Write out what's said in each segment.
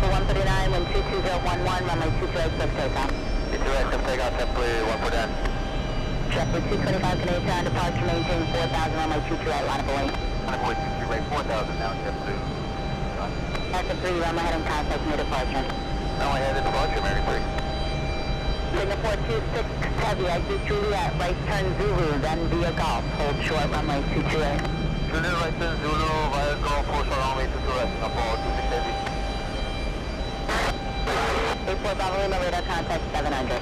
Delta 139, wind 22011, runway 23 expect takeoff. 23 expect takeoff, JetBlue 149. JetBlue 225 Canadian time, departure maintain 4000, runway 23 line of away. Line of away 23 right 4000 now, JetBlue. Delta 3, runway heading contact near departure. Runway heading departure, American 3. Singapore 26 heavy, exit Juliet, right turn Zulu, then via Golf, hold short runway 228. Zulu, right turn Zulu, via Golf, hold short runway 228, up all 26 heavy. 84 Bravo Lima, radar contact 700.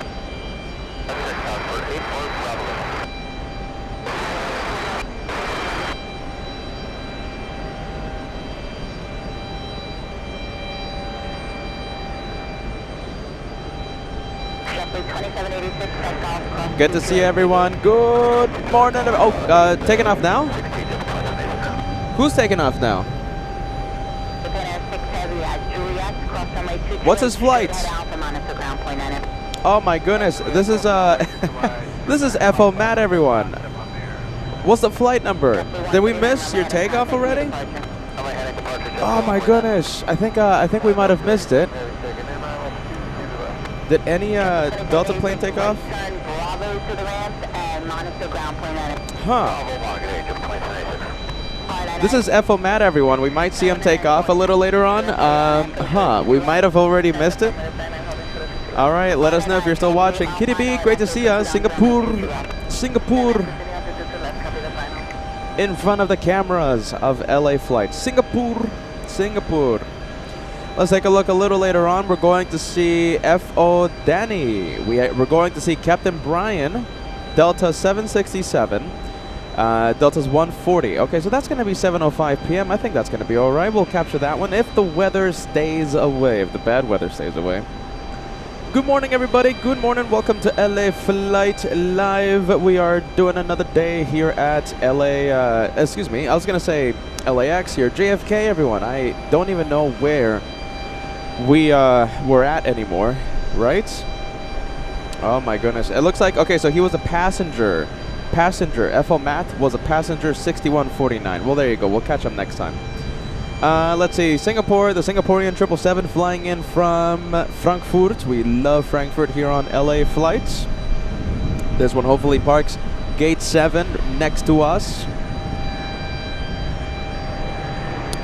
That's for 84 Bravo Lima. Good to see everyone. Good morning. Oh, taking off now? Who's taking off now? What's his flight? Oh my goodness. This is this is FO Matt, everyone. What's the flight number? Did we miss your takeoff already? Oh my goodness. I think we might have missed it. Did any Delta plane take off? Huh. This is FO Matt, everyone. We might see him take off a little later on. We might have already missed it. All right, let us know if you're still watching. Kitty B, great to see you. Singapore. In front of the cameras of LA flight. Singapore. Let's take a look a little later on. We're going to see F.O. Danny. We're going to see Captain Brian, Delta 767. Delta's 140. Okay, so that's going to be 7:05 p.m. I think that's going to be all right. We'll capture that one if the weather stays away, if the bad weather stays away. Good morning, everybody. Good morning. Welcome to LA Flight Live. We are doing another day here at LA. Excuse me. I was going to say LAX here. JFK, everyone. I don't even know where we're at anymore, right? Oh my goodness. It looks like, okay, so he was a passenger. FO Matt was a passenger 6149. Well, there you go. We'll catch him next time. Let's see. Singapore, the Singaporean 777 flying in from Frankfurt. We love Frankfurt here on LA flights. This one hopefully parks gate 7 next to us.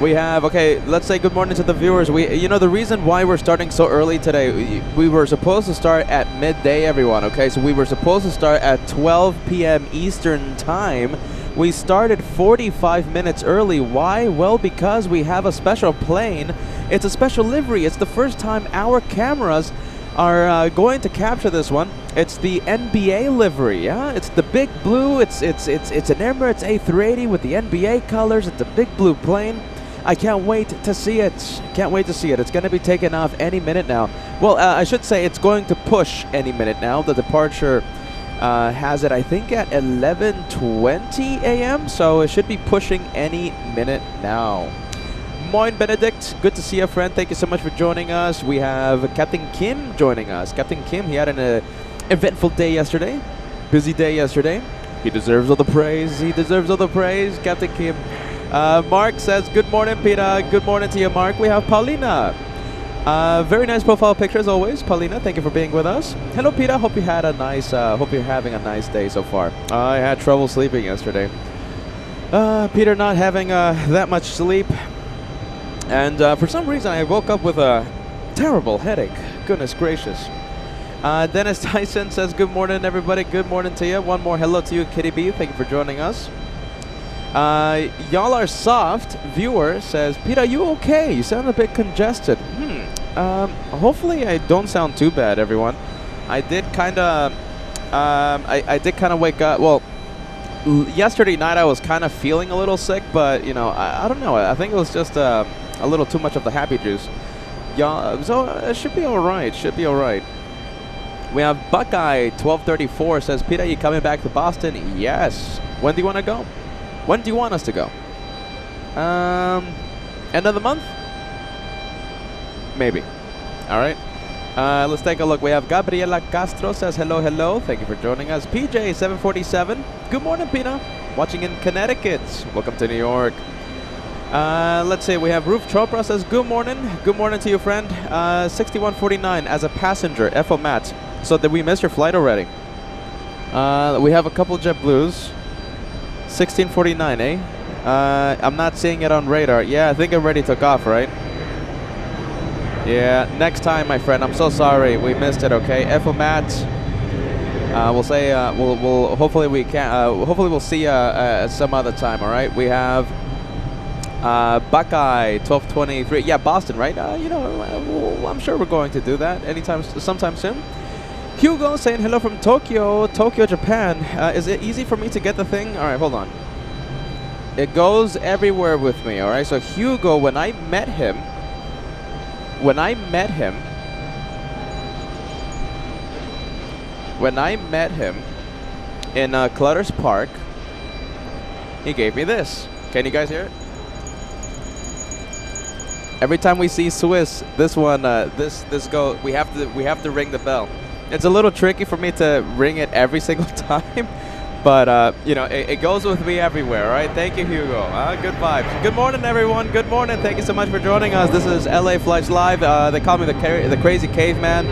We have, okay, let's say good morning to the viewers. You know, the reason why we're starting so early today, we were supposed to start at midday, everyone, okay? So we were supposed to start at 12 p.m. Eastern time. We started 45 minutes early. Why? Well, because we have a special plane. It's a special livery. It's the first time our cameras are going to capture this one. It's the NBA livery, yeah? It's the big blue. It's an Emirates A380 with the NBA colors. It's a big blue plane. I can't wait to see it. Can't wait to see it. It's going to be taking off any minute now. Well, I should say it's going to push any minute now. The departure has it, I think, at 11:20 a.m. So it should be pushing any minute now. Moin Benedict, good to see you, friend. Thank you so much for joining us. We have Captain Kim joining us. Captain Kim, he had an eventful day yesterday. Busy day yesterday. He deserves all the praise. He deserves all the praise, Captain Kim. Mark says, good morning, Peter. Good morning to you, Mark. We have Paulina. Very nice profile picture as always. Paulina, thank you for being with us. Hello, Peter. Hope you had a nice, hope you're having a nice day so far. I had trouble sleeping yesterday. Peter not having that much sleep. And for some reason, I woke up with a terrible headache. Goodness gracious. Dennis Tyson says, good morning, everybody. Good morning to you. One more hello to you, Kitty B. Thank you for joining us. Y'all are soft. Viewer says, Peter, you okay? You sound a bit congested. Hopefully I don't sound too bad, everyone. I did kind of, I did kind of wake up. Well, yesterday night I was kind of feeling a little sick, but you know, I don't know. I think it was just a little too much of the happy juice. Y'all, so it should be all right. Should be all right. We have Buckeye 1234 says, Peter, you coming back to Boston? Yes. When do you want to go? When do you want us to go? End of the month? Maybe. All right. Let's take a look. We have Gabriela Castro says, hello, hello. Thank you for joining us. PJ 747. Good morning, Pina. Watching in Connecticut. Welcome to New York. Let's see, we have Roof Chopra says, good morning. Good morning to you, friend. 6149 as a passenger, FO Matt. So did we miss your flight already? We have a couple JetBlues. 1649, eh? I'm not seeing it on radar. Yeah, I think it already took off, right? Yeah, next time, my friend. I'm so sorry. We missed it, okay? FO Matt. We'll say, we'll hopefully we can, hopefully we'll see some other time, all right? We have Buckeye 1223. Yeah, Boston, right? You know, I'm sure we're going to do that sometime soon. Hugo saying hello from Tokyo, Japan. Is it easy for me to get the thing? All right, hold on. It goes everywhere with me, all right? So Hugo, when I met him in Clutters Park, he gave me this. Can you guys hear it? Every time we see Swiss, this one, we have to ring the bell. It's a little tricky for me to ring it every single time, but you know, it goes with me everywhere. All right, thank you, Hugo. Good vibes. Good morning, everyone. Good morning. Thank you so much for joining us. This is LA Flights Live. They call me the crazy caveman.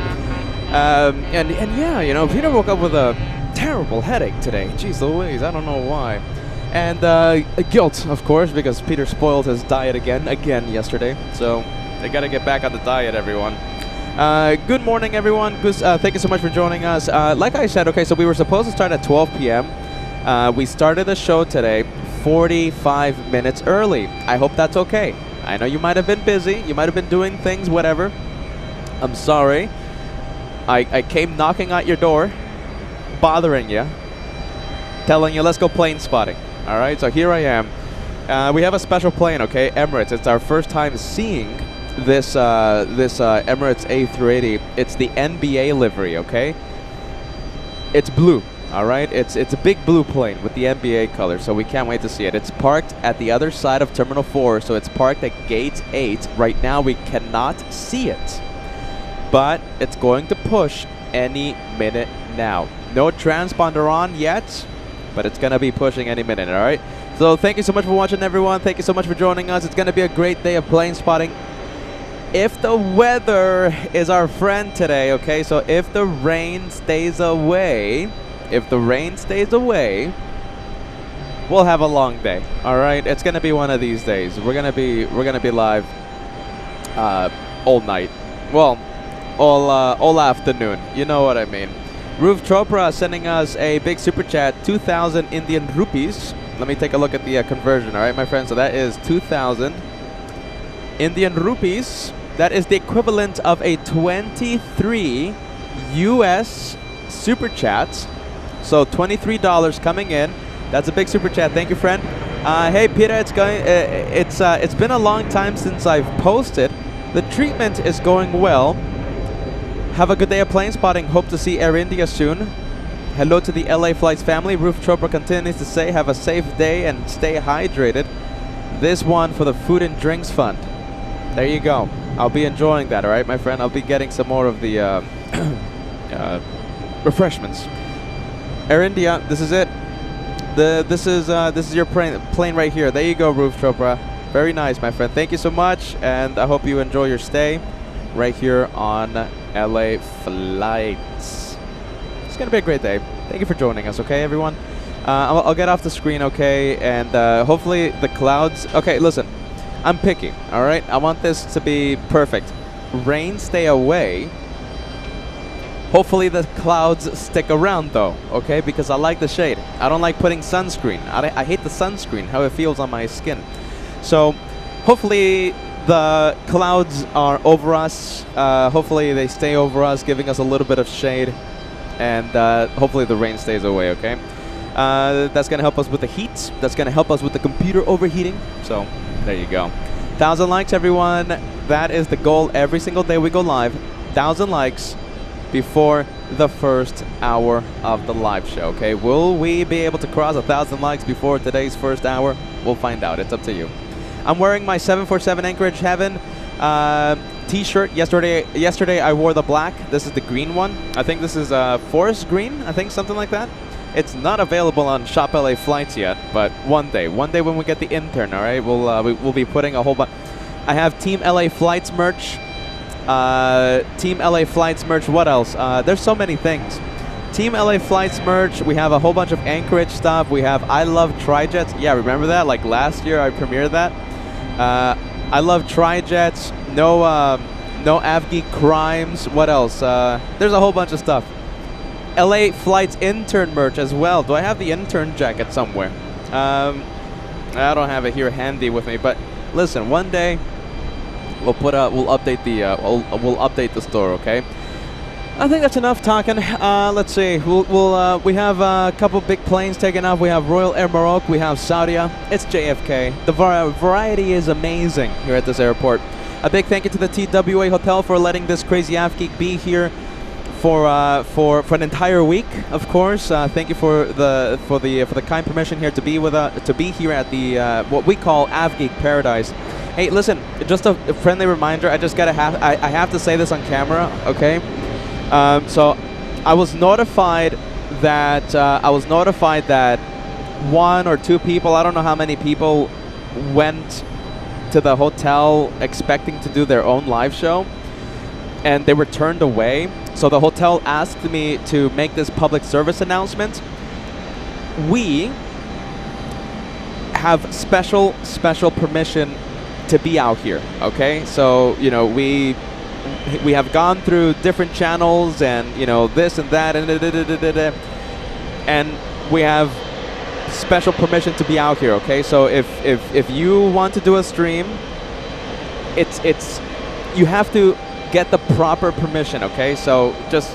And yeah, you know, Peter woke up with a terrible headache today. Jeez Louise, I don't know why. And guilt, of course, because Peter spoiled his diet again yesterday. So they got to get back on the diet, everyone. Good morning, everyone. Thank you so much for joining us. Like I said, okay, so we were supposed to start at 12 p.m. We started the show today 45 minutes early. I hope that's okay. I know you might have been busy. You might have been doing things, whatever. I'm sorry. I came knocking at your door, bothering you, telling you, let's go plane spotting. All right, so here I am. We have a special plane, okay, Emirates. It's our first time seeing this Emirates A380. It's the NBA livery, okay? It's blue, all right? It's a big blue plane with the NBA color, so we can't wait to see it. It's parked at the other side of Terminal 4, so it's parked at Gate 8. Right now, we cannot see it, but it's going to push any minute now. No transponder on yet, but it's going to be pushing any minute, all right? So thank you so much for watching, everyone. Thank you so much for joining us. It's going to be a great day of plane spotting. If the weather is our friend today, okay? So if the rain stays away, we'll have a long day, all right? It's going to be one of these days. We're going to be live all night. Well, all afternoon. You know what I mean. Roof Chopra sending us a big super chat, 2,000 Indian rupees. Let me take a look at the conversion, all right, my friends? So that is 2,000 Indian rupees. That is the equivalent of a 23 US super chat. So $23 coming in. That's a big super chat. Thank you, friend. Hey, Peter, it's been a long time since I've posted. The treatment is going well. Have a good day of plane spotting. Hope to see Air India soon. Hello to the LA Flights family. Roof Chopra continues to say, have a safe day and stay hydrated. This one for the Food and Drinks Fund. There you go. I'll be enjoying that, all right, my friend? I'll be getting some more of the refreshments. Air India, this is it. This is your plane right here. There you go, Roof Chopra. Very nice, my friend. Thank you so much, and I hope you enjoy your stay right here on LA Flights. It's gonna be a great day. Thank you for joining us, okay, everyone? I'll get off the screen, okay, and hopefully the clouds. Okay, listen, I'm picky, all right? I want this to be perfect. Rain, stay away. Hopefully the clouds stick around, though, okay? Because I like the shade. I don't like putting sunscreen. I hate the sunscreen, how it feels on my skin. So hopefully the clouds are over us. Hopefully they stay over us, giving us a little bit of shade. And hopefully the rain stays away, okay? That's going to help us with the heat. That's going to help us with the computer overheating. So there you go. 1,000 likes, everyone. That is the goal every single day we go live. 1,000 likes before the first hour of the live show, okay? Will we be able to cross 1,000 likes before today's first hour? We'll find out. It's up to you. I'm wearing my 747 Anchorage Heaven t-shirt. Yesterday I wore the black. This is the green one. I think this is forest green. I think something like that. It's not available on Shop LA Flights yet, but one day when we get the intern, all right, we'll be putting a whole bunch. I have Team LA Flights merch. Team LA Flights merch. What else? There's so many things. Team LA Flights merch. We have a whole bunch of Anchorage stuff. We have I Love Trijets. Yeah, remember that? Like last year, I premiered that. I Love Trijets. No AvGeek crimes. What else? There's a whole bunch of stuff. LA Flights intern merch as well. Do I have the intern jacket somewhere? I don't have it here handy with me. But listen, one day we'll update the store. Okay. I think that's enough talking. Let's see. We have a couple big planes taking off. We have Royal Air Morocco. We have Saudia. It's JFK. The variety is amazing here at this airport. A big thank you to the TWA Hotel for letting this crazy AvGeek be here for an entire week. Of course, thank you for the kind permission here to be here at the what we call AvGeek Paradise. Hey, listen, just a friendly reminder. I have to say this on camera, okay? So I was notified that one or two people, I don't know how many people, went to the hotel expecting to do their own live show, and they were turned away. So the hotel asked me to make this public service announcement. We have special permission to be out here, okay? So, you know, we have gone through different channels and, you know, this and that and we have special permission to be out here, okay? So if you want to do a stream, it's you have to get the proper permission, okay? So just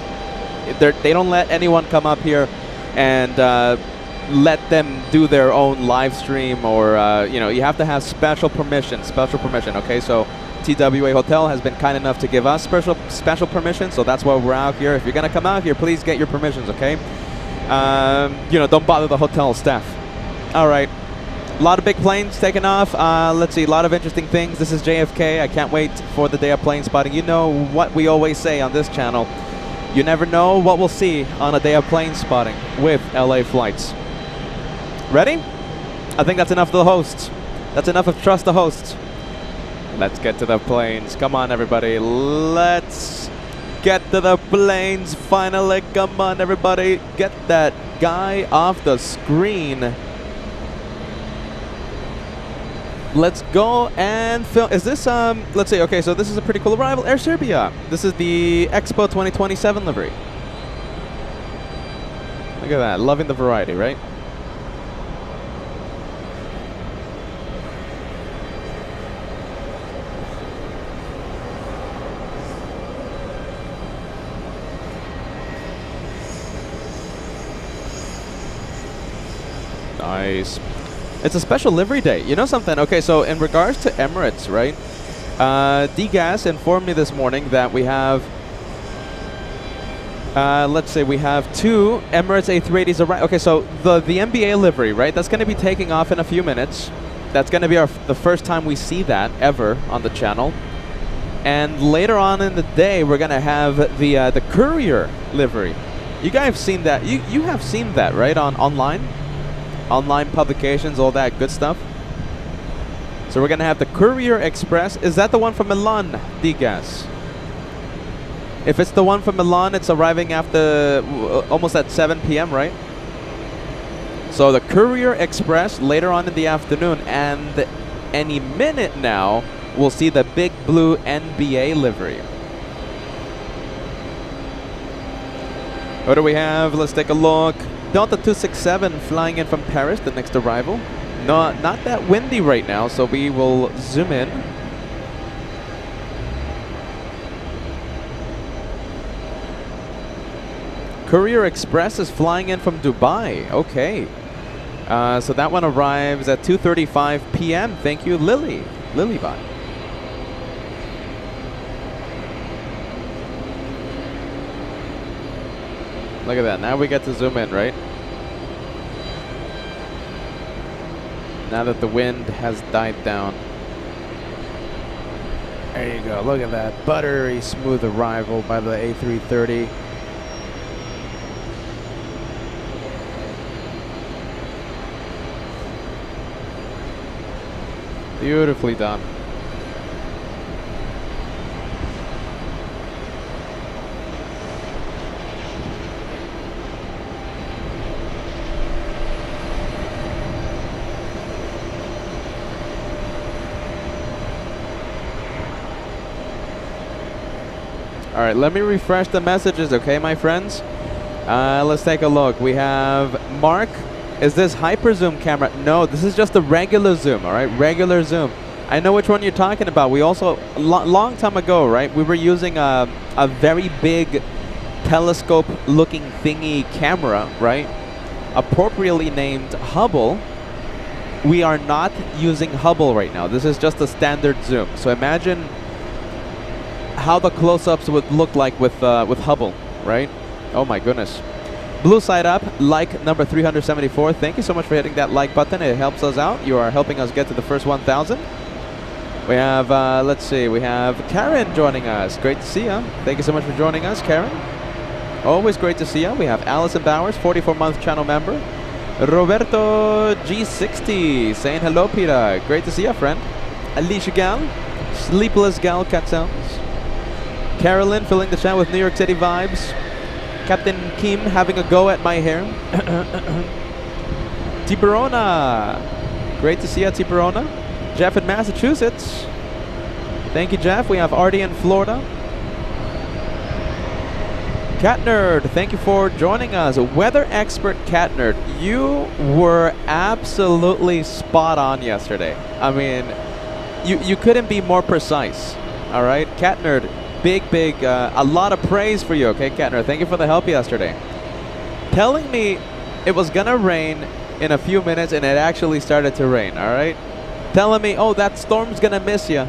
they don't let anyone come up here and let them do their own live stream, or you know, you have to have special permission, okay? So TWA Hotel has been kind enough to give us special permission, so that's why we're out here. If you're gonna come out here, please get your permissions, okay? You know, don't bother the hotel staff. All right, a lot of big planes taking off. Let's see, a lot of interesting things. This is JFK. I can't wait for the day of plane spotting. You know what we always say on this channel. You never know what we'll see on a day of plane spotting with LA Flights. Ready? I think that's enough of the hosts. That's enough of Trust the Hosts. Let's get to the planes. Come on, everybody. Let's get to the planes. Finally, come on, everybody. Get that guy off the screen. Let's go and film. Is this, let's see. Okay, so this is a pretty cool arrival. Air Serbia. This is the Expo 2027 livery. Look at that. Loving the variety, right? Nice. It's a special livery day. You know something? Okay, so in regards to Emirates, right? DGAS informed me this morning that we have, let's say we have 2 Emirates A380s arrive. Okay, so the NBA livery, right? That's going to be taking off in a few minutes. That's going to be the first time we see that ever on the channel. And later on in the day, we're going to have the Courier livery. You guys have seen that. You have seen that, right? Online publications, all that good stuff. So we're gonna have the Courier Express. Is that the one from Milan, DGAS? If it's the one from Milan, it's arriving after almost at 7 p.m., right? So the Courier Express later on in the afternoon, and any minute now we'll see the big blue NBA livery. What do we have? Let's take a look. Delta 267 flying in from Paris, the next arrival. Not that windy right now, so we will zoom in. Courier Express is flying in from Dubai. Okay. So that one arrives at 2:35 p.m. Thank you, Lilybot. Look at that. Now we get to zoom in, right? Now that the wind has died down. There you go. Look at that. Buttery smooth arrival by the A330. Beautifully done. All right, let me refresh the messages, okay, my friends? Let's take a look. We have Mark. Is this hyper zoom camera? No, this is just a regular zoom, all right? Regular zoom. I know which one you're talking about. We also, long time ago, right? We were using a very big telescope-looking thingy camera, right? Appropriately named Hubble. We are not using Hubble right now. This is just a standard zoom. So imagine how the close-ups would look like with Hubble, right? Oh my goodness. Blue side up, like number 374. Thank you so much for hitting that like button. It helps us out. You are helping us get to the first 1,000. We have, let's see, we have Karen joining us. Great to see you. Thank you so much for joining us, Karen. Always great to see you. We have Allison Bowers, 44-month channel member. Roberto G60 saying hello, Peter. Great to see you, friend. Alicia Gal, Sleepless Gal, cat sounds. Carolyn filling the chat with New York City vibes. Captain Kim having a go at my hair. Tiburona. Great to see you, Tiburona. Jeff in Massachusetts. Thank you, Jeff. We have Artie in Florida. Cat Nerd, thank you for joining us. Weather expert Cat Nerd, you were absolutely spot on yesterday. I mean, you couldn't be more precise. All right, Cat Nerd, big, a lot of praise for you, okay, Cat Nerd. Thank you for the help yesterday. Telling me it was gonna rain in a few minutes and it actually started to rain, all right? Telling me, oh, that storm's gonna miss you,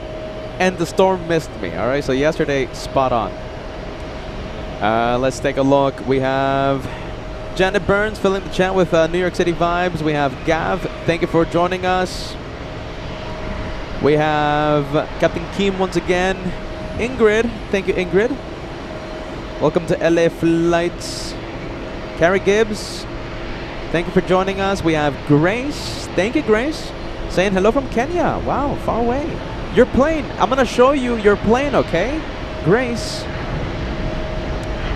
and the storm missed me, all right? So yesterday, spot on. Let's take a look. We have Janet Burns filling the chat with New York City vibes. We have Gav. Thank you for joining us. We have Captain Kim once again. Ingrid. Thank you, Ingrid. Welcome to LA Flights. Carrie Gibbs. Thank you for joining us. We have Grace. Thank you, Grace. Saying hello from Kenya. Wow, far away. Your plane. I'm going to show you your plane, okay? Grace.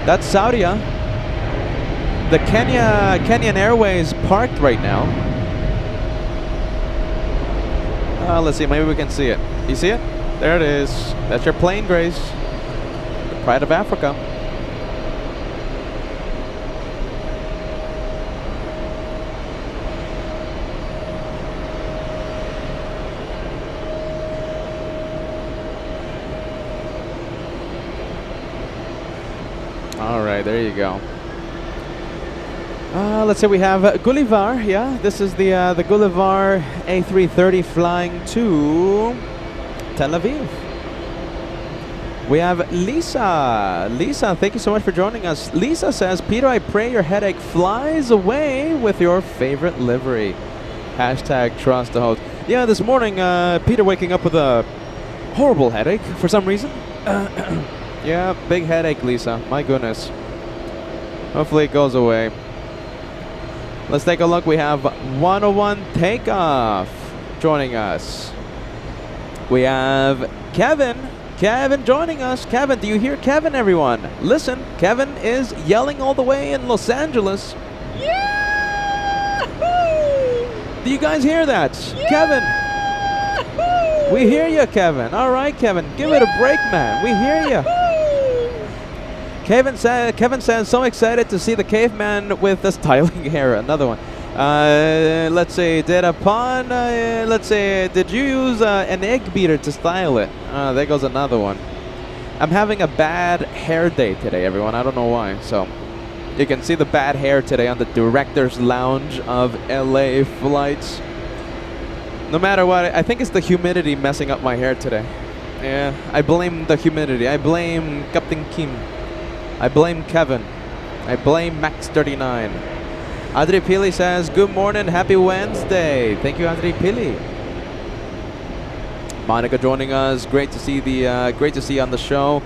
That's Saudia. The Kenyan Airways parked right now. Let's see, maybe we can see it. You see it? There it is. That's your plane, Grace. The Pride of Africa. All right, there you go. Let's say we have Gulliver. Yeah, this is the Gulliver A380 flying to Tel Aviv. We have Lisa. Lisa, thank you so much for joining us. Lisa says, Peter, I pray your headache flies away with your favorite livery. Hashtag trust the host. Yeah, this morning, Peter waking up with a horrible headache for some reason. Yeah, big headache, Lisa. My goodness. Hopefully it goes away. Let's take a look. We have 101 Takeoff joining us. We have Kevin. Kevin joining us. Kevin, do you hear Kevin, everyone? Listen, Kevin is yelling all the way in Los Angeles. Yahoo! Do you guys hear that? Kevin! We hear you, Kevin. All right, Kevin. Give it a break, man. We hear you. Kevin says, so excited to see the caveman with the styling hair. Another one. Let's see, did you use an egg beater to style it? There goes another one. I'm having a bad hair day today, everyone. I don't know why. So you can see the bad hair today on the director's lounge of LA Flights. No matter what, I think it's the humidity messing up my hair today. Yeah, I blame the humidity. I blame Captain Kim. I blame Kevin. I blame Max39. Adri Pili says, good morning, happy Wednesday. Thank you, Adri Pili. Monica joining us. Great to see you on the show.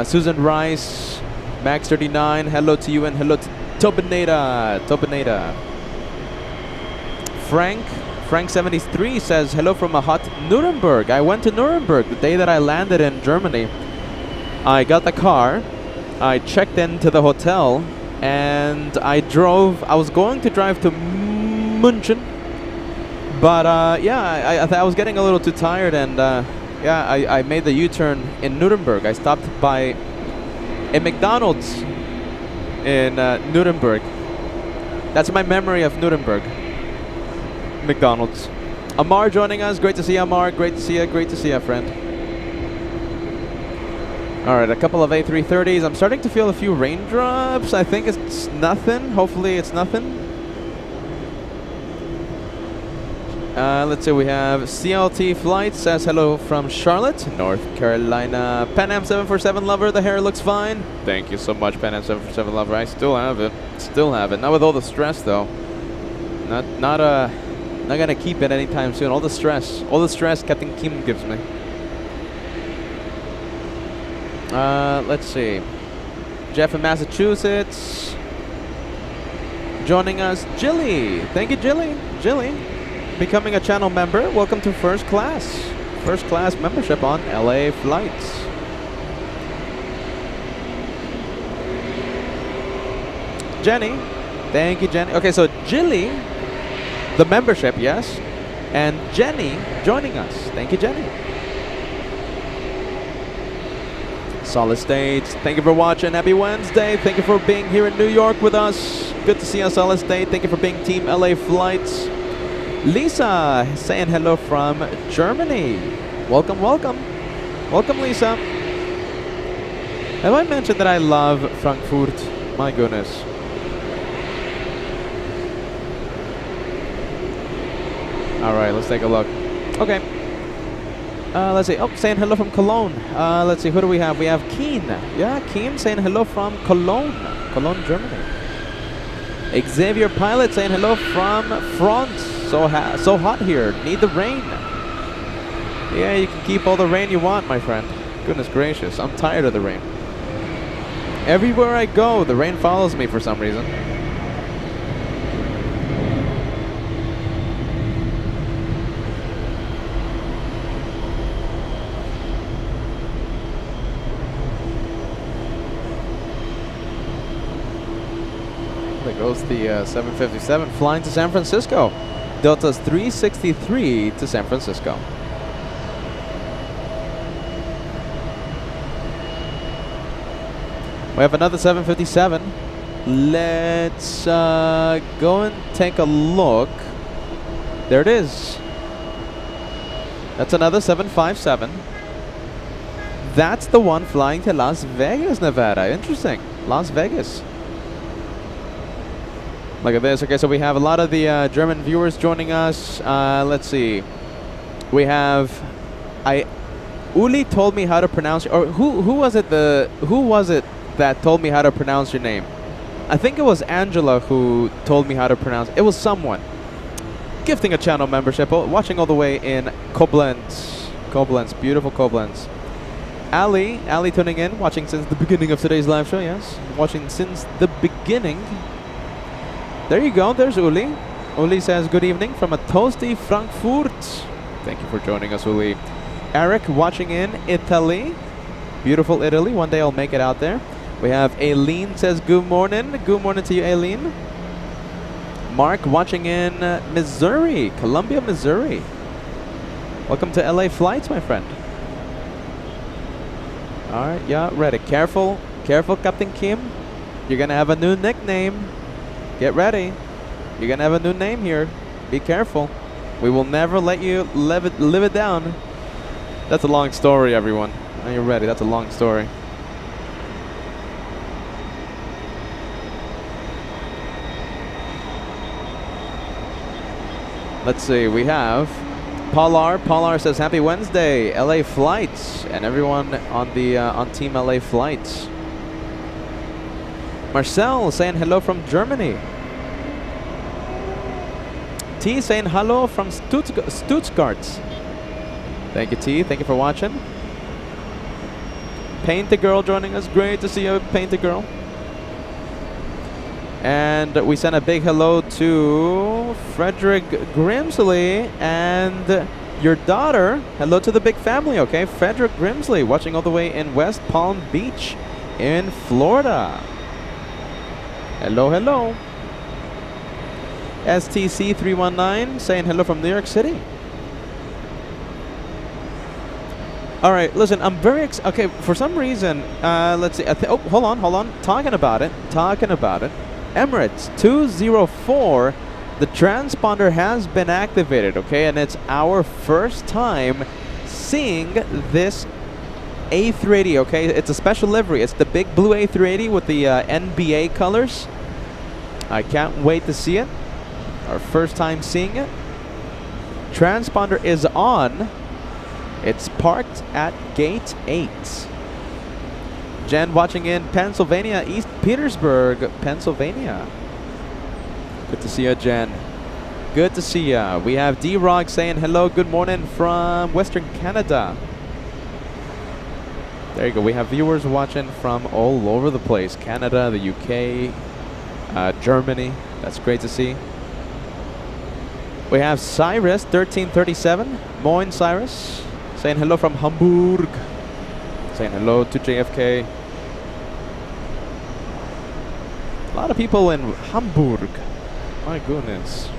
Susan Rice, Max39, hello to you and hello to Tobinada. Frank73 says, hello from a hot Nuremberg. I went to Nuremberg the day that I landed in Germany. I got the car, I checked into the hotel, and I was going to drive to München, but yeah, I was getting a little too tired, and yeah, I made the U-turn in Nuremberg. I stopped by a McDonald's in Nuremberg. That's my memory of Nuremberg. McDonald's. Amar joining us. Great to see you, Amar. Great to see you. Great to see you, friend. Alright, a couple of A330s. I'm starting to feel a few raindrops. I think it's nothing. Hopefully it's nothing. Let's see, we have CLT Flight says hello from Charlotte, North Carolina. Pan Am 747 lover, the hair looks fine. Thank you so much, Pan Am 747 lover. I still have it. Still have it. Not with all the stress though. Not gonna keep it anytime soon. All the stress Captain Kim gives me. Let's see. Jeff in Massachusetts joining us. Jilly, thank you, Jilly, becoming a channel member. Welcome to first class membership on LA flights. Jenny, thank you, Jenny. Okay, so Jilly, the membership, yes, and Jenny joining us. Thank you, Jenny. Solid State, thank you for watching. Happy Wednesday. Thank you for being here in New York with us. Good to see you, Solid State. Thank you for being Team LA Flights. Lisa saying hello from Germany. Welcome, welcome. Welcome, Lisa. Have I mentioned that I love Frankfurt? My goodness. Alright, let's take a look. Okay. Let's see. Oh, saying hello from Cologne. Let's see, who do we have? We have Keen. Yeah, Keen saying hello from Cologne. Cologne, Germany. Xavier Pilot saying hello from France. So hot here. Need the rain. Yeah, you can keep all the rain you want, my friend. Goodness gracious. I'm tired of the rain. Everywhere I go, the rain follows me for some reason. There goes the 757 flying to San Francisco. Delta's 363 to San Francisco. We have another 757. Let's go and take a look. There it is. That's another 757. That's the one flying to Las Vegas, Nevada. Interesting. Las Vegas. Look at this. Okay, so we have a lot of the German viewers joining us. Let's see. We have Uli told me how to pronounce, or who was it that told me how to pronounce your name? I think it was Angela who told me how to pronounce. It was someone. Gifting a channel membership, watching all the way in Koblenz. Beautiful Koblenz. Ali tuning in, watching since the beginning of today's live show, yes. Watching since the beginning. There you go, there's Uli. Uli says, good evening from a toasty Frankfurt. Thank you for joining us, Uli. Eric watching in Italy. Beautiful Italy, one day I'll make it out there. We have Aileen says, good morning. Good morning to you, Aileen. Mark watching in Missouri, Columbia, Missouri. Welcome to LA Flights, my friend. Alright, yeah, ready. Careful, Captain Kim. You're gonna have a new nickname. Get ready. You're gonna have a new name here. Be careful. We will never let you live it down. That's a long story, everyone. Are you ready? That's a long story. Let's see. We have Polar. Polar says, happy Wednesday, LA Flights, and everyone on the on Team LA Flights. Marcel saying hello from Germany. T saying hello from Stuttgart. Thank you, T. Thank you for watching. Paint the Girl joining us. Great to see you, Paint the Girl. And we send a big hello to Frederick Grimsley and your daughter. Hello to the big family, okay? Frederick Grimsley watching all the way in West Palm Beach in Florida. Hello, hello. STC319 saying hello from New York City. All right, listen, I'm very okay, for some reason, let's see. Oh, hold on. Talking about it. Emirates 204, the transponder has been activated, okay? And it's our first time seeing this A380, okay? It's a special livery. It's the big blue A380 with the NBA colors. I can't wait to see it. Our first time seeing it. Transponder is on. It's parked at gate 8. Jen watching in Pennsylvania, East Petersburg, Pennsylvania. Good to see you, Jen. Good to see ya. We have D-Rock saying hello, good morning from Western Canada. There you go. We have viewers watching from all over the place. Canada, the UK, Germany. That's great to see. We have Cyrus 1337. Moin, Cyrus. Saying hello from Hamburg. Saying hello to JFK. A lot of people in Hamburg. My goodness.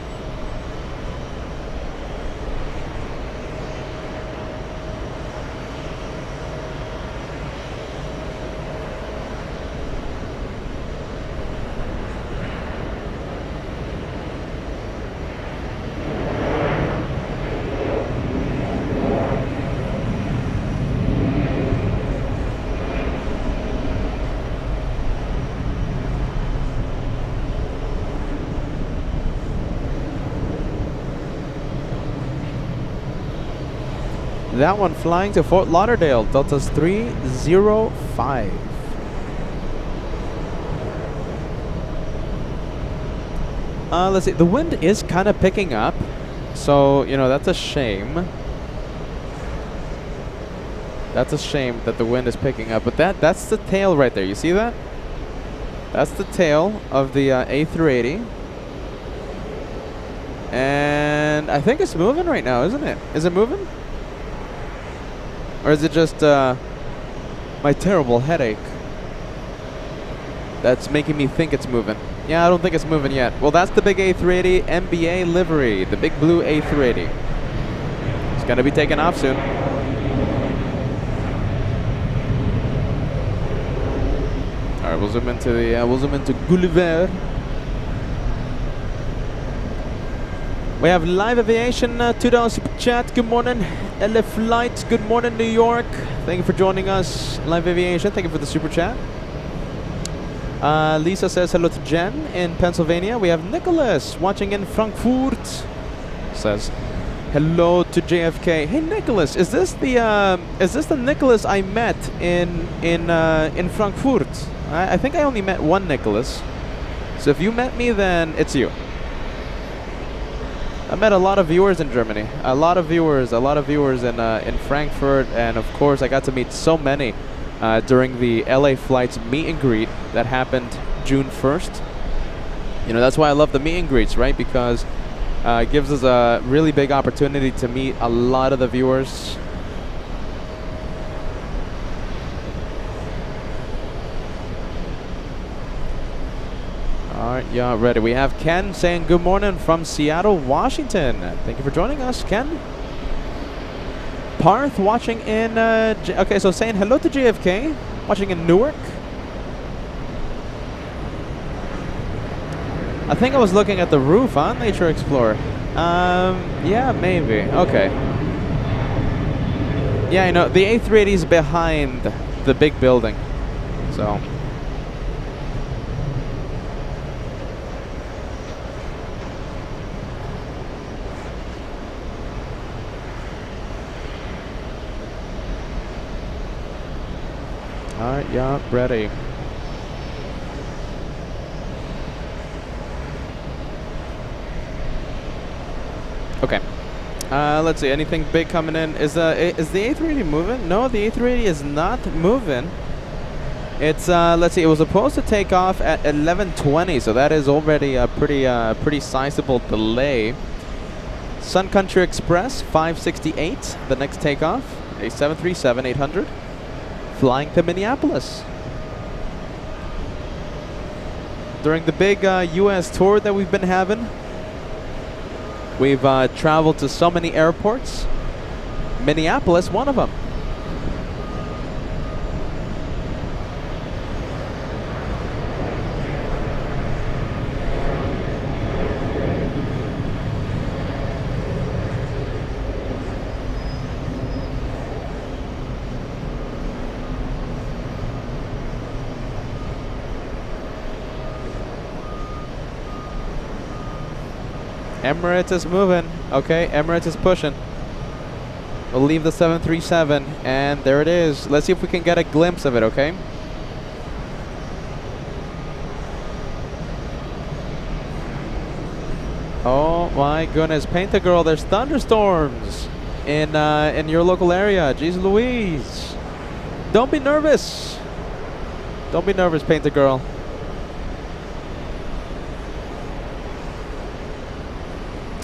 That one flying to Fort Lauderdale, Delta's 305. Let's see, the wind is kind of picking up, so, you know, that's a shame. That's a shame that the wind is picking up, but that's the tail right there, you see that? That's the tail of the A380. And I think it's moving right now, isn't it? Is it moving? Or is it just my terrible headache that's making me think it's moving? Yeah, I don't think it's moving yet. Well, that's the big A380 NBA livery, the big blue A380. It's gonna be taking off soon. All right, we'll zoom into Gulliver. We have live aviation, $2 super chat. Good morning, LF Flight. Good morning, New York. Thank you for joining us. Live aviation. Thank you for the super chat. Lisa says hello to Jen in Pennsylvania. We have Nicholas watching in Frankfurt. Says hello to JFK. Hey Nicholas, is this the Nicholas I met in Frankfurt? I think I only met one Nicholas. So if you met me, then it's you. I met a lot of viewers in Germany, a lot of viewers in Frankfurt, and of course I got to meet so many during the LA flights meet and greet that happened June 1st. You know, that's why I love the meet and greets, right? Because it gives us a really big opportunity to meet a lot of the viewers. Alright, yeah, ready. We have Ken saying good morning from Seattle, Washington. Thank you for joining us, Ken. Parth watching in, okay, so saying hello to JFK, watching in Newark. I think I was looking at the roof on Nature Explorer. Yeah, maybe. Okay. Yeah, I know, the A380 is behind the big building, so... Alright, yeah, ready. Okay. Let's see, anything big coming in? Is the A380 moving? No, the A380 is not moving. It's let's see. It was supposed to take off at 11:20, so that is already a pretty sizable delay. Sun Country Express 568. The next takeoff, a 737-800, flying to Minneapolis. During the big U.S. tour that we've been having, we've traveled to so many airports. Minneapolis, one of them. Emirates is moving. Okay, Emirates is pushing. We'll leave the 737, and there it is. Let's see if we can get a glimpse of it, okay? Oh my goodness, Paint the Girl, there's thunderstorms in your local area. Jeez Louise. Don't be nervous. Don't be nervous, Paint the Girl.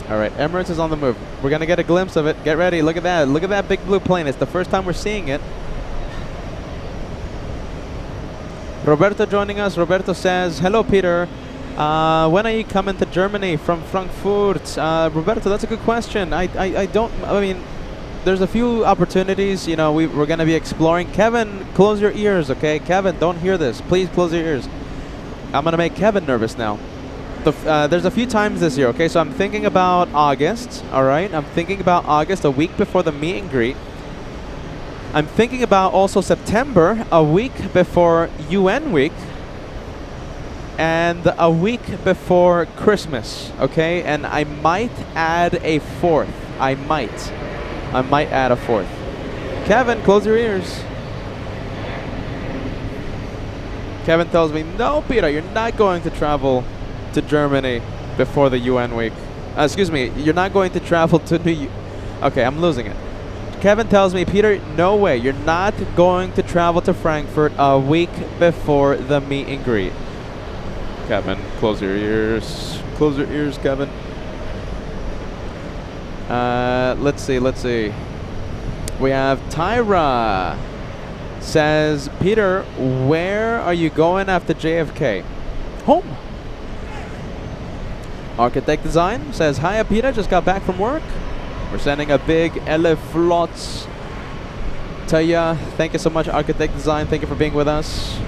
All right, Emirates is on the move. We're gonna get a glimpse of it. Get ready. Look at that. Look at that big blue plane. It's the first time we're seeing it. Roberto joining us. Roberto says, "Hello, Peter. When are you coming to Germany from Frankfurt?" Roberto, that's a good question. I don't. I mean, there's a few opportunities. You know, we're gonna be exploring. Kevin, close your ears, okay? Kevin, don't hear this. Please close your ears. I'm gonna make Kevin nervous now. There's a few times this year, okay? So I'm thinking about August, all right? I'm thinking about August, a week before the meet and greet. I'm thinking about also September, a week before UN week, and a week before Christmas, okay? And I might add a fourth. I might add a fourth. Kevin, close your ears. Kevin tells me, no, Peter, you're not going to travel to Germany before the UN week. Excuse me, you're not going to travel to Okay, I'm losing it. Kevin tells me, Peter, no way, you're not going to travel to Frankfurt a week before the meet and greet. Kevin, close your ears. Close your ears, Kevin. Let's see. We have Tyra. Says, Peter, where are you going after JFK? Home. Architect Design says, hiya Peter, just got back from work. We're sending a big eleflots to ya. Thank you so much, Architect Design. Thank you for being with us.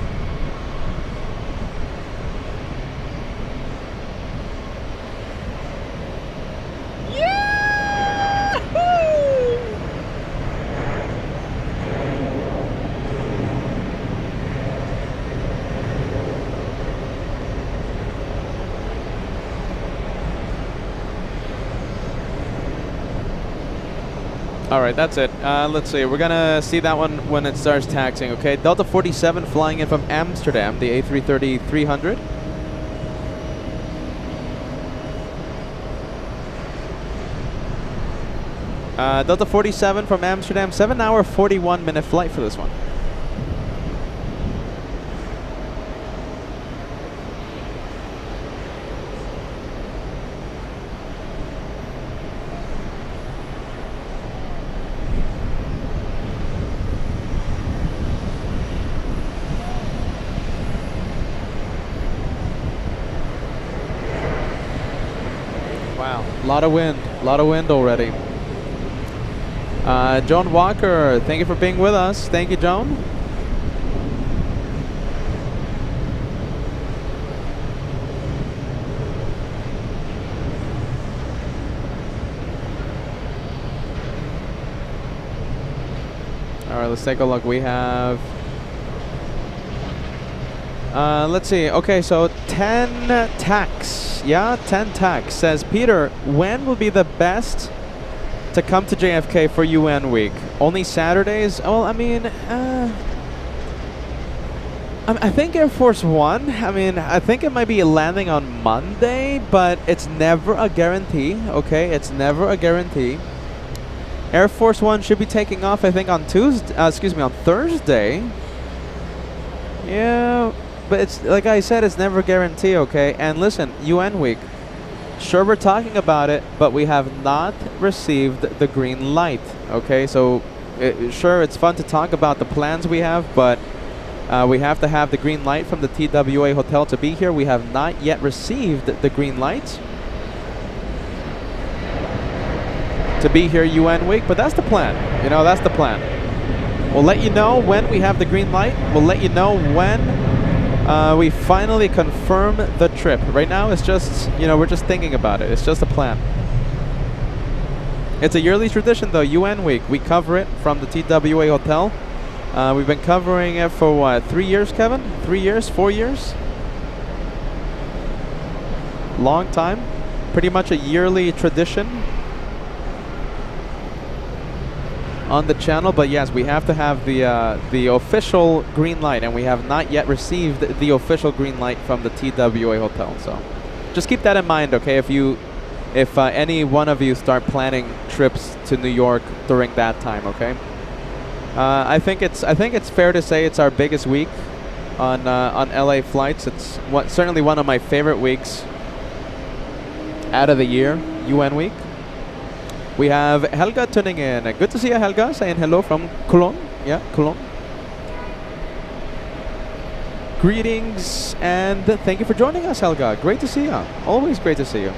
All right, that's it. Let's see. We're gonna see that one when it starts taxiing. Okay, Delta 47 flying in from Amsterdam, the A330-300. Delta 47 from Amsterdam, 7-hour, 41-minute flight for this one. A lot of wind already. Joan Walker, thank you for being with us. Thank you, Joan. All right, let's take a look. We have let's see. Okay, so 10 tax. Yeah, 10 tax says, Peter, when will be the best to come to JFK for UN week? Only Saturdays? Well, I mean, I think Air Force One. I mean, I think it might be landing on Monday, but it's never a guarantee. Okay, it's never a guarantee. Air Force One should be taking off, I think, on Thursday. Yeah, but it's like I said, it's never guaranteed, okay? And listen, UN week. Sure, we're talking about it, but we have not received the green light, okay? So, sure, it's fun to talk about the plans we have, but we have to have the green light from the TWA Hotel to be here. We have not yet received the green light to be here UN week, but that's the plan. You know, that's the plan. We'll let you know when we have the green light. We'll let you know when we finally confirm the trip. Right now, it's just, you know, we're just thinking about it. It's just a plan. It's a yearly tradition, though, UN week. We cover it from the TWA Hotel. We've been covering it for what, 3 years, Kevin? 3 years? 4 years? Long time. Pretty much a yearly tradition on the channel, but yes, we have to have the official green light, and we have not yet received the official green light from the TWA Hotel. So just keep that in mind, okay? If any one of you start planning trips to New York during that time, okay? I think it's fair to say it's our biggest week on LA flights. It's certainly one of my favorite weeks out of the year, UN week. We have Helga tuning in. Good to see you, Helga, saying hello from Cologne. Yeah, Cologne. Greetings and thank you for joining us, Helga. Great to see you. Always great to see you.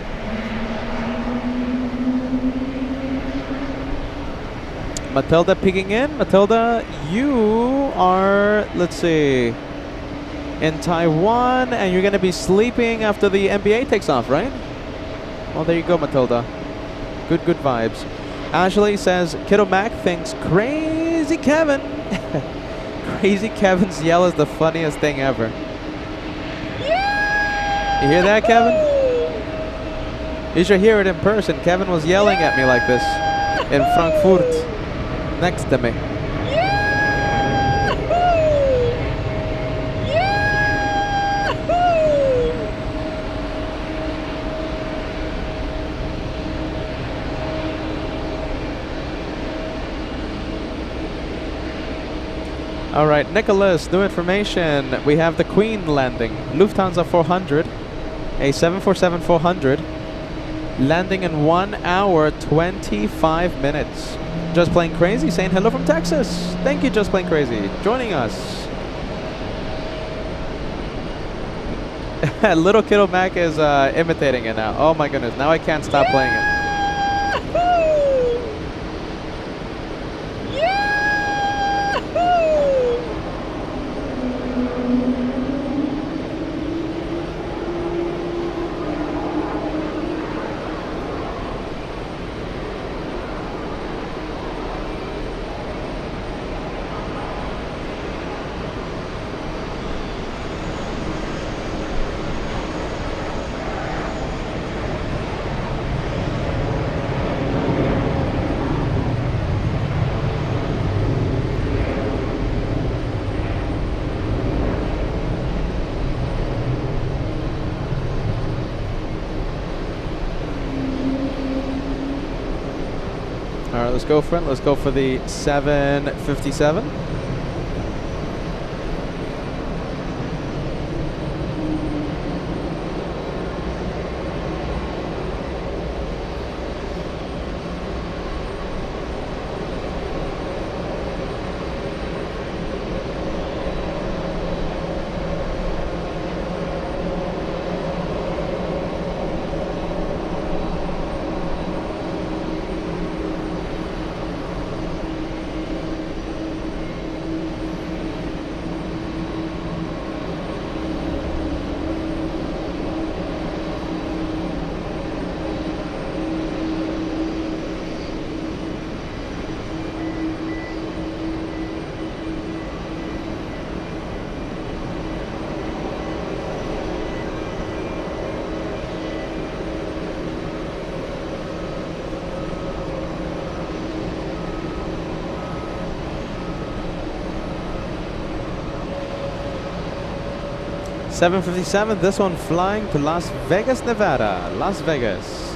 Matilda peeking in. Matilda, you are, let's see, in Taiwan, and you're going to be sleeping after the NBA takes off, right? Well, there you go, Matilda. Good vibes. Ashley says, Kiddo Mac thinks Crazy Kevin. Crazy Kevin's yell is the funniest thing ever. You hear that, Kevin? You should hear it in person. Kevin was yelling at me like this in Frankfurt, next to me. All right, Nicholas, new information. We have the Queen landing. Lufthansa 400, a 747-400, landing in 1 hour, 25 minutes. Just Plain Crazy saying hello from Texas. Thank you, Just Plain Crazy, joining us. Little Kiddo Mac is imitating it now. Oh my goodness, now I can't stop playing it. Let's go for it. Let's go for the 757. .757, this one flying to Las Vegas, Nevada. Las Vegas.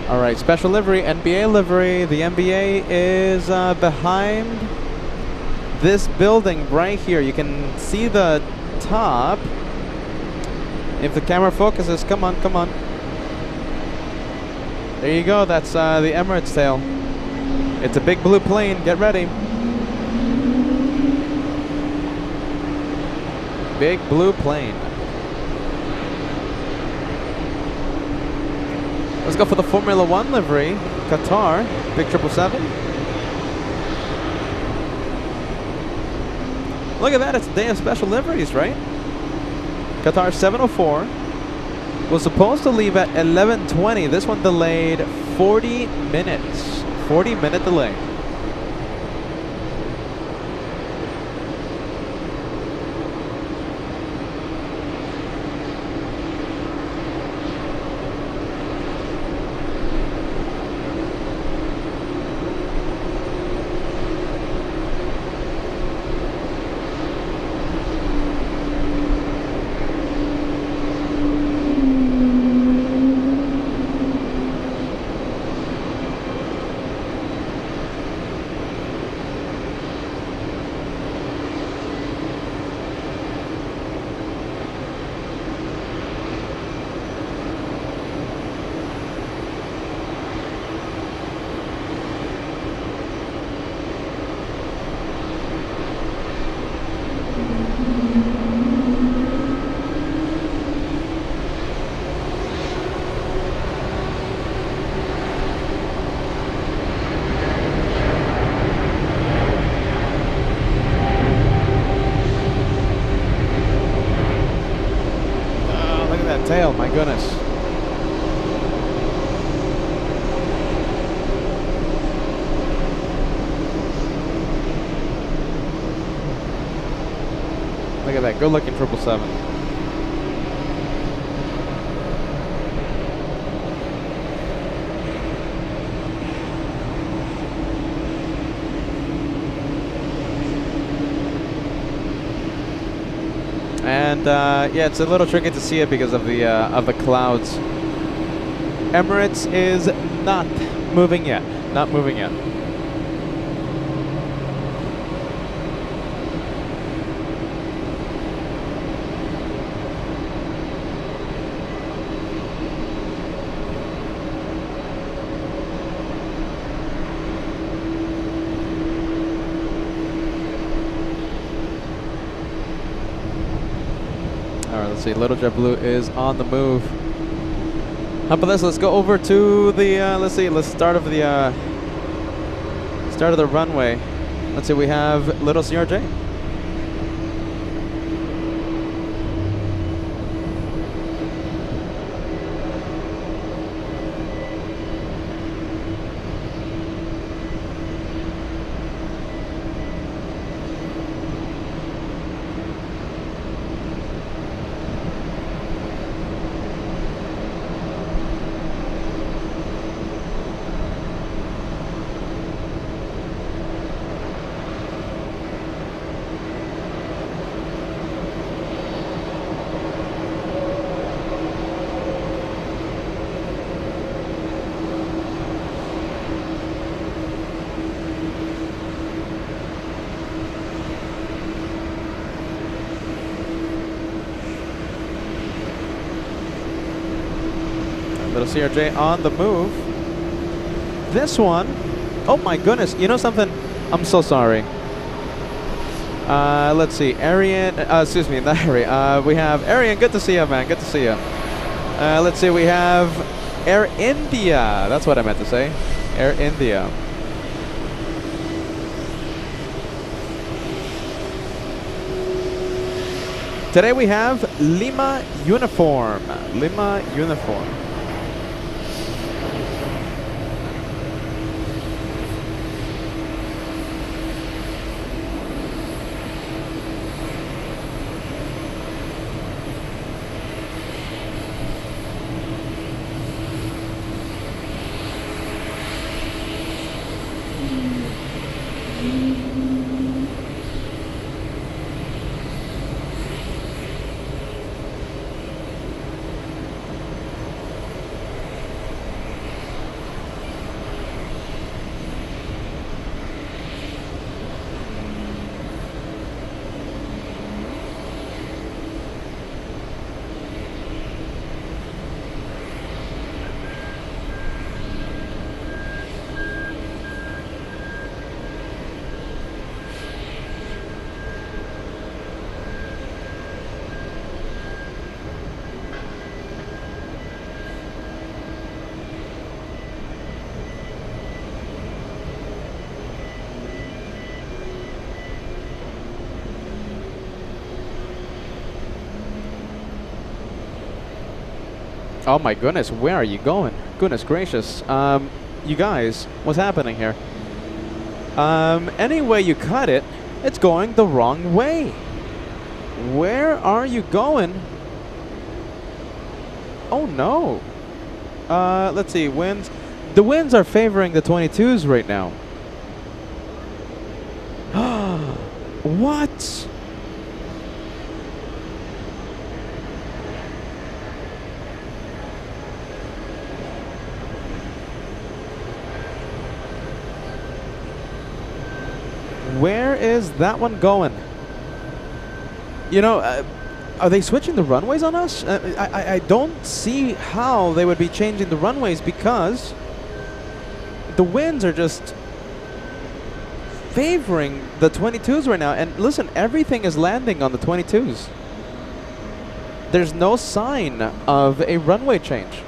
All right, special livery, NBA livery. The NBA is behind this building right here. You can see the top. If the camera focuses, come on, come on. There you go, that's the Emirates tail. It's a big blue plane, get ready. Big blue plane. Let's go for the Formula One livery. Qatar, big 777. Look at that, it's a day of special liveries, right? Qatar 704 was supposed to leave at 11:20. This one delayed 40 minutes. 40-minute delay. Tail, my goodness. Look at that, good looking 777. And yeah, it's a little tricky to see it because of the clouds. Emirates is not moving yet. Not moving yet. Alright, let's see. Little Jet Blue is on the move. How about this? Let's go over to the let's see, let's start of the runway. Let's see, we have Little CRJ. Little CRJ on the move. This one, oh my goodness, you know something? I'm so sorry. Let's see, Arian, excuse me, not Arian. We have Arian, good to see you, man, good to see you. Let's see, we have Air India. That's what I meant to say. Air India. Today we have Lima Uniform. Lima Uniform. Oh my goodness, where are you going? Goodness gracious. You guys, what's happening here? Any way you cut it, it's going the wrong way. Where are you going? Oh no. Let's see, winds. The winds are favoring the 22s right now. What? Where is that one going? You know, are they switching the runways on us? I don't see how they would be changing the runways because the winds are just favoring the 22s right now. And listen, everything is landing on the 22s. There's no sign of a runway change.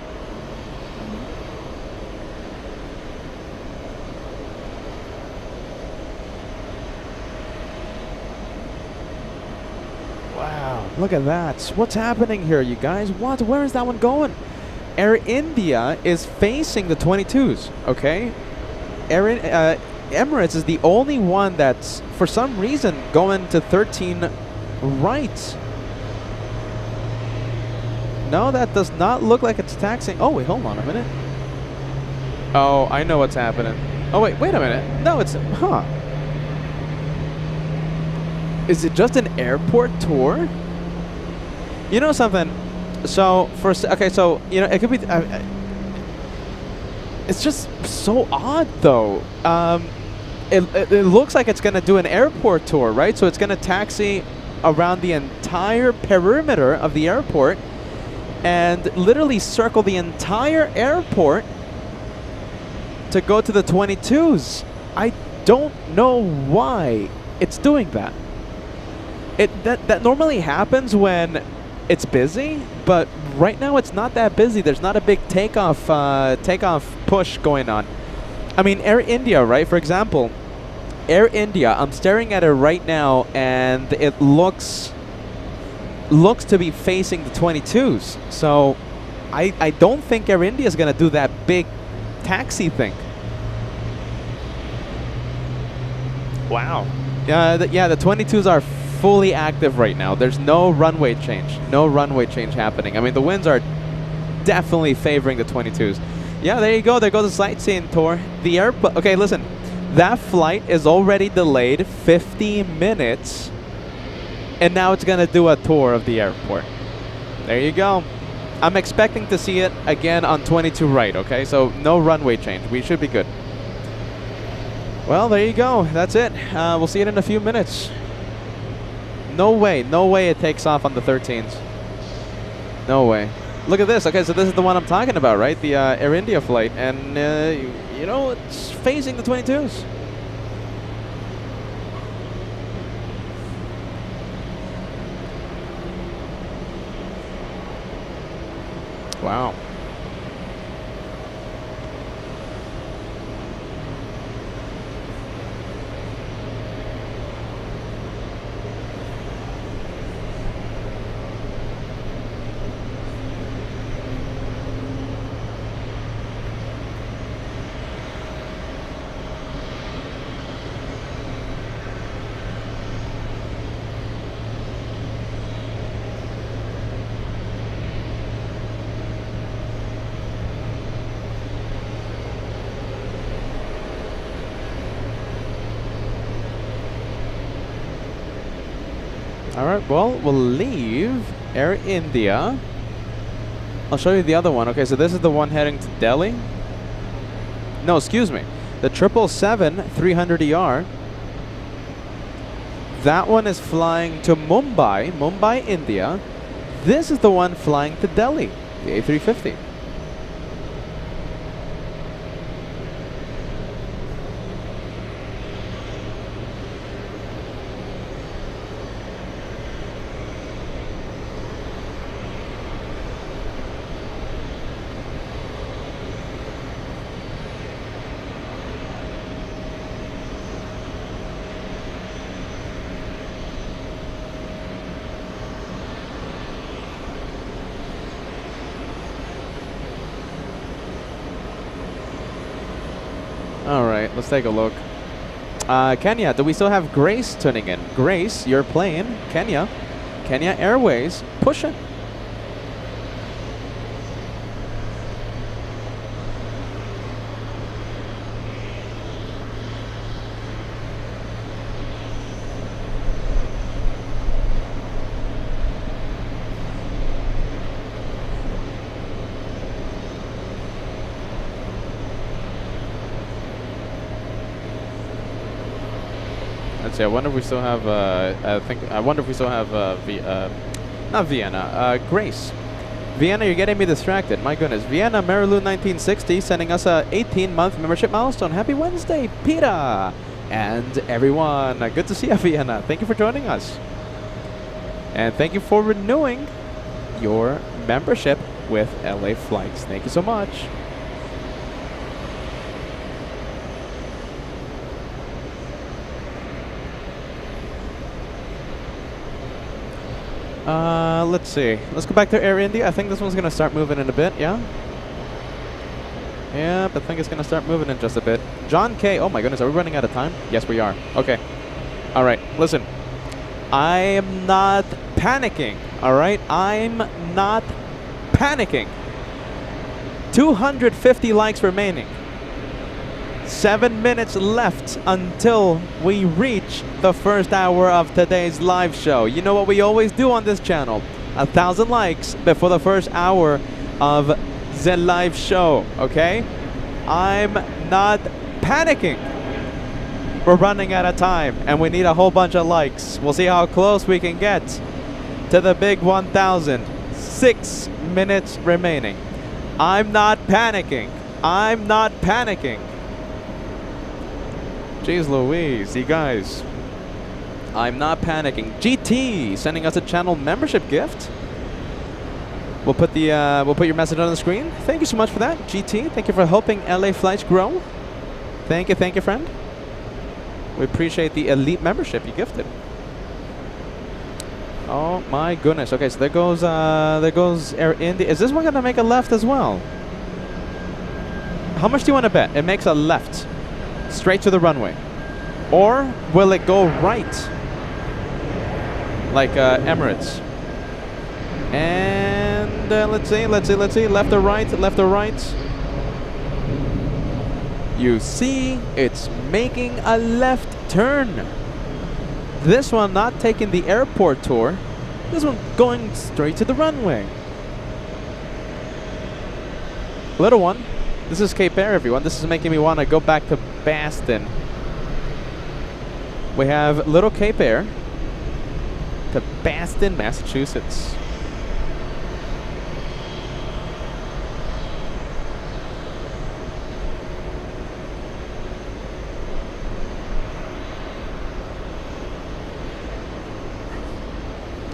Wow, look at that. What's happening here, you guys? What? Where is that one going? Air India is facing the 22s, okay? Emirates is the only one that's, for some reason, going to 13 right. No, that does not look like it's taxing. Oh, wait, hold on a minute. Oh, I know what's happening. Oh, wait a minute. No, it's, Is it just an airport tour? You know something? So, okay, so, you know, it could be, it's just so odd, though. It looks like it's going to do an airport tour, right? So it's going to taxi around the entire perimeter of the airport and literally circle the entire airport to go to the 22s. I don't know why it's doing that. That normally happens when it's busy, but right now it's not that busy. There's not a big takeoff push going on. I mean, Air India, right? For example, Air India, I'm staring at it right now, and it looks to be facing the 22s. So I don't think Air India is going to do that big taxi thing. Wow. Yeah, the 22s are fully active right now. There's no runway change. No runway change happening. I mean, the winds are definitely favoring the 22s. Yeah, there you go. There goes the sightseeing tour. The airport. Okay, listen. That flight is already delayed 50 minutes, and now it's going to do a tour of the airport. There you go. I'm expecting to see it again on 22 right, okay? So no runway change. We should be good. Well, there you go. That's it. We'll see it in a few minutes. No way it takes off on the 13s. No way. Look at this. Okay, so this is the one I'm talking about, right? The Air India flight. And, you know, it's facing the 22s. Wow. Alright, well, we'll leave Air India. I'll show you the other one. Okay, so this is the one heading to Delhi. No, excuse me. The 777-300ER. That one is flying to Mumbai, India. This is the one flying to Delhi, the A350. All right, let's take a look. Kenya, do we still have Grace tuning in? Grace, your plane, Kenya Airways, pushing. Let's see. I wonder if we still have. I wonder if we still have. Not Vienna. Grace. Vienna, you're getting me distracted. My goodness. Vienna Marilu 1960 sending us a 18-month membership milestone. Happy Wednesday, Peter, and everyone. Good to see you, Vienna. Thank you for joining us, and thank you for renewing your membership with LA Flights. Thank you so much. Let's see. Let's go back to Air India. I think this one's gonna start moving in a bit, yeah? Yep, I think it's gonna start moving in just a bit. John K. Oh my goodness, are we running out of time? Yes, we are. Okay. Alright, listen. I am not panicking, alright? I'm not panicking. 250 likes remaining. 7 minutes left until we reach the first hour of today's live show. You know what we always do on this channel? 1,000 likes before the first hour of the live show, okay? I'm not panicking. We're running out of time and we need a whole bunch of likes. We'll see how close we can get to the big 1,000. 6 minutes remaining. I'm not panicking. I'm not panicking. Jeez Louise, you guys. I'm not panicking. GT sending us a channel membership gift. We'll put your message on the screen. Thank you so much for that, GT. Thank you for helping LA Flights grow. Thank you, friend. We appreciate the elite membership you gifted. Oh my goodness. Okay, so there goes Air India. Is this one gonna make a left as well? How much do you want to bet? It makes a left. Straight to the runway, or will it go right like Emirates? And let's see, left or right. You see, it's making a left turn. This one not taking the airport tour. This one going straight to the runway. Little one. This is Cape Air, everyone. This is making me want to go back to Boston. We have Little Cape Air to Boston, Massachusetts.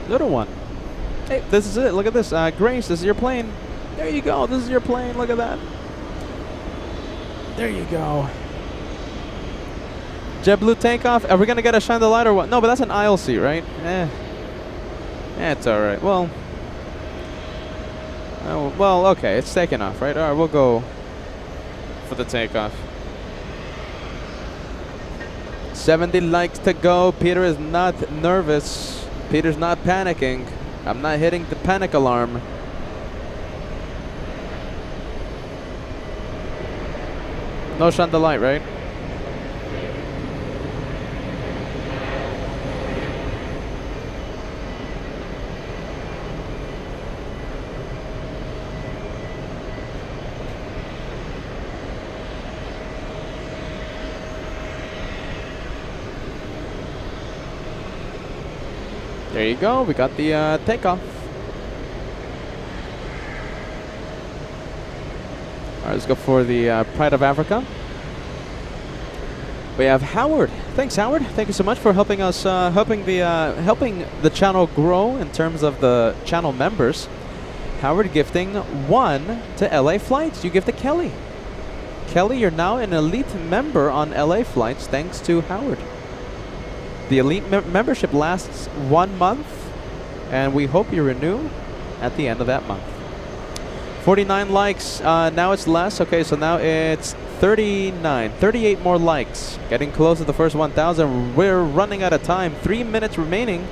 Little one. Hey, this is it. Look at this. Grace, this is your plane. There you go. This is your plane. Look at that. There you go. JetBlue takeoff. Are we gonna get a shine the light or what? No, but that's an aisle seat, right? It's all right. Well, okay. It's taking off, right? All right, we'll go for the takeoff. 70 likes to go. Peter is not nervous. Peter's not panicking. I'm not hitting the panic alarm. No shine the light, right? There you go. We got the takeoff. All right, let's go for the Pride of Africa. We have Howard. Thanks, Howard. Thank you so much for helping us, helping the channel grow in terms of the channel members. Howard gifting 1 to LA Flights. You gifted Kelly. Kelly, you're now an elite member on LA Flights thanks to Howard. The elite membership lasts 1 month, and we hope you renew at the end of that month. 49 likes. Now it's less. Okay, so now it's 38 more likes. Getting close to the first 1,000. We're running out of time. 3 minutes remaining.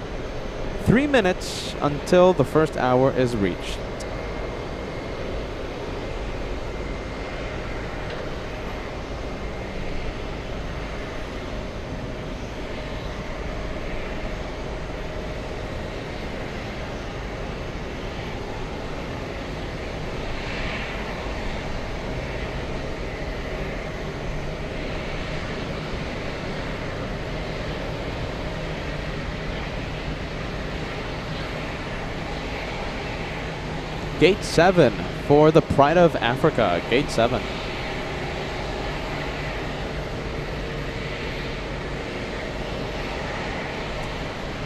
3 minutes until the first hour is reached. Gate 7 for the Pride of Africa. Gate 7.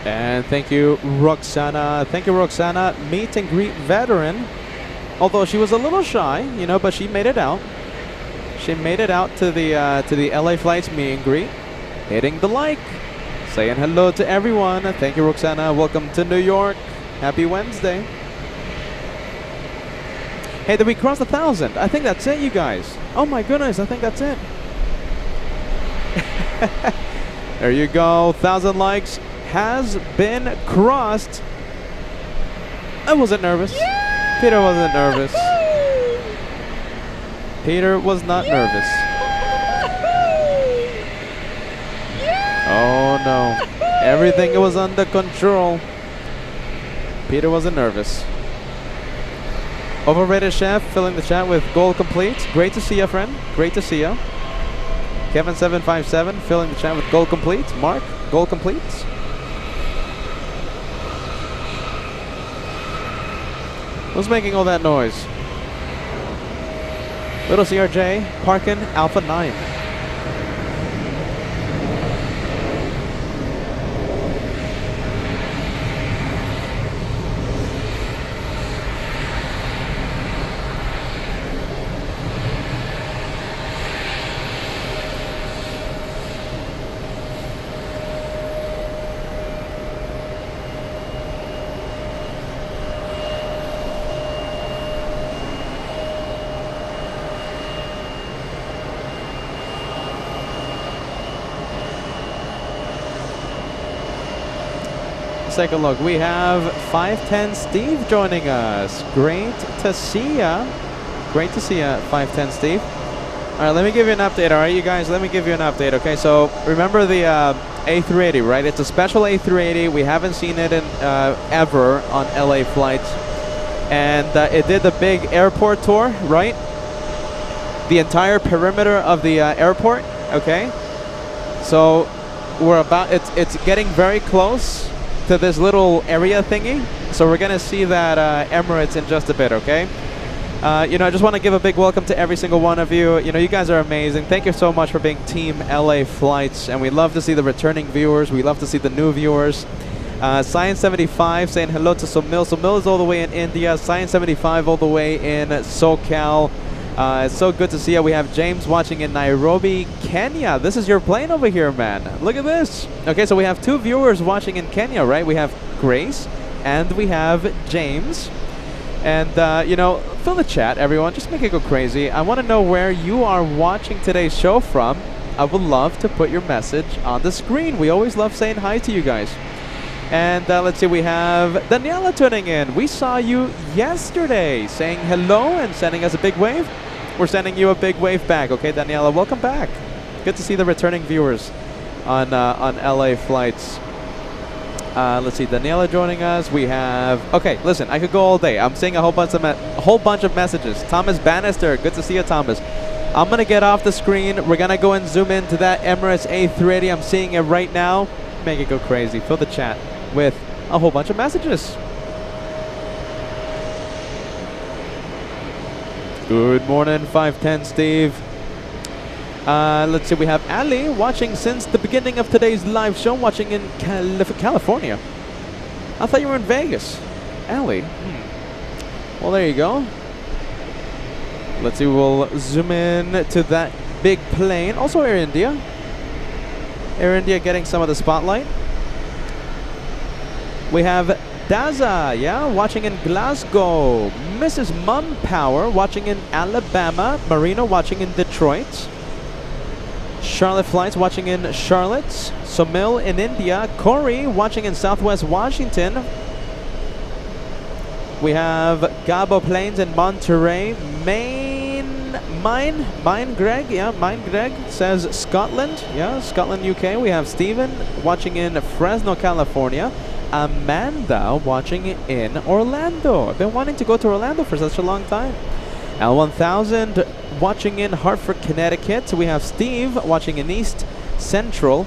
And thank you, Roxana. Thank you, Roxana. Meet and greet veteran. Although she was a little shy, you know, but she made it out. She made it out to the LA flights meet and greet. Hitting the like. Saying hello to everyone. Thank you, Roxana. Welcome to New York. Happy Wednesday. Hey, did we cross 1,000? I think that's it, you guys. Oh my goodness, I think that's it. There you go. 1,000 likes has been crossed. I wasn't nervous. Yeah! Peter wasn't nervous. Peter was not nervous. Oh no. Everything was under control. Peter wasn't nervous. Overrated Chef filling the chat with goal complete. Great to see you, friend. Great to see you. Kevin757 filling the chat with goal complete. Mark, goal complete. Who's making all that noise? Little CRJ, Parkin, Alpha 9. Take a look. We have 510 Steve joining us. Great to see ya. Great to see ya, 510 Steve. All right, let me give you an update. All right, you guys, let me give you an update. Okay, so remember the A380, right? It's a special A380. We haven't seen it in ever on LA flights, and it did the big airport tour, right? The entire perimeter of the airport. Okay, so we're about. It's getting very close to this little area thingy, so we're gonna see that Emirates in just a bit. Okay, you know, I just want to give a big welcome to every single one of you. You know, you guys are amazing. Thank you so much for being Team LA Flights, and we love to see the returning viewers. We love to see the new viewers. Science75 saying hello to Somil. Somil is all the way in India. Science75 all the way in SoCal. It's so good to see you. We have James watching in Nairobi, Kenya. This is your plane over here, man. Look at this. Okay, so we have 2 viewers watching in Kenya, right? We have Grace and we have James. And, you know, fill the chat, everyone. Just make it go crazy. I want to know where you are watching today's show from. I would love to put your message on the screen. We always love saying hi to you guys. And let's see, we have Daniela tuning in. We saw you yesterday saying hello and sending us a big wave. We're sending you a big wave back. Okay, Daniela, welcome back. Good to see the returning viewers on LA flights. Let's see, Daniela joining us. We have, okay, listen, I could go all day. I'm seeing a whole bunch of messages. Thomas Bannister, good to see you, Thomas. I'm gonna get off the screen. We're gonna go and zoom into that Emirates A380. I'm seeing it right now. Make it go crazy. Fill the chat with a whole bunch of messages. Good morning, 510 Steve. Let's see, we have Ali watching since the beginning of today's live show, watching in California. I thought you were in Vegas. Ali. Well, there you go. Let's see, we'll zoom in to that big plane. Also Air India. Air India getting some of the spotlight. We have Daza, yeah, watching in Glasgow. Mrs. Mum Power watching in Alabama. Marina watching in Detroit. Charlotte Flights watching in Charlotte. Somil in India. Corey watching in Southwest Washington. We have Gabo Plains in Monterey. Mine Greg, yeah, Mine Greg says Scotland, yeah, Scotland, UK. We have Stephen watching in Fresno, California. Amanda watching in Orlando. I've been wanting to go to Orlando for such a long time. L1000 watching in Hartford, Connecticut. We have Steve watching in East Central,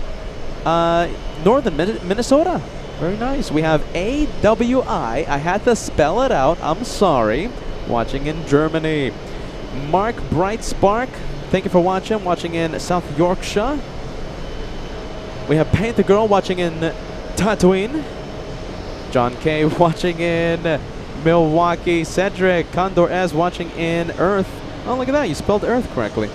Northern Minnesota. Very nice. We have AWI. I had to spell it out. I'm sorry. Watching in Germany. Mark Bright Spark, thank you for watching in South Yorkshire. We have Paint the Girl watching in Tatooine. John K watching in Milwaukee. Cedric Condor S watching in Earth. Oh, look at that, you spelled Earth correctly.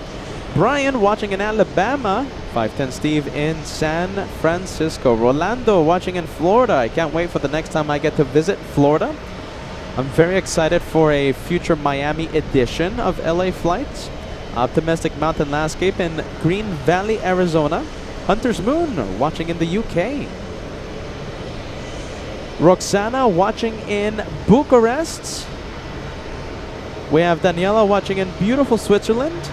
Brian watching in Alabama. 510 Steve in San Francisco. Rolando watching in Florida. I can't wait for the next time I get to visit Florida. I'm very excited for a future Miami edition of LA Flights. Optimistic Mountain Landscape in Green Valley, Arizona. Hunter's Moon watching in the UK. Roxana watching in Bucharest. We have Daniela watching in beautiful Switzerland.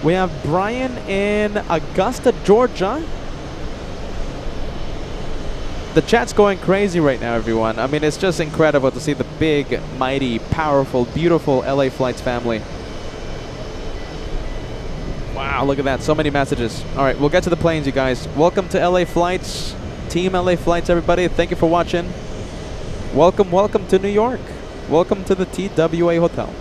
We have Brian in Augusta, Georgia. The chat's going crazy right now, everyone. I mean, it's just incredible to see the big, mighty, powerful, beautiful LA Flights family. Wow, look at that. So many messages. All right, we'll get to the planes, you guys. Welcome to LA Flights. Team LA Flights, everybody. Thank you for watching. Welcome, welcome to New York. Welcome to the TWA Hotel.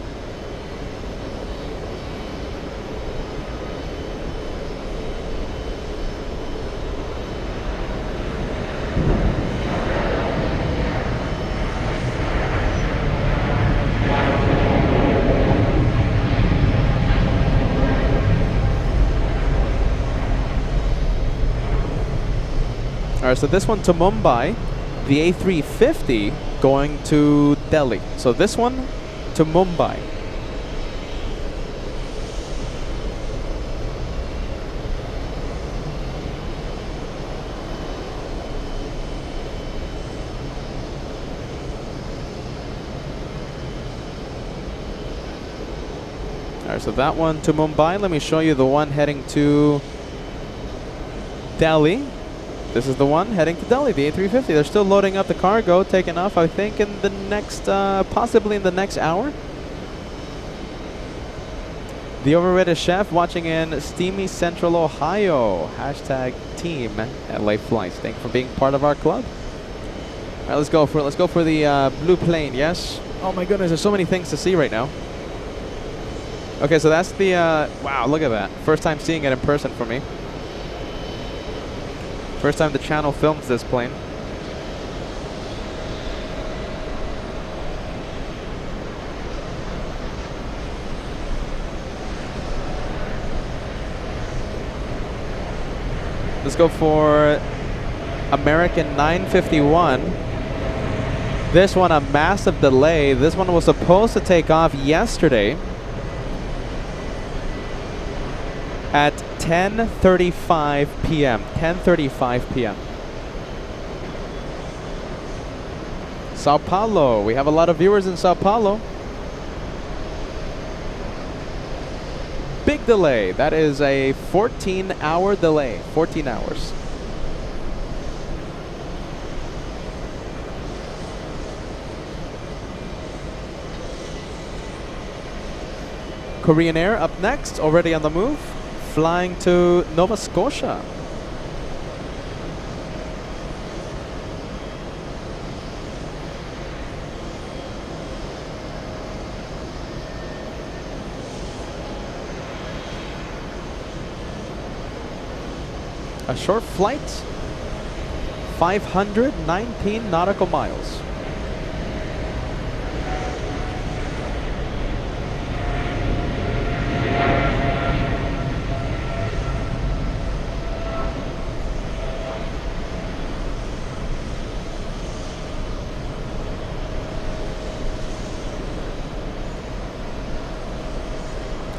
Alright, so this one to Mumbai, the A350 going to Delhi. So this one to Mumbai. Alright, so that one to Mumbai. Let me show you the one heading to Delhi. This is the one heading to Delhi, the A350. They're still loading up the cargo, taking off, I think, in the next, possibly in the next hour. The Overrated Chef watching in Steamy Central, Ohio. Hashtag Team LA Flights. Thank you for being part of our club. All right, let's go for it. Let's go for the blue plane, yes? Oh my goodness, there's so many things to see right now. Okay, so that's the, wow, look at that. First time seeing it in person for me. First time the channel films this plane. Let's go for American 951. This one, a massive delay. This one was supposed to take off yesterday at 10:35 p.m. 10:35 p.m. Sao Paulo. We have a lot of viewers in Sao Paulo. Big delay. That is a 14-hour delay. 14 hours. Korean Air up next, already on the move. Flying to Nova Scotia. A short flight, 519 nautical miles.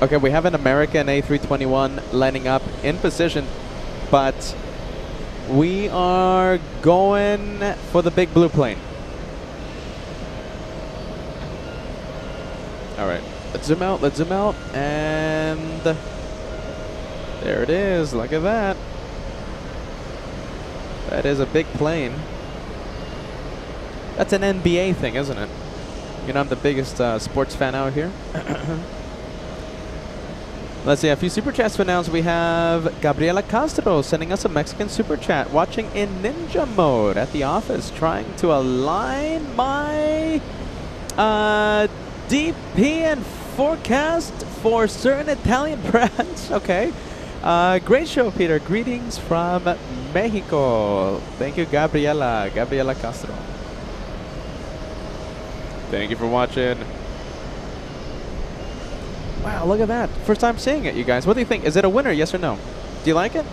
Okay, we have an American A321 lining up in position, but we are going for the big blue plane. All right, let's zoom out, and there it is. Look at that. That is a big plane. That's an NBA thing, isn't it? You know, I'm the biggest sports fan out here. Let's see, a few super chats to announce. We have Gabriela Castro sending us a Mexican super chat, watching in ninja mode at the office, trying to align my DP and forecast for certain Italian brands. Okay. Great show, Peter. Greetings from Mexico. Thank you, Gabriela Castro. Thank you for watching. Wow, look at that. First time seeing it, you guys. What do you think? Is it a winner, yes or no? Do you like it?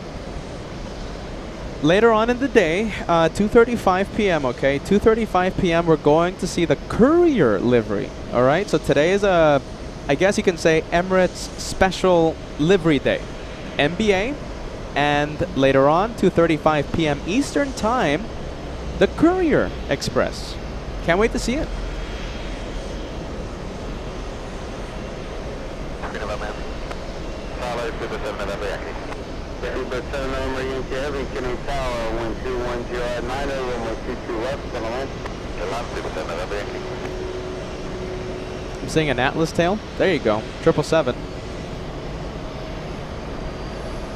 Later on in the day, 2:35 p.m., okay? 2:35 p.m., we're going to see the Courier livery, all right? So today is a, I guess you can say, Emirates special livery day. MBA, and later on, 2:35 p.m. Eastern Time, the Courier Express. Can't wait to see it. I'm seeing an Atlas tail. There you go. 777.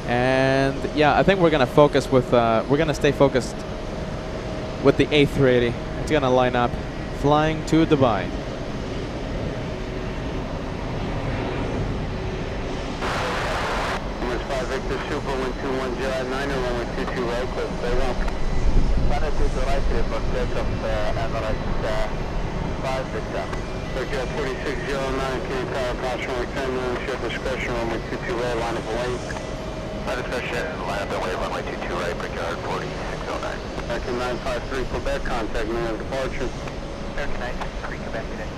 And yeah, I think we're gonna focus with we're gonna stay focused with the A380. It's gonna line up, flying to Dubai. Victor Super 121 9 runway 22 right, close stay one. Planet to the right here for takeoffs, Emirates 5 Victor. Tokyo 4609, King Tower, caution return, ship discretion, runway 22 right, line up away. Line discretion, line up away, runway 22 right, Brickyard 4609. American 953 Quebec, contact me on departure. American 953 Quebec today.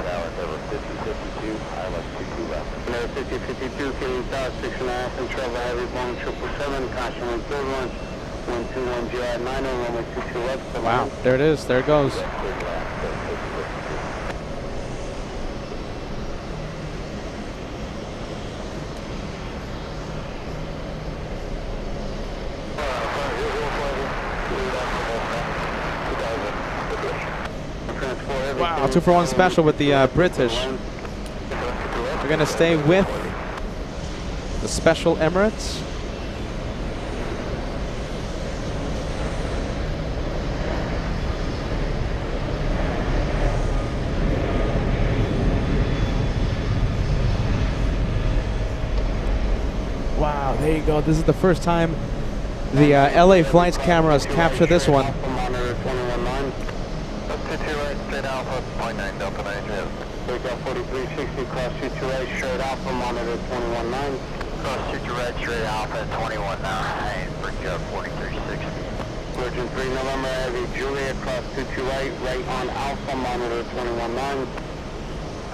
Tower, level 5052, ILS 22 left. Level 5052, King Tower, 6.5, and travel heavy, Boeing 777, caution on third launch, 121 GI 90, runway 22 left. Wow, there it is, there it goes. Wow, 2-for-1 special with the British. We're gonna stay with the special Emirates. Wow, there you go. This is the first time the LA flights cameras capture this one. Straight Alpha, 0.9 Delta 9 Trail. Breakout 4360, cross 22 right, straight Alpha, monitor 21.9. Cross 22 right, straight Alpha, 21.9. Breakout 4360. Virgin 3 November, Heavy Juliet, cross 22 right, right on Alpha, monitor 21.9.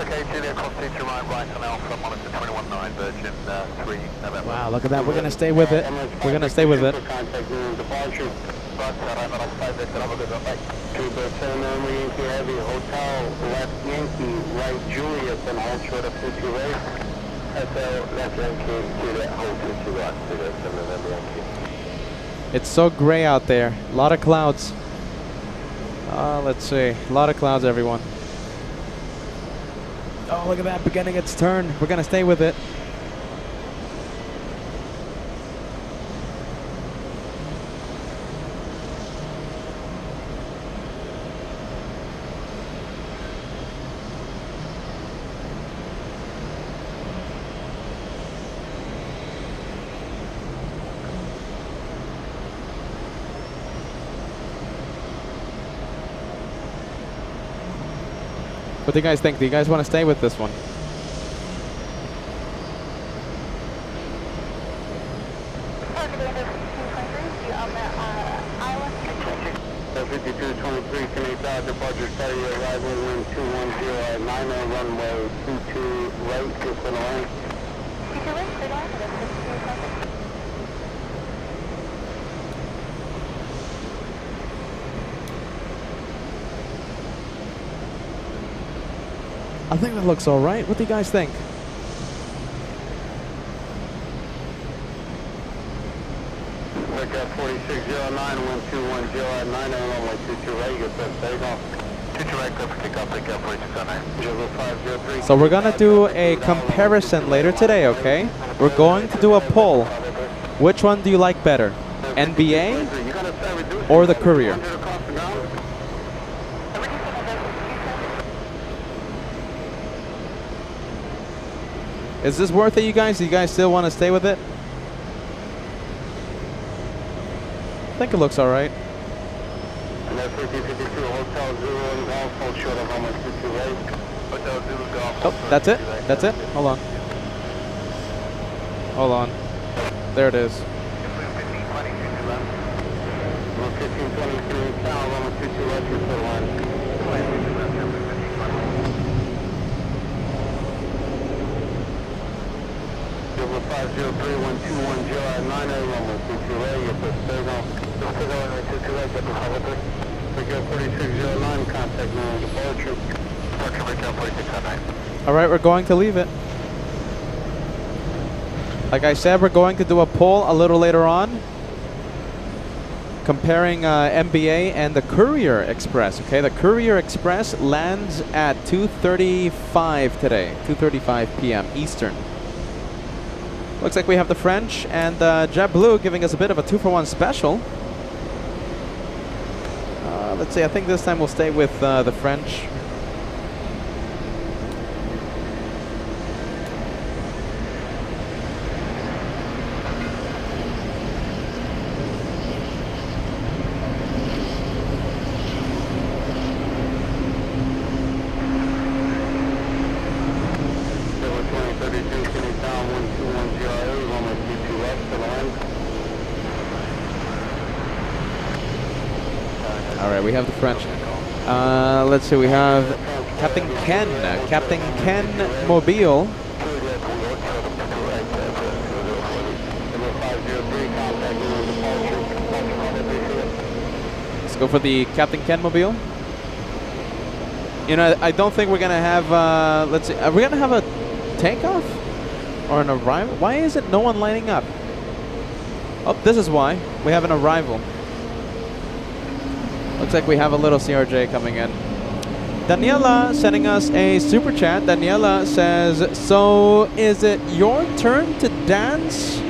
Okay, Juliet, cross 22 right on Alpha, monitor 21.9, Virgin 3 November. Wow, look at that. We're going to stay with it. We're going to stay with it. Contact me departure. Emirates 5 Victor, have a good one, bye. 2 Yankee Heavy, Hotel, left Yankee, right Juliet, and hold short of 50 right. SL, left Yankee, Juliet, hold 50 right, Juliet, and November Yankee. It's so gray out there. A lot of clouds. Let's see. A lot of clouds, everyone. Oh, look at that, beginning its turn. We're going to stay with it. What do you guys think? Do you guys want to stay with this one? 5223, Canada, departure study, arrival wind 210 at 90, runway 22 right, just in a line. 22 right, clear line, and then 52 contact. I think that looks all right. What do you guys think? Look at 4609, wind 210 at 90, runway 22 right, you get that, there you go. 22 right, clear for takeoff, take out 4609. 0503. So we're gonna do a comparison later today, okay? We're going to do a poll. Which one do you like better? NBA or the Courier? Is this worth it, you guys? Do you guys still want to stay with it? I think it looks all right. And that's 5052 Hotel Zulu and Golf, hold short of almost 22 right. Hotel Zulu Golf. Oh, that's it? That's it? Hold on. Hold on. There it is. 1523 south, almost 22 right, just for the line. 503 1210 at 90, runway 22 right, get the signal. Runway 22 right, get the Holiday. Breakout 4609, contact me on departure. Departure breakout 4609. All right, we're going to leave it. Like I said, we're going to do a poll a little later on, comparing MBA and the Courier Express. Okay, the Courier Express lands at 2:35 today, 2:35 p.m. Eastern. Looks like we have the French and JetBlue giving us a bit of a 2-for-1 special. Let's see, I think this time we'll stay with the French. All right, we have the French. Let's see, we have Captain Ken Mobile. Let's go for the Captain Ken Mobile. You know, I don't think we're gonna have. Let's see, are we gonna have a takeoff or an arrival? Why isn't no one lining up? Oh, this is why. We have an arrival. Looks like we have a little CRJ coming in. Daniela sending us a super chat. Daniela says, so is it your turn to dance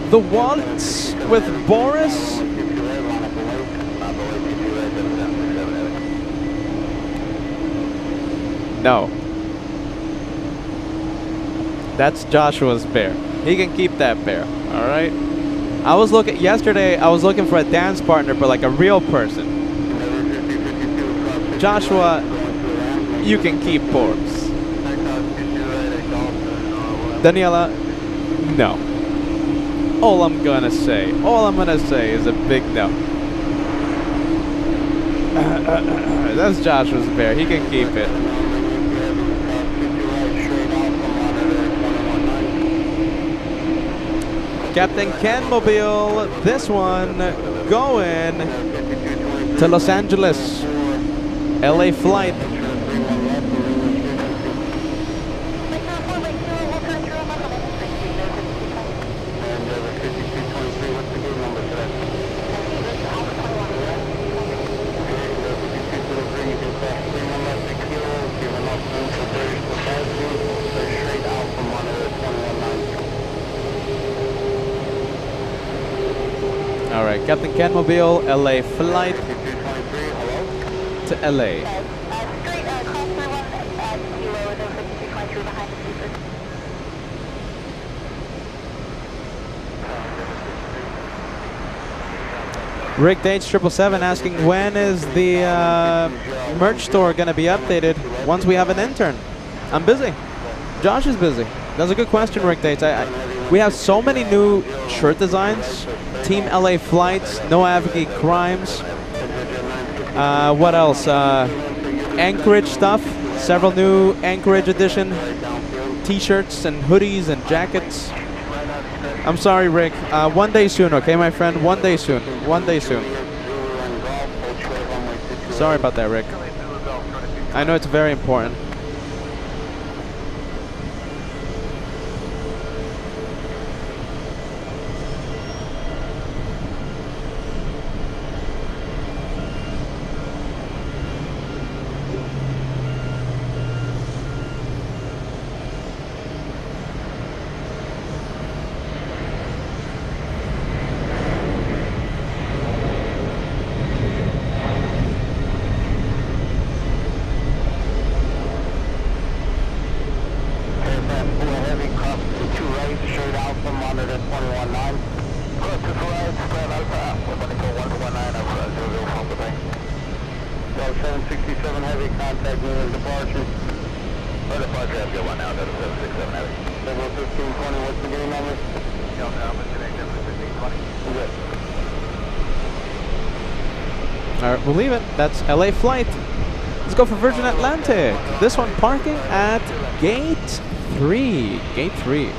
the waltz with Boris? No. That's Joshua's bear. He can keep that bear, all right? Yesterday I was looking for a dance partner, but like a real person. Joshua, you can keep Boris. Daniela, no. All I'm gonna say is a big no. That's Joshua's bear. He can keep it. Captain Ken Mobile, this one going to Los Angeles. LA flight. All right, Captain Ken Mobile, LA flight to LA. Rick Dates 777 asking when is the merch store going to be updated once we have an intern. I'm busy. Josh is busy. That's a good question, Rick Dates. We have so many new shirt designs. Team LA flights, no advocate crimes. What else? Anchorage stuff. Several new Anchorage edition t-shirts and hoodies and jackets. I'm sorry, Rick. One day soon, okay, my friend? One day soon. One day soon. Sorry about that, Rick. I know it's very important. Alright, we'll leave it. That's LA flight. Let's go for Virgin Atlantic. This one parking at gate 3. Gate 3.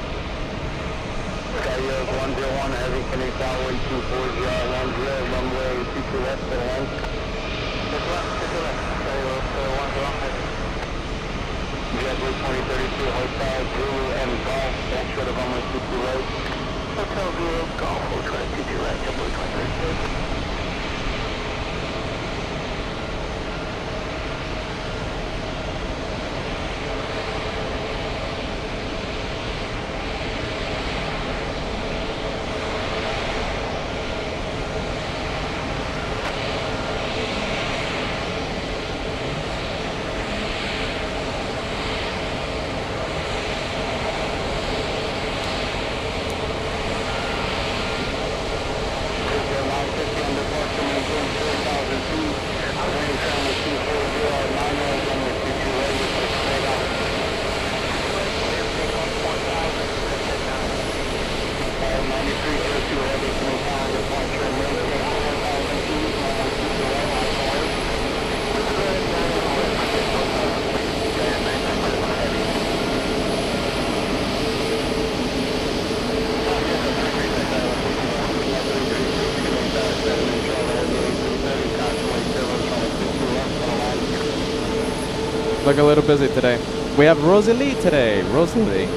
Look a little busy today. We have Rosalie today. Rosalie.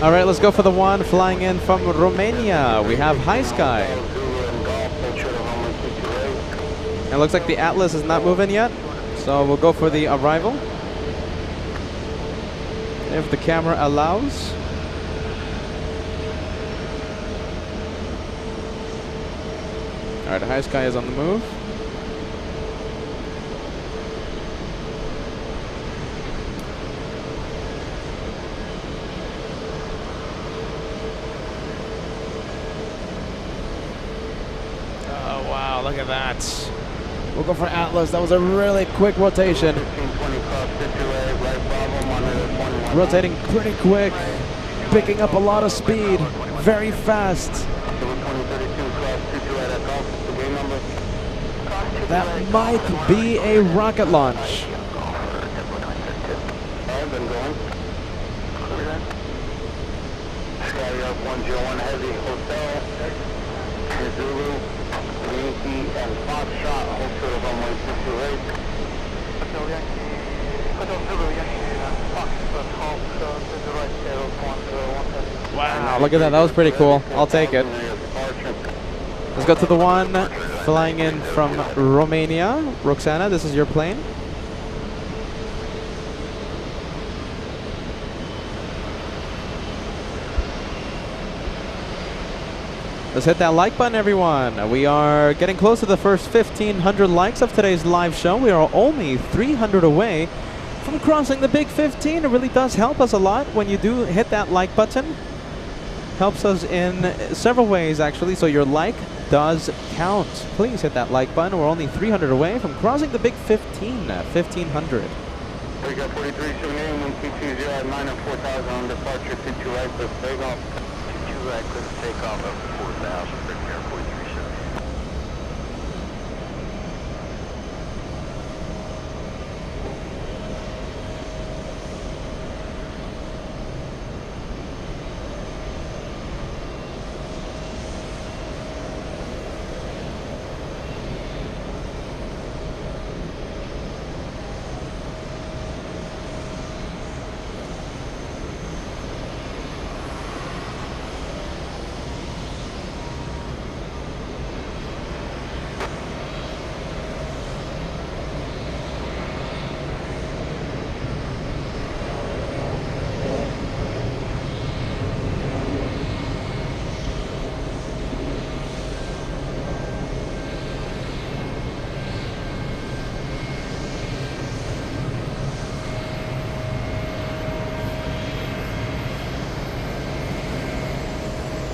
All right, let's go for the one flying in from Romania. We have High Sky. It looks like the Atlas is not moving yet, so we'll go for the arrival, if the camera allows. All right, High Sky is on the move. Look at that. We'll go for Atlas. That was a really quick rotation. Rotating pretty quick. Picking up a lot of speed. Very fast. That might be a rocket launch. Skylark 101 Heavy Hotel. Zulu. Yankee and Foxtrot, Hotel runway 228. Hotel Zulu, Yankee and Foxtrot, Hotel to the right, Aero 1017. Wow, look at that. That was pretty cool. I'll take it. Let's go to the one flying in from Romania. Roxana, this is your plane. Let's hit that like button, everyone. We are getting close to the first 1,500 likes of today's live show. We are only 300 away from crossing the big 15. It really does help us a lot when you do hit that like button. Helps us in several ways, actually, so your like does count. Please hit that like button. We're only 300 away from crossing the big 1,500. We got 4378, 1220 at 9 and 4,000 on departure, 22 right, cliff takeoff. 22 right, cliff takeoff up to 4,000, big air 4370.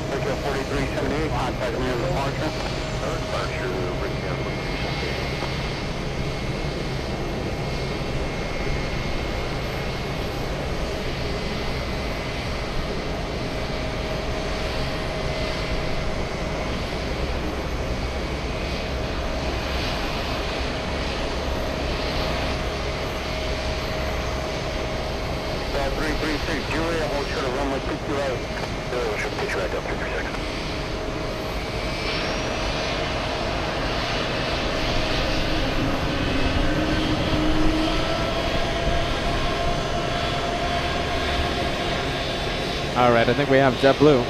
Tokyo 4378, contact me on departure. Departure, bring down 4378. Star 336, Julia, hold short of runway 228. Should pitch right up 336. All right, I think we have JetBlue.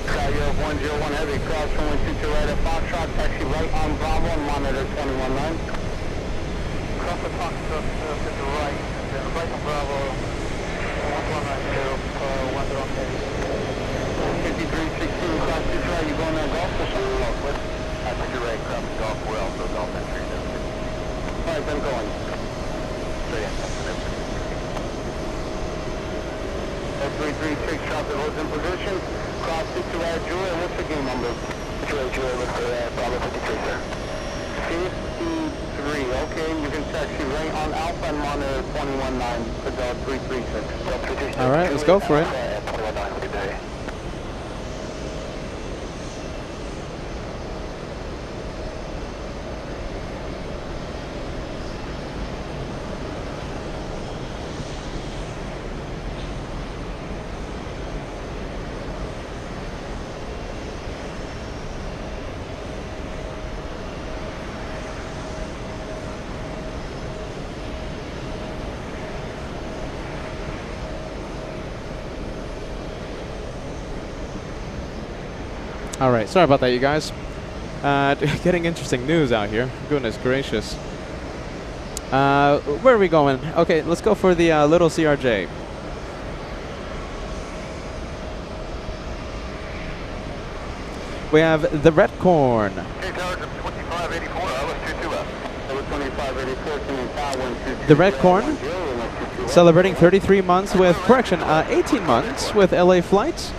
Skyyo 101 heavy, cross runway 22 right at Foxtrot, taxi right on Bravo, and monitor 219. Cross the Foxtrot to the right, and then right on Bravo, 1192, 10 heavy. 5316, cross 2 right, you going on golf or something? Northwest. I think you're right, cross golf well, so golf entry down. Alright, then going. So yeah, that's the next. S336, traffic holds in position. Cross 2 right, Julia, what's the game number? 2 right, Julia, what's the Bravo 53, sir? 53, okay, you can taxi right on Alpha and monitor 219 for the 336. All right, let's go for it. 219, good day. All right, sorry about that, you guys. Getting interesting news out here. Goodness gracious. Where are we going? Okay, let's go for the little CRJ. We have the Red Corn. Hey, Tower 2584, I was 22 up. I was 2584, coming power 122. The Red Corn, celebrating 33 months with, correction, 18 months with LA flights.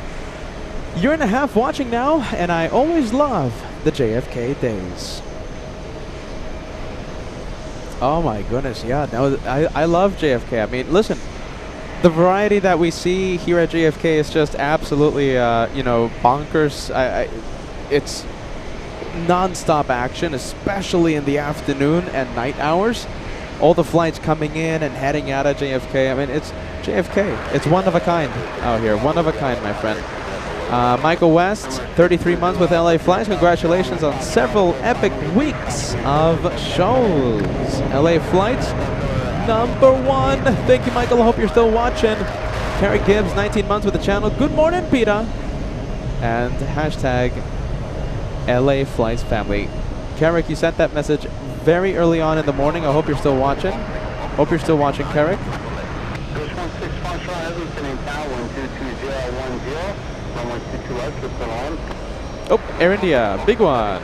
Year and a half watching now, and I always love the JFK days. Oh my goodness, yeah, no, I love JFK. I mean, listen, the variety that we see here at JFK is just absolutely, you know, bonkers. It's non-stop action, especially in the afternoon and night hours. All the flights coming in and heading out of JFK. I mean, it's JFK. It's one of a kind out here. One of a kind, my friend. Michael West, 33 months with LA Flights. Congratulations on several epic weeks of shows. LA Flights, #1. Thank you, Michael. I hope you're still watching. Carrie Gibbs, 19 months with the channel. Good morning, Peter. And hashtag LA Flights family. Carrick, you sent that message very early on in the morning. I hope you're still watching. Hope you're still watching, Carrick. Coast 16 Foxtrot, Edmonton in town, 1221010, runway 22 left, just on. Oh, Air India, big one.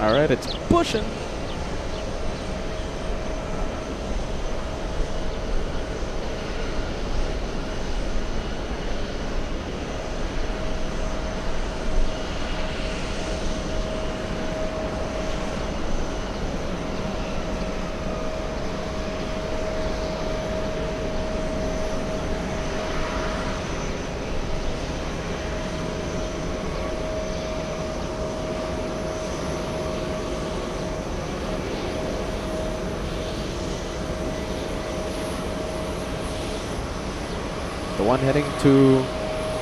All right, it's pushing. The one heading to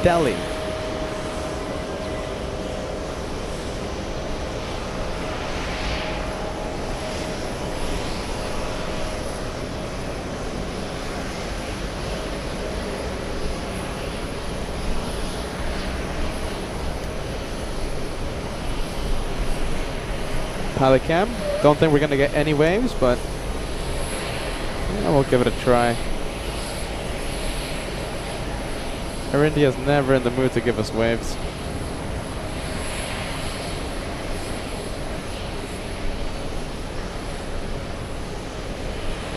Delhi. Pilot cam. Don't think we're gonna get any waves, but yeah, we'll give it a try. Air India's never in the mood to give us waves.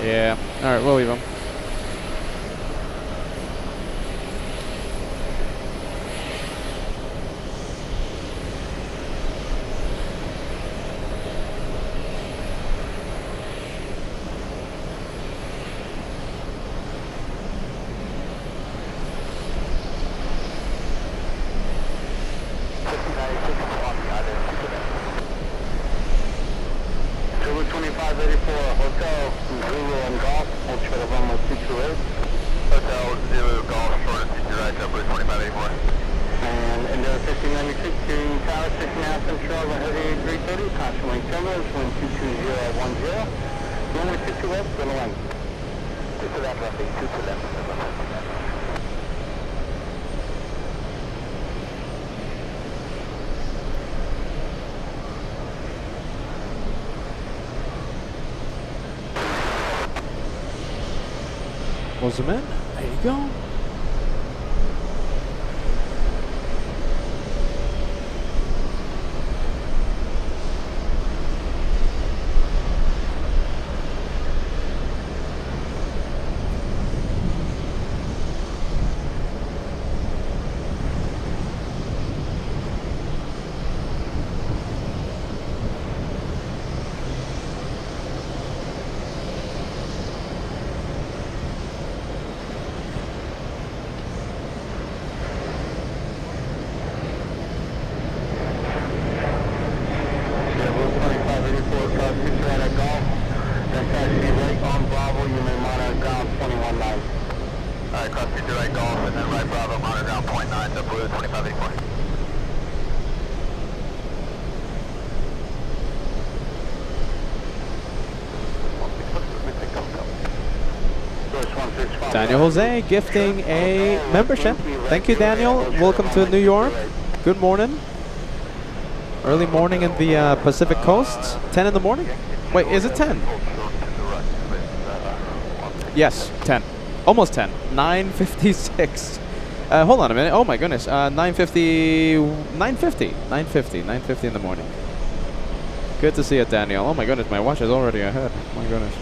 Yeah, alright, we'll leave them. Hotel, Zulu and Golf, hold short of runway 228. Hotel, Zulu, Golf, short of 2 right, Blue 2584. And India 5096, King Tower, 6.5 control, heavy A380, caution wing terminals, wind 22010. Runway 22 left, going to land. 2 to left, roughly, 2 to left. Zoom in. There you go. Daniel Jose gifting a membership. Thank you, Daniel. Welcome to New York. Good morning. Early morning in the Pacific Coast. 10 in the morning? Wait, is it 10? Yes, 10. Almost 10. 9:56. Hold on a minute. Oh my goodness. 9:50 in the morning. Good to see you, Daniel. Oh my goodness, my watch is already ahead. My goodness.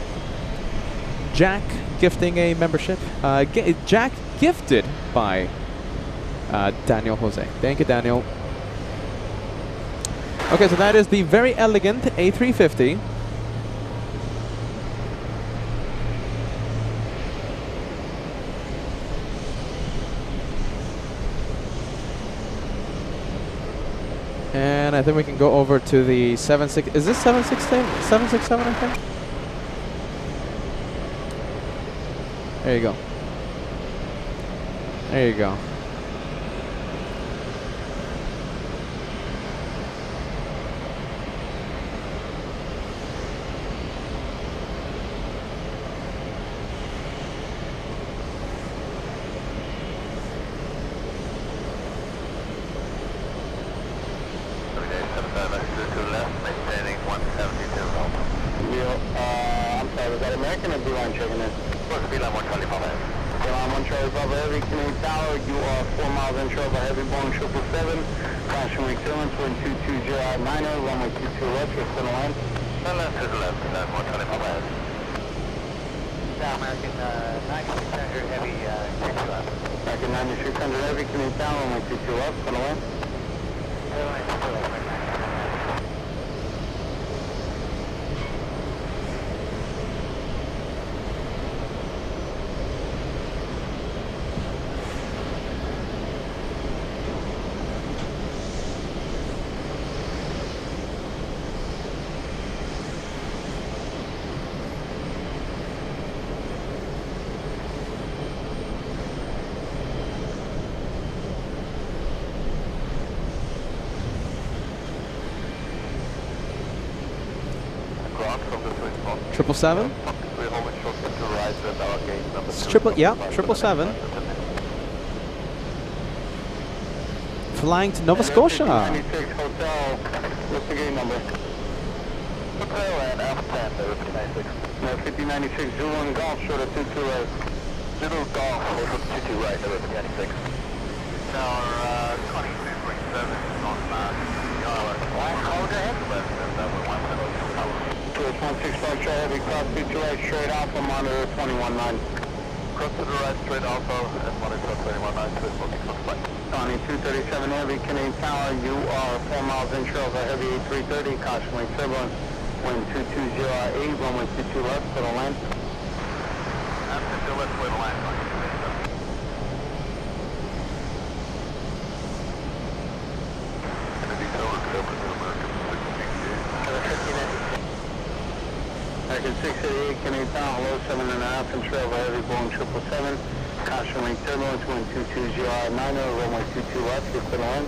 Jack gifting a membership. Jack gifted by Daniel Jose. Thank you, Daniel. Okay, so that is the very elegant A350. And I think we can go over to the 76. Is this 767? 767, I think? There you go. There you go. I'm sorry, was that American or Beeline checking in? Supposed to be Beeline 1 Charlie Papa. Beeline 1 Charlie Papa Heavy, Canadian Tower, you are 4 miles inshore of a heavy Boeing 777. Crashing weak clearance, wind 22090, runway 22 left, you're still on. Left to the left, 1 Charlie Papa Heavy. American 9600 Heavy, 6 left. American 9600 Heavy, Canadian Tower, runway 22 left, still on. Triple seven. It's triple, yeah, 777. Flying to Nova Scotia. 96 Hotel, what's the gate number? Hotel and Alpha 10, 5096, Zulu and Golf, short of 22 right. Zulu Golf, short of 22 right, 5096. Tower 22.7, northbound. Hold ahead. 216 Heavy, cross 22 right, straight Alpha, monitor 219. Cross to the right, straight Alpha, and monitor 219, twist looking for flight. Tony 237 Heavy, Canadian Tower, you are 4 miles inshore of a Heavy A380, caution wing turbulence, wind 2208, runway 22 left, for the land. After 2 left, for the land. American 688, Canadian Tower, low 7.5 inch of a heavy Boeing 777. Caution wing turbulence, wind 22090, runway 22 left, you're clear to land.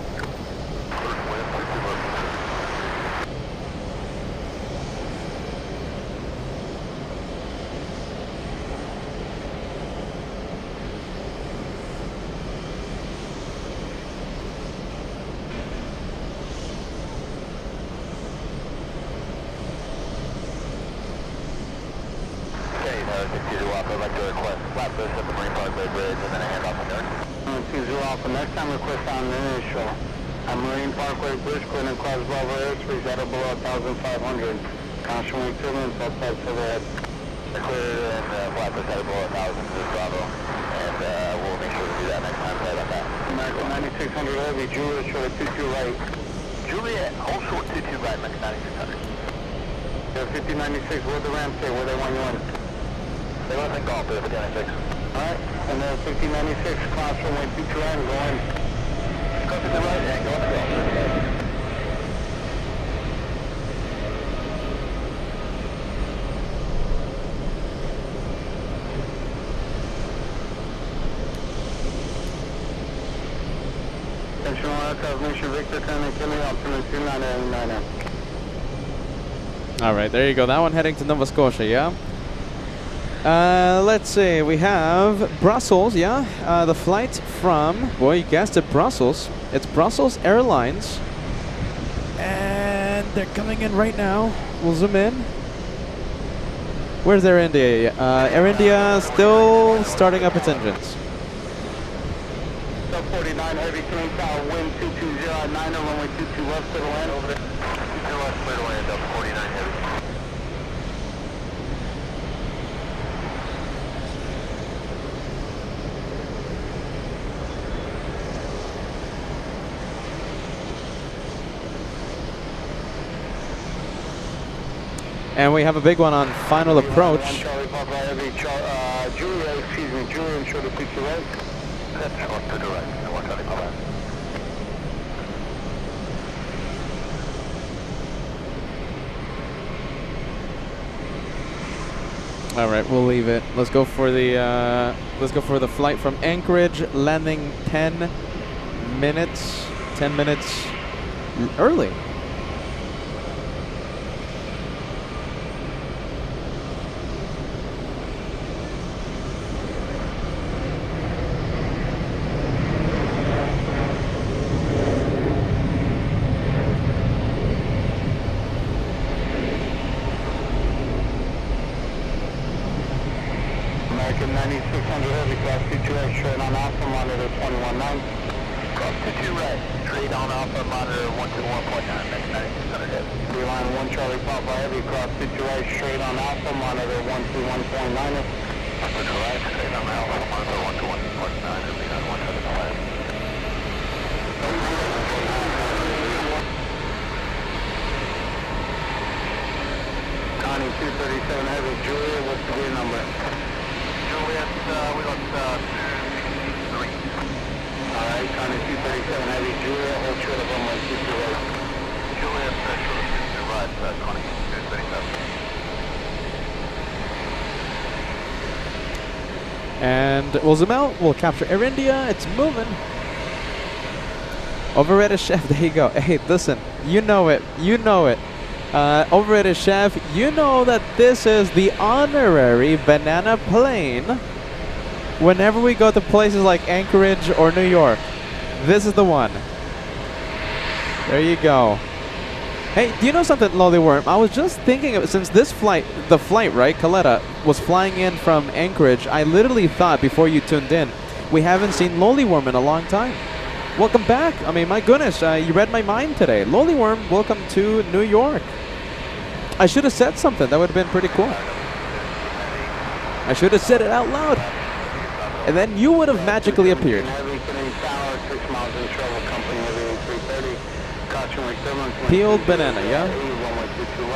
I'd like to request flat boost at the Marine Parkway Bridge and then a handoff to Newark. 20 Alpha, next time request on the initial. At Marine Parkway Bridge, clear and cross Bravo airspace at or below 1,500. Caution wing turbulence, outside overhead. Clear and flat boost at or below 1,000 to Bravo. And we'll make sure to do that next time. Sorry about that. American 9600 Heavy, Juliet, short of 22 right. Juliet, hold short 22 right, American 9600. 5096, where'd the ramp say? Where they want you in? They want to think golf, 5096. Alright, and then 5096, cross runway 22 right, go in. Go to the right, and go on the golf. Attention all aircraft, Mission Victor, coming to me, alternate 2999. All right, there you go. That one heading to Nova Scotia, yeah? Let's see. We have Brussels, yeah? The flight from, well, you guessed it, Brussels. It's Brussels Airlines. And they're coming in right now. We'll zoom in. Where's Air India? Air India still starting up its engines. 49 Heavy, Canadian Tower, wind 2209, runway 22 left, clear to land over there. 22 left, clear to land, up 49 Heavy. And we have a big one on final approach. Charlie Papa Heavy, Julia, excuse me, Julian, short of 60 right. That's short to the right, and 1 Charlie Papa. All right, we'll leave it. Let's go for the flight from Anchorage, landing 10 minutes early. American 9600 Heavy, class 2-2 straight on Alpha, monitor 21.9. Cross 2-2 right, straight on Alpha, monitor 121.9, next 9600 Heavy. Line 1 Charlie Papa Heavy, cross 2-2 right, straight on Alpha, monitor 121.9. Alpha to right, straight on Alpha, monitor 121.9, Heavy on 1 Charlie Papa Heavy. Connie 237 Heavy, Julia, what's the gear number? Juliet, we got 263. Alright, Connie 237 Heavy, Julia, hold short of runway 22 right. Juliet, short of 22 right, Connie 237. And we'll zoom out. We'll capture Air India. It's moving. Overrated chef. There you go. Hey, listen. You know it. You know it. Overrated chef. You know that this is the honorary banana plane. Whenever we go to places like Anchorage or New York, this is the one. There you go. Hey, do you know something, Lolly Worm? I was just thinking of, since this flight, the flight, right, Coletta, was flying in from Anchorage, I literally thought before you tuned in, we haven't seen Lolly Worm in a long time. Welcome back. I mean, my goodness, you read my mind today. Lolly Worm, welcome to New York. I should have said something. That would have been pretty cool. I should have said it out loud. And then you would have magically appeared. Peeled banana, yeah?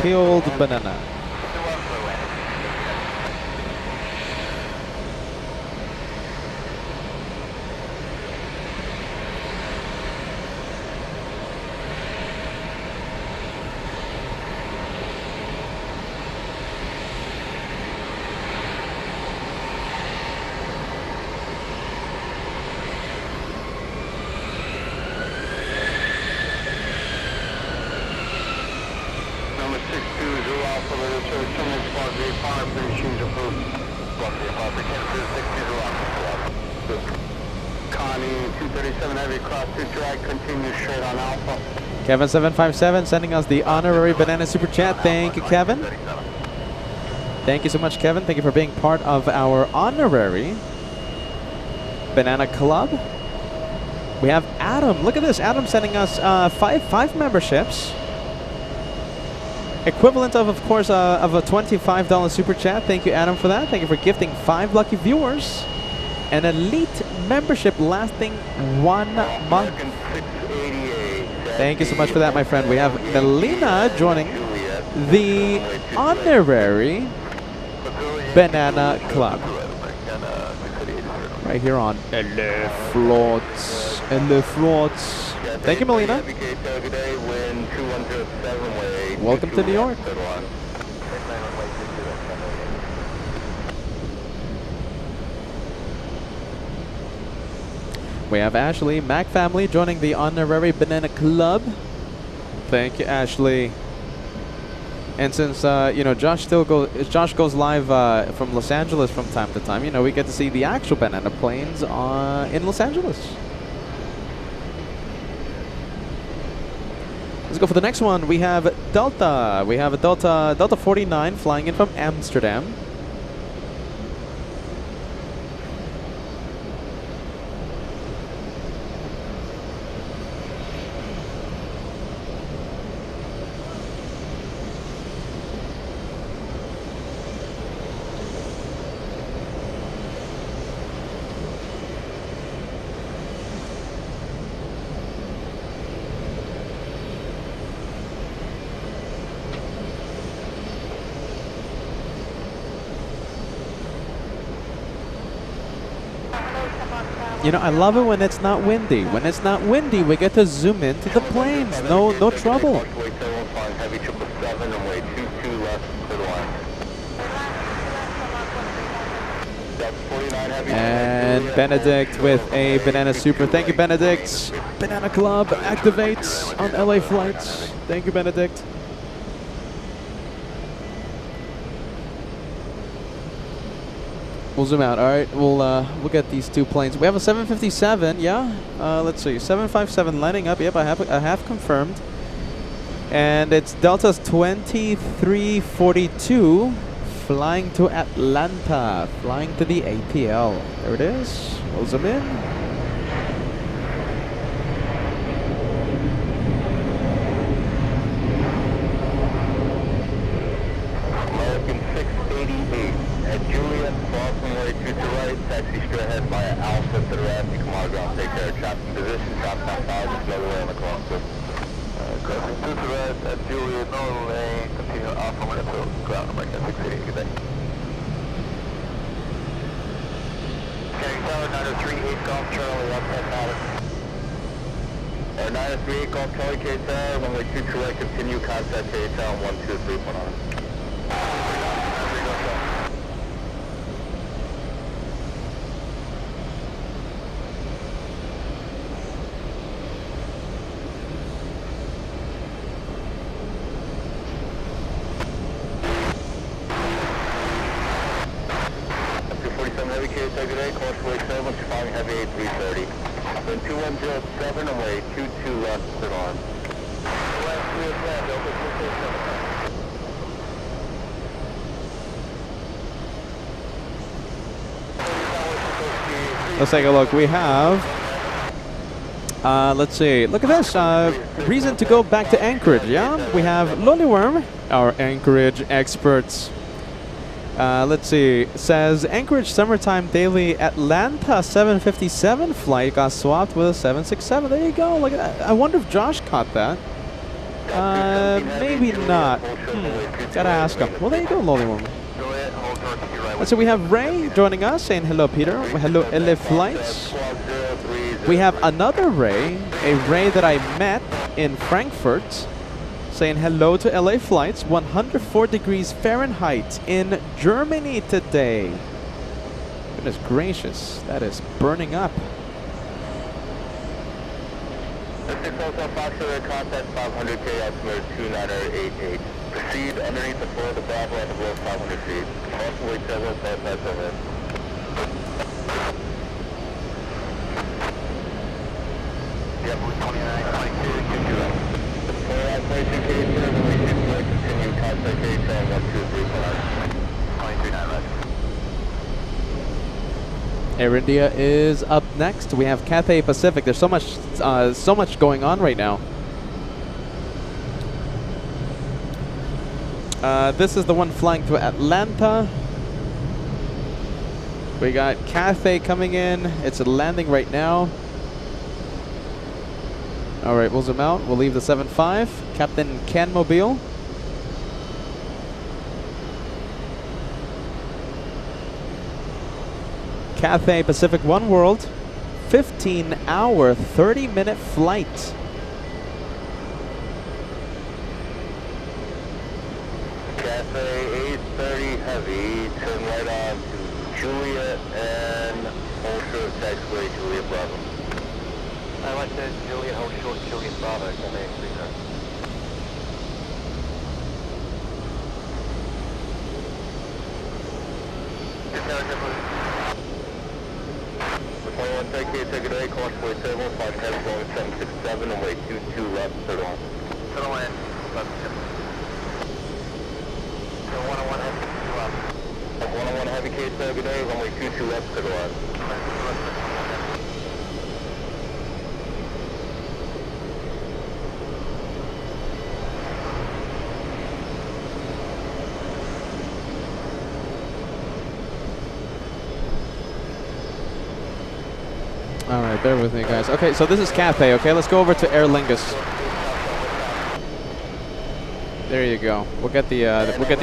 Peeled banana. Kevin757 sending us the honorary banana super chat. Thank you, Kevin. Thank you so much, Kevin. Thank you for being part of our honorary banana club. We have Adam. Look at this. Adam sending us five memberships. Equivalent of course, of a $25 super chat. Thank you, Adam, for that. Thank you for gifting 5 lucky viewers an elite membership lasting 1 month. Thank you so much for that, my friend. We have Melina joining the honorary banana club right here on Le Floats. Le Floats. Thank you, Melina. Welcome to New York. We have Ashley, Mac family, joining the honorary banana club. Thank you, Ashley. And since you know, Josh goes live from Los Angeles from time to time, you know, we get to see the actual banana planes in Los Angeles. Let's go for the next one. We have Delta. We have a Delta 49 flying in from Amsterdam. You know, I love it when it's not windy. When it's not windy, we get to zoom into the planes. No trouble. And Benedict with a banana super. Thank you, Benedict. Banana Club activates on LA flights. Thank you, Benedict. We'll zoom out. All right, we'll get these two planes. We have a 757. Yeah. Let's see. 757 landing up. Yep, I have confirmed. And it's Delta's 2342 flying to Atlanta, flying to the APL. There it is. We'll zoom in. American 688 at Juliet, crossing way 2 to right, taxi straight ahead via Alpha to the left. You come on ground, take care of traffic position, top 5, there's no way on the crossing. Crossing 2 to right at Juliet, no lane, continue Alpha 1 to ground, American 688, good day. Carrying tower 938 Golf Charlie, up 10 miles. 938 Golf Charlie, K-Tower, runway 2 to right, continue contact K-Tower 123.9. Heavy KSA today, course way 7, flying heavy A380. Then 2107 and way 22 left, sit on. Left 3 is left, Delta 267. Let's take a look. We have, let's see. Look at this. Reason to go back to Anchorage, yeah? We have Lollyworm, our Anchorage experts. Let's see. Says Anchorage summertime daily Atlanta 757 flight got swapped with a 767. There you go. Look at that. I wonder if Josh caught that. Maybe not. Gotta ask him. Well, there you go, Lollyworm. So we have Ray joining us, saying hello, Peter. Hello, LA Flights. We have another Ray, a Ray that I met in Frankfurt, saying hello to LA Flights. 104 degrees Fahrenheit in Germany today. Goodness gracious, that is burning up. Contact 500K, altimeter 2988. Proceed underneath the floor of the Bravo and below 500 feet. Possibly several southwest over. Yep, 2922, 22K, continue contact K-Town 123.9. 239, Air India is up next. We have Cathay Pacific. There's so much going on right now. This is the one flying to Atlanta. We got Cathay coming in. It's landing right now. All right, we'll zoom out. We'll leave the 7.5. Captain Ken Mobile. Cathay Pacific One World, 15-hour, 30-minute flight. Cathay 830 Heavy, turn right on to Juliet and hold short taxiway Juliet Bravo. I like that Juliet, hold short Juliet Bravo, Cathay 830. Take a day, course way 7, 5 heavy going 767 and way 22 left, third on. Third on land, left, yep. So 101 heavy, 2 left. 101 heavy case good day, runway 22 left, third on. All right, bear with me, guys. Okay, so this is Cathay. Okay, let's go over to Aer Lingus. There you go. We'll get the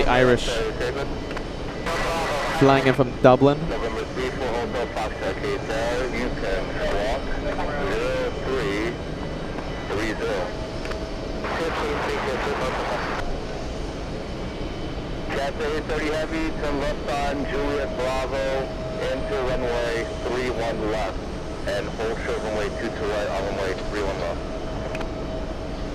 Irish flying in from Dublin. November 3 for Hotel Foxtrot KSL, you can walk 0330. 15 Cathay 830 Heavy, turn left on Juliet Bravo. into runway 31 left, and hold short runway 22 right on runway 31 left.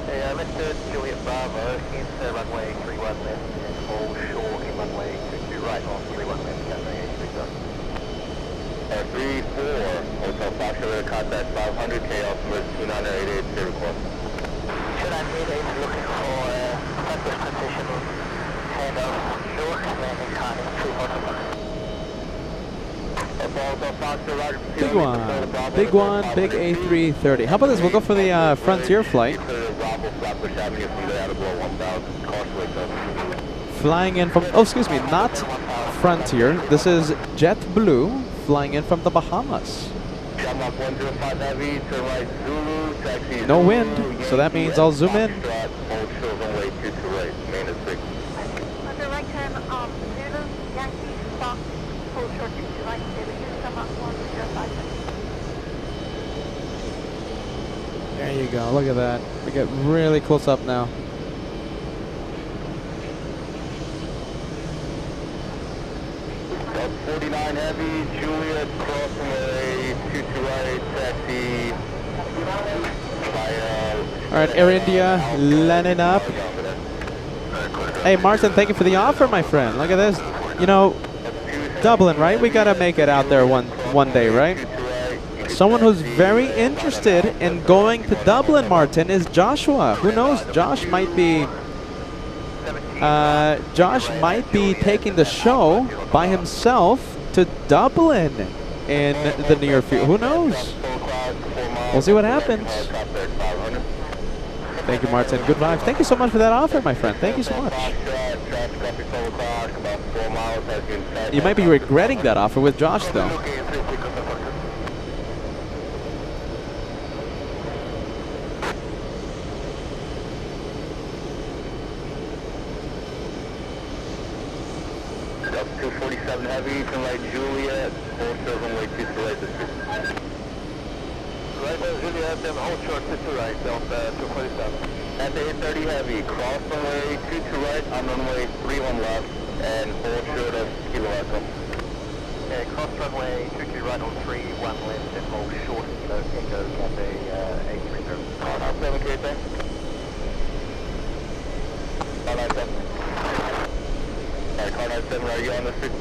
Hey, Mr. Juliet Bravo, into runway 31 left, and hold short in runway 22 right on 31 left, Cathay A380. 34, Hotel Foxtrot, contact 500, KOFs, emergency 2988, clear request. Should I be looking for Southwest position handoff short landing time 345. Big one, big A330. How about this? We'll go for the Frontier flight. Flying in from, oh, excuse me, not Frontier. This is JetBlue flying in from the Bahamas. No wind, so that means I'll zoom in. Under right turn, Zulu, Yankee, Fox, hold short 22 right, they will use some on 105. There you go, look at that. We get really close up now. Up 49 heavy, Juliet, crossing away, 22 right, taxi. Alright, Air India, landing up. Hey Martin, thank you for the offer, my friend. Look at this. You know, Dublin, right? We gotta make it out there one day, right? Someone who's very interested in going to Dublin, Martin, is Joshua. Who knows? Josh might be taking the show by himself to Dublin in the near future. Who knows? We'll see what happens. Thank you, Martin. Good vibes. Thank you so much for that offer, my friend. Thank you so much. You might be regretting that offer with Josh, though. Up 247 heavy, from right Juliet, hold short runway 22 right this is. Right Juliet, then hold short 22 right, Delta 247. At the 830 heavy, cross runway 22 right on runway 31 left, and hold short of Kilo Echo. Okay, cross runway 22 right on 31 left, and hold short Kilo Echo, Cathay A380. Car 97, Cathay. Car 97. Alright, car 97, are you on the street?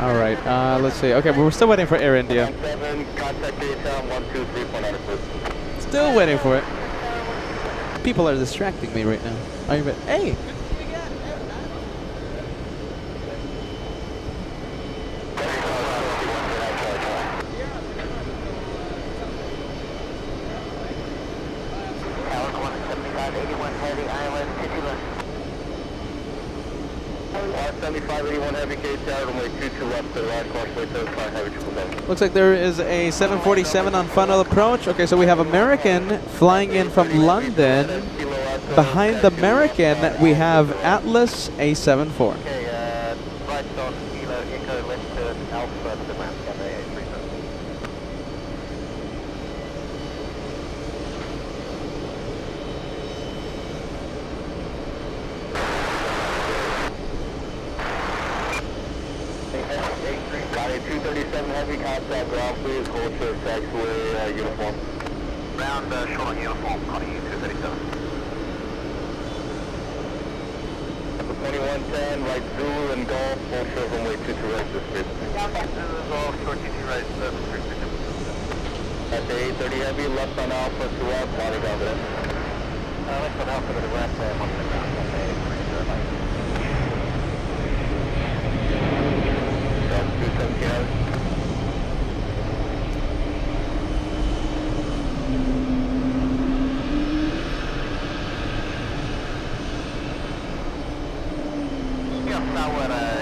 Alright, let's see. Okay, we're still waiting for Air India. Contact KJFK 123.9. Still waiting for it. People are distracting me right now. Are you ready? Hey! Tower 175, 81 heavy, island, 50 left. 75, 81 heavy, KJFK, runway 22 left to the right, crossway 35 heavy, 777. Looks like there is a 747 on frontal approach. Okay, so we have American flying in from London. Behind the American, we have Atlas A74. Okay, right on Kilo Echo, left turn Alpha to the map, Cathay A380. Got a 237 heavy, contact ground please, hold short taxiway uniform. Round short on uniform, calling you 237. 2110, right Zulu and Golf, hold short runway 22 right this street. Zulu Golf, short 22 right, service street. At the 830 heavy, left on Alpha to left, water down there. Left on Alpha to the left, on the ground, Cathay A380. 217 heavy.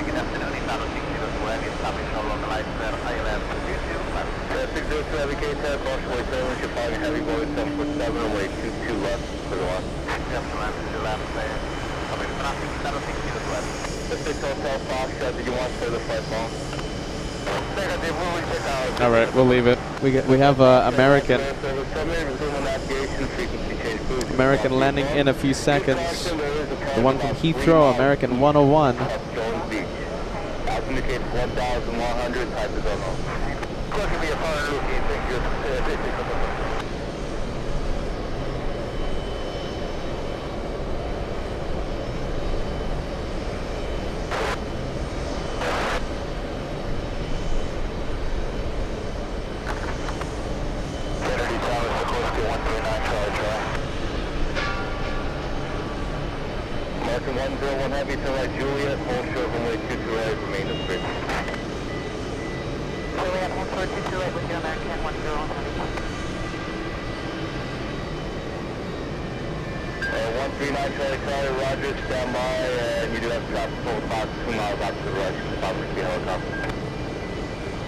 Good afternoon, it's Allo 60 to Web, establish our localized ILM 225. 602 heavy KTF, crossway 7, you're flying heavy boy 747, away 22 left to the one. Just land to the left, public traffic, Allo 60 to Web. The 6 Hotel Foxtrot, did you want further flight long? Negative, we'll leave it out. Alright, we'll leave it. We have American. American landing in a few seconds. The one from Heathrow, American 101. indicates 1,100, type is unknown. Clock can be a fire looking, thank you. Kennedy Tower, Sikorsky 139, Charlie. Marking 101 heavy to right, Juliet, hold short runway 22 right, remain the street. Juliet, hold short 22 right with you, American 101 heavy. 139 Charlie Tower, Roger, stand by, and you do have traffic full about 2 miles out to the right, about to be a helicopter.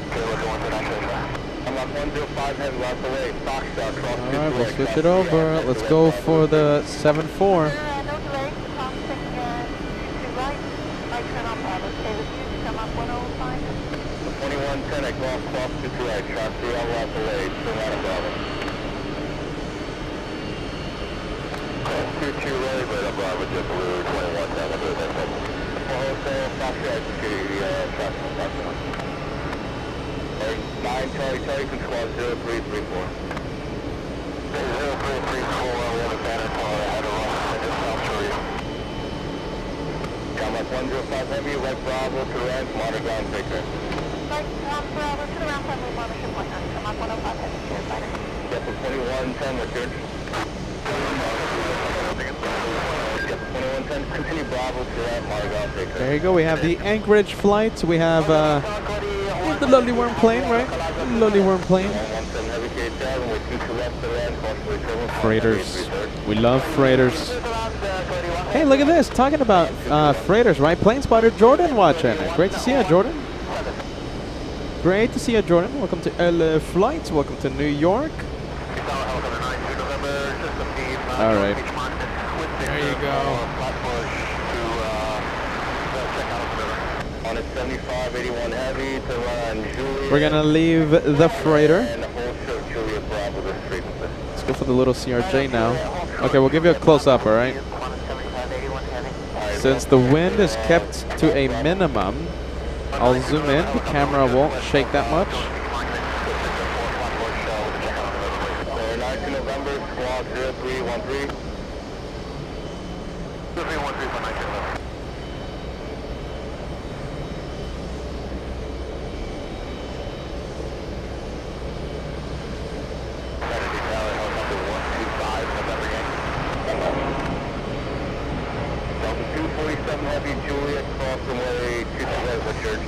Okay, we're going to 139 Charlie Tower. I'm up 105 heavy, lots away, Foxtrot, cross 2 Alright, we'll switch it over. Let's go for the 7-4. No delay, crossing 22 right, right turn on Bravo, stay with you, come up 105. 2110 at Golf, cross 2 right, track 3 out lots away, turn out of Bravo. Cross 2 right, right up Bravo, just blue, 2110, I'll do that. Hotel, Foxtrot, traffic on Foxtrot. 9 Charlie, control 0334. 0334, we have a banner tower ahead of us, I just South Korea. Come up 105 heavy, right Bravo to the right, monitor ground taker. Right, Bravo to the round runway, monitor point 9, come up 105 heavy, cheers, fighter. Yep, 2110, return. Yep, 2110, continue Bravo to the right, monitor ground taker. There you go. We have the Anchorage flight. We have the lovely worm plane, right? Lovely worm plane. Freighters. We love freighters. Hey, look at this. Talking about freighters, right? Plane spotter Jordan watching. Great to see you, Jordan. Great to see you, Jordan. Welcome to LA Flights. Welcome to New York. All right. There you go. On a 75, 81 heavy to run Juliet. We're gonna leave the freighter. And hold short Juliet Bravo this frequency. Let's go for the little CRJ now. Okay, we'll give you a close-up, all right? Since the wind is kept to a minimum, I'll zoom in. The camera won't shake that much. 9th November, squad 0313. 0313 for 9th November. Heavy Juliet, cross runway 22 Church.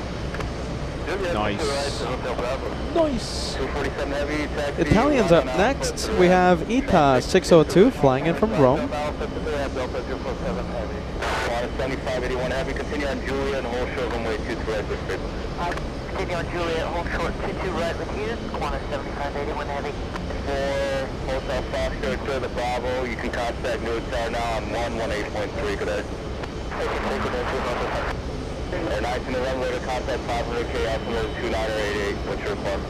Nice. Nice. 247 heavy, taxi. Italians up next. We have ETA 602 flying in from Rome. 75, 81 heavy, continue on Juliet and hold short runway 22 right with frequency. Continue on Juliet, hold short 22 right with you, Qantas 75, 81 heavy. 4, Hotel Foxtrot to the Bravo, you can contact New Tower now on 118.3, good day. And 19 November, to contact 500K altimeter 2988. What's your request?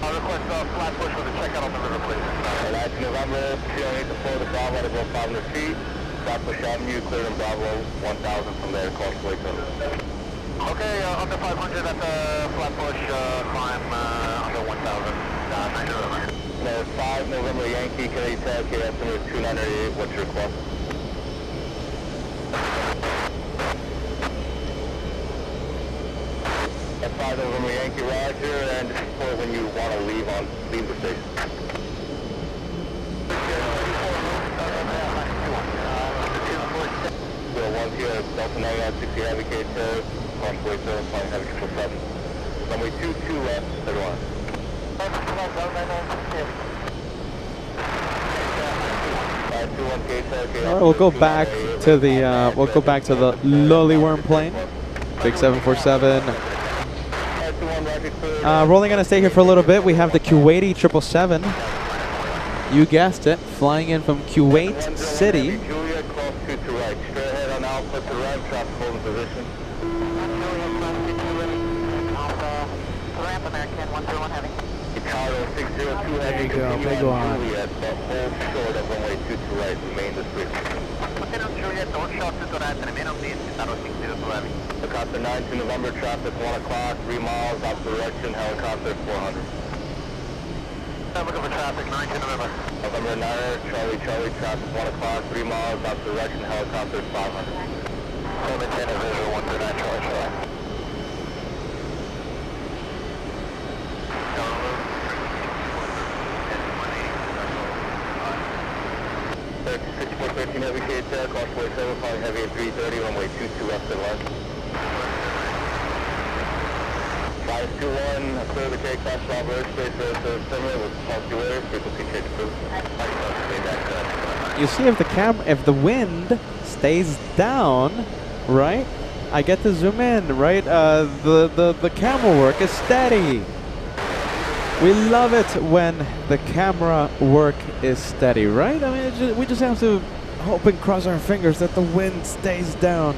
I'll request flat push with a checkout on the river, please. And 19 November, CL8 to flow the Bravo to go 500 feet. Flat push Avenue, clear in Bravo 1000 from there, cross way to. Okay, under 500, that's a flat push climb under 1000. 9 November. No, 5 November Yankee, KJFK altimeter 2988. What's your request? At 5 November Yankee, Roger, and just report when you want to leave the station. So 1 here, Delta 9960 Heavy K-Tail, crossway 7, flying Heavy 777. Runway 22 left, everyone. All right, we'll go back to the lowly worm plane. Big 747. We're only going to stay here for a little bit. We have the Kuwaiti 777. You guessed it, flying in from Kuwait City. Juliet, cross 2 to right. Straight ahead on Alpha to right, traffic holding position. Ramp American 101 heavy. Chicago 602 heavy. There you go, big one. Juliet, but hold short of runway 2 to right, remain the street. Looking up Juliet. don't show to the right, remain on the Taro 602 Heavy. Helicopter 9 to November, traffic 1 o'clock, 3 miles, opposite direction, helicopter 400. I'm looking for traffic, 9 to November. November 9, Charlie, Charlie, traffic 1 o'clock, 3 miles, opposite direction, helicopter 500. Maintain a visual 139 Charlie, Charlie. 6413 Heavy KJFK, crossway 7, calling Heavy A380, runway 22 left and left. 521, clear the takeoff, Bravo airspace, terminal with positive air, frequency change approved. You see, if the wind stays down, right? I get to zoom in, right? The camera work is steady. We love it when the camera work is steady, right? I mean, we just have to hope and cross our fingers that the wind stays down.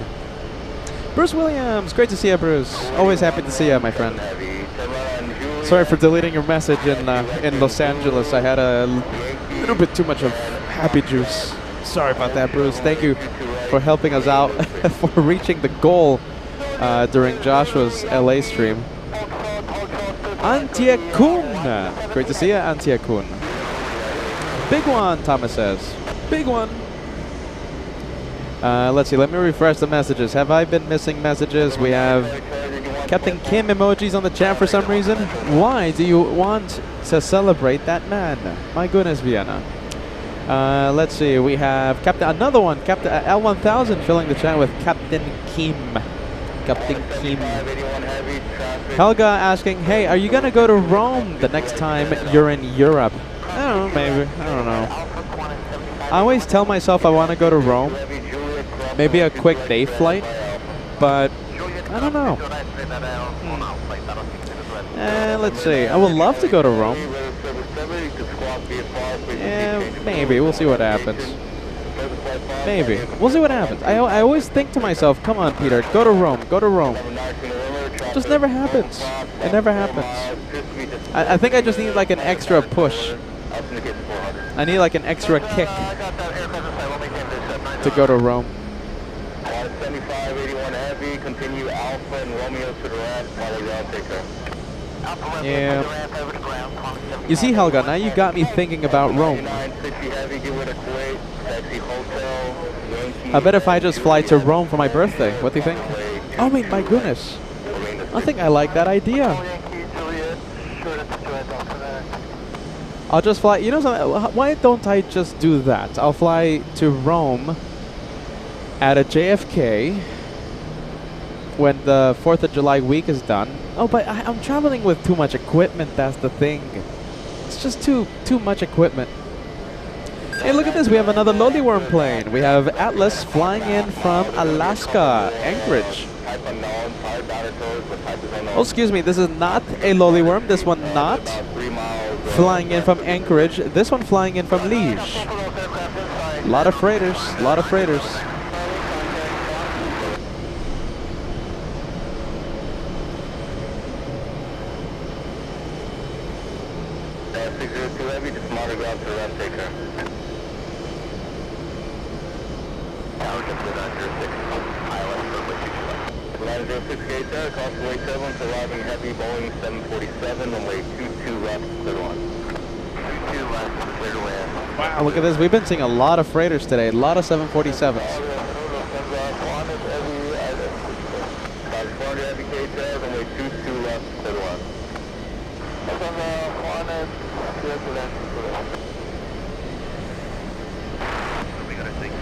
Bruce Williams, great to see you, Bruce. Always happy to see you, my friend. Sorry for deleting your message in Los Angeles. I had a little bit too much of happy juice. Sorry about that, Bruce. Thank you for helping us out for reaching the goal during Joshua's LA stream. Antje Kuhn. Great to see you, Antje Kuhn. Big one, Thomas says. Big one. Let's see, let me refresh the messages. Have I been missing messages? We have Captain Kim emojis on the chat for some reason. Why do you want to celebrate that man? My goodness, Vienna. Let's see, we have another one, Captain L1000 filling the chat with Captain Kim. Captain Kim. Helga asking, hey, are you gonna go to Rome the next time you're in Europe? I don't know, maybe. I don't know. I always tell myself I want to go to Rome. Maybe a quick day flight, but I don't know. Let's see. I would love to go to Rome. Yeah, maybe. We'll see what happens. Maybe. We'll see what happens. I always think to myself, come on, Peter, go to Rome, go to Rome. It just never happens. It never happens. I think I just need like an extra push. I need like an extra kick to go to Rome. 7581 Heavy, continue Alpha and Romeo to the left, follow ground, take care. Yeah. You see, Helga, now you got me thinking about Rome. I bet if I just fly to Rome for my birthday, what do you think? Oh, my goodness. I think I like that idea. I'll just fly, you know something, why don't I just do that? I'll fly to Rome at a JFK when the 4th of July week is done. Oh, but I'm traveling with too much equipment, that's the thing. It's just too much equipment. Hey, look at this, we have another Lowly Worm plane. We have Atlas flying in from Alaska, Anchorage. Oh, excuse me, this is not a Lowly Worm, this one not. Flying in from Anchorage, this one flying in from Liege. A lot of freighters, a lot of freighters. Arriving heavy, Boeing 747, runway 22 left, clear one. 22 left, clear away. Wow, look at this. We've been seeing a lot of freighters today, a lot of 747s. Heavy KJFK, runway 22 left, clear one. We got a take.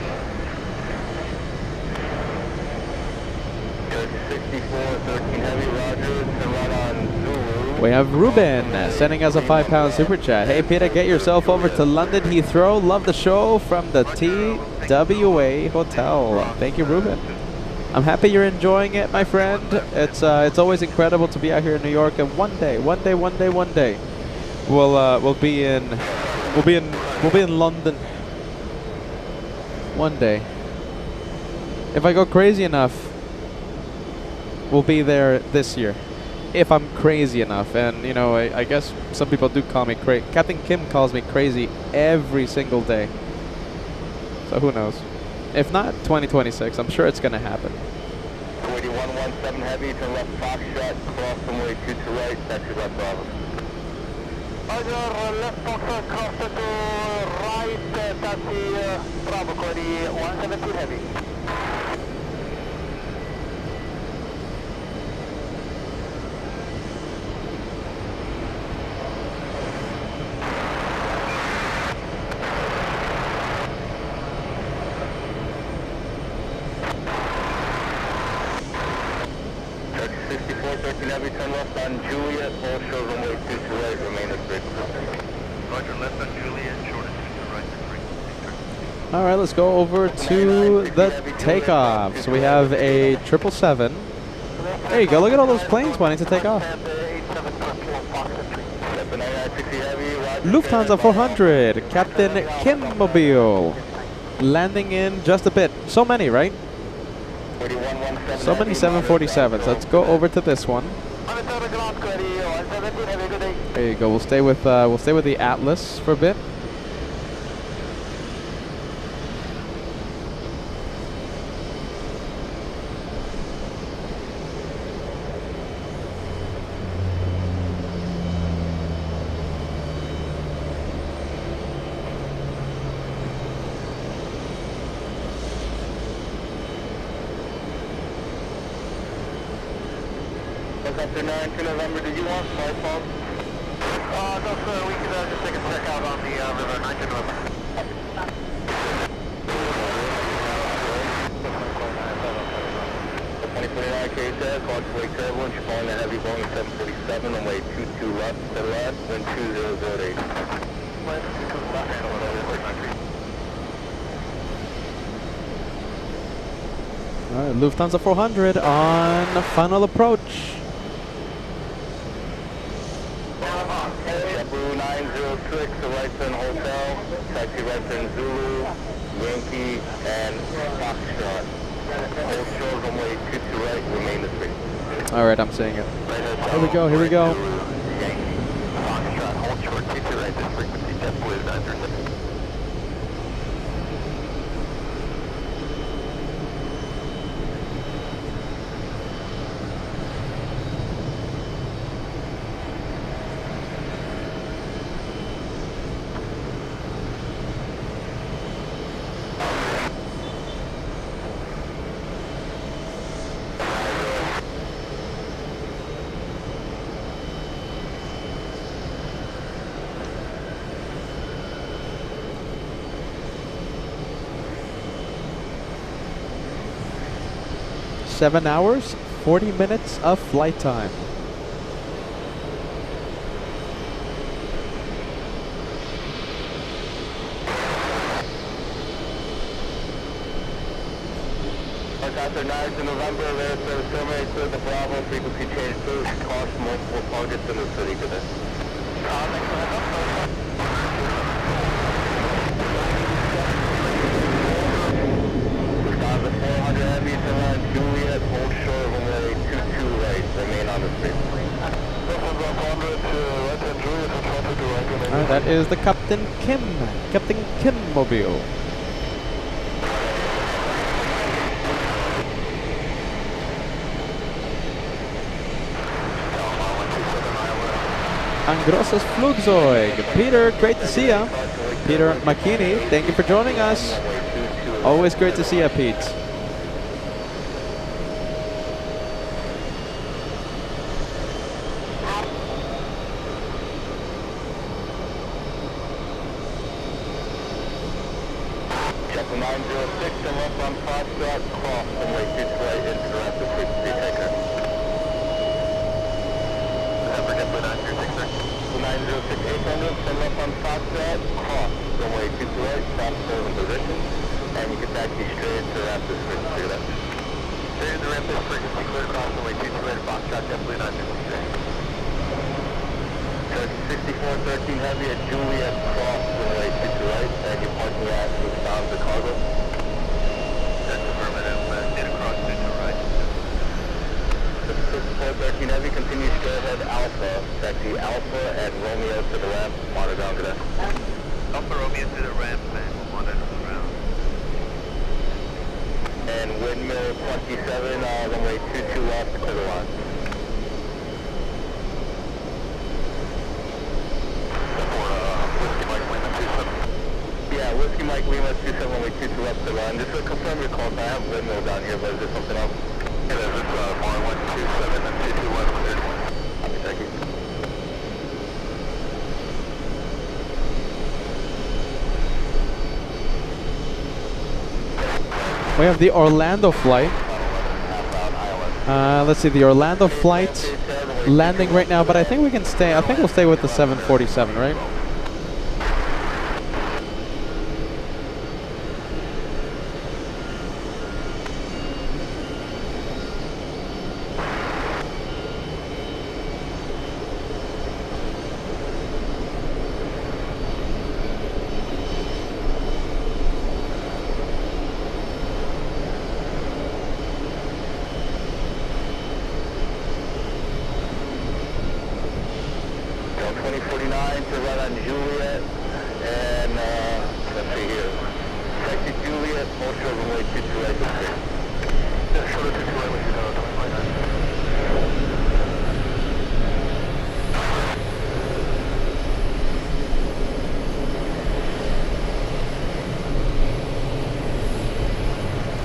6413 Heavy, Roger, to run on Zulu. We have Ruben sending us a £5 super chat. Hey Peter, get yourself over to London Heathrow. Love the show from the TWA Hotel. Thank you, Ruben. I'm happy you're enjoying it, my friend. It's always incredible to be out here in New York, and one day, we'll be in London. One day. If I go crazy enough, we'll be there this year. If I'm crazy enough, and you know, I guess some people do call me crazy. Captain Kim calls me crazy every single day. So who knows? If not, 2026. I'm sure it's going to happen. 2117 Heavy, turn left Foxtrot, cross runway 22 right, taxi left Bravo. Roger, left Foxtrot, cross to right, taxi Bravo, query 117 Heavy. Heavy, turn left on Juliet, all show runway 22 right, remain at frequency. Roger, left on Juliet, short of 22 right, frequency. All right, let's go over to the takeoffs. We have a 777. There you go. Look at all those planes wanting to take off. Lufthansa 400, Captain Kim Mobile, landing in just a bit. So many, right? So many 747s. Let's go over to this one. There you go. We'll stay with the Atlas for a bit. After 9 to November, did you want my phone? No sir, we can just take a check out on the river, 9 to November. 2029 KJFK, call to Wake Turbulence, you're calling a heavy Boeing 747, runway 22 left to the left, wind 2008. All right, Lufthansa 400 on final approach. JetBlue 906, the right turn hotel, taxi right turn Zulu, Yankee, and Foxtrot. Hold short runway 22 right, remain the street. All right, I'm seeing it. Here we go. Here we go. Yankee, Foxtrot, hold short, 22 right, this frequency, JetBlue 906. Seven hours, 40 minutes of flight time. After 9 to November, there's a survey to the Bravo, frequency change to caution multiple targets in the city today. Lufthansa 400 Heavy, to land Juliet, hold short runway 22 right, remain on the street. All right, that is the Captain Kim Mobile. Ein großes Flugzeug. Peter, great to see ya. Peter McKinney, thank you for joining us. Always great to see ya, Pete. JetBlue 906, and left on Foxtrot, cross runway 22 right, interactive frequency taker. November, JetBlue 906, sir. 906 800, turn left on Foxtrot, cross runway 22 right, stop holding position, and you can taxi straight to Rapid frequency to that. Straight to the Rapid frequency, clear across runway 22 right, Foxtrot, JetBlue 906. 6413 Heavy at Juliet, cross runway 22 right, and you're parking at Lufthansa Cargo. That's affirmative, data cross 22 right. 6413 Heavy, continue straight ahead Alpha, taxi Alpha and Romeo to the ramp, monitor down to that. Alpha Romeo to the ramp, and we'll monitor the ground. 27, runway 22 left, clear the line. Yeah, Whiskey Mike Lima 27, runway 22 left, clear the line. Just to confirm your call, I have windmill down here, but is there something else? Yeah, there's this 4127 and 22 left, clear. Copy, thank you. We have the Orlando flight. Let's see, the Orlando flight landing right now, but I think we can stay. I think we'll stay with the 747, right?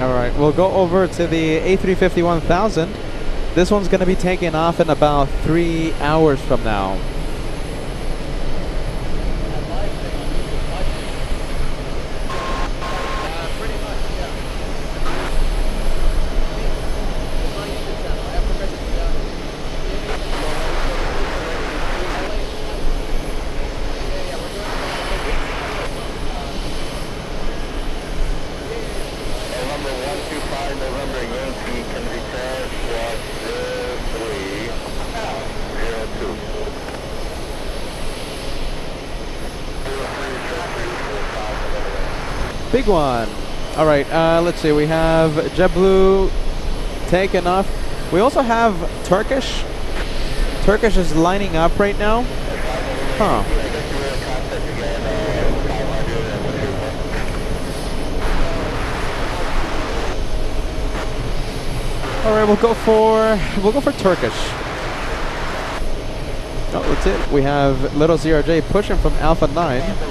Alright, we'll go over to the A350 1000. This one's going to be taking off in about 3 hours from now. Big one. All right, let's see. We have JetBlue taking off. We also have Turkish. Turkish is lining up right now. Huh. All right, we'll go for Turkish. Oh, that's it. We have little CRJ pushing from Alpha 9.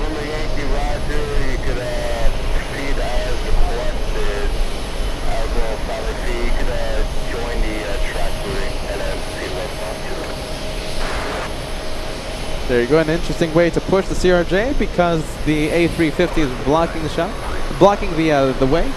There you go, an interesting way to push the CRJ because the A350 is blocking the shot, blocking the way.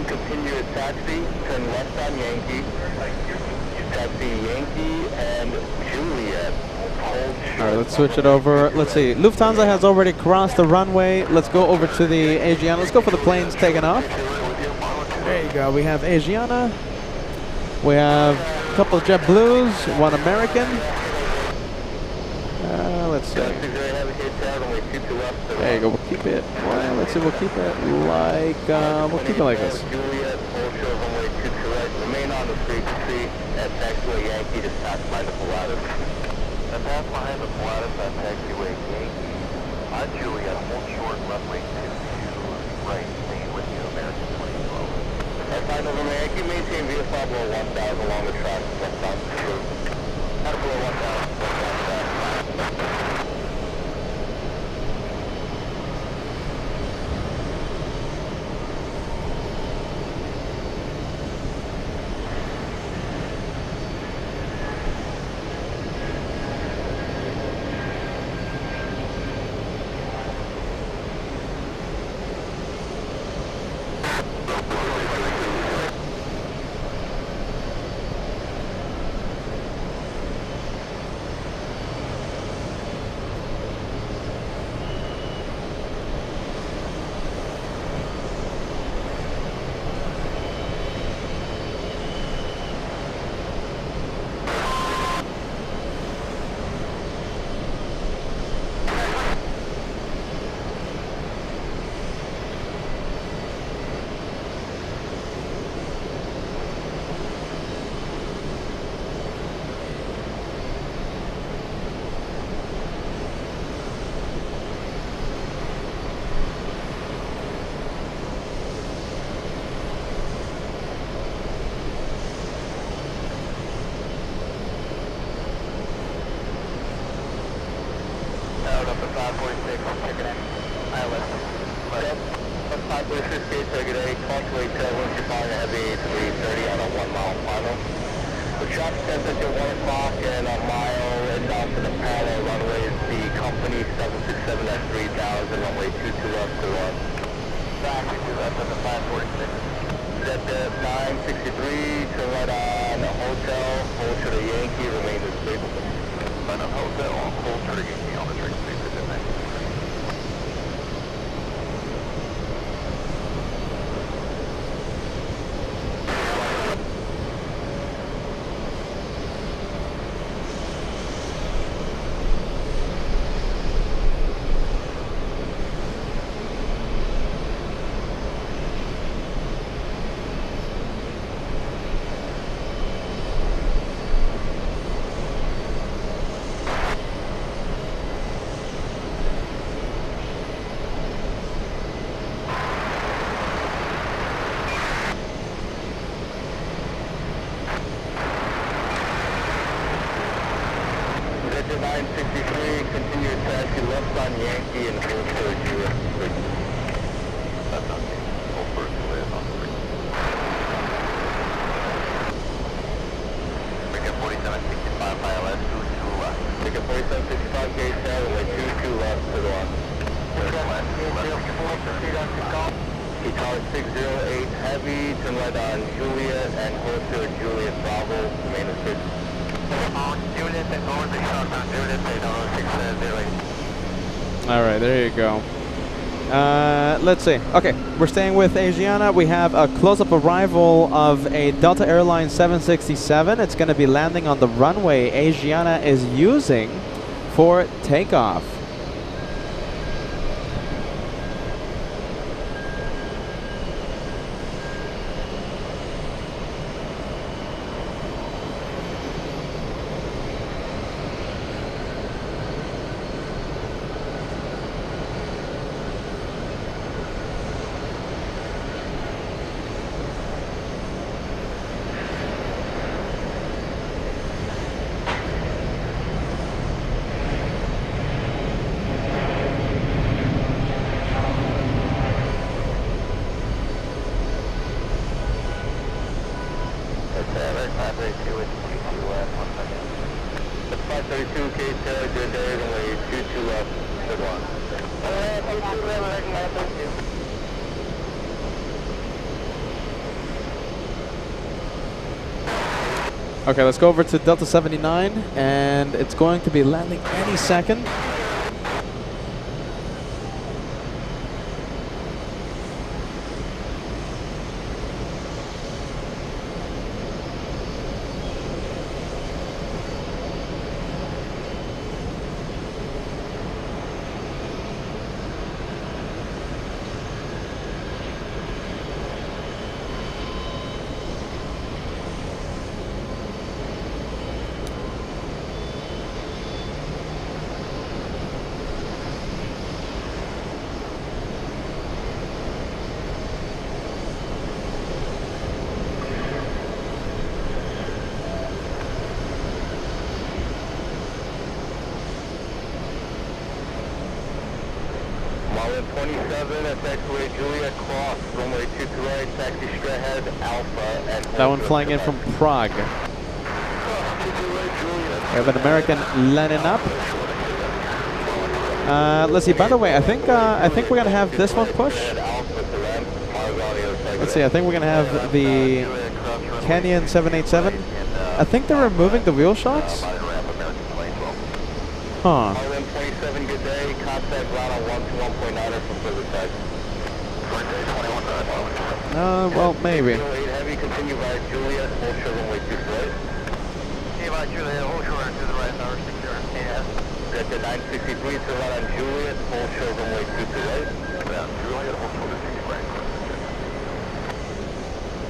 Continue at taxi, turn left on Yankee, taxi Yankee and Juliet, hold short. let's switch it over. Let's see. Lufthansa has already crossed the runway. Let's go over to the Asiana. Let's go for the planes taking off. There you go. We have Asiana. We have a couple of JetBlues, one American. Let's see. There you go. We'll keep it. Well, let's see. We'll keep it like this. Remain on the frequency at taxiway Yankee to pass by the Pilatus. And pass behind the Pilatus at taxiway Yankee. On Juliet, hold short runway 22 right, main with you, American 2012. At 5 November Yankee, maintain VFR below 1,000 along the track, westbound to true. Out of below 1,000, westbound track. Constantly traveling to find a heavy A380 on a 1 mile final. The traffic says at 1 o'clock and a mile and down to the parallel runways, the company 767 at 3000, runway 22 left to 1. Traffic to left at the 546. At the 963, turn right on a hotel, hold to the Yankee, remain as stable. On a hotel, hold to the Yankee on the frequency position. Vector 963, continue to taxi left on Yankee and hold for Juliet. That's on me. Hold for Juliet on the Ticket 4765 ILS, 22 left. Ticket 4765 gate 7, way 22 left to the left. He tower 608 heavy, turn right on Juliet and hold for Juliet Bravo, remain as 50. On Juliet and over the short on Juliet, 608. All right, there you go. Let's see. Okay, we're staying with Asiana. We have a close-up arrival of a Delta Airlines 767. It's going to be landing on the runway Asiana is using for takeoff. It's 532, K Taylor, good day, runway 22 left, good one. Okay, let's go over to Delta 79, and it's going to be landing any second. Marlin 27 at taxiway Juliet Cross, runway 22 right, taxi straight ahead, Alpha, and That one flying in from Prague. We have an American landing up. Let's see. By the way, I think we're gonna have this one push. Let's see. I think we're gonna have the Canyon 787. I think they're removing the wheel shocks. Huh. Marlin 27, good day. Contact ground on 121.9 from further side. Well, maybe. 8 heavy, continue via Juliet, hold short runway 2 right. Continue via Juliet, hold short to the right, tower 60. Yeah. Got the 963 to right on Juliet, hold short runway 2 right. Yeah, Juliet, hold short to 60 right.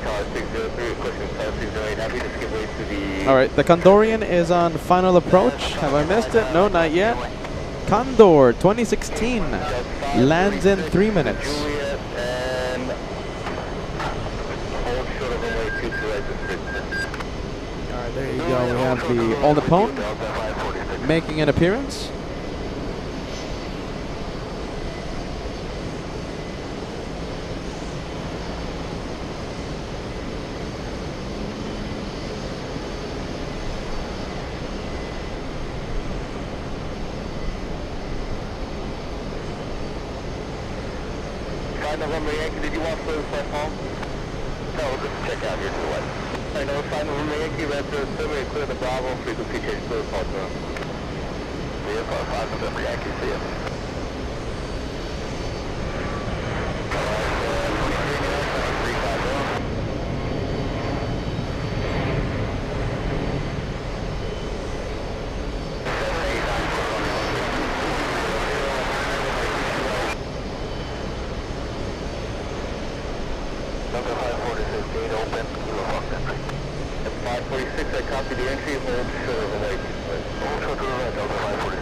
Tower 603, requesting tower 608, happy to skip way to the... All right, the Condorian is on final approach. Have I missed it? No, not yet. Condor 2016 lands in 3 minutes. Juliet and hold short of runway 2 right to 6. All right, there you go. We have the All Nippon making an appearance. November Yankee, did you want further flight home? No, we'll just check out here to the west. I know, sign November Yankee, red to survey, clear the Bravo, frequency change, clear the fault zone. Vehicle 5 November Yankee, see you. Number 546, gate open, kilo Fox entry. At 546, I copy the entry, hold short of the right. Hold short to the right, Delta 546.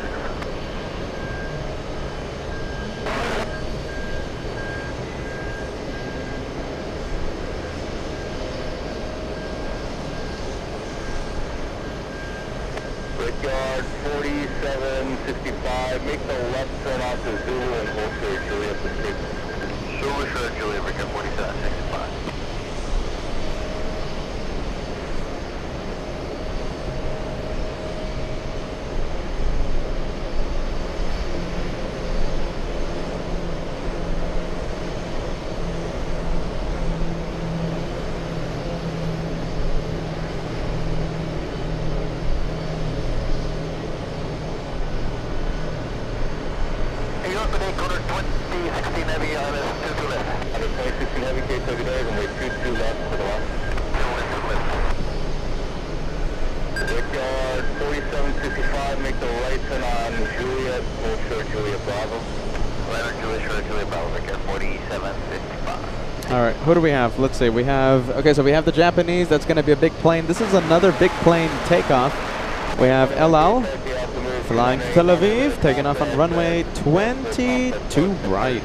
Brickyard 4765, make the left turn off to Zulu and hold short Juliet to 6. Zulu short Juliet, Brickyard 4765. Alright, who do we have? Let's see, we have... Okay, so we have the Japanese. That's going to be a big plane. This is another big plane takeoff. We have El Al flying to Tel Aviv, taking off on runway 22 right.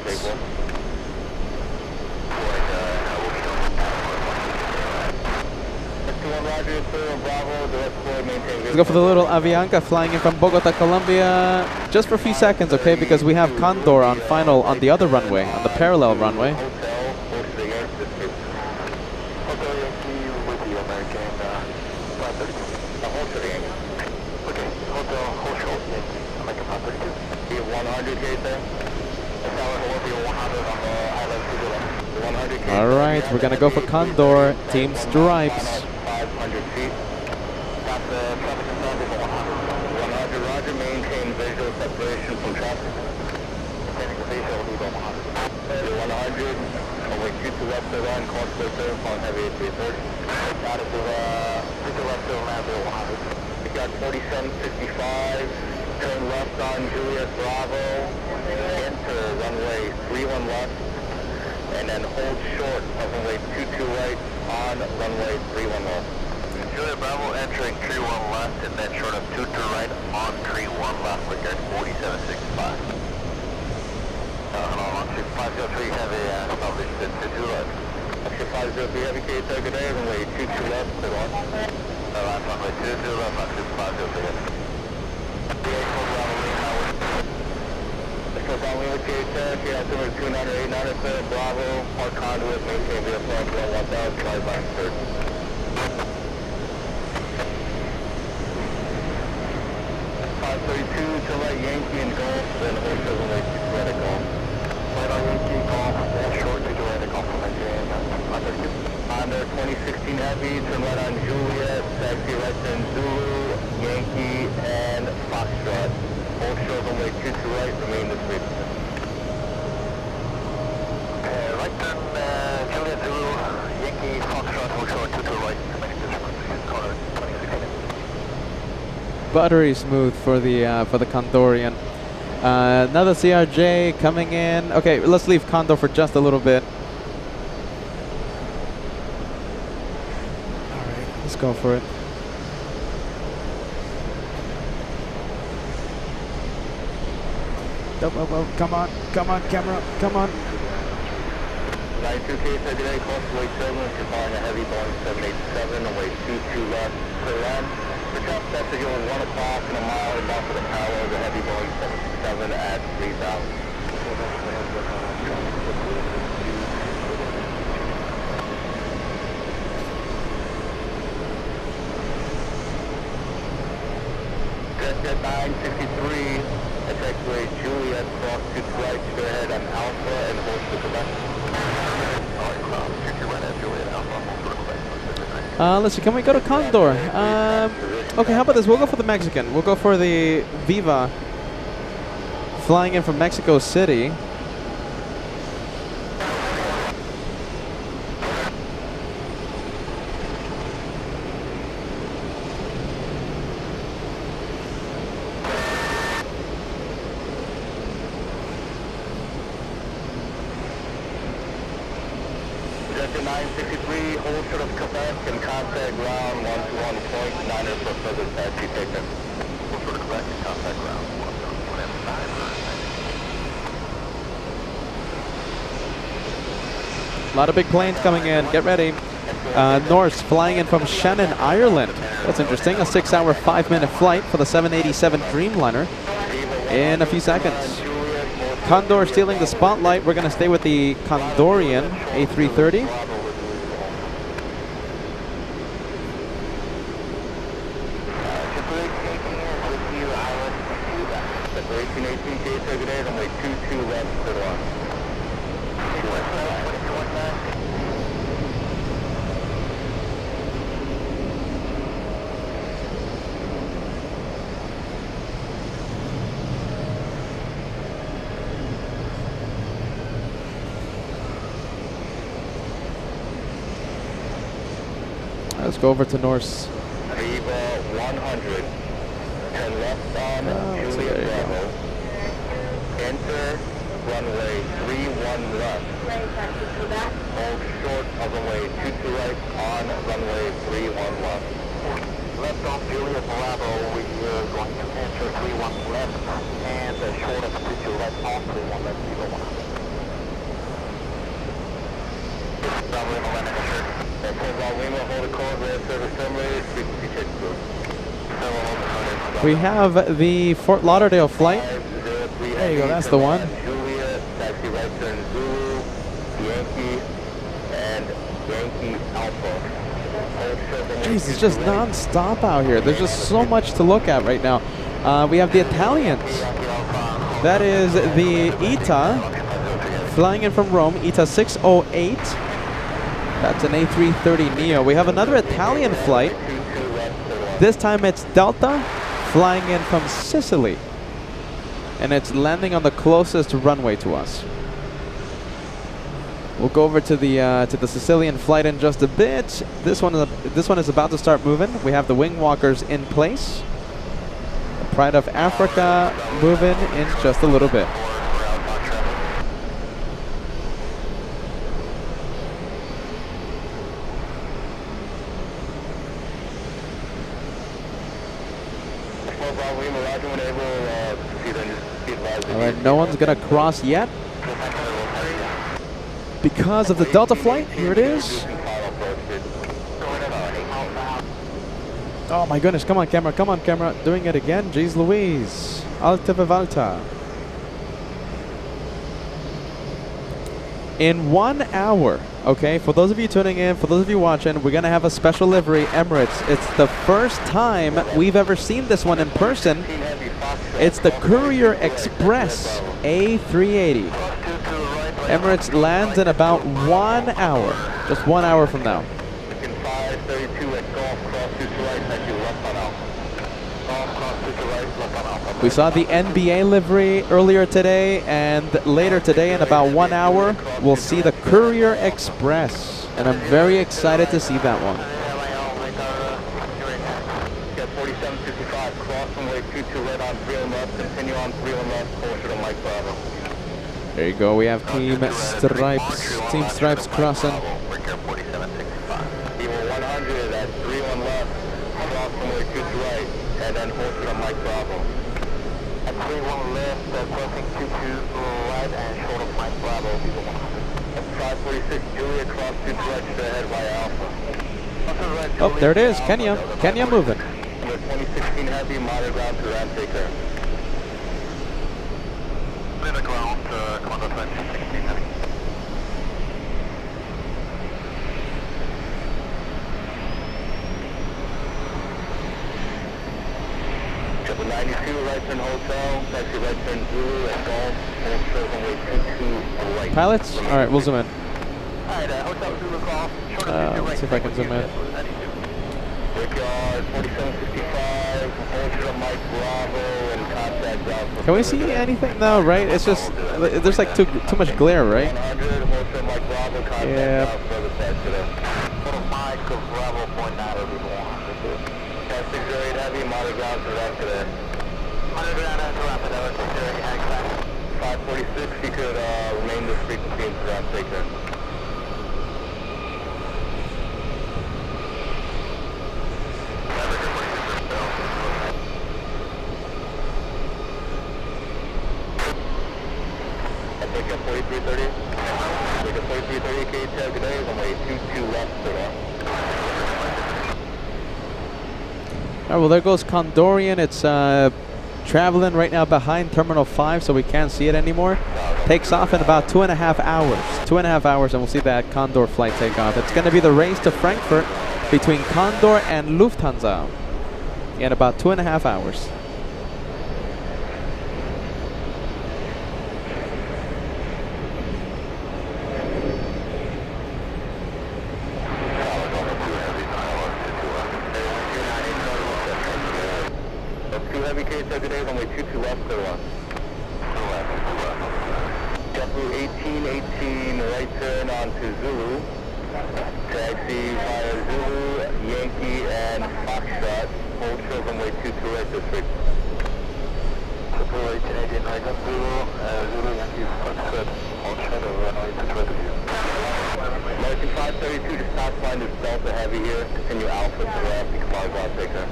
Let's go for the little Avianca flying in from Bogota, Colombia, just for a few seconds, okay? Because we have Condor on final on the other runway, on the parallel runway. All right, we're gonna go for Condor, Team Stripes. traffic and traffic 100. 100, roger, maintain visual separation from traffic. Maintaining visual, leave on 100. 100, away 2 left to line, call to serve on heavy A330. Got it to left to land 100. We got 4765, turn left on Juliet Bravo, enter runway 31 left, and then hold short of runway 22 right on runway 31 left. Juliet Bravo entering 31 left and then short of 22 right on 31 left. We're at 4765. Hello, 503 heavy, salvage to 22 left. Extra 503 heavy K target A, runway 22 left, clear on. Runway 22 left, on 503 heavy. Extra Bravo Lima K target, altimeter 2989, clear Bravo, park conduit, maintain vehicle on 1000, drive by third. 532 to right Yankee and Golf, then hold short runway 2 right at Golf. Right on Yankee, Golf, hold short to right at Golf from Nigerian. Honda 2016 Heavy, turn right on Juliet, taxi right turn Zulu, Yankee, and Foxtrot. Hold short runway 22 right, remain this way. Right turn, Juliet Zulu, Yankee, Foxtrot, hold short 22 right, remain this way. Corner 2016. Buttery smooth for the Condorian. Another CRJ coming in. Okay, let's leave Condor for just a little bit. All right, let's go for it. Oh, come on, camera, come on. 92K today, cost away 7, if you're flying a heavy Boeing 787, away 22 left, clear on. For top passenger 1 o'clock and a mile inbound for the tower, the heavy Boeing 767 at 3000. Jet 963, that's X-ray Juliet, cross to right, straight ahead on Alpha and hold to Quebec. Let's see, can we go to Condor? Okay, how about this? We'll go for the Mexican. We'll go for the Viva flying in from Mexico City. Delta 963, hold short of Quebec and contact ground 121.9 for further taxi takeoff. Hold short of Quebec and contact ground 121.9. A lot of big planes coming in. Get ready. Norse flying in from Shannon, Ireland. That's interesting. A 6-hour, 5-minute flight for the 787 Dreamliner in a few seconds. Condor stealing the spotlight. We're going to stay with the Condorian A330. Let's go over to Norse. Viva 100. Turn left on Juliet Bravo. Enter runway 31 left. Hold short of runway 22 right on runway 31 left. Left on Juliet Bravo, we are going to enter 31 left and short of 22 right on 31 left, Viva 100. Bravo Lima landing assured. Bravo Lima, hold a code, red service terminated, frequency check through. We have the Fort Lauderdale flight. There you go, that's the one. Juliet, taxi right turn Zulu, Yankee, and Yankee Alpha. Jeez, it's just non-stop out here. There's just so much to look at right now. We have the Italians. That is the ITA flying in from Rome, ITA 608. That's an A330neo. We have another Italian flight This time it's Delta flying in from Sicily. And it's landing on the closest runway to us. We'll go over to the Sicilian flight in just a bit. This one is about to start moving. We have the wing walkers in place. The Pride of Africa moving in just a little bit. Alright, no one's gonna cross yet. Because of the Delta flight, here it is. Oh my goodness, come on camera, doing it again, jeez Louise. Alta Vivalta. In 1 hour, okay, for those of you tuning in, for those of you watching, we're gonna have a special livery, Emirates. It's the first time we've ever seen this one in person. It's the Courier Express A380. Emirates lands in about 1 hour, just 1 hour from now. We saw the NBA livery earlier today, and later today in about 1 hour, we'll see the Courier Express. And I'm very excited to see that one. There you go, we have Team Stripes crossing. And then hold to the Mike Bravo. At 31 left, crossing 22 right and short of Mike Bravo, people 100. At 546 Julia, cross 2 right to head by Alpha. Oh, there it is, Kenya moving. 2016 Heavy, moderate ground to ramp taker. In the ground, Commando 2016 Heavy. Triple 92, right turn hotel, taxi right turn Zulu at Golf, hold short runway 22 right. Pilots? Alright, we'll zoom in. Alright, hotel Zulu call, short of Let's see if I can zoom in. Brickyard 4765, hold short Mike Bravo and contact Alpha. Can we see anything though, right? It's just, there's like too much glare, right? 100, hold short Mike Bravo, contact Yeah. Alpha, the taxi. Total Mike Bravo 49 over 100. 608 Heavy, moderate ground to ramp today. 100 ground to ramp today, 608 hang back. 546, you could remain this frequency into ramp taker. I take up 4330. Take up 4330 KJFK today, runway 22 left for that. Alright, well there goes Condorian. It's traveling right now behind Terminal 5, so we can't see it anymore. Takes off in about 2.5 hours. 2.5 hours, and we'll see that Condor flight take off. It's going to be the race to Frankfurt between Condor and Lufthansa in about 2.5 hours. Heavy KJFK today, runway 22 left, clear one. JetBlue 1818, right turn onto Zulu. Taxi via Zulu, Yankee, and Foxtrot. Hold short runway 22 right district. JetBlue 1818, right on Zulu, Zulu, Yankee, Foxtrot. Hold short over runway 22 right district. American 532, just stop line is Delta Heavy here. Continue Alpha to left, you can follow ground taker.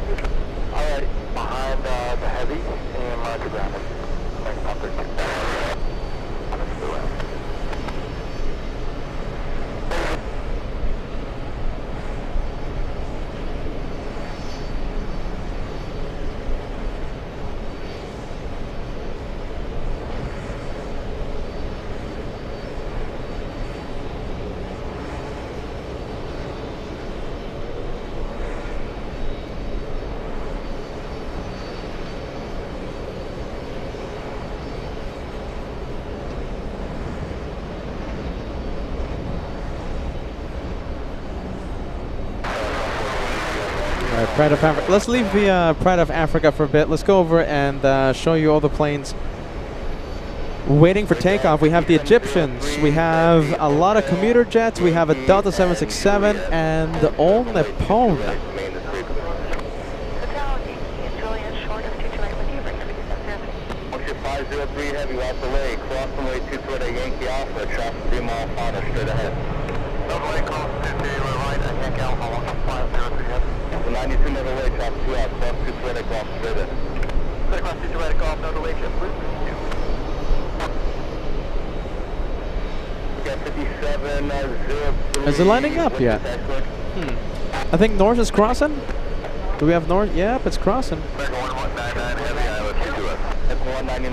Alright, behind the Heavy, and Roger ground. American 532. Pride of Africa. Let's leave the Pride of Africa for a bit. Let's go over and show you all the planes waiting for takeoff. We have the Egyptians. We have a lot of commuter jets. We have a Delta 767 and all Nippon. Motion 503 heavy off the way, cross runway 24 at Yankee Alpha, traffic 3 mile final straight ahead. Runway cross 50 right at Yankee Alpha, 503 heavy. 92 another way, traffic 2 out, cross 24 at golf straight ahead. Cross 24 at golf, another way, just please. We got 57, Is it lining up yet? I think North is crossing. Do we have North? Yep, it's crossing.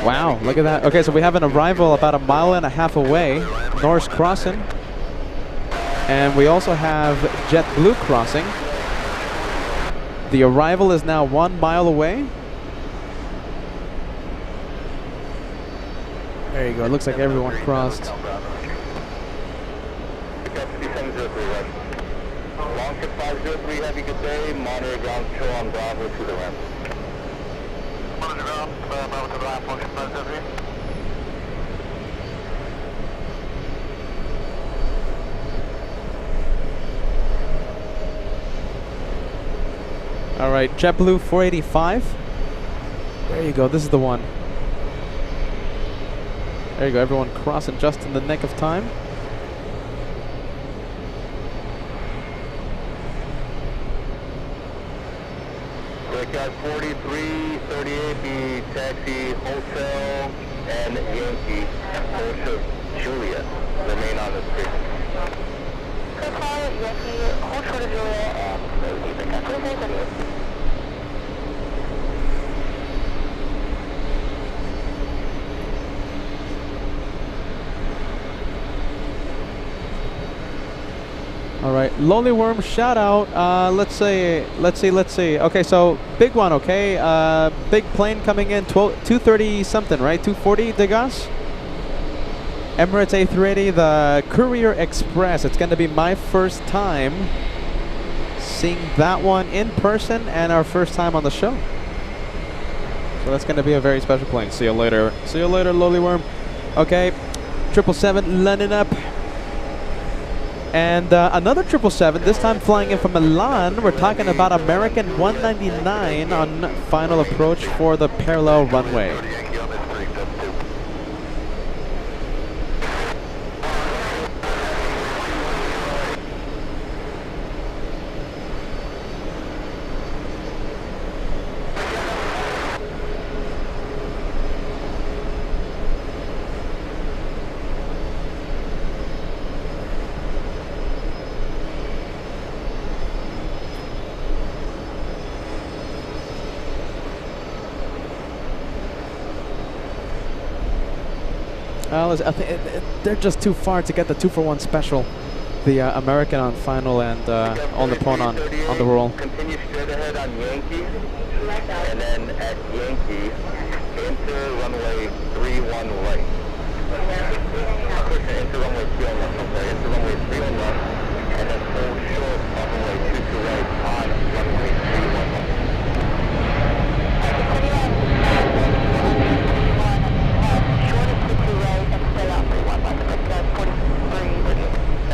Wow, look at that. Okay, so we have an arrival about 1.5 miles away. North's crossing. And we also have JetBlue crossing. The arrival is now 1 mile away. There you go. It looks like everyone crossed. Long 503 heavy, good day. Monitor ground control on Bravo to the ramp. Monitor ground, Bravo to the ramp, function 503. All right, JetBlue 485. There you go. This is the one. There you go. Everyone crossing just in the nick of time. Breakout 4338, the taxi, hotel, and Yankee, Hotel Juliet. Remain on the street. Hotel, Yankee, Hotel Juliet, and breakout 4338. All right, Lonely Worm, shout out. Let's see. Okay, so big one. Okay, big plane coming in. 230 something, right? 240 Degas. Emirates A380, the Courier Express. It's going to be my first time seeing that one in person and our first time on the show. So that's going to be a very special plane. See you later. See you later, Lonely Worm. Okay, 777 landing up. And another 777, this time flying in from Milan. We're talking about American 199 on final approach for the parallel runway. I think they're just too far to get the 2-for-1 special. The American on final and all Nippon on the roll. Continue straight ahead on Yankee, and then at Yankee, enter runway 31 right. Enter runway 31 left, I'm sorry, enter runway 31 left, and then hold short on runway 22 right on runway 31 left.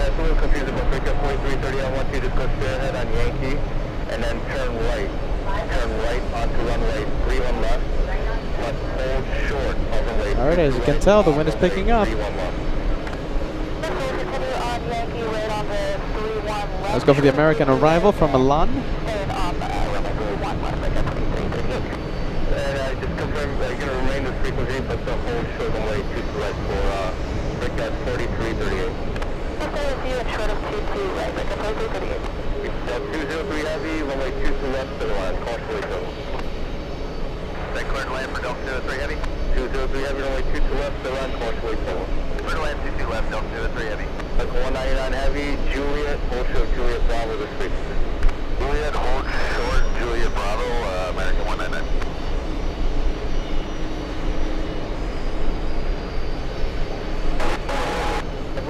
It's a little confusing, but break up 4330, I want you to go straight ahead on Yankee, and then turn right. Turn right onto runway 31 left, but hold short of runway 32 All right, as you can tell, the wind is picking up. Let's go for the American arrival from Milan. And I just confirmed that you're going to remain this frequency, but the hold short runway 2 right for breakout 4338. Short of 22 right, breakout 4338. 203 heavy, runway 22 left to the line, cautiously go. That clear to land for Delta 203 heavy? 203 heavy, runway 22 left to the line, cautiously go. Clear to land 22 left, Delta 203 heavy. Echo 199 heavy, Juliet, hold short, Juliet Bravo, this frequency. Juliet, hold short, Juliet Bravo, American 199.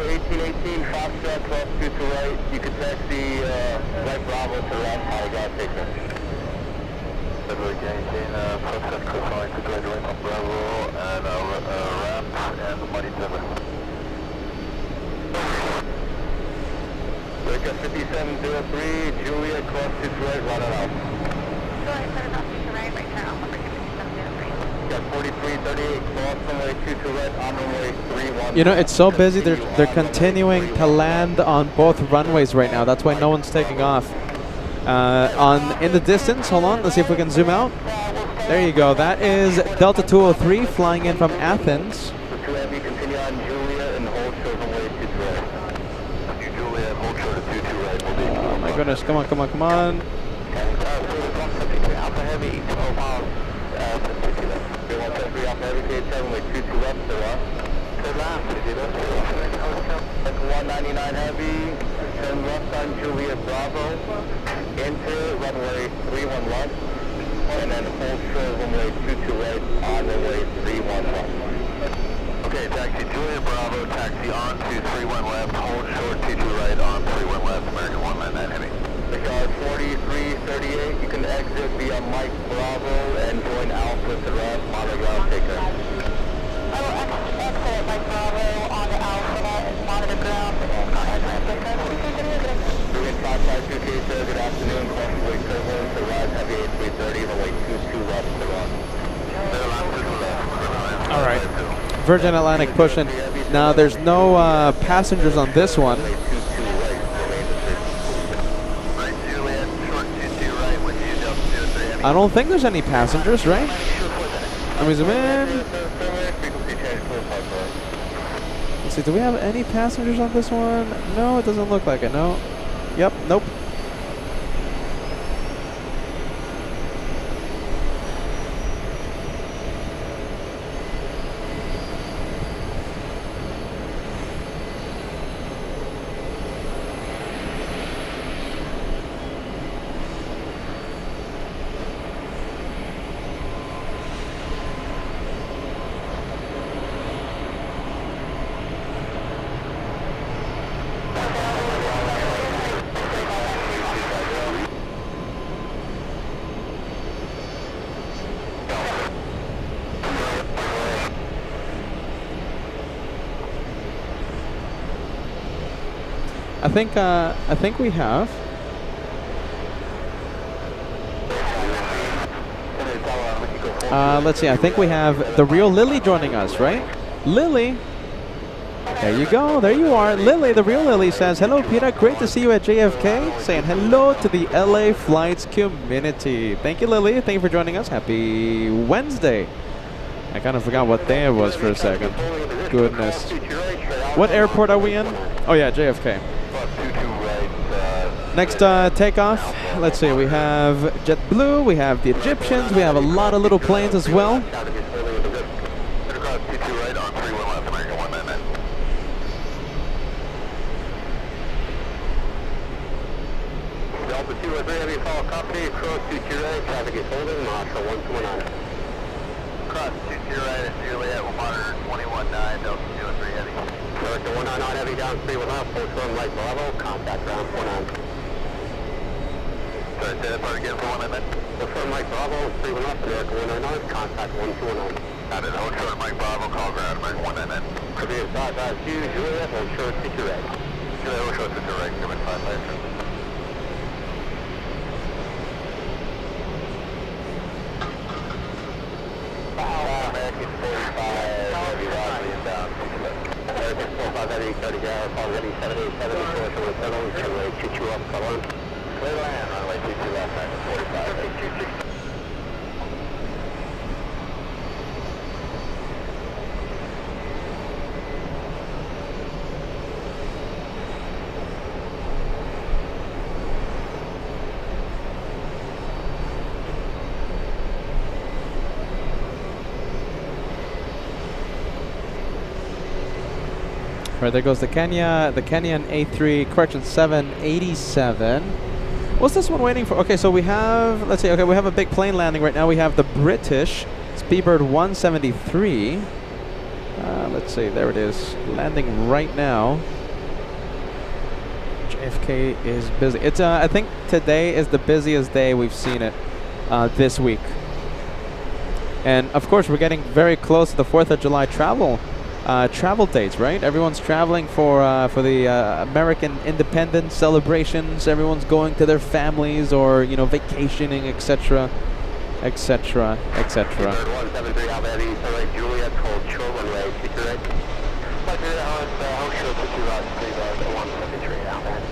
1818, Foxtrot, cross 2 to right. You can taxi right Bravo to the left, Polygon, take care. we're gaining process coastline to join Raymond Bravo and ramp and money timber. Breaker 5703, Juliet, cross to right, run it out. Juliet, set it up to right, right turn Alpha, breaker 5703. Got 4338, cross runway 22 right, on runway 31. You know, it's so busy. They're continuing to land on both runways right now. That's why no one's taking off. In the distance, hold on, let's see if we can zoom out. There you go. That is Delta 203 flying in from Athens. For 2 Heavy, continue on Juliet and hold short runway 22 right. New Juliet, hold short at 22 right. Will be Oh my goodness, come on, come on, come on. Alpha Heavy, 12 miles, 50 left. 173 Alpha Heavy, KJ runway 22 left, to left. To left, 50 left, to left. 199 Heavy, turn left on Juliet Bravo, into runway 31 left, and then hold short runway 22 right, on runway 31 left. Okay, taxi Juliet Bravo, taxi on to 31 left, hold short 22 right, on 31 left, American 199 Heavy. Car 4338, you can exit via Mike Bravo and join Alpha to rest, monitor ground taker. I will exit Mike Bravo on the Alpha and monitor ground and monitor ground taker. 552 KJ, good afternoon, crossway turbulence to rise heavy A380, runway 22 left to run. All right. Virgin Atlantic pushing. Now, there's no passengers on this one. I don't think there's any passengers, right? Let me zoom in. Let's see, do we have any passengers on this one? No, it doesn't look like it, no. Yep, nope. I think we have. Let's see. I think we have the real Lily joining us, right? Lily. There you go. There you are. Lily, the real Lily says, "Hello, Peter. Great to see you at JFK." Saying hello to the LA flights community. Thank you, Lily. Thank you for joining us. Happy Wednesday. I kind of forgot what day it was for a second. Goodness. What airport are we in? Oh yeah, JFK. Next takeoff, let's see, we have JetBlue, we have the Egyptians, we have a lot of little planes as well. Delta 203 Heavy Fall Company, cross 22 right, traffic is holding, Marshall 129. Cross 22 right at Juliet, we'll monitor 21-9, Delta 203 Heavy. Delta 199 Heavy down 3 with us, post run right Bravo, contact ground 49. Sorry, say that part again for 199. Post run right Bravo, 3 with us, American 199, contact 1219. Got it, hold short Mike Bravo, call ground, American 199. Could be a 552, Juliet, hold short 22 right. Juliet, hold short 22 right, give it 5 later. American 45, Heavy Rossley inbound. American 45, Heavy 30 Garrett, already 787, commercial with settle, runway 22 up, come on. Clear land, runway 22 left, 45, 822. All right, there goes the Kenyan A3, 787. What's this one waiting for? Okay, so we have, let's see, okay, we have a big plane landing right now. We have the British Speedbird 173. Let's see, there it is, landing right now. JFK is busy. It's I think today is the busiest day we've seen it. this week. And of course, we're getting very close to the 4th of July travel dates, right? Everyone's traveling for the American independence celebrations. Everyone's going to their families or, you know, vacationing, etc., etc., etc. 173 Alpha Heavy, Sunlight Juliet, hold short runway, secure right. Hold short 22 routes, 173 Alpha.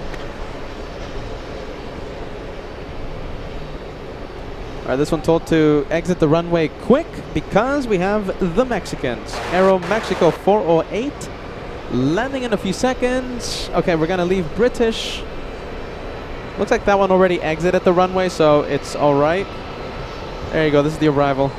Alright, this one told to exit the runway quick because we have the Mexicans. Aero Mexico 408, landing in a few seconds. Okay, we're gonna leave British. Looks like that one already exited the runway, so it's alright. There you go, this is the arrival.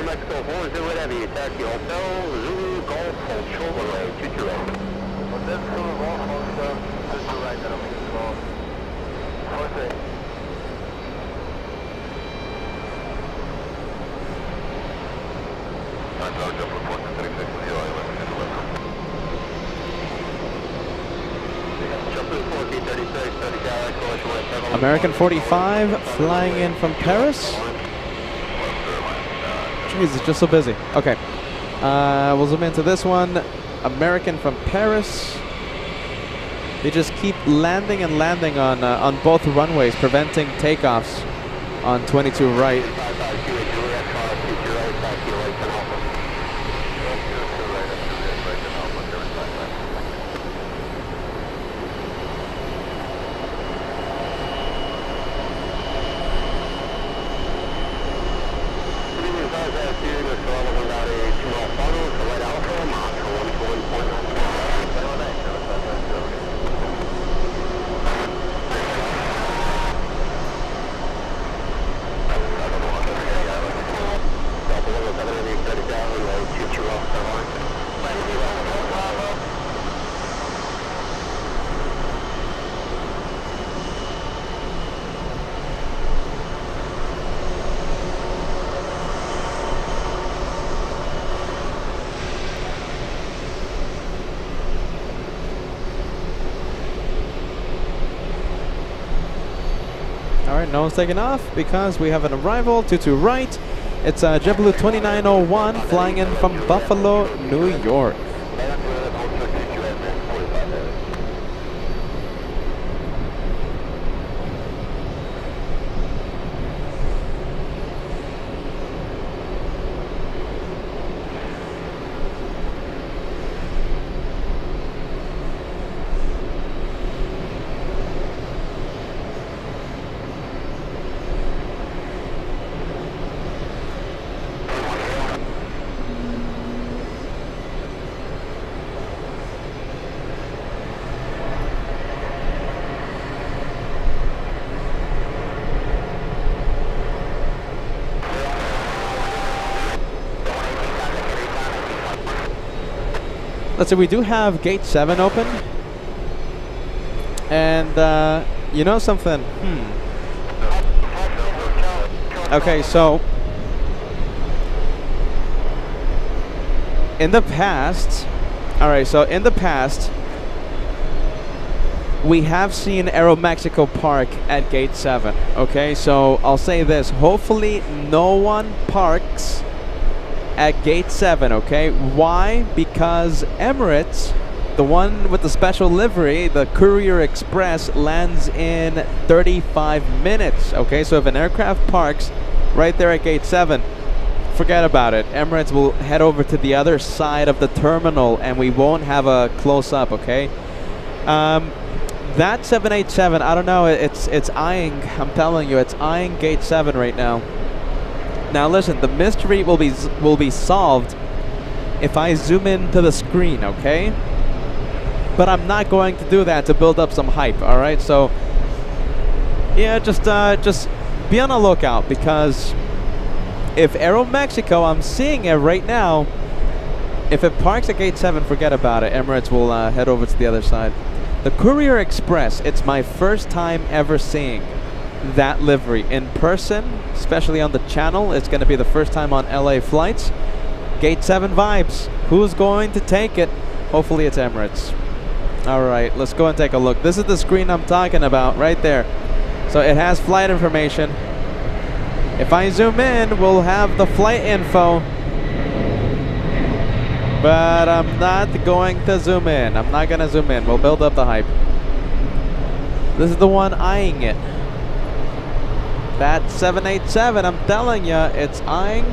Mexico 408, taxi Hotel, Zulu, Golf, hold short runway, 22 right. Hotel, Zulu, Golf, hold short, 22 right, that'll make it call. 48. American 45 flying in from Paris. Jeez, it's just so busy. Okay, we'll zoom into this one. American from Paris. They just keep landing and landing on both runways, preventing takeoffs on 22 right. Alright, no one's taking off because we have an arrival, 22 right. It's JetBlue 2901 flying in from Buffalo, New York. Let's see, we do have gate 7 open. And, you know something? Okay, so in the past, we have seen Aeromexico park at gate 7. Okay, so I'll say this, hopefully no one parks at gate 7, okay? Why? Because Emirates, the one with the special livery, the Courier Express, lands in 35 minutes, okay? So if an aircraft parks right there at gate 7, forget about it. Emirates will head over to the other side of the terminal and we won't have a close-up, okay? That 787, I don't know, it's eyeing, I'm telling you, it's eyeing gate 7 right now. Now listen, the mystery will be solved if I zoom into the screen, okay? But I'm not going to do that to build up some hype, all right? So yeah, just be on the lookout, because if Aeromexico, I'm seeing it right now, if it parks at gate 7, forget about it. Emirates will head over to the other side. The Courier Express, it's my first time ever seeing that livery in person, especially on the channel. It's going to be the first time on LA flights. Gate 7 vibes. Who's going to take it? Hopefully it's Emirates. Alright, let's go and take a look. This is the screen I'm talking about right there. So it has flight information. If I zoom in, we'll have the flight info. But I'm not going to zoom in. I'm not going to zoom in. We'll build up the hype. This is the one eyeing it. That 787, I'm telling you, it's eyeing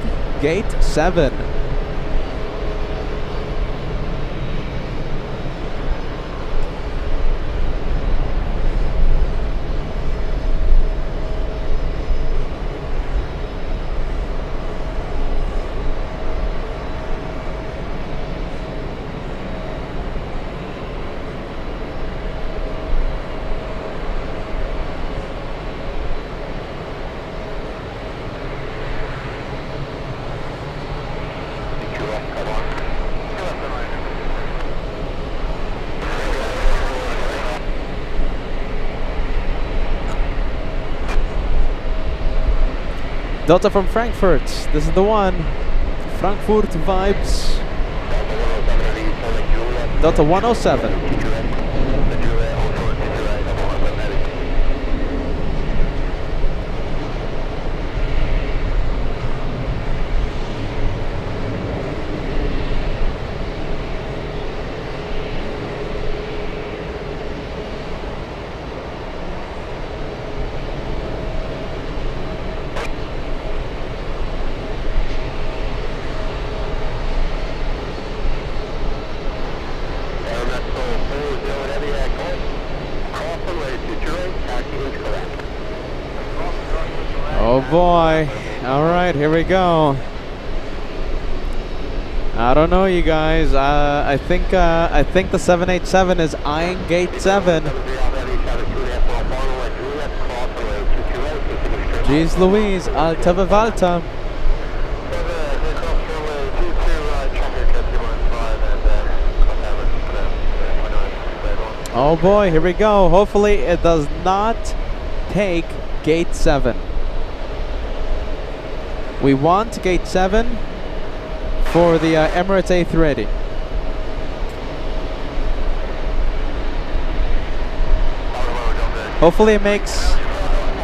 gate 7. Delta from Frankfurt. This is the one. Frankfurt vibes. Delta 107. Oh boy. Alright, here we go. I don't know, you guys. I think the 787 is eyeing gate 7. Jeez Louise, Alta Vivalta. Oh boy, here we go. Hopefully it does not take gate 7. We want gate 7 for the Emirates A380. Hopefully it makes,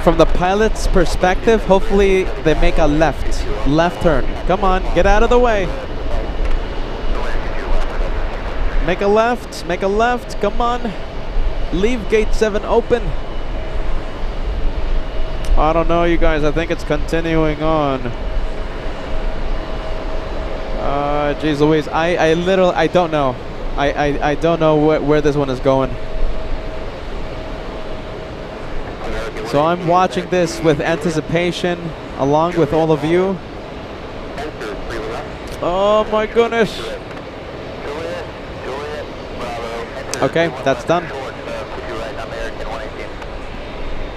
from the pilot's perspective, hopefully they make a left turn. Come on, get out of the way. Make a left, come on. Leave gate 7 open. I don't know, you guys, I think it's continuing on. Jeez Louise, I don't know. I don't know where this one is going. So I'm watching this with anticipation, along with all of you. Oh my goodness. Okay, that's done.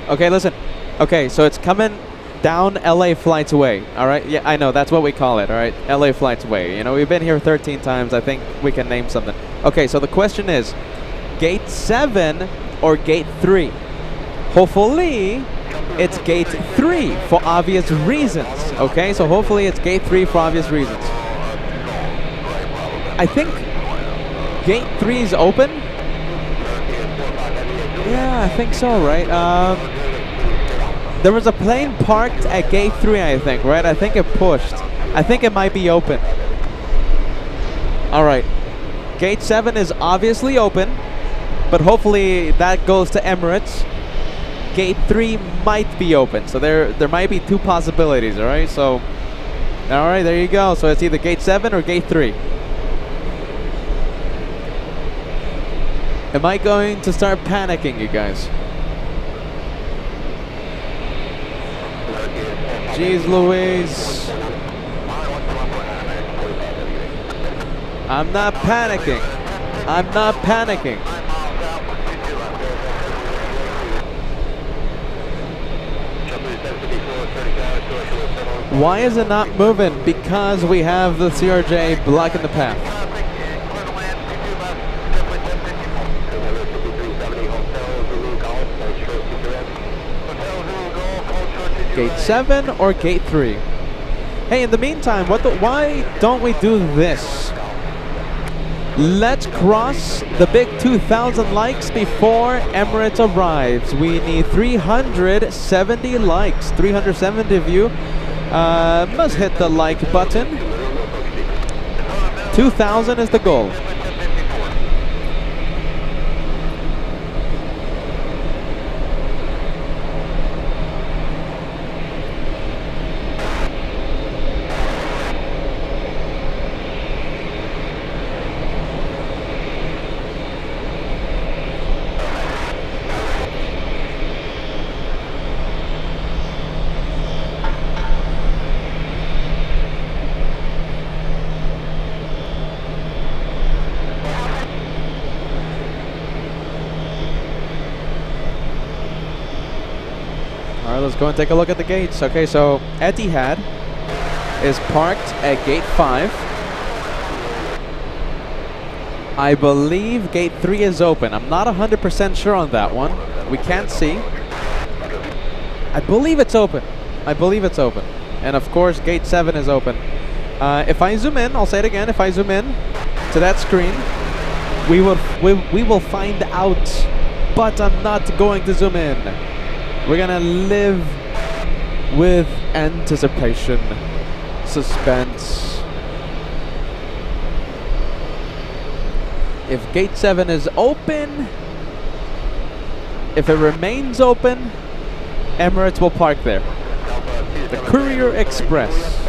Okay, listen. Okay, so it's coming down LA flights away, all right? Yeah, I know, that's what we call it, all right? LA flights away. You know, we've been here 13 times. I think we can name something. Okay, so the question is, gate 7 or gate 3? Hopefully, it's gate 3 for obvious reasons, okay? So hopefully it's gate 3 for obvious reasons. I think gate 3 is open. Yeah, I think so, right? There was a plane parked at gate 3, I think, right? I think it pushed. I think it might be open. All right. Gate 7 is obviously open, but hopefully that goes to Emirates. Gate 3 might be open, so there might be two possibilities, all right? So, all right, there you go. So it's either Gate 7 or Gate 3. Am I going to start panicking, you guys? Jeez Louise. I'm not panicking. I'm not panicking. Why is it not moving? Because we have the CRJ blocking the path. Gate 7 or Gate 3? Hey, in the meantime, why don't we do this? Let's cross the big 2,000 likes before Emirates arrives. We need 370 likes. 370 of you must hit the like button. 2,000 is the goal. Let's go and take a look at the gates. Okay, so Etihad is parked at Gate 5. I believe Gate 3 is open. I'm not 100% sure on that one. We can't see. I believe it's open. I believe it's open. And of course, Gate 7 is open. If I zoom in, I'll say it again. If I zoom in to that screen, we will find out. But I'm not going to zoom in. We're gonna live with anticipation, suspense. If Gate 7 is open, if it remains open, Emirates will park there. The Courier Express.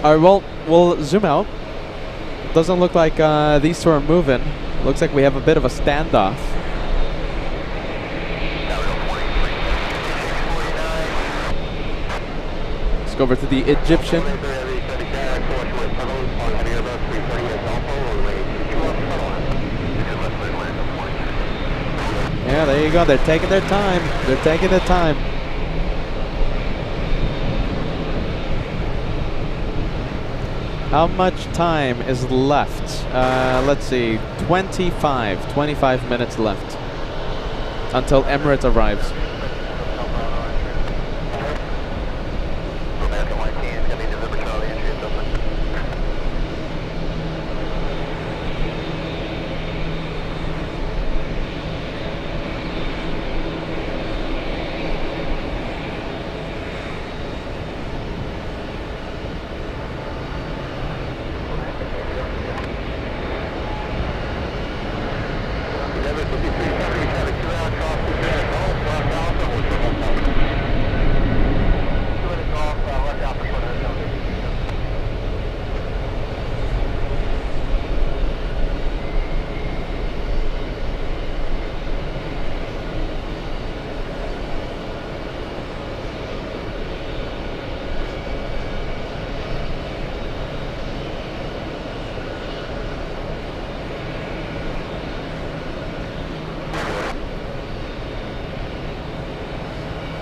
Alright, well, we'll zoom out. Doesn't look like these two are moving. Looks like we have a bit of a standoff. Let's go over to the Egyptian. Yeah, there you go. They're taking their time. They're taking their time. How much time is left? Let's see, 25 minutes left until Emirates arrives.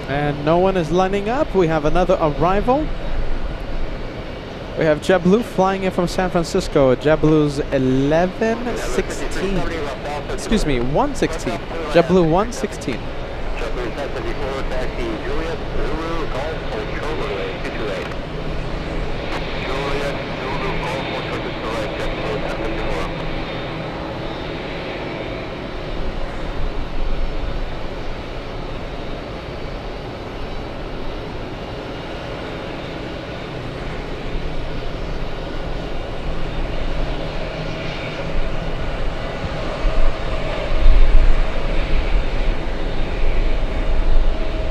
And no one is lining up. We have another arrival. We have JetBlue flying in from San Francisco. JetBlue's 1116. Excuse me, 116. JetBlue 116.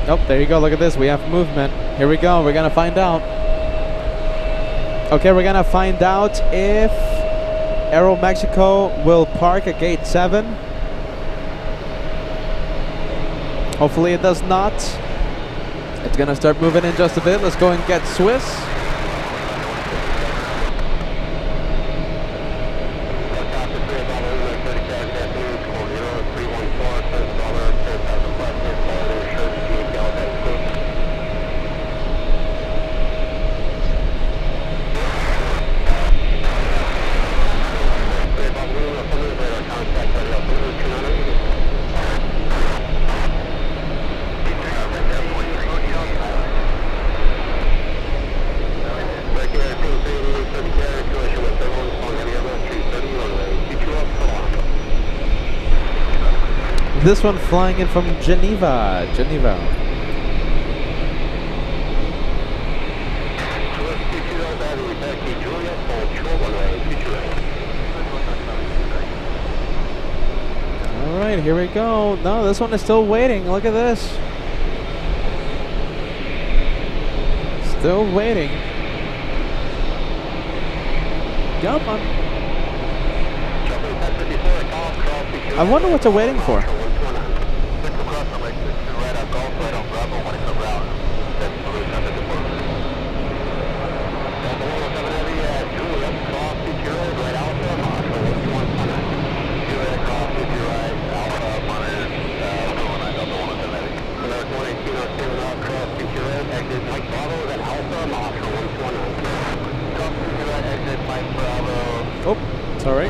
Oh, there you go. Look at this. We have movement. Here we go. We're going to find out. Okay, we're going to find out if Aero Mexico will park at gate 7. Hopefully it does not. It's going to start moving in just a bit. Let's go and get Swiss. This one flying in from Geneva. All right, here we go. No, this one is still waiting. Look at this. Still waiting. Come on. I wonder what they're waiting for. Oh, sorry.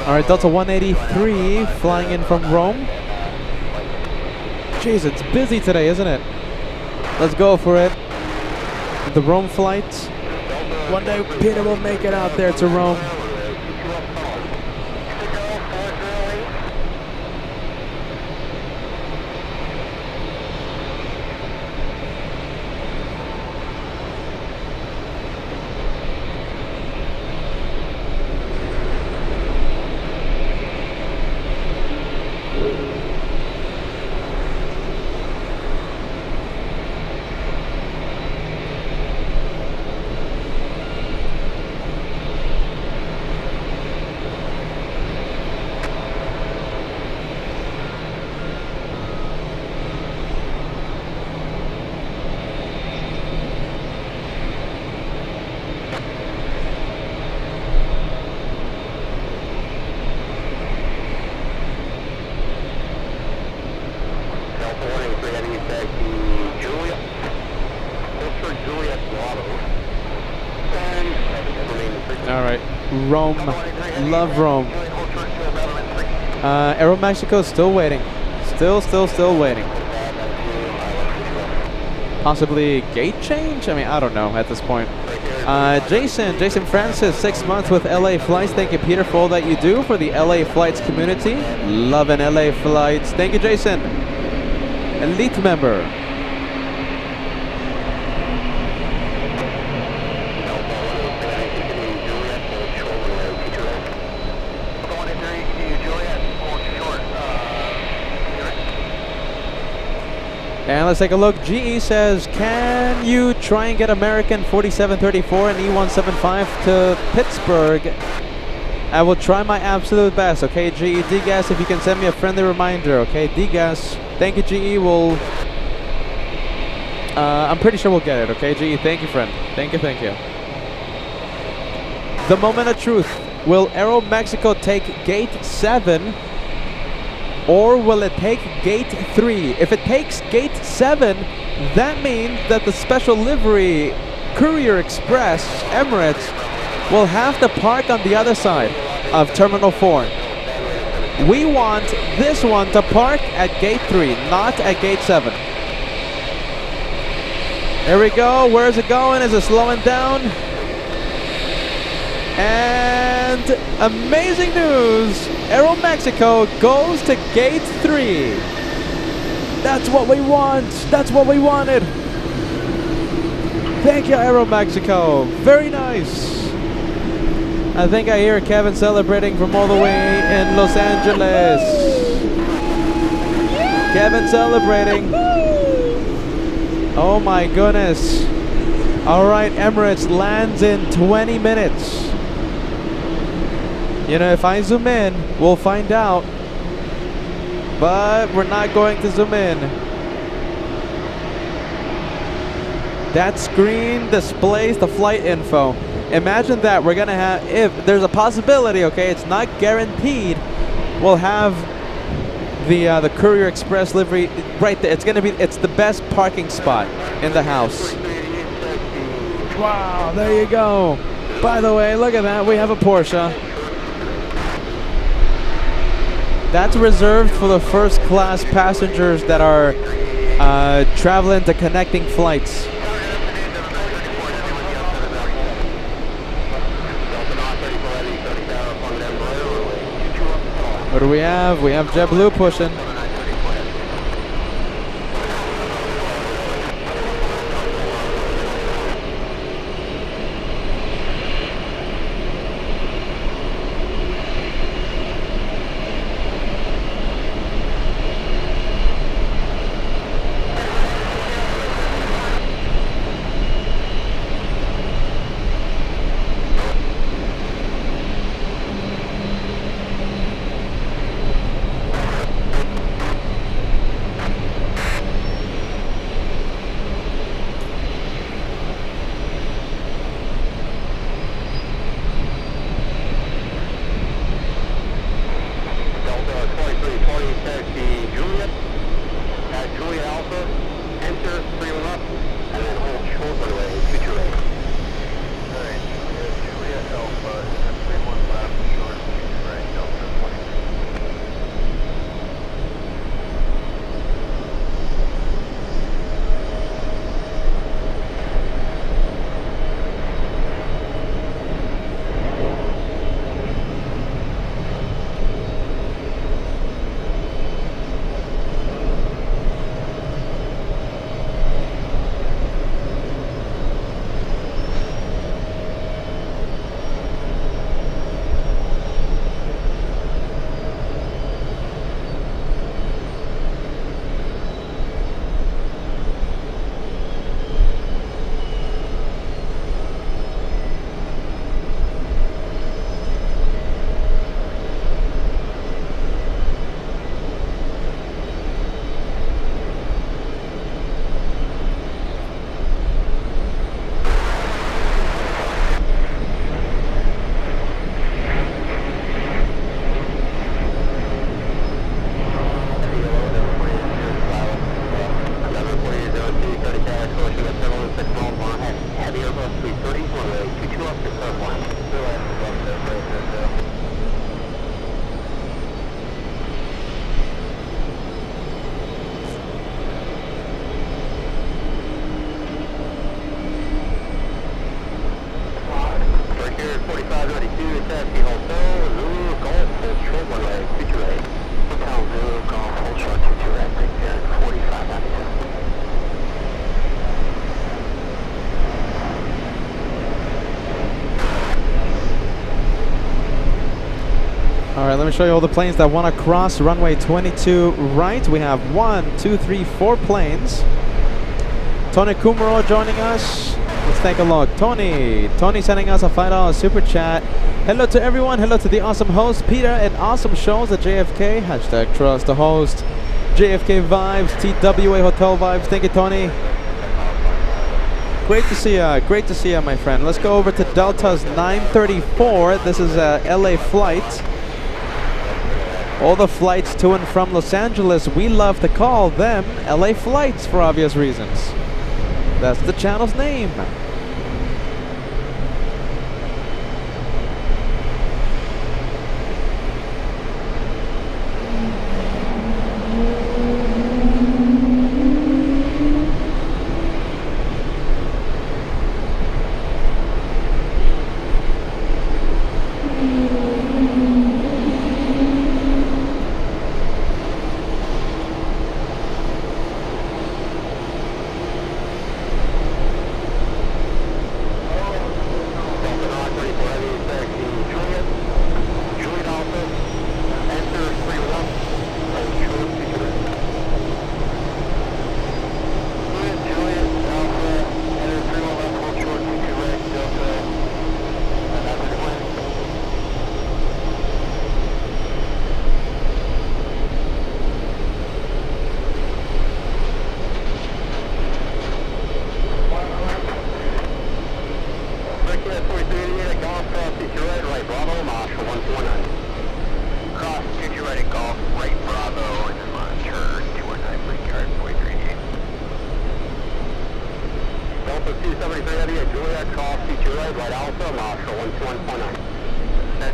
All right, Delta 183 flying in from Rome. Jeez, it's busy today, isn't it? Let's go for it. The Rome flight. One day Peter will make it out there to Rome. Alright, Rome. Love Rome. Aero Mexico still waiting. Still waiting. Possibly gate change? I mean, I don't know at this point. Jason Francis, 6 months with LA Flights. Thank you, Peter, for all that you do for the LA Flights community. Loving LA Flights. Thank you, Jason. Elite member. And let's take a look. GE says, can you try and get American 4734 and E175 to Pittsburgh? I will try my absolute best. Okay, GE. DGAS, if you can send me a friendly reminder. Okay, DGAS. Thank you, GE. I'm pretty sure we'll get it. Okay, GE. Thank you, friend. Thank you. The moment of truth. Will Aero Mexico take gate 7? Or will it take gate 3? If it takes gate 7, that means that the special livery Courier Express Emirates will have to park on the other side of Terminal 4. We want this one to park at gate 3, not at gate 7. There we go. Where is it going? Is it slowing down? And amazing news! Aero Mexico goes to gate 3. That's what we want. That's what we wanted. Thank you, Aero Mexico. Very nice. I think I hear Kevin celebrating from all the way in Los Angeles. Kevin celebrating. Oh my goodness. All right, Emirates lands in 20 minutes. You know, if I zoom in, we'll find out. But we're not going to zoom in. That screen displays the flight info. Imagine that. We're gonna have, if there's a possibility, okay, it's not guaranteed, we'll have the Courier Express livery right there. It's the best parking spot in the house. Wow, there you go. By the way, look at that. We have a Porsche. That's reserved for the first class passengers that are traveling to connecting flights. What do we have? We have JetBlue pushing. Let me show you all the planes that want to cross runway 22 right. We have 1, 2, 3, 4 planes. Tony Kumaro joining us. Let's take a look. Tony sending us a $5 super chat. Hello to everyone. Hello to the awesome host Peter and awesome shows at JFK. Hashtag trust the host. JFK vibes. TWA Hotel vibes. Thank you, Tony. Great to see you. Great to see you, my friend. Let's go over to Delta's 934. This is a LA flight. All the flights to and from Los Angeles, we love to call them LA flights for obvious reasons. That's the channel's name.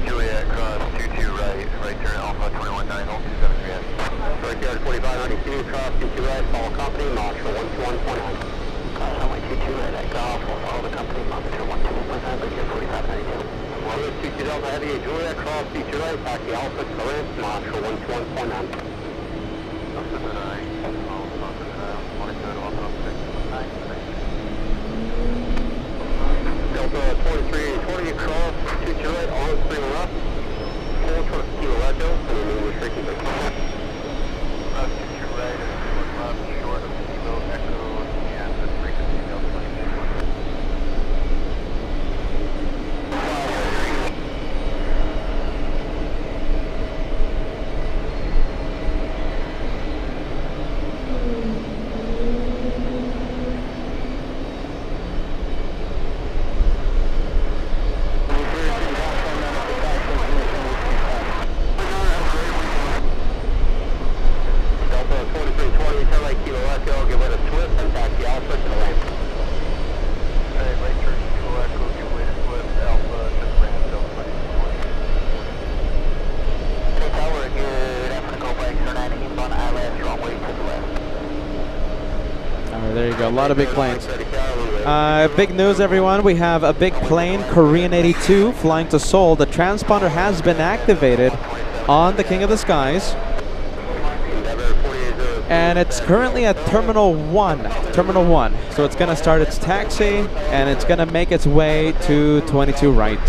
Juliet, cross 22 right, right turn Alpha 219, hold 273. Right yard 4592, cross 22 right, follow company, Mach 121.9. Runway 22 right at golf, we'll follow the company, monitor 121.9, right here 4592. 22 Delta Heavy, Juliet, cross 22 right, taxi Alpha to Lance, Mach 121.9. Delta 2320 across, 22 right, on spring left, full trust Kilo Echo, and then restricting the car. 22 right, left, short of Kilo Echo, and the frequency Delta 22. There you go, a lot of big planes. Big news, everyone. We have a big plane, Korean 82, flying to Seoul. The transponder has been activated on the King of the Skies. And it's currently at Terminal 1. Terminal 1. So it's going to start its taxi, and it's going to make its way to 22 right.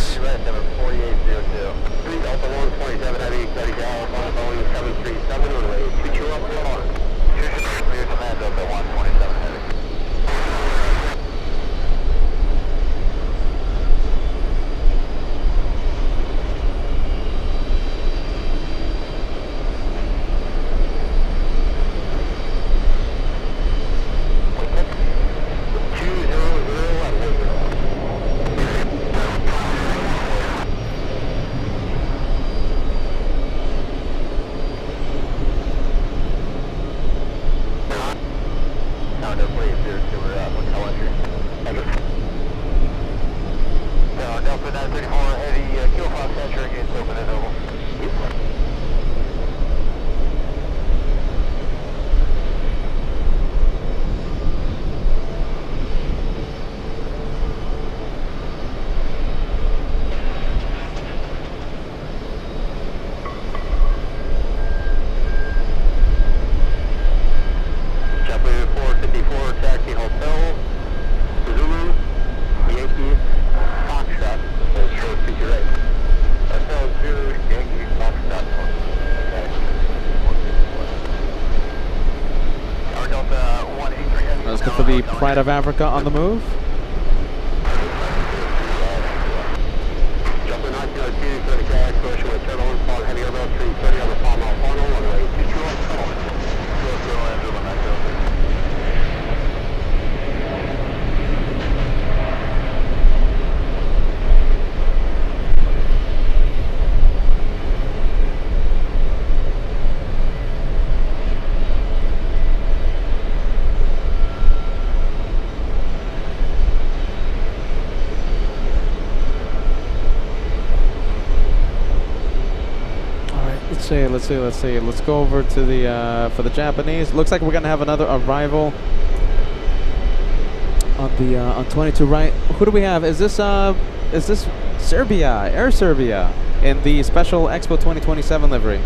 Let's go for the Pride of Africa on the move. Let's see. Let's go over to the for the Japanese. Looks like we're gonna have another arrival on the on 22 right. Who do we have? Is this Serbia, Air Serbia, in the special Expo 2027 livery?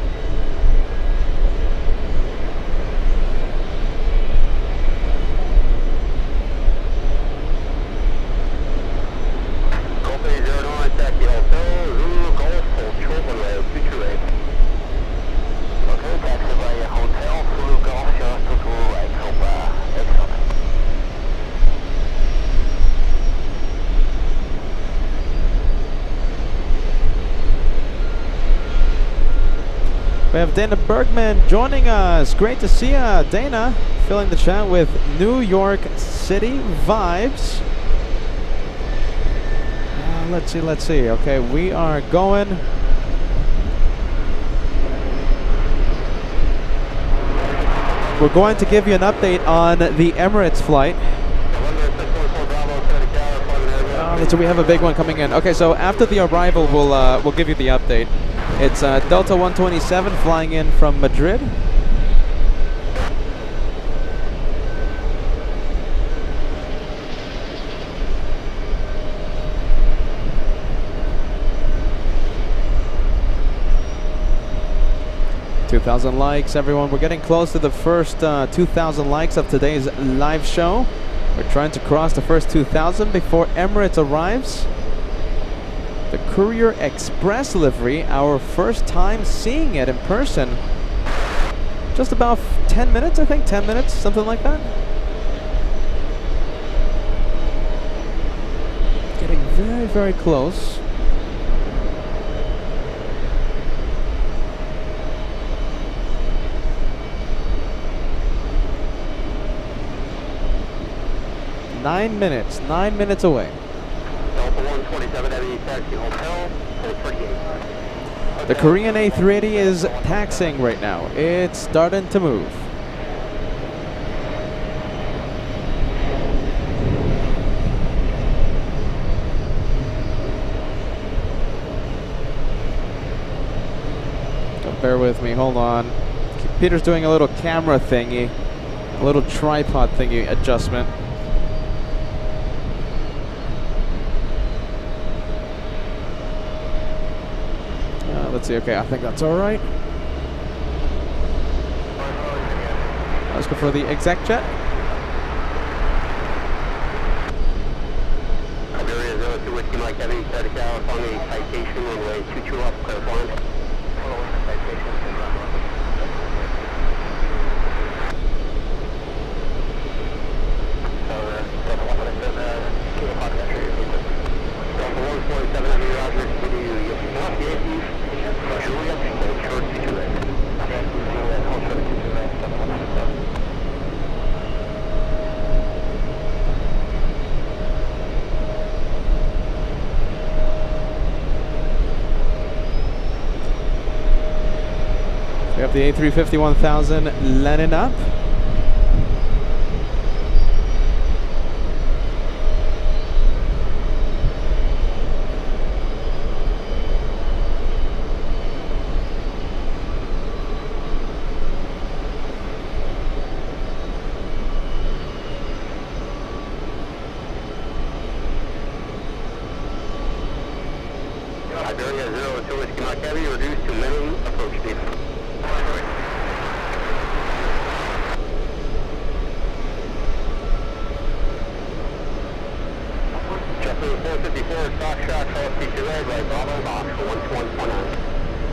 We have Dana Bergman joining us. Great to see ya, Dana. Filling the chat with New York City vibes. Let's see. Okay, we are going. We're going to give you an update on the Emirates flight. So we have a big one coming in. Okay, so after the arrival, we'll give you the update. It's Delta 127 flying in from Madrid. $2,000 likes, everyone. We're getting close to the first 2,000 likes of today's live show. We're trying to cross the first 2,000 before Emirates arrives. The Courier Express livery, our first time seeing it in person. Just about 10 minutes, I think, 10 minutes, something like that. Getting very, very close. Nine minutes away. Delta 127 Emirates A380 Hotel, 438. The Korean A380 is taxiing right now. It's starting to move. Bear with me, hold on. Peter's doing a little camera thingy, a little tripod thingy adjustment. Let's see, okay, I think that's all right. Let's go for the exec jet. Iberia 02 Whiskey Mike Heavy, static out on the citation runway 22 up, clear flying. Following the citation and run level. Delta 127, 2 o'clock entry. Delta 147 Heavy, Roger, you Juliet, hold short to Juliet. Juliet, hold short to Juliet, 717. We have the A350 1000 landing up. Iberia 02 Whiskey Mike Heavy, reduced to minimum approach speed. JetBlue 454, stock shot, cross TWA, right Bravo, box 1149.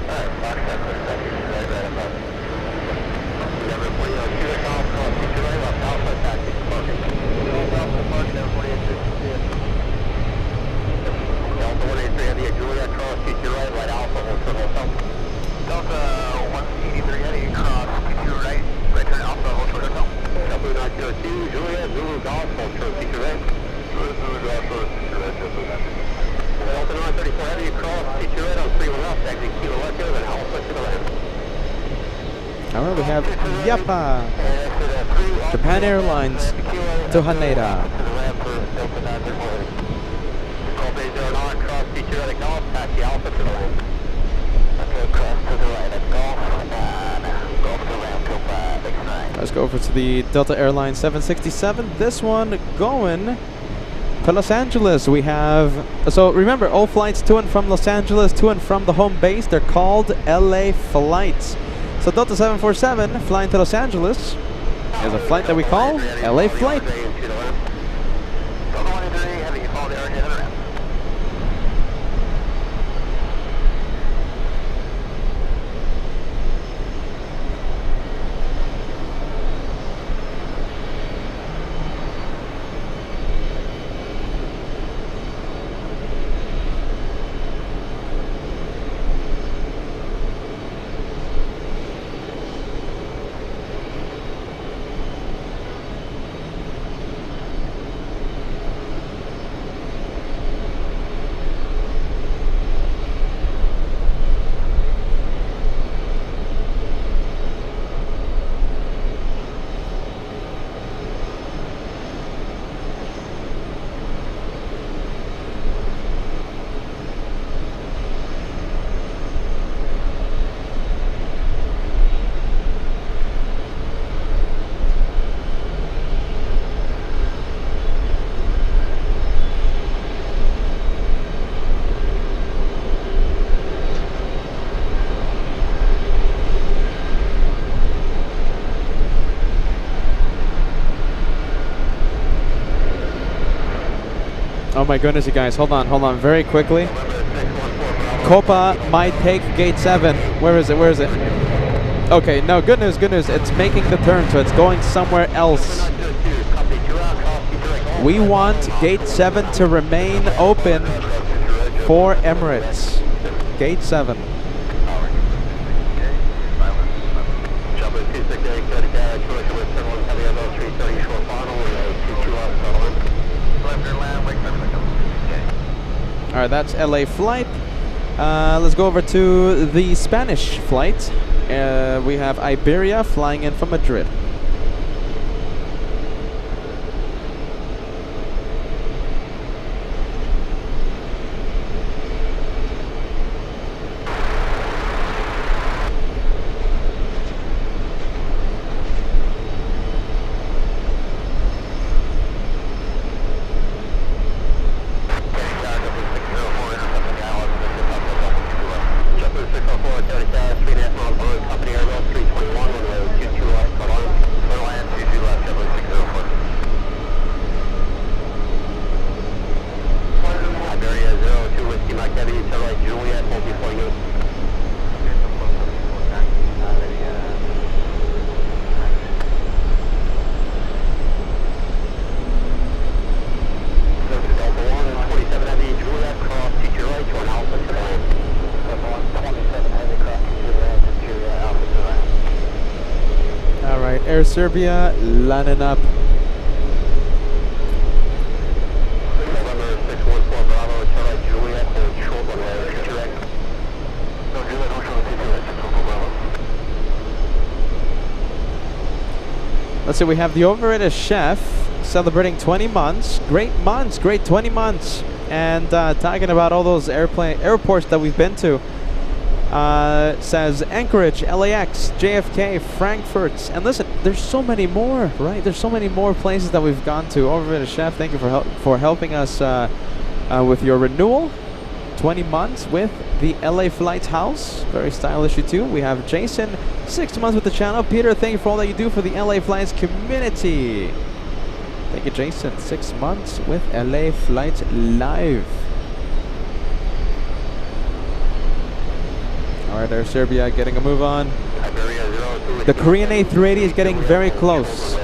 Alright, stock shot, clear right above. Endeavor 40, shoot off, cross TWA, left alpha, taxi to parking. Left alpha, parking, Endeavor 48, Delta 183 Heavy at Juliet, cross TT right, right alpha, hold short hotel. Delta 183 Heavy, cross TT right, right turn alpha, hold short hotel. Delta 902 Juliet, Zulu Golf, hold short TT right. Zulu Golf, hold TT right, Delta 934 Heavy, cross TT right on 31 left, exit kilo left here, then alpha to the left. Alright, we have Yapa, Japan Airlines to Haneda. Delta 934 Call Bay 09, cross TT right at Golf, taxi alpha to the land. Okay, cross to the right at Golf, and Golf to the land, till 5, Let's go over to the Delta Airlines 767. This one going to Los Angeles. We have, so remember, all flights to and from Los Angeles, to and from the home base, they're called LA flights. So Delta 747 flying to Los Angeles is a flight that we call LA flight. Delta 183 Heavy, follow the airhead of the ramp. my goodness, you guys. Hold on, very quickly. Copa might take gate 7. Where is it? Okay, no, good news. It's making the turn, so it's going somewhere else. We want gate 7 to remain open for Emirates. Gate 7. Alright, that's LA flight. Let's go over to the Spanish flight. We have Iberia flying in from Madrid. Air Serbia lining up. Let's see, we have the overrated chef celebrating 20 months. Great 20 months. And talking about all those airports that we've been to. Says Anchorage, LAX, JFK, Frankfurt, and listen, there's so many more, right? There's so many more places that we've gone to. Overrated chef, thank you for helping us with your renewal. 20 months with the LA Flights House, very stylish too. We have Jason, 6 months with the channel. Peter, thank you for all that you do for the LA Flights community. Thank you, Jason. 6 months with LA Flights Live. Alright, Air Serbia getting a move on. The Korean A380 is getting very close.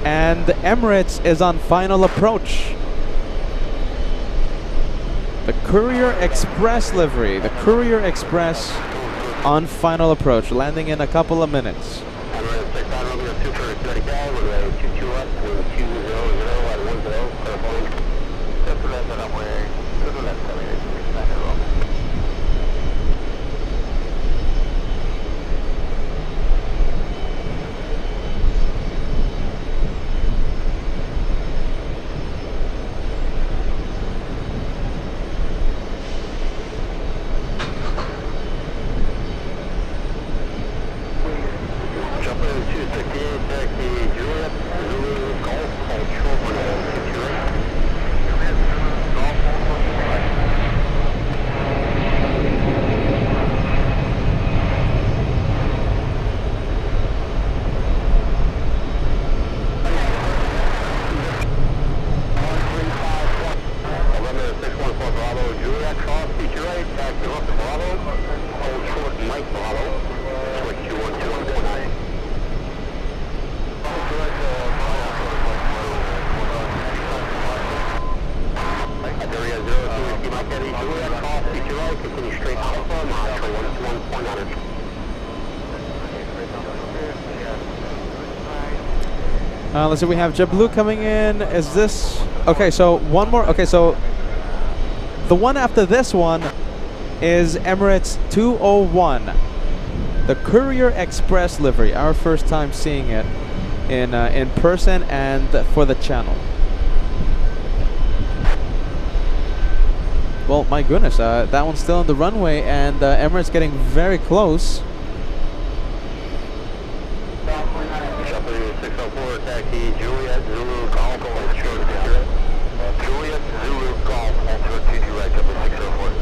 And Emirates is on final approach. The Courier Express livery. The Courier Express on final approach, landing in a couple of minutes. Let's see, we have JetBlue coming in. Is this... Okay, so one more. Okay, so the one after this one is Emirates 201. The Courier Express livery. Our first time seeing it in person and for the channel. Well, my goodness, that one's still on the runway, and Emirates getting very close.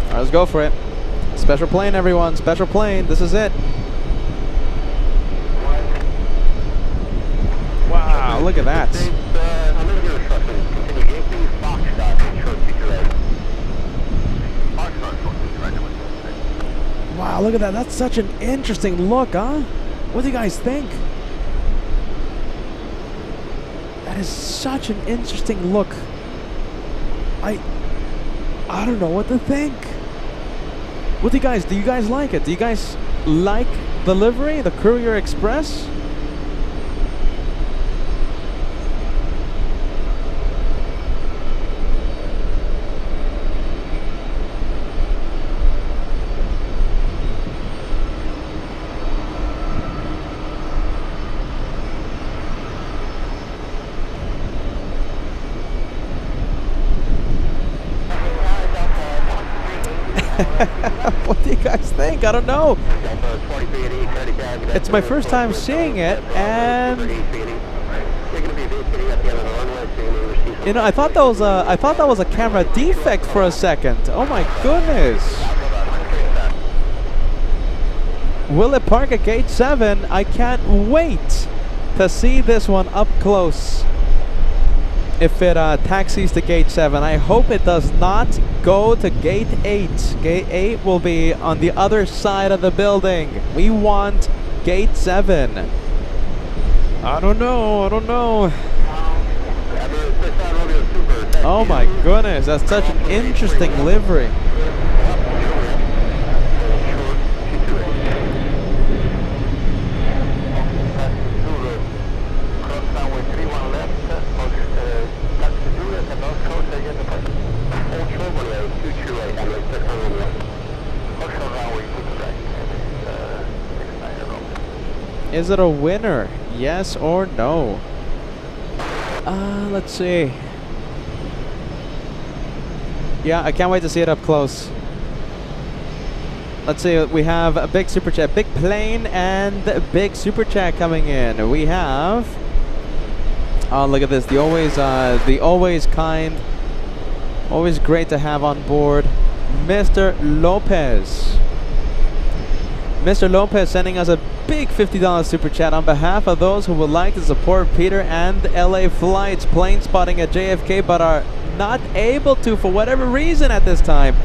Alright, let's go for it. Special plane, everyone. Special plane. This is it. Wow, look at that. Wow, look at that. That's such an interesting look, huh? What do you guys think? That is such an interesting look. I don't know what to think. What do you guys like it? Do you guys like the livery, the Courier Express? What do you guys think? I don't know. It's my first time seeing it, and you know, I thought that was a camera defect for a second. Oh my goodness! Will it park at gate 7? I can't wait to see this one up close. If it taxis to gate 7, I hope it does not go to gate 8. Gate 8 will be on the other side of the building. We want gate 7. I don't know. Oh my goodness, that's such an interesting livery. Is it a winner? Yes or no? Let's see. Yeah, I can't wait to see it up close. Let's see, we have a big super chat, big plane and a big super chat coming in. We have, oh look at this, the always kind, always great to have on board, Mr. Lopez. Mr. Lopez sending us a big $50 super chat on behalf of those who would like to support Peter and LA flights plane spotting at JFK but are not able to for whatever reason at this time.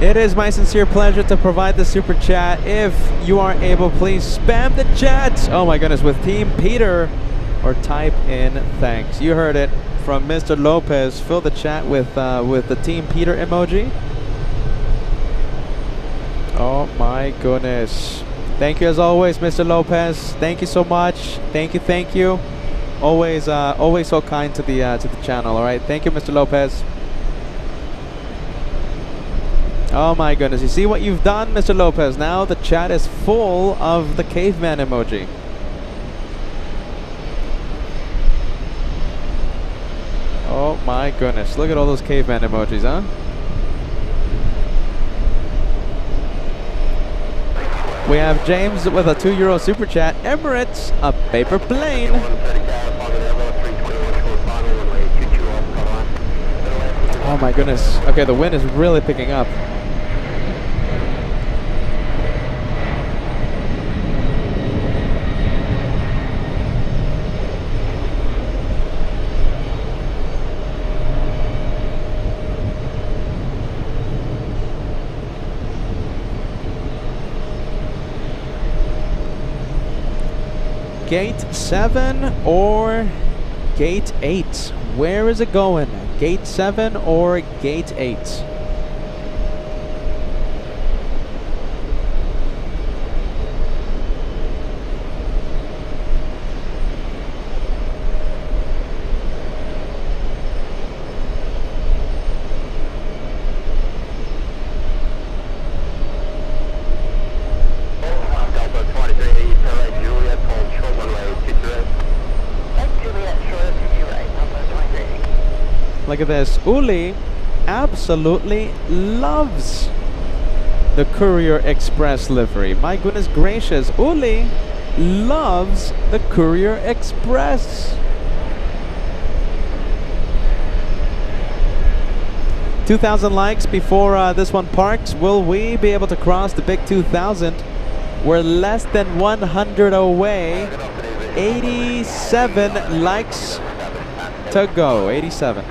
It is my sincere pleasure to provide the super chat. If you are able, please spam the chat. Oh my goodness, with Team Peter, or type in thanks. You heard it from Mr. Lopez. Fill the chat with the Team Peter emoji. Oh my goodness. Thank you as always, Mr. Lopez. Thank you so much. Thank you. Always so kind to the channel. All right. Thank you, Mr. Lopez. Oh my goodness. You see what you've done, Mr. Lopez? Now the chat is full of the caveman emoji. Oh my goodness. Look at all those caveman emojis, huh? We have James with a €2 super chat. Emirates, a paper plane. Oh my goodness. Okay, the wind is really picking up. Gate 7 or Gate 8? Where is it going? Gate 7 or Gate 8? Look at this. Uli absolutely loves the Courier Express livery. My goodness gracious. Uli loves the Courier Express. 2,000 likes before this one parks. Will we be able to cross the big 2,000? We're less than 100 away. 87 likes to go. 87.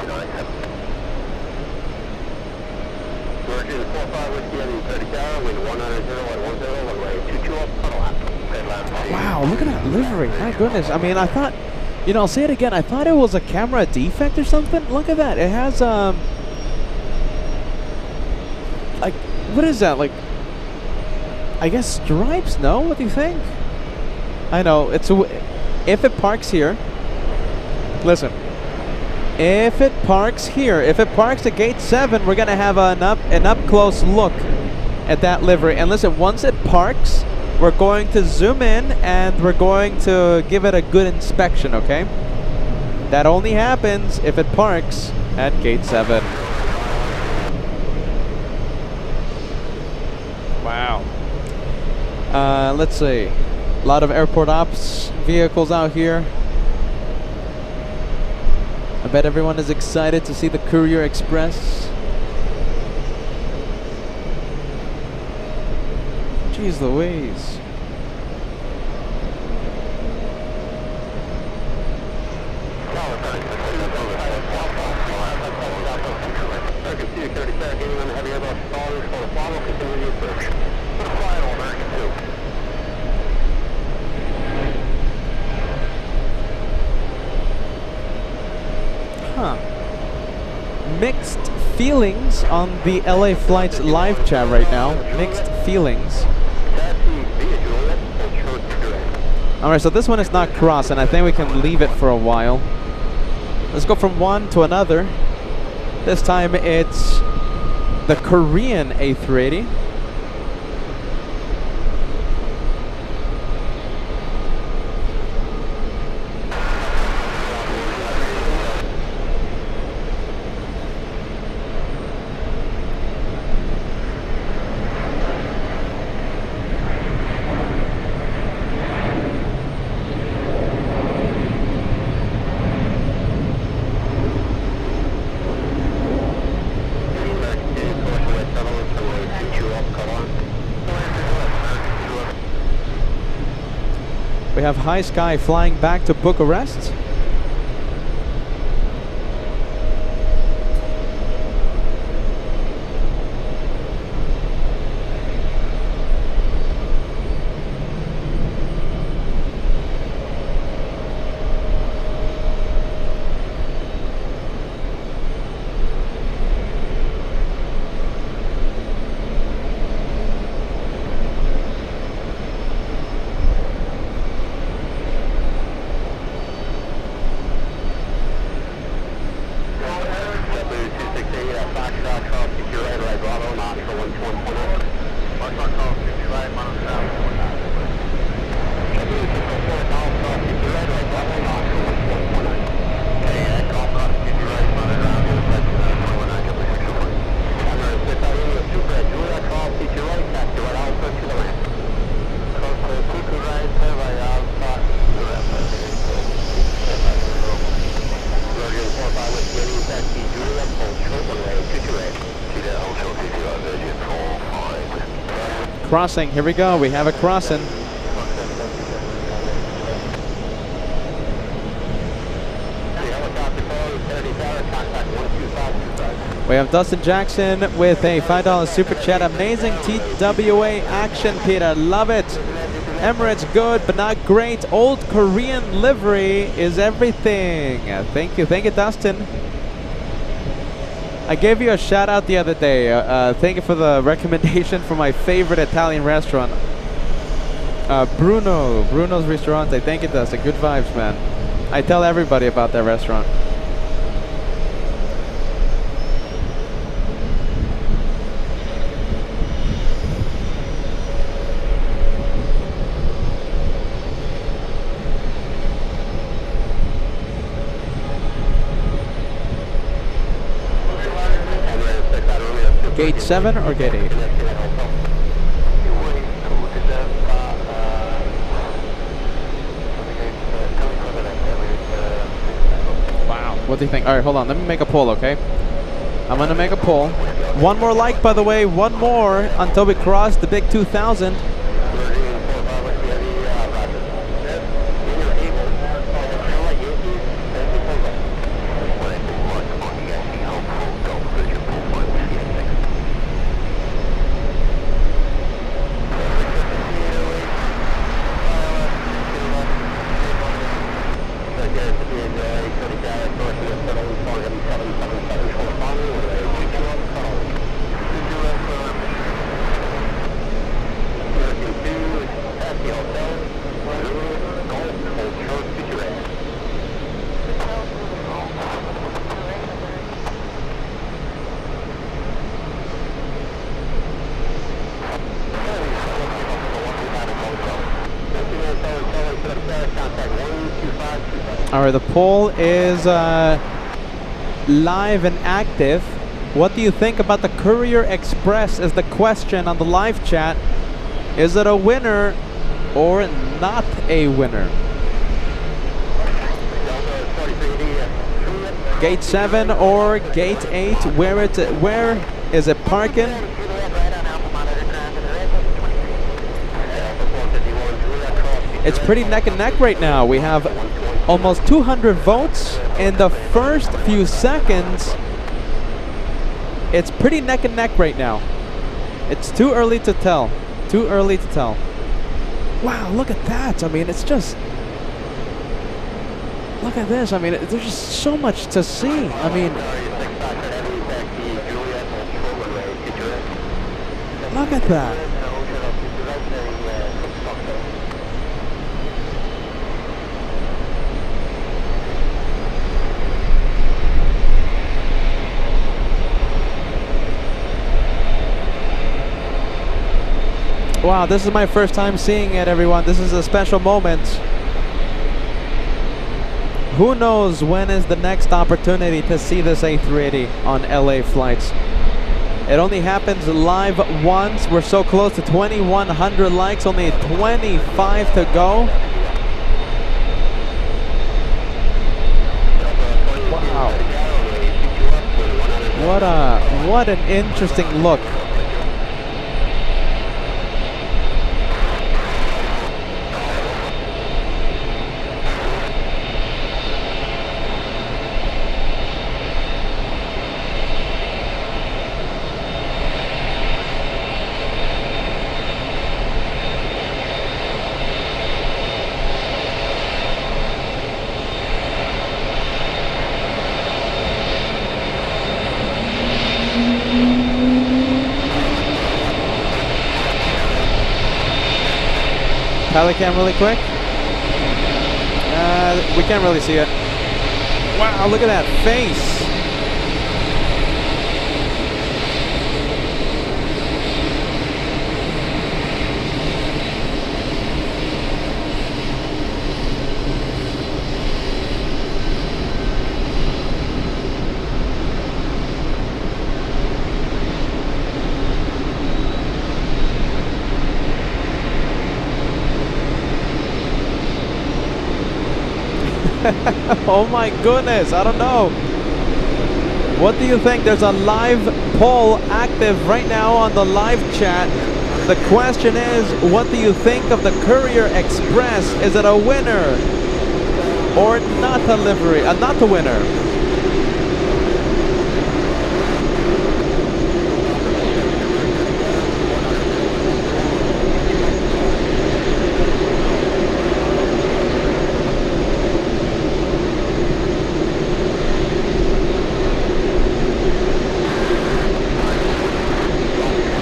Virgin 45 Whiskey Heading 30 Tower, wind 190 at 10, runway 22 up, puddle out. Wow, look at that livery. My goodness. I mean, I thought, you know, I'll say it again. I thought it was a camera defect or something. Look at that. It has, like, what is that? Like, I guess stripes? No? What do you think? I know. If it parks here, listen. If it parks here, if it parks at gate 7, we're going to have an up-close look at that livery. And listen, once it parks, we're going to zoom in and we're going to give it a good inspection, okay? That only happens if it parks at gate 7. Wow. Let's see. A lot of airport ops vehicles out here. I bet everyone is excited to see the Courier Express. Jeez Louise. Huh. Mixed feelings on the LA Flights live chat right now. Mixed feelings. Alright, so this one is not cross, and I think we can leave it for a while. Let's go from one to another. This time it's the Korean A380. We have High Sky flying back to Bucharest. Crossing, here we go, we have a crossing. We have Dustin Jackson with a $5 super chat. Amazing TWA action, Peter, love it. Emirates good, but not great. Old Korean livery is everything. Thank you, Dustin. I gave you a shout out the other day. Thank you for the recommendation for my favorite Italian restaurant. Bruno's Ristorante. Thank you, Dustin. Good vibes, man. I tell everybody about that restaurant. Gate 7 or gate 8? Wow, what do you think? Alright, hold on, let me make a poll, okay? I'm gonna make a poll. One more like, by the way, one more until we cross the big 2,000. All right, the poll is live and active. What do you think about the Courier Express is the question on the live chat. Is it a winner or not a winner? Gate 7 or Gate 8, where is it parking? It's pretty neck and neck right now. We have almost 200 votes in the first few seconds. It's pretty neck and neck right now. It's too early to tell. Too early to tell. Wow, look at that. I mean, it's just... Look at this. I mean, there's just so much to see. I mean... Look at that. Wow, this is my first time seeing it, everyone. This is a special moment. Who knows when is the next opportunity to see this A380 on LA flights. It only happens live once. We're so close to 2,100 likes, only 25 to go. Wow. What an interesting look. Telecam really quick. We can't really see it. Wow, look at that face. Oh my goodness, I don't know. What do you think? There's a live poll active right now on the live chat. The question is, what do you think of the Courier Express? Is it a winner or not a livery? Not a winner.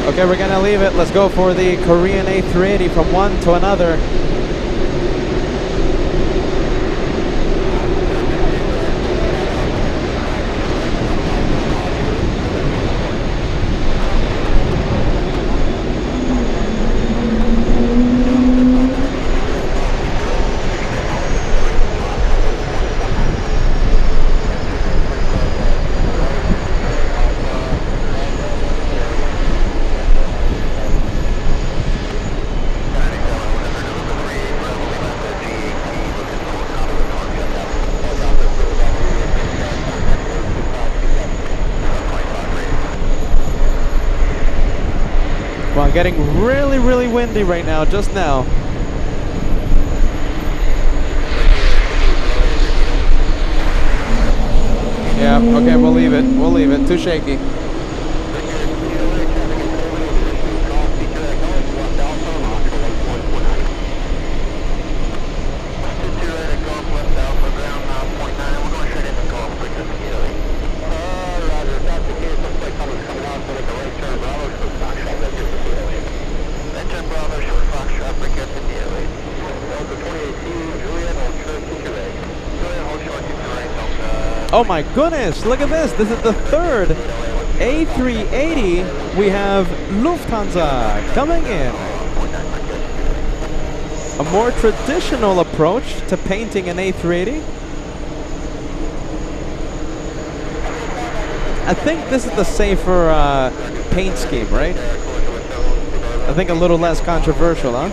Okay, we're gonna leave it. Let's go for the Korean A380 from one to another. Well, getting really windy right now, just now. Yeah, okay, we'll leave it. We'll leave it. Too shaky. Oh my goodness, look at this. This is the third A380. We have Lufthansa coming in. A more traditional approach to painting an A380. I think this is the safer paint scheme, right? I think a little less controversial, huh?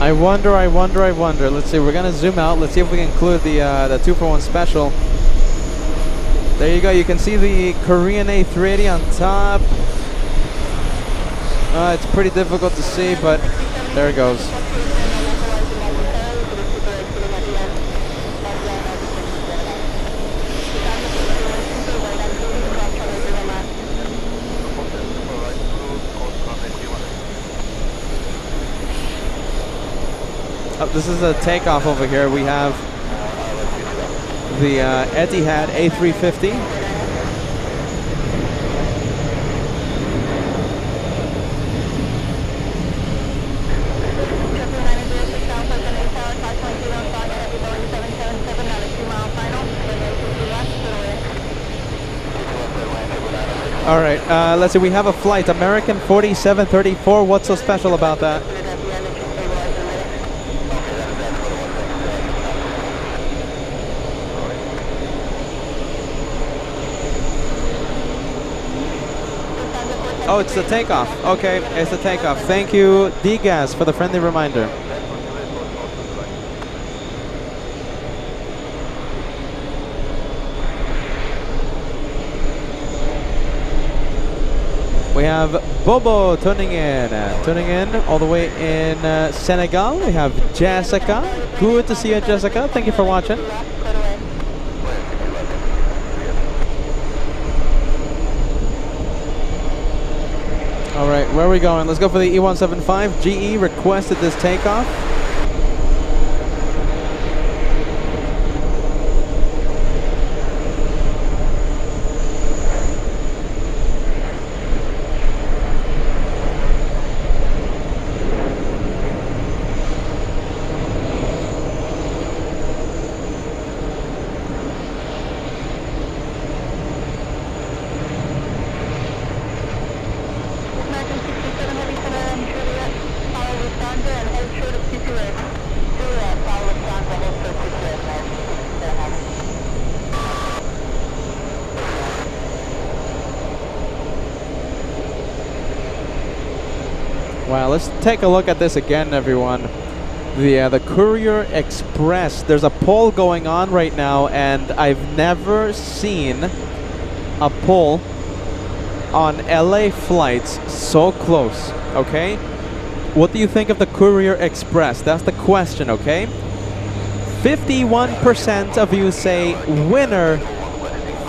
I wonder. Let's see, we're gonna zoom out. Let's see if we can include the 2-for-1 special. There you go, you can see the Korean A380 on top. It's pretty difficult to see, but there it goes. This is a takeoff over here. We have the Etihad A350. All right, let's see. We have a flight, American 4734. What's so special about that? Oh, it's the takeoff. Okay, it's the takeoff. Thank you, D-Gas, for the friendly reminder. We have Bobo tuning in all the way in Senegal. We have Jessica. Good to see you, Jessica. Thank you for watching. All right, where are we going? Let's go for the E175. GE requested this takeoff. Wow, let's take a look at this again, everyone. The Courier Express. There's a poll going on right now, and I've never seen a poll on LA flights so close, okay? What do you think of the Courier Express? That's the question, okay? 51% of you say winner,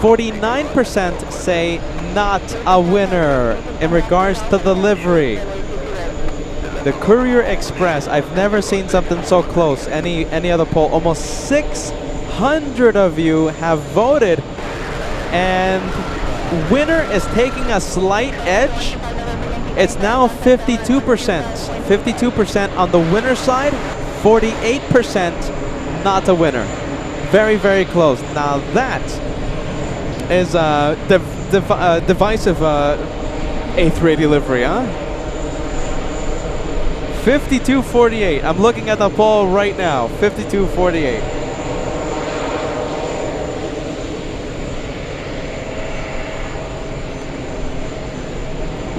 49% say not a winner in regards to the livery. The Courier Express, I've never seen something so close. Any other poll, almost 600 of you have voted, and winner is taking a slight edge. It's now 52%. 52% on the winner side, 48% not a winner. Very, very close. Now that is divisive A380 livery, huh? 52-48. I'm looking at the poll right now. 52-48.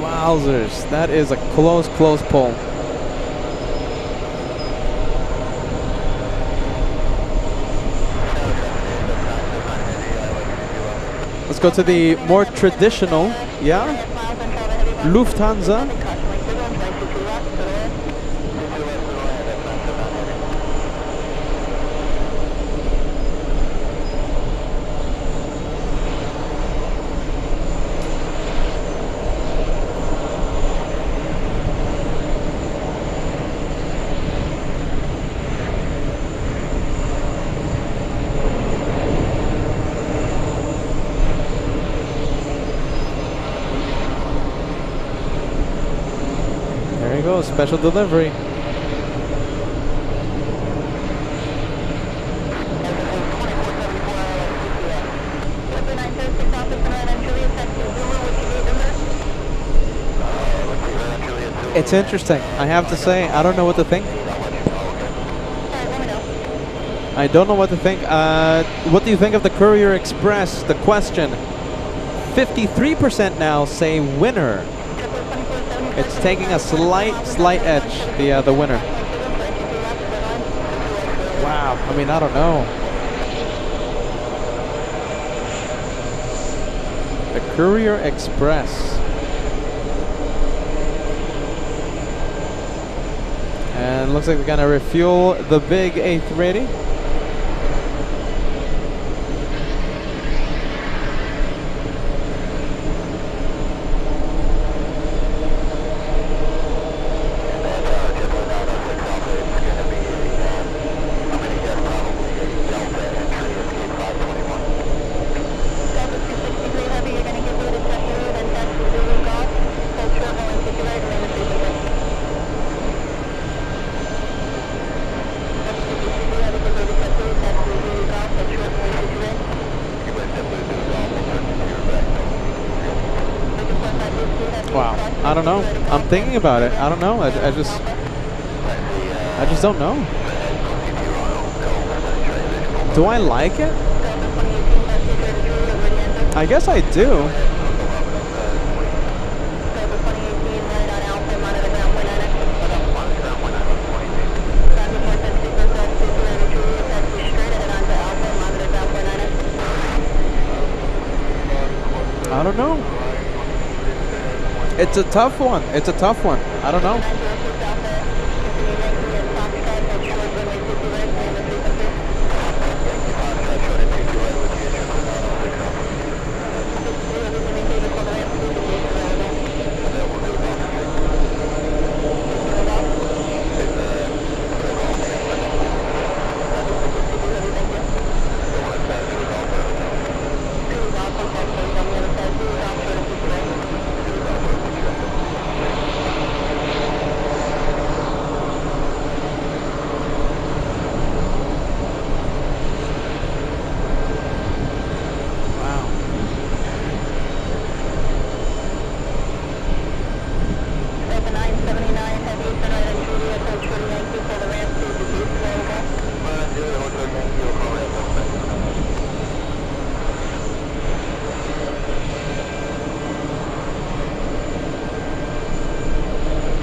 Wowzers. That is a close poll. Let's go to the more traditional, yeah? Lufthansa. special delivery. It's interesting. I have to say, I don't know what to think. I don't know what to think. What do you think of the Courier Express? The question. 53% now say winner. It's taking a slight edge, the winner. Wow. I mean, I don't know. The Courier Express. And looks like we're gonna refuel the big A380. Wow, I don't know. I'm thinking about it. I don't know. I just don't know. Do I like it? I guess I do. I don't know. It's a tough one. It's a tough one. I don't know.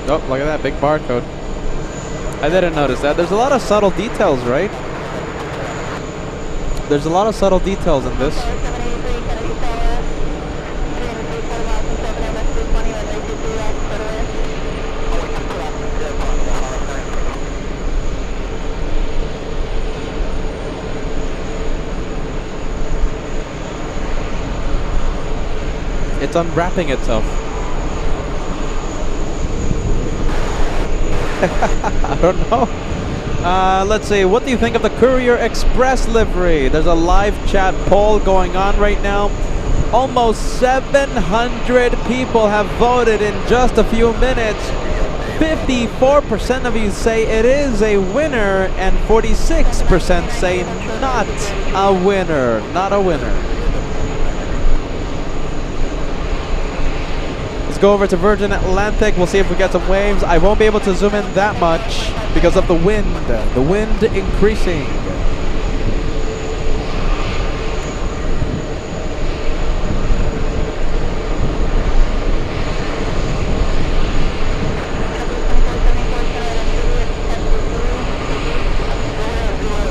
Oh, look at that big barcode. I didn't notice that. There's a lot of subtle details, right? There's a lot of subtle details in this. It's unwrapping itself. I don't know. Let's see. What do you think of the Courier Express livery? There's a live chat poll going on right now. Almost 700 people have voted in just a few minutes. 54% of you say it is a winner, and 46% say not a winner. Not a winner. Let's go over to Virgin Atlantic. We'll see if we get some waves. I won't be able to zoom in that much because of the wind. The wind increasing.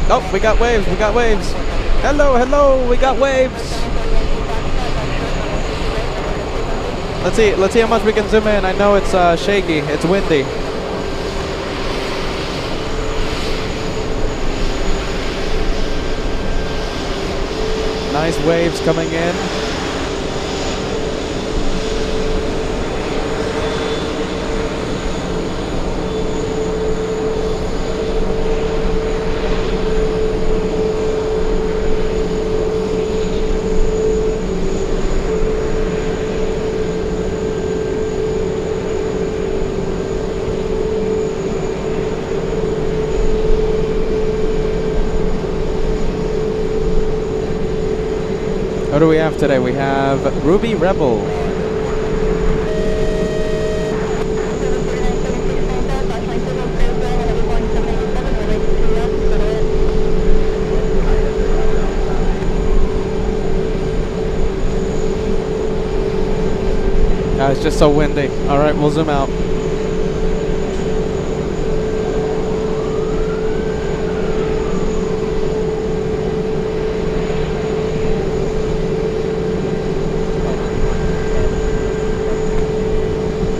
Oh, we got waves. We got waves. Hello, hello. We got waves. Let's see how much we can zoom in. I know it's shaky. It's windy. Nice waves coming in. do we have today? We have Ruby Rebel. It's just so windy. All right, we'll zoom out.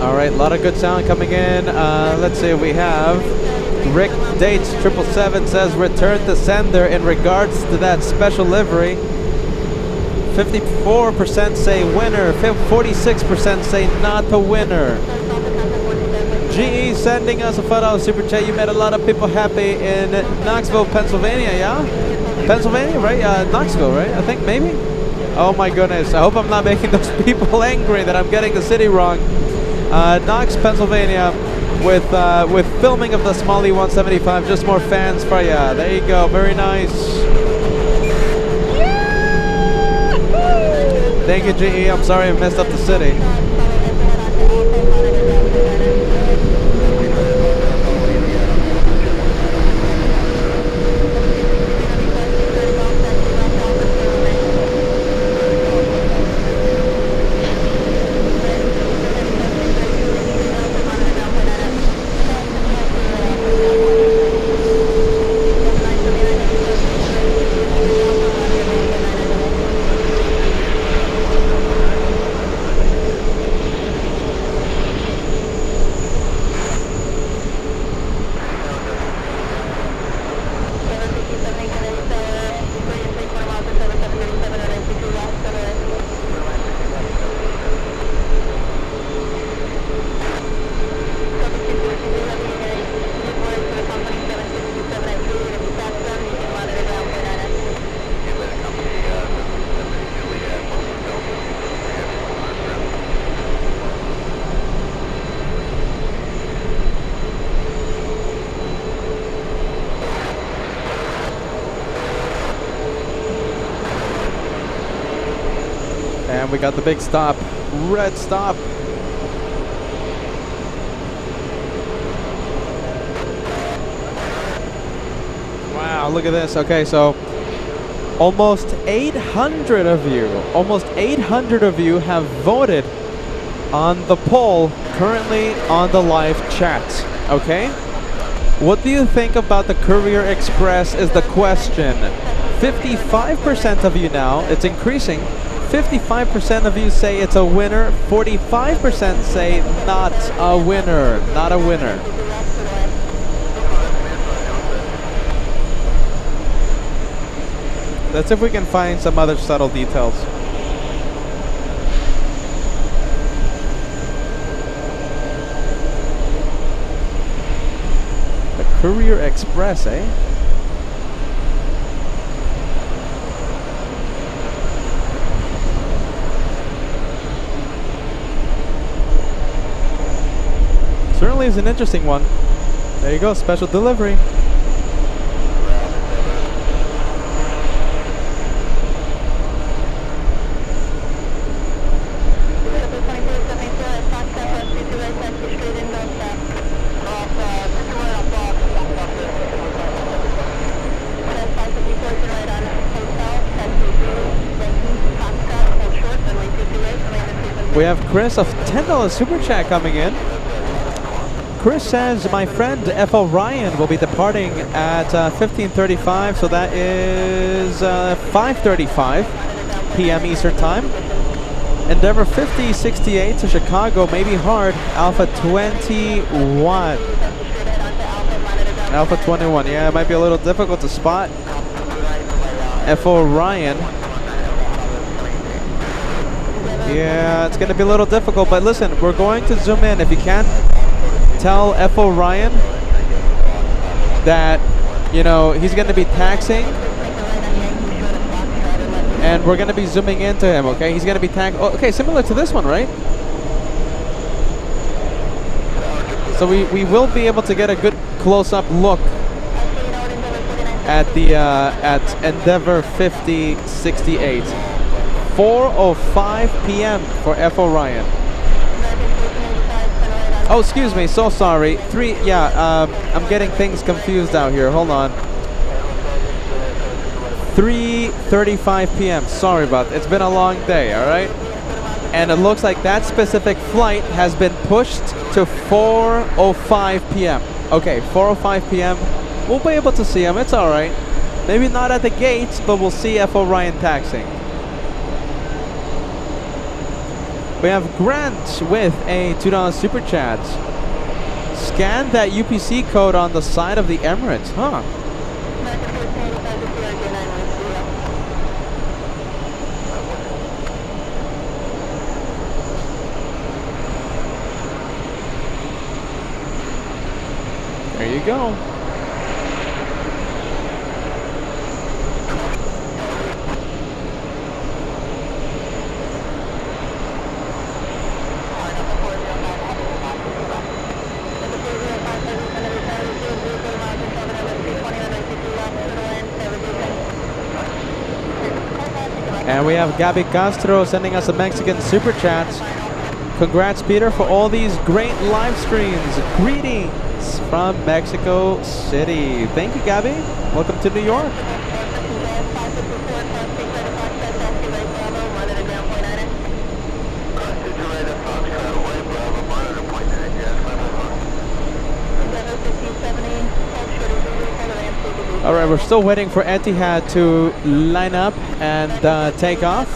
All right, a lot of good sound coming in. Let's see, we have Rick Dates 777 says return to sender in regards to that special livery. 54% say winner, 46% say not a winner. GE sending us a $5 super chat. You made a lot of people happy in Knoxville, Pennsylvania, yeah? Pennsylvania, right? Knoxville, right? I think maybe? Oh my goodness, I hope I'm not making those people angry that I'm getting the city wrong. Knox, Pennsylvania, with filming of the Smalley 175, just more fans for ya. There you go, very nice. Thank you, GE. I'm sorry I messed up the city. And we got the big stop, red stop. Wow, look at this. Okay, so almost 800 of you have voted on the poll currently on the live chat. Okay, what do you think about the Courier Express is the question. 55% of you now, it's increasing. 55% of you say it's a winner. 45% say not a winner. Not a winner. Let's see if we can find some other subtle details. The Courier Express, eh? Certainly is an interesting one. There you go, special delivery. We have Chris of $10 super chat coming in. Chris says, my friend F.O. Ryan will be departing at 15:35, so that is 5:35 p.m. Eastern Time. Endeavor 5068 to Chicago may be hard. Alpha 21. Alpha 21, yeah, it might be a little difficult to spot. F.O. Ryan. Yeah, it's going to be a little difficult, but listen, we're going to zoom in. If you can, tell F.O. Ryan that, you know, he's going to be taxiing, and we're going to be zooming into him, okay? He's going to be okay, similar to this one, right? So we will be able to get a good close-up look at the at Endeavor 5068. 4:05 p.m. for F Orion. Oh, excuse me. So sorry. I'm getting things confused out here. Hold on. 3:35 p.m. Sorry about that. It's been a long day, all right? And it looks like that specific flight has been pushed to 4:05 p.m. Okay, 4:05 p.m. We'll be able to see him. It's all right. Maybe not at the gates, but we'll see F Orion taxiing. We have Grant with a $2 super chat. Scan that UPC code on the side of the Emirates, huh? There you go. And we have Gabby Castro sending us a Mexican super chat. Congrats, Peter, for all these great live streams. Greetings from Mexico City. Thank you, Gabby. Welcome to New York. All right, we're still waiting for Etihad to line up and take off.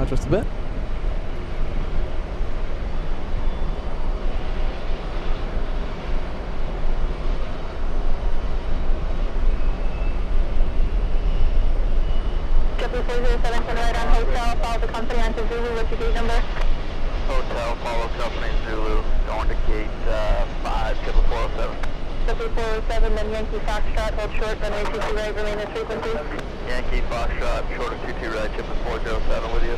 Just a bit. W407 right on Hotel, follow the company onto Zulu, what's your gate number? Hotel, follow company Zulu, going to gate 5, 407. W407, then Yankee Foxtrot, hold short, runway 22 right, remain at frequency. Yankee Foxtrot, short of 22 right, 407 with you.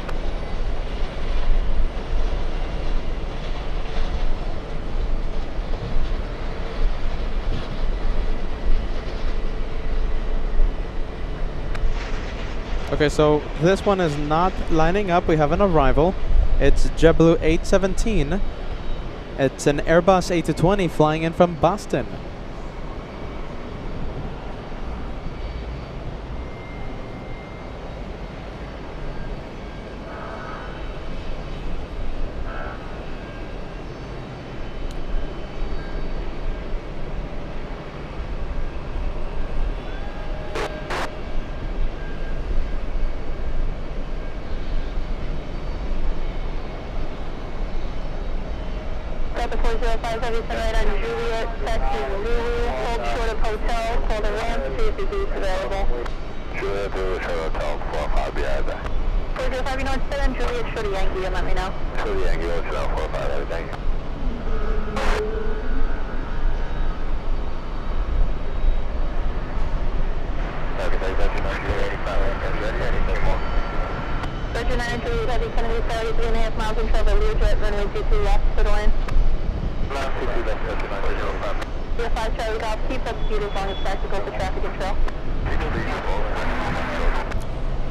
Okay, so this one is not lining up. We have an arrival. It's JetBlue 817. It's an Airbus A380 flying in from Boston. Delta 405 Heavy, turn right on Juliet, taxi Lulu, hold short of hotel, call the ramp, see if the gate's available. Juliet, short hotel, 45 behind that. 405, you know it's 7, Juliet, short of Yankee, and let me know. Short Yankee, hotel, 45, everything. Virgin 9 Juliet Heavy, Kennedy, 33.5 miles in travel, Learjet, runway 22 left, for the line. Last 22 left, Virgin 905. Your 5 Charlie Golf, keep up speed as long as practical for traffic control.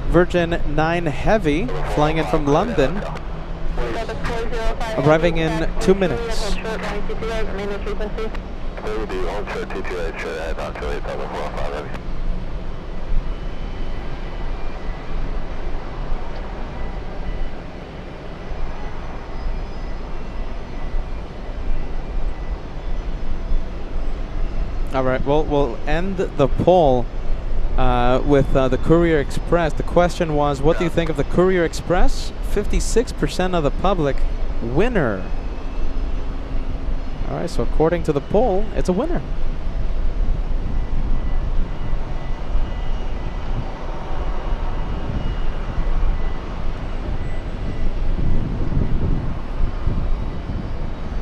Virgin 9 Heavy, flying in from London, Delta 405 arriving in Heavy, 2 minutes. hold short, runway 22 right, remain with frequency. hold short, 228, short head on Juliet, Delta 405, heavy. All right, well, we'll end the poll with the Courier Express. The question was, what do you think of the Courier Express? 56% of the public, winner. All right, so according to the poll, it's a winner.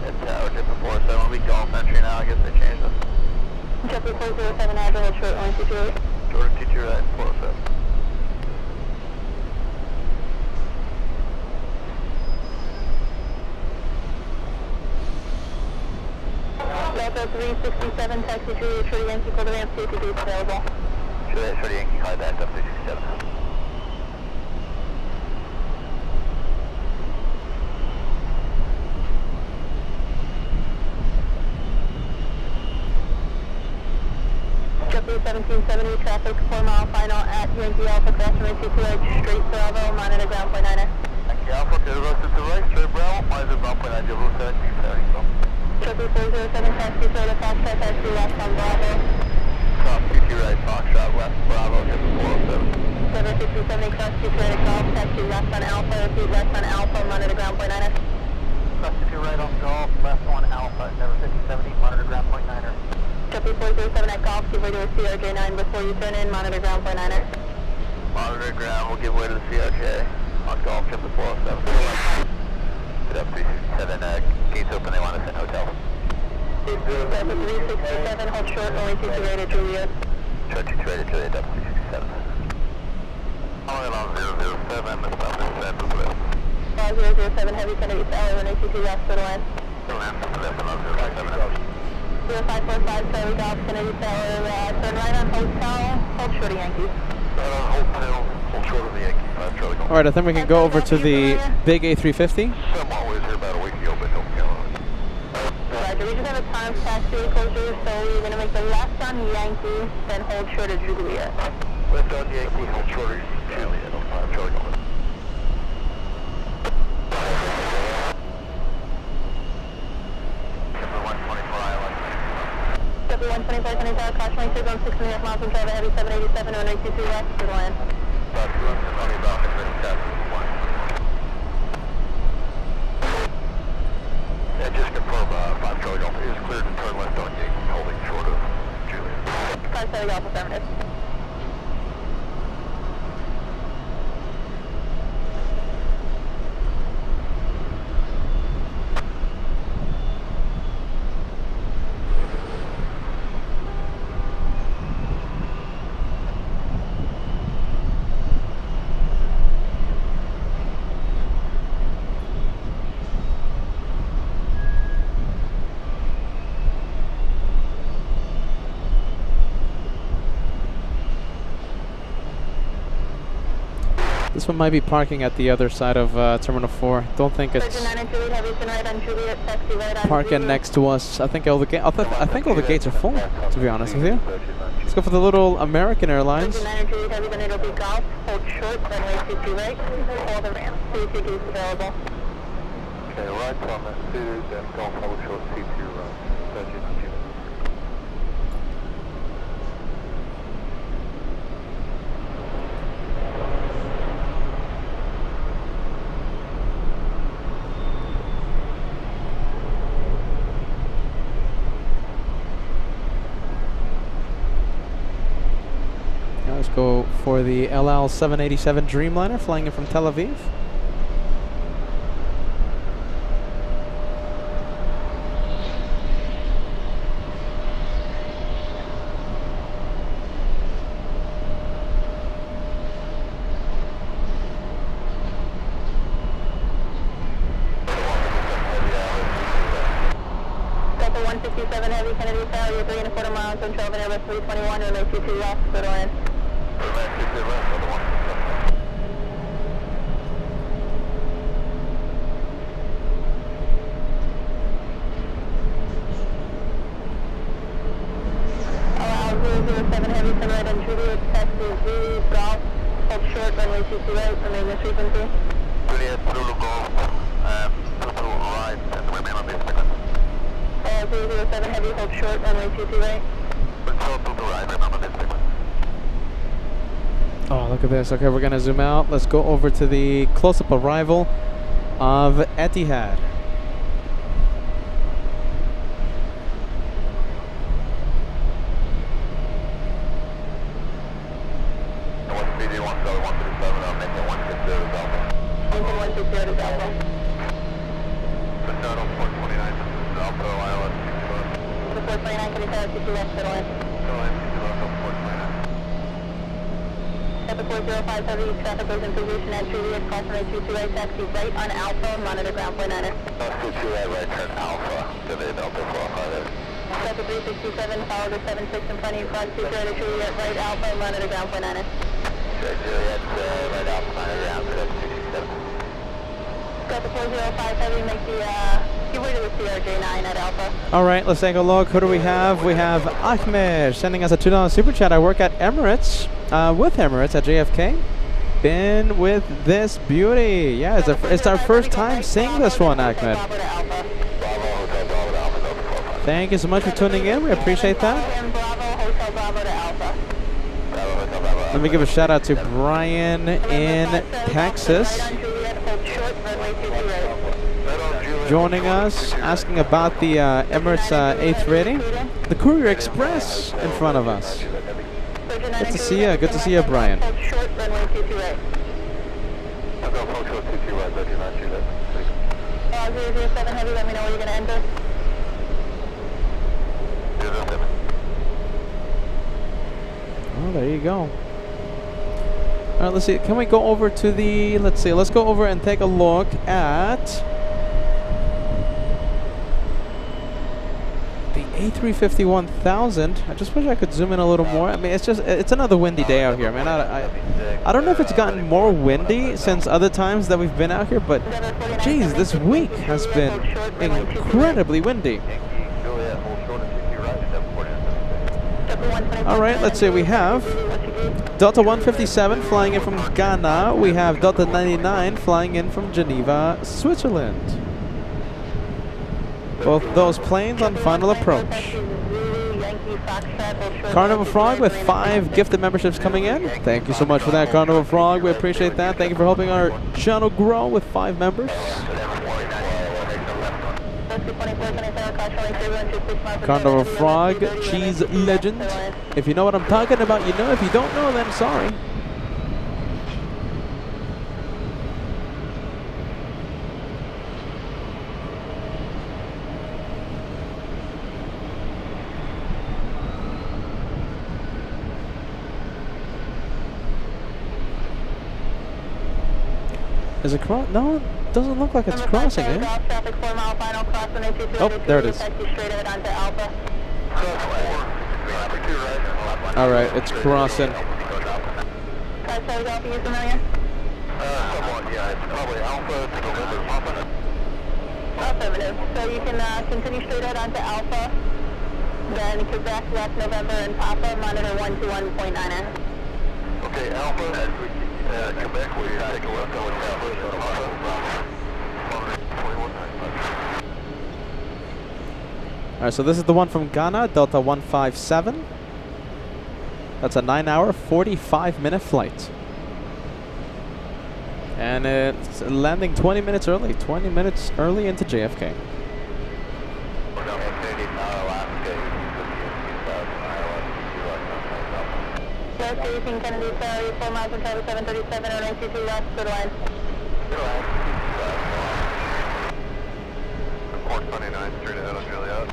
It's Tower, Jet 407, we Golf entry now, I guess they changed it. JetBlue 407 Agile, hold short, runway 22 right. Jordan 22 right, 407. Delta 367, taxi Juliet, short of Yankee, call the ramp, see if the gate's available. Juliet, short Yankee, high back up 367. JetBlue 1770, traffic 4 mile final at Yankee Alpha, cross runway 22 right, straight Bravo, monitor ground point 9er. Yankee Alpha, to the left to the right, straight Bravo, monitor ground point 9, 1770, so. JetBlue 407, taxi Florida, Foxtrot, taxi left on Bravo. Cross 22 right, Foxtrot, west Bravo, Jet 407. 76070, cross 22 right at Golf, taxi left on Alpha, repeat left on Alpha, monitor ground point 9er. Cross 22 right on Golf, left on Alpha, never 5070, monitor ground point 9er. JetBlue 407 at Golf, give way to a CRJ9 before you turn in, monitor ground point 9er. Monitor ground, we'll give way to the CRJ on Golf, Jet 407. Hit up 367, gates open, they want us in hotel. Delta 367, hold short, only 22 right at Juliet. Short 22 right at Juliet, Delta 367. Only on 007, Miss Mountain, San Francisco. 007 Heavy, Kennedy, Tower, runway 22 left, for the line. Land, left on 057. 0545 Charlie Golf, Kennedy Tower, turn right on hotel, hold short of Yankee. Hotel, hold short of the Yankee, 5 Charlie Golf. All right, I think we can go over to the big A350. Someone was here about a week ago, but don't kill him. Roger, we just have a time taxi closure, so we're going to make the left on Yankee, then hold short of Juliet. Left on Yankee, hold short of Juliet, 5 Charlie Golf. Delta 124, Kennedy Tower, caution light signal, 6.5 miles from Travel, Heavy 787, 192 left, to the land. And just confirm 5 Charlie Golf is cleared to turn left on Yankee, holding short of Juliet. 5 Charlie Golf, affirmative. This one might be parking at the other side of Terminal 4. Don't think it's Virgin 9 and Juliet, Heavy, turn right on Juliet, taxi right on parking Zulu. next to us. I think all the I think all the gates are full, to be honest with you. Let's go for the little American Airlines. Virgin 9 and Juliet, Heavy, then it'll be Golf, hold short, runway 22 right, call the ramp, see if your gate's available. Okay, right on that suited, then Golf hold short C2 right. Virgin Juliet. Let's go for the LL 787 Dreamliner flying in from Tel Aviv. Delta 157 Heavy, Kennedy Tower, you're 3.25 miles from Kelvin Airbus 321, runway 22 left, good on. Allow 007 Heavy, turn right on Juliet, taxi Zulu, Golf, hold short, runway 22 right, remain this frequency. Juliet, Zulu Golf, to right, and remain on this frequency. 007 Heavy, hold short, runway 22 right. Control to right, remain on this frequency. Oh, look at this. Okay, we're going to zoom out. Let's go over to the close-up arrival of Etihad. Delta 405 Heavy, traffic goes in position at Juliet, call for a 22 right, taxi right on Alpha, monitor ground point 9er. 22 right, turn Alpha to the Delta 405. Delta 367, follow the 76 in front of you, cross 22 right at Juliet, right Alpha, monitor ground point 9er. Juliet, right Alpha, monitor ground, 267. Delta 405 Heavy, make the, give way to the CRJ9 at Alpha. All right, let's take a look. Who do we have? We have Ahmed sending us a $2 super chat. I work at Emirates, with Emirates at JFK. Been with this beauty. Yeah, it's our first time seeing this one, Ahmed. Thank you so much for tuning in. We appreciate that. Let me give a shout out to Brian in Texas, joining us, asking about the Emirates A380, the Courier Express in front of us. Good to see you. Good to see you, Brian. Heavy, let me know where you're going to enter. Oh, there you go. All right, let's see. Can we go over to the, let's go over and take a look at the A350-1000. I just wish I could zoom in a little more. I mean, it's another windy day out here, man. I don't know if it's gotten more windy since other times that we've been out here, but geez, this week has been incredibly windy. All right, let's see. We have Delta 157 flying in from Ghana. We have Delta 99 flying in from Geneva, Switzerland. Both those planes on final approach. Carnival Frog with 5 gifted memberships coming in. Thank you so much for that, Carnival Frog. We appreciate that. Thank you for helping our channel grow with 5 members. Carnival Frog, cheese legend. If you know what I'm talking about, you know. If you don't know, then sorry. Is it cross? No, it doesn't look like it's crossing it. Oh, there it is. All right, it's crossing. Affirmative. So you can continue straight out onto Alpha, then Quebec, left November, and Papa, monitor 121.9. Okay, Alpha, Quebec, we take a left on All right, so this is the one from Ghana, Delta 157. That's a 9-hour, 45-minute flight. And it's landing 20 minutes early into JFK. Alaska 18 Kennedy Tower, 4 miles from Tower 737, runway 22 left, good line. Port 29, straight ahead on Juliet.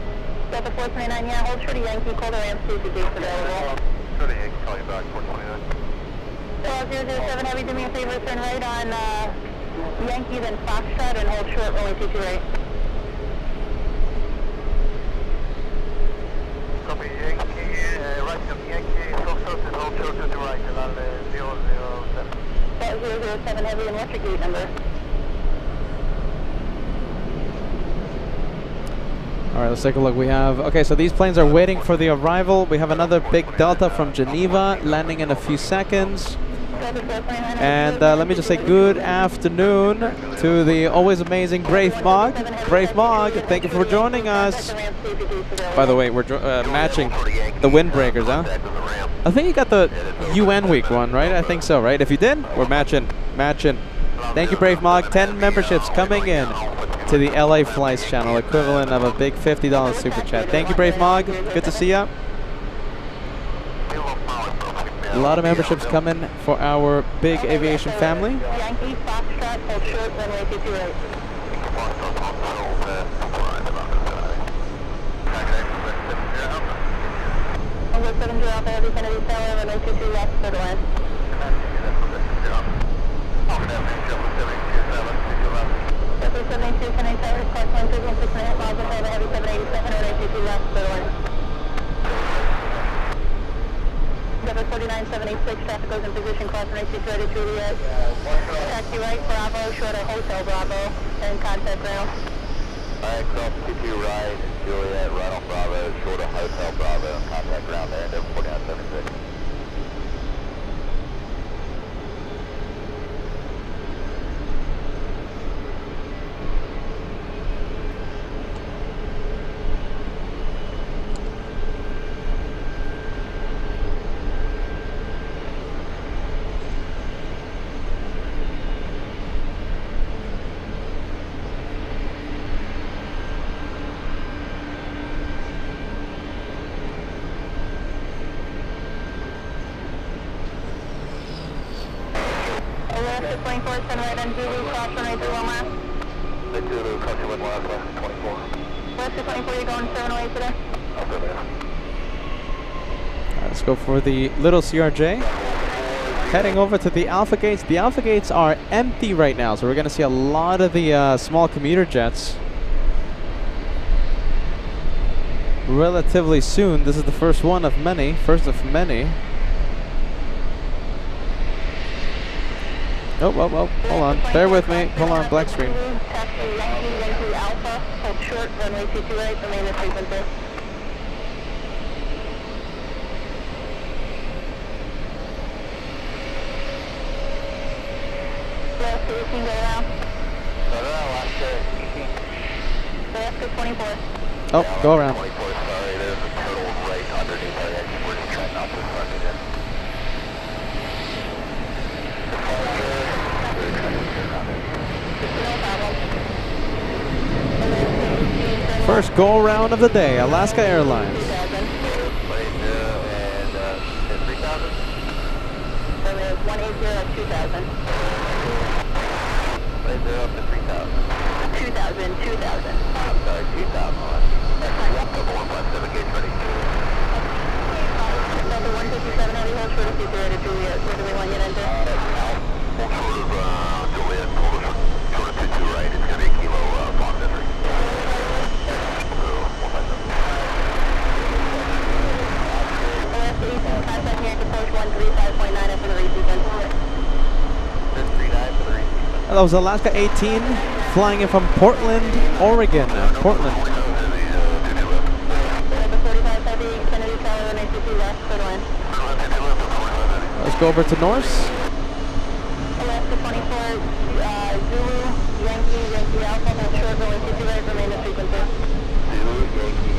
Delta 429, yeah, hold short of Yankee, call the ramp, see if the gate's available. Straight ahead, call you back, Port 29. 007 Heavy, do me a favor, turn right on Yankee, then Foxtrot, and hold short, runway 22 right. Copy Yankee, right of Yankee, Foxtrot, and hold short to the right, and I'll 007. That 007 Heavy, and what's your gate number? All right, let's take a look. We have, okay, so these planes are waiting for the arrival. We have another big Delta from Geneva landing in a few seconds. And let me just say good afternoon to the always amazing Brave Mog. Brave Mog, thank you for joining us. By the way, we're matching the windbreakers, huh? I think you got the UN week one, right? I think so, right? If you did, we're matching. Thank you, Brave Mog. 10 memberships coming in to the LA Flights channel, equivalent of a big $50 super chat. Thank you, Brave Mog. Good to see ya. A lot of memberships coming for our big aviation family. Yankee, Foxtrot, hold short, runway 22 right. Over 70 Alpha Heavy Kennedy Tower, runway 22 left, good line. Delta 72 Kennedy Tower, cross 1.5 miles ahead of Heavy 787, runway 22 left, good line. Delta 49786, traffic goes in position, cross runway 22 right at Juliet. Taxi right, Bravo, short of Hotel Bravo, and contact ground. Alright, cross 22 right, Juliet, right on Bravo, short of Hotel Bravo, and contact ground there, Delta 4976. Alaska 24, turn right on Zulu, cross runway 21 miles. The Zulu, cross 21 miles, 24. Alaska 24, you're going 708 today? I'll go there. Let's go for the little CRJ. Heading over to the Alpha Gates. The Alpha Gates are empty right now, so we're going to see a lot of the small commuter jets relatively soon. This is the first of many. Oh, hold on. Bear with me. Hold on, black screen. Taxi Yankee Alpha, hold short, runway 22 right, remain at frequency. Alaska 18, go around. Alaska 24. Oh, go around. 24, sorry, there's a turtle right underneath our engine. We're just trying not to fuck it in. First go around of the day, Alaska Airlines. 2000. And 3,000? 180 at 2000. 30 up to 3,000. 2000. I'm sorry, 2,000. Double 157, gauge ready. Delta 157, heavy hold short of 23 right at Juliet. Where do we want you to enter? Hold short of Juliet, hold short of 22 right. It's going to be a kilo Fox entry. Alaska 18, contact here to approach 135.9 after the resequence. 39 for the resequence. That was Alaska 18 flying in from Portland, Oregon. Portland. Delta 45 heavy, Kennedy Tower, 92 left, third line. Let's go over to Norse. Alaska 24, Zulu, Yankee Alpha, hold short, runway 22 right, remain at frequency. Zulu,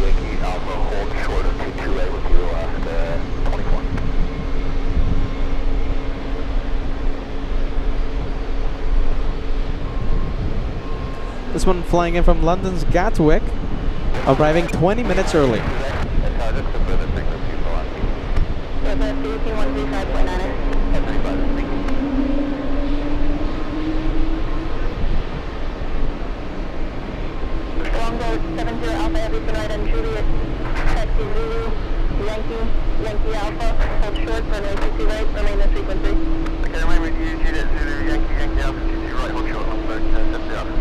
Yankee Alpha, hold short of 22 right with you, Alaska 24. This one flying in from London's Gatwick, arriving 20 minutes early. Delta KJFK 135.9er. Thank you. Longboat 70 Alpha Aviation right on Juliet. Taxi Zulu, Yankee Alpha. Hold short, runway 22 right, remain the frequency. Okay, remain with you, Juliet Zulu, Yankee Alpha, 22 right, hold short, longboat, 70 Alpha.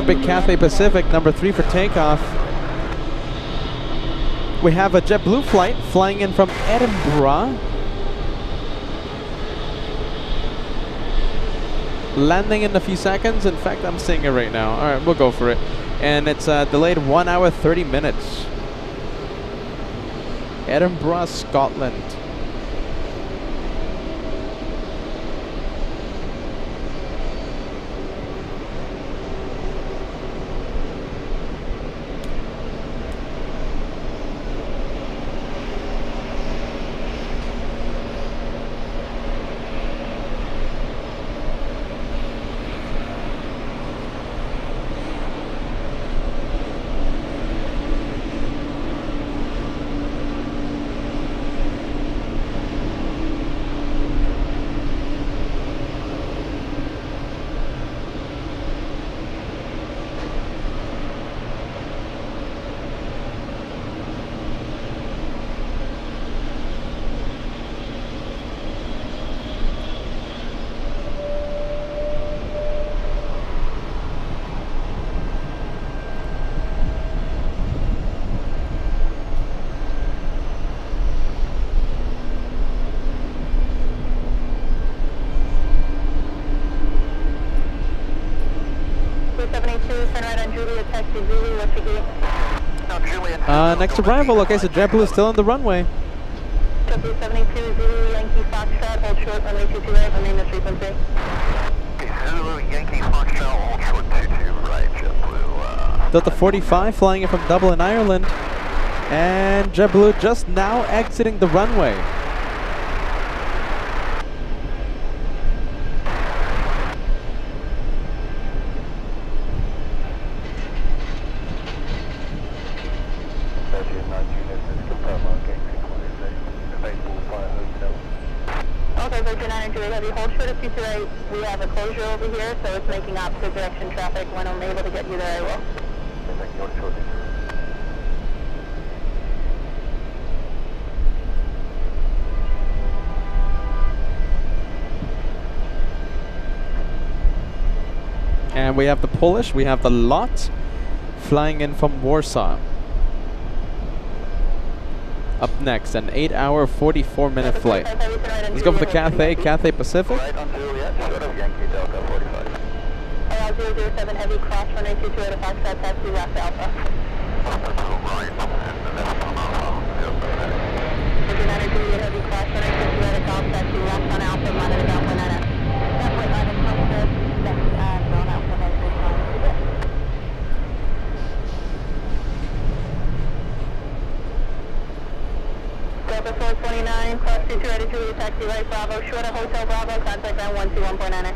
Big Cathay Pacific, number 3 for takeoff. We have a JetBlue flight flying in from Edinburgh. Landing in a few seconds. In fact, I'm seeing it right now. Alright, we'll go for it. And it's delayed 1 hour 30 minutes. Edinburgh, Scotland. Next arrival, okay, so JetBlue is still on the runway. JetBlue 72, Zulu, Yankee, Foxtrot, hold short, runway 22 right, remain the frequency. Okay, Zulu, Yankee, Foxtrot, hold short, 22 right, JetBlue. Delta 45 flying in from Dublin, Ireland. And JetBlue just now exiting the runway. We have a closure over here, so it's making opposite direction traffic. When I'm able to get you there, I will. And we have the Polish, we have the Lot flying in from Warsaw. Up next, an 8 hour, 44 minute flight. Let's go for the Cathay Pacific. Right on Juliet, short of Yankee Delta 45. 007 heavy cross, runway 22 at a Foxtrot, taxi left Alpha. Right, and the left on Alpha. Virgin Energy, heavy cross, runway 22 at a Golf, taxi left on Alpha, monitor down 1 NS. Definitely line of contact, drone Alpha, right this time. Delta 429, cross 22 ready to taxi right Bravo, short of Hotel Bravo, contact ground 121.9.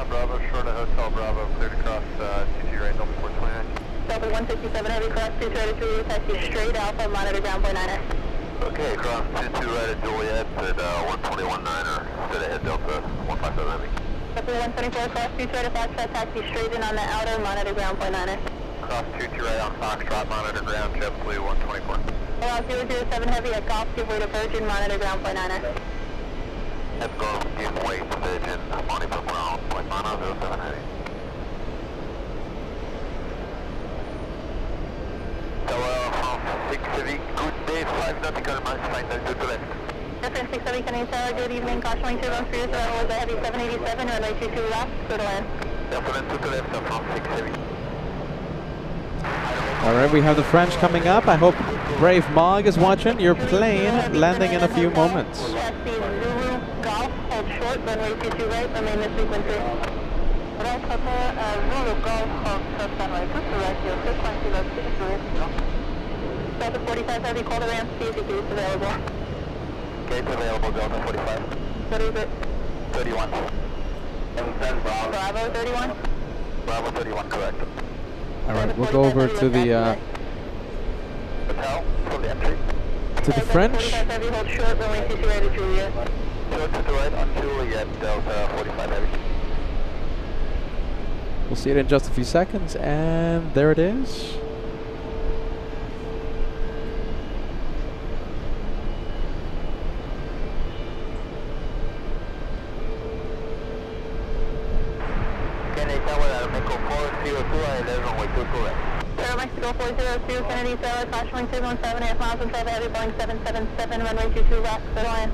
Bravo, short of Hotel Bravo, cleared across 22 right, Delta 429. Delta 157 heavy cross 22 ready to taxi straight Alpha, monitor ground 1.9. Okay, cross 22 right at Juliet at 121.9er, straight ahead Delta 157 heavy. Delta 124 cross 22 right at Foxtrot, taxi straight in on the outer, monitor ground 0.9. Cross 22 right on Foxtrot, monitor ground, JetBlue 124. Allow 007 heavy at Golf, give way to Virgin, monitor ground 0.9. Let's go, give way to Virgin, monitor ground, 0.9, 07 heavy. Tower 6 heavy, good day, 5 nautical miles, final to the left. Difference 670 Kennedy Tower, good evening. Caution wing 2 for your survival was a heavy 787, runway 22 left, clear to land. Definitely to the left from 670. All right, we have the French coming up. I hope Brave Mog is watching. Your plane landing in a few moments. Taxi Zulu Golf, hold short, runway 22 right, remain this frequency. Right, Zulu Golf, hold short, runway 22 right, your frequency, let's see if you're Delta 45 Heavy, call the ramp, see if the gate's available. Gates available, Delta 45. What is it? 31. And 10 Bravo. Bravo 31? Bravo 31, correct. All right, we'll go over to the Hotel for the entry. French. 45 Heavy, hold short, runway 22 right to Juliet. Short to the right on Juliet, Delta 45 Heavy. We'll see it in just a few seconds, and there it is. Mexico 402, Kennedy Tower, caution wing 217, 8 miles and 12 heavy, Boeing 777, runway 22 left, clear to land.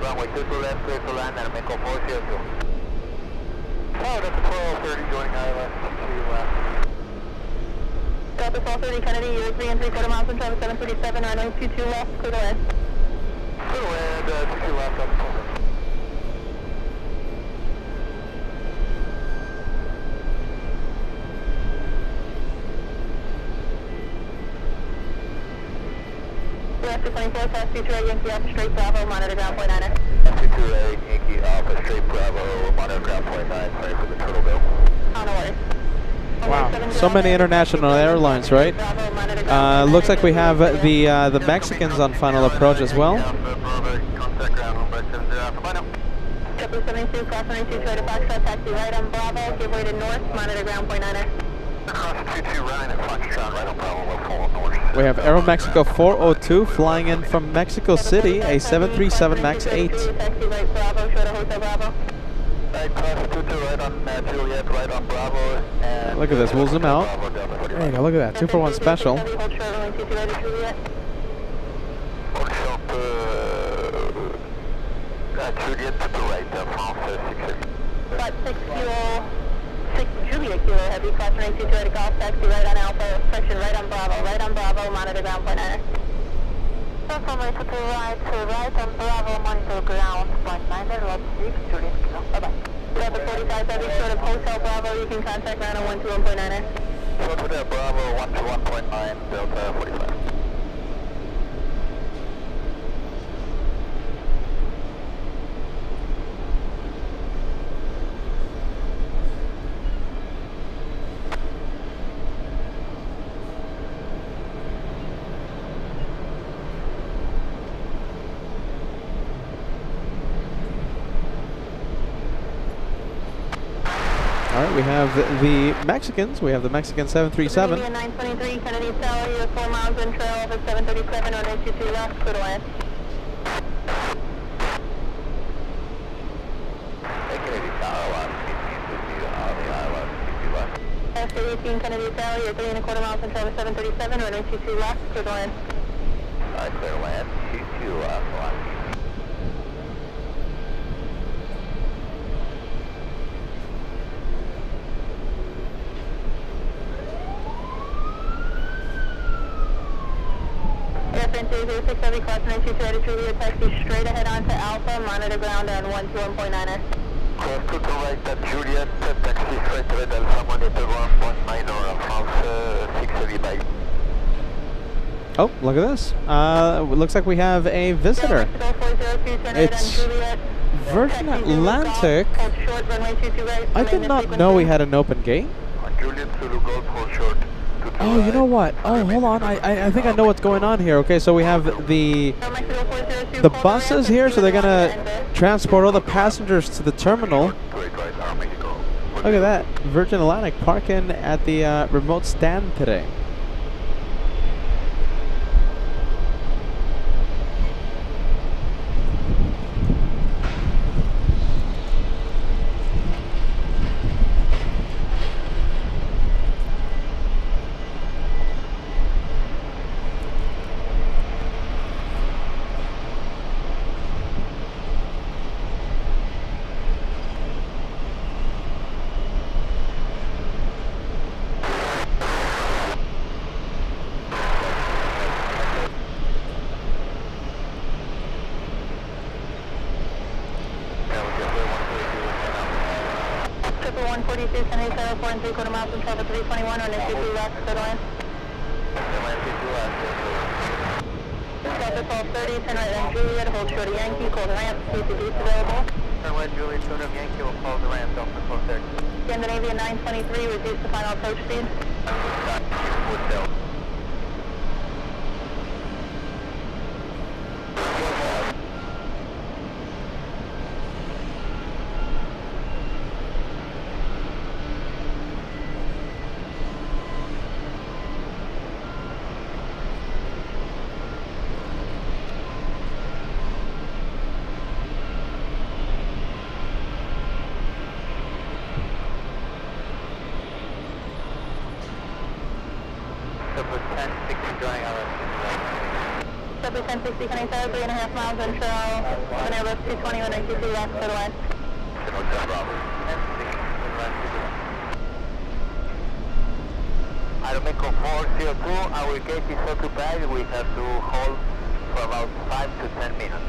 Runway 22 left, clear to land, and Mexico 402. Oh, that's 1230 joining island, 22 left. Delta 1230, Kennedy, you're 3 and 3/4 miles and 12, 737, runway 22 left, clear to land. Clear to land, 22 left, up to After 24, pass 228 Yankee Alpha straight Bravo, monitor ground point 9er. 228 Yankee Alpha straight Bravo, monitor ground point 9, sorry for the turtle bill. On alert. Wow, so many international airlines, right? Looks like we have the Mexicans on final approach as well. Triple 72, cross 92, try to Foxtrot, taxi right on Bravo, give way to north, monitor ground point 9er. Cross 22 right at Foxtrot, right on Bravo, we'll follow north. We have Aeromexico 402 flying in from Mexico City, a 737 MAX 8. Taxi right Bravo, show to Hotel Bravo. Right, cross 22 right on Juliet, right on Bravo. And Look at this, we'll zoom out. There you go, look at that, 2 for 1 special. Hold short, runway 22 right to Juliet. Hold short, Juliet to the right, France 660. Flight 6 fuel, 6 Juliet kilo heavy, cross 92 right to Golf, taxi right on Alpha, section right on Bravo, monitor ground point 9er. Runway to the right on Bravo, monitor ground point 9er, lot 6 Juliet kilo, bye-bye. Delta 45 Heavy, short of Hotel Bravo, you can contact ground on 121.9er. Short to there, Bravo 121.9, Delta 45. All right, we have the Mexicans. We have the Mexican 737. 923, Kennedy Tower, you're 4 miles in trail over 737, runway 22 left, clear to land. Kennedy Tower, on the island, 22 left. After 18, Kennedy Tower, you're 3 1/4 miles in trail over 737, runway 22 left, clear to land. Clear to land, 22 left, line. Reference 006 Heavy, cross 92 right to Juliet, taxi straight ahead onto Alpha, monitor ground on 121.9er. Cross to the right at Juliet, taxi straight to the Alpha, monitor 1.9 or France 6 heavy by. Oh, look at this. Looks like we have a visitor. It's Virgin Atlantic. I did not know we had an open gate. Juliet Zulu Golf, hold short. Oh, you know what? Oh, hold on. I think I know what's going on here. Okay, so we have the buses here, so they're going to transport all the passengers to the terminal. Look at that. Virgin Atlantic parking at the remote stand today. Delta 142, Sunday 4 and 3/4 miles from traffic 321 on 22 left, clear to land. Delta 1230, turn right on Juliet, hold short of Yankee, call the ramp, see if the boost available. Turn right Juliet, short of Yankee, will call the ramp, Delta 1230. Scandinavia 923, reduce the final approach speed. Hotel. Subway 1060, can I tell 3.5 miles in trail, on Airbus 220 on 92 left, clear to land. Aeromeco 402, our gate is occupied. We have to hold for about 5 to 10 minutes.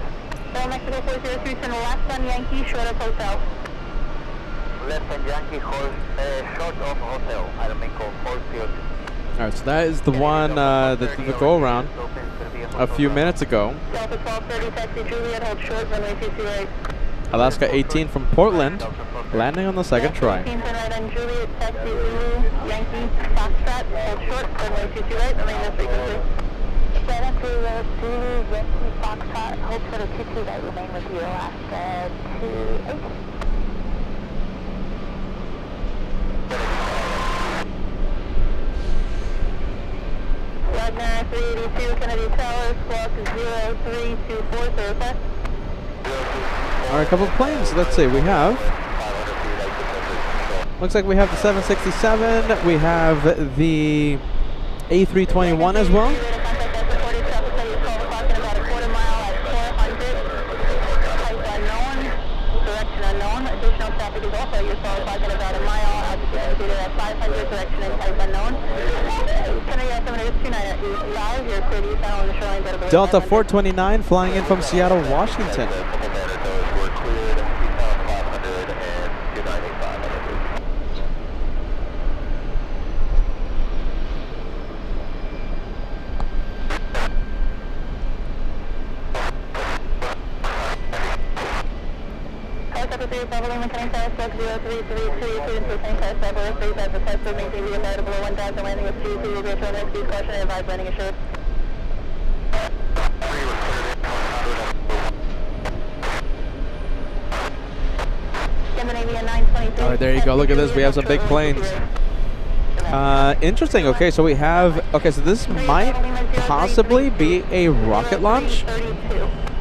Aero Mexico 402, turn left on Yankee, short of hotel. Left and Yankee hold short of hotel. Aeromeco 402. Alright, so that is the one that did the go around a few minutes ago. Delta 1230, taxi Juliet, hold short, runway 22 right. Alaska 18 from Portland, landing on the second try. 18, turn right on Juliet, taxi Zulu, Yankee, Foxtrot, hold short, runway 22 right, remain this frequency. Seven to Zulu, Yankee, Foxtrot, hold short of 22 right, remain with you, Alaska 28. Wagner 382, Kennedy Tower, squawk 0324, sir. Alright, a couple of planes. Let's see, we have... Looks like we have the 767, we have the A321 as well. Delta 429 flying in from Seattle, Washington. Alright, there you go. Look at this. We have some big planes. Interesting. Okay, so we have... Okay, so this might possibly be a rocket launch.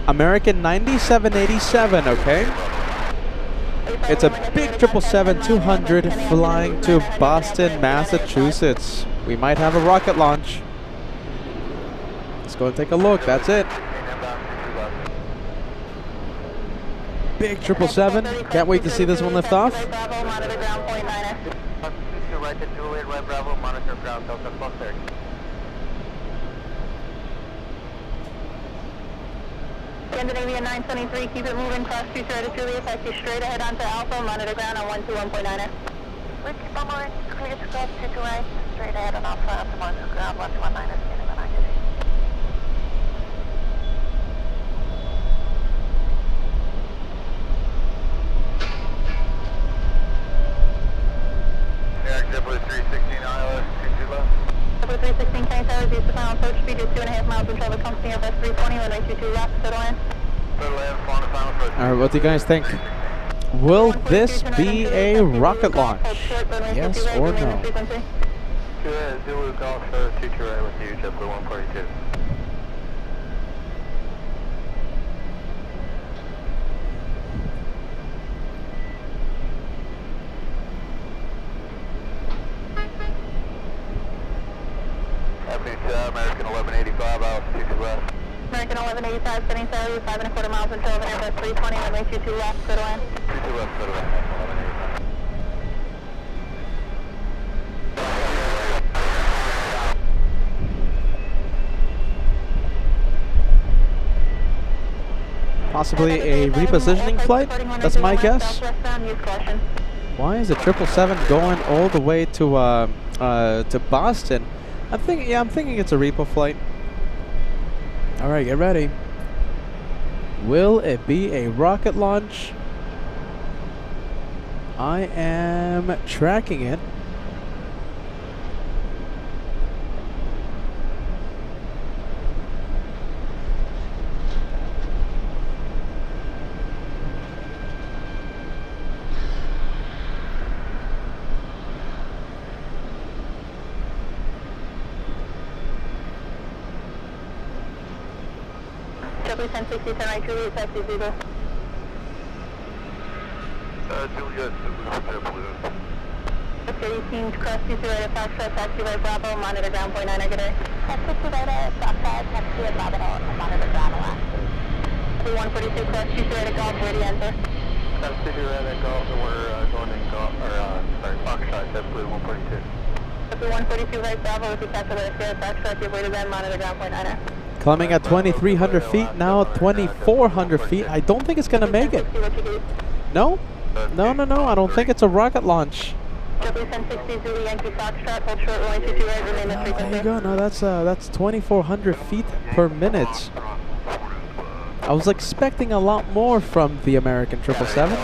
American 9787, okay? It's a big 777-200 flying to Boston, Massachusetts. We might have a rocket launch. Let's go and take a look. That's it. Big 777. Can't wait to see this one lift off. Scandinavia 923, keep it moving, cross 2 right of Juliet, taxi straight ahead onto Alpha, monitor ground on 121.9. We keep on moving, clear to cross 2 right, straight ahead on Alpha, onto monitor ground 121.9, standing on activity. Aircraft 316 ILS, 22 left. 316 Kennedy Tower, use the final approach speed, is 2.5 miles in travel, company Airbus 320, runway 22 left, clear to land. Alright, what do you guys think? Will this be a rocket launch? Yes or no? Zulu Golf 22 right with you, JetBlue 142. American 1185 out, 22 left. American 1185, setting Saturday, 5.25 miles in travel, Airbus 320, runway 22 left, clear to land. 22 left, clear to land, 1185. Possibly a repositioning flight? That's my guess. Why is the 777 going all the way to Boston? I'm thinking it's a repo flight. All right, get ready. Will it be a rocket launch? I am tracking it. W1060, 10 Juliet, taxi 0. Juliet, JetBlue. Okay, 18 cross 2 right at Foxtrot, taxi right Bravo, monitor ground point 9 negative. Taxi 2 right at Foxtrot, taxi right Bravo, monitor ground Alaska. 142 cross 2 right at Golf, ready enter. Taxi 2 right at Golf, and we're going in Golf, Foxtrot, JetBlue 142. Okay, 142 right Bravo, with the taxi right at Foxtrot, give way to them, monitor ground point 9. Climbing at 2,300 feet, now 2,400 feet. I don't think it's going to make it. No? No, I don't think it's a rocket launch. W1060, Zulu Yankee Foxtrot, hold short, runway 22 right, remain at frequency. There you go. No, that's 2,400 feet per minute. I was expecting a lot more from the American 777.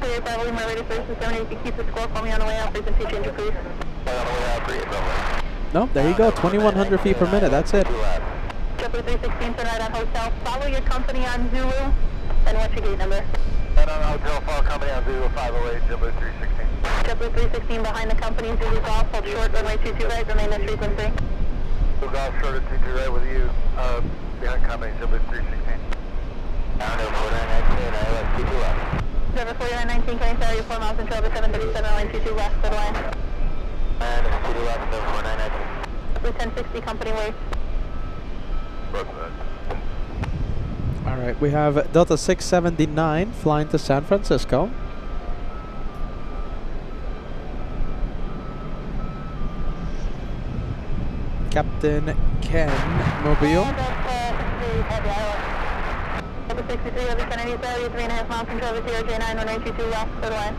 Clear Bravo, Lima, ready for 7, you can keep the score for me on the way out, frequency change please. No, there you go. 2,100 feet per minute. That's it. W316, turn right on Hotel. Follow your company on Zulu. And what's your gate number? Right on Hotel, follow company on Zulu 508, W316. W316 behind the company, Zulu Golf, hold short, runway 22 right, remain at frequency. Zulu Golf, short at 22 right with you, behind company, W316. Down to 4919, ILS 22 left. Driver 4919, can you tell you 4 miles in trouble, 737, line 22 west, good line. And 22 left, 4919. W1060, company way. All right, we have Delta 679 flying to San Francisco. Captain Ken Mobile. W63, over 1080, 3.5 miles from Travis 0J9, 122 left, good line.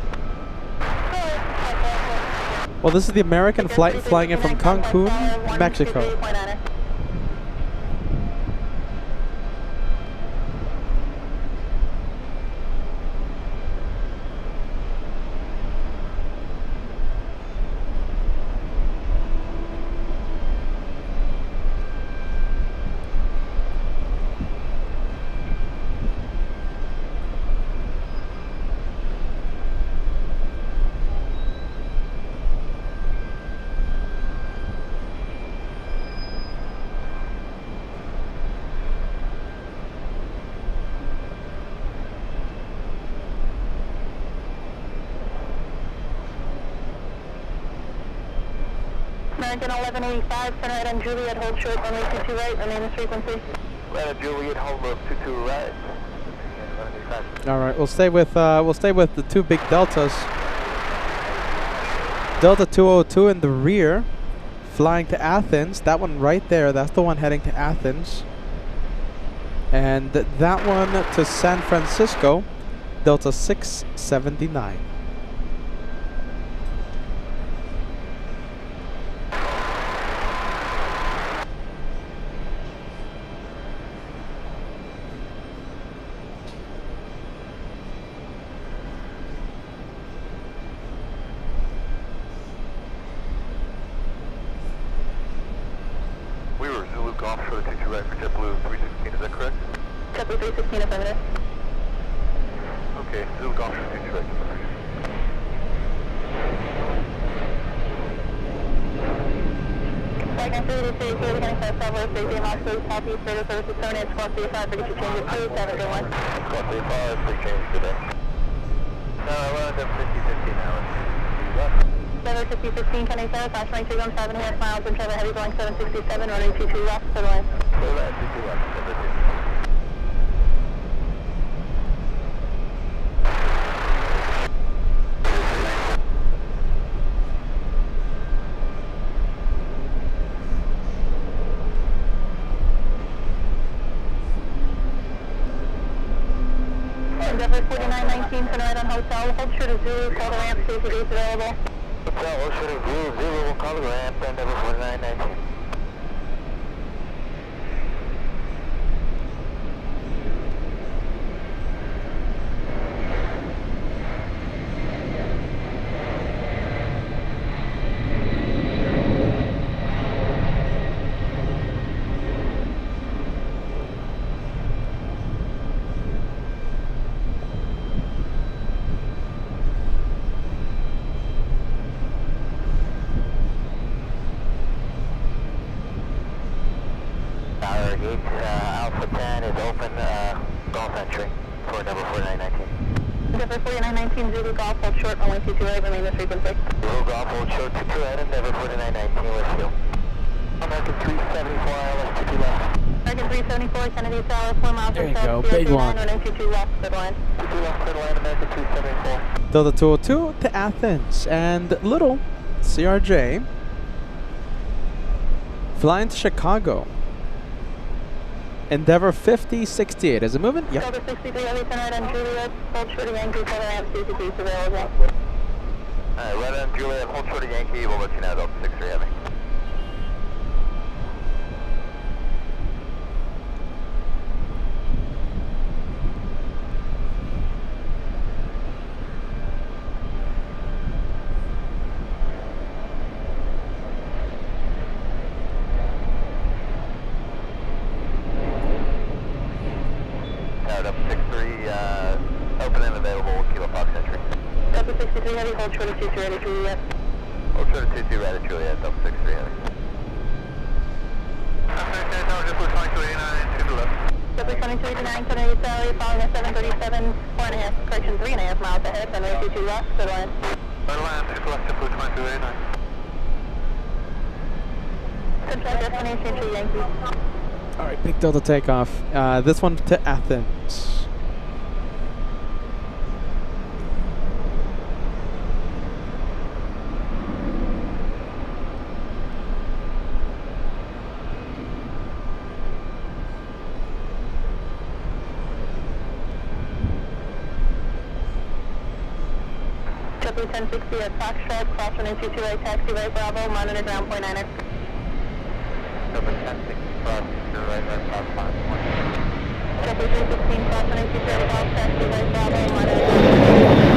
Well, this is the American flight flying in from Cancun, Mexico. American 1185, turn right on Juliet, hold short, runway 22 right, remain this frequency. Right on Juliet, hold up 22 right. All right, we'll stay with the two big deltas. Delta 202 in the rear, flying to Athens. That one right there, that's the one heading to Athens. And that one to San Francisco, Delta 679. Golf short 22 right for JetBlue 316, is that correct? JetBlue 316, affirmative. Okay, Zulu Golf short 22 right. Flight 930, we're going to start Travel, safety, Moscow, Southeast, radio services, 7 inch, squad 35, ready to change it to 701. Squad 35, big change today. No, we're on 50-50 now. Weather 5015, can I start? Flash runway 315.5 miles and travel heavy Boeing 767, runway 22 left, good line. Go left, 22 left, 702. Endeavor 4919, 15, turn right on Hotel. Hold short of Zulu, call the ramp, see if the gate's available. Hotel, hold short of Zulu, we'll call the ramp, and number 4919. Gate Alpha 10 is open, golf entry for number 4919. Number 4919, Zulu Golf, hold short, only 22 right, remain the frequency. Zulu Golf, hold short, 22 right, and number 4919 with you. American 374, ILS 22 left. American 374, Kennedy Tower, 4 miles There you go, big one. 22 left, good line. 22 left, clear line, American 374. Delta 202 to Athens, and little CRJ flying to Chicago. Endeavor 5068. Is it moving? Yep. Delta 63, heavy turn right on Juliet, hold short of Yankee, call the ramp, see if the gate's available. Alright, right on Juliet, hold short of Yankee, we'll let you know, Delta 63 heavy. Open and available, Kilo Fox entry. Delta 63 heavy, hold short of 22 right at Juliet. Hold short of 22 right at Juliet, Delta 63 heavy. Delta 2289, Kennedy Tower, following a 737, 4.5, correction, 3.5 miles ahead, runway 22 left, good line. Good line, 6 left, 2289. Central destination to Yankee. Alright, big Delta takeoff. This one to Athens. Triple 1060 at Foxtrot, cross runway 22 right, taxi right, Bravo, monitor ground point 9er. Number 1060 cross, right, south line. Triple 316, cross runway 22 right, golf, taxi right, Bravo, monitor ground point 9er.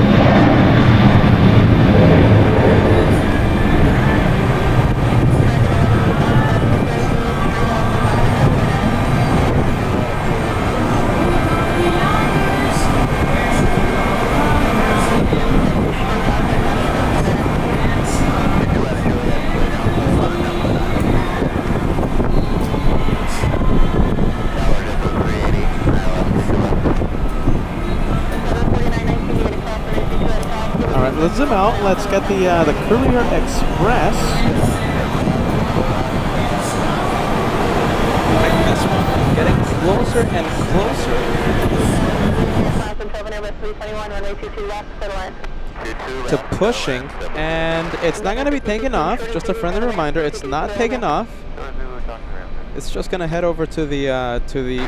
Let's zoom out. Let's get the Courier Express. Like this one, getting closer and closer to pushing, and it's not going to be taking off. Just a friendly reminder, it's not taking off. It's just going to head over to the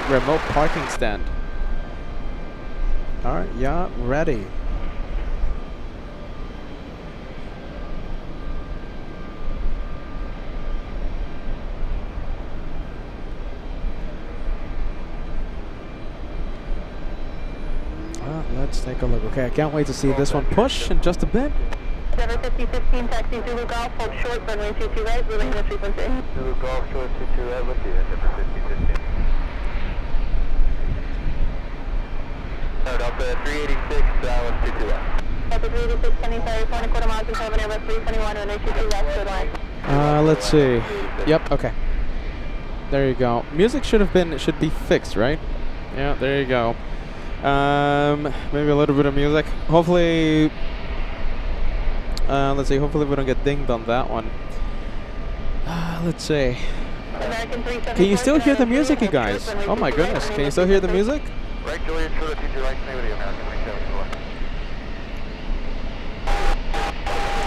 remote parking stand. All right, yeah, ready. Let's take a look. Okay, I can't wait to see this one push in just a bit. Endeavor 5015, taxi Zulu Golf, hold short, runway 22 right, moving the frequency. Zulu Golf, short 22 right with you, Endeavor 5015. No, Delta 386, let's 22 left. Delta 386, pending ferry, 4.25 miles until Airbus 321, runway 22 left, good line. Let's see. Yep, okay. There you go. Music should be fixed, right? Yeah, there you go. Maybe a little bit of music. Hopefully, let's see. Hopefully we don't get dinged on that one. Let's see. Can you still hear the music, you guys? Oh my goodness. Can you still hear the music? Right, Juliet, Trudeau, teacher, right, stay with the American 374.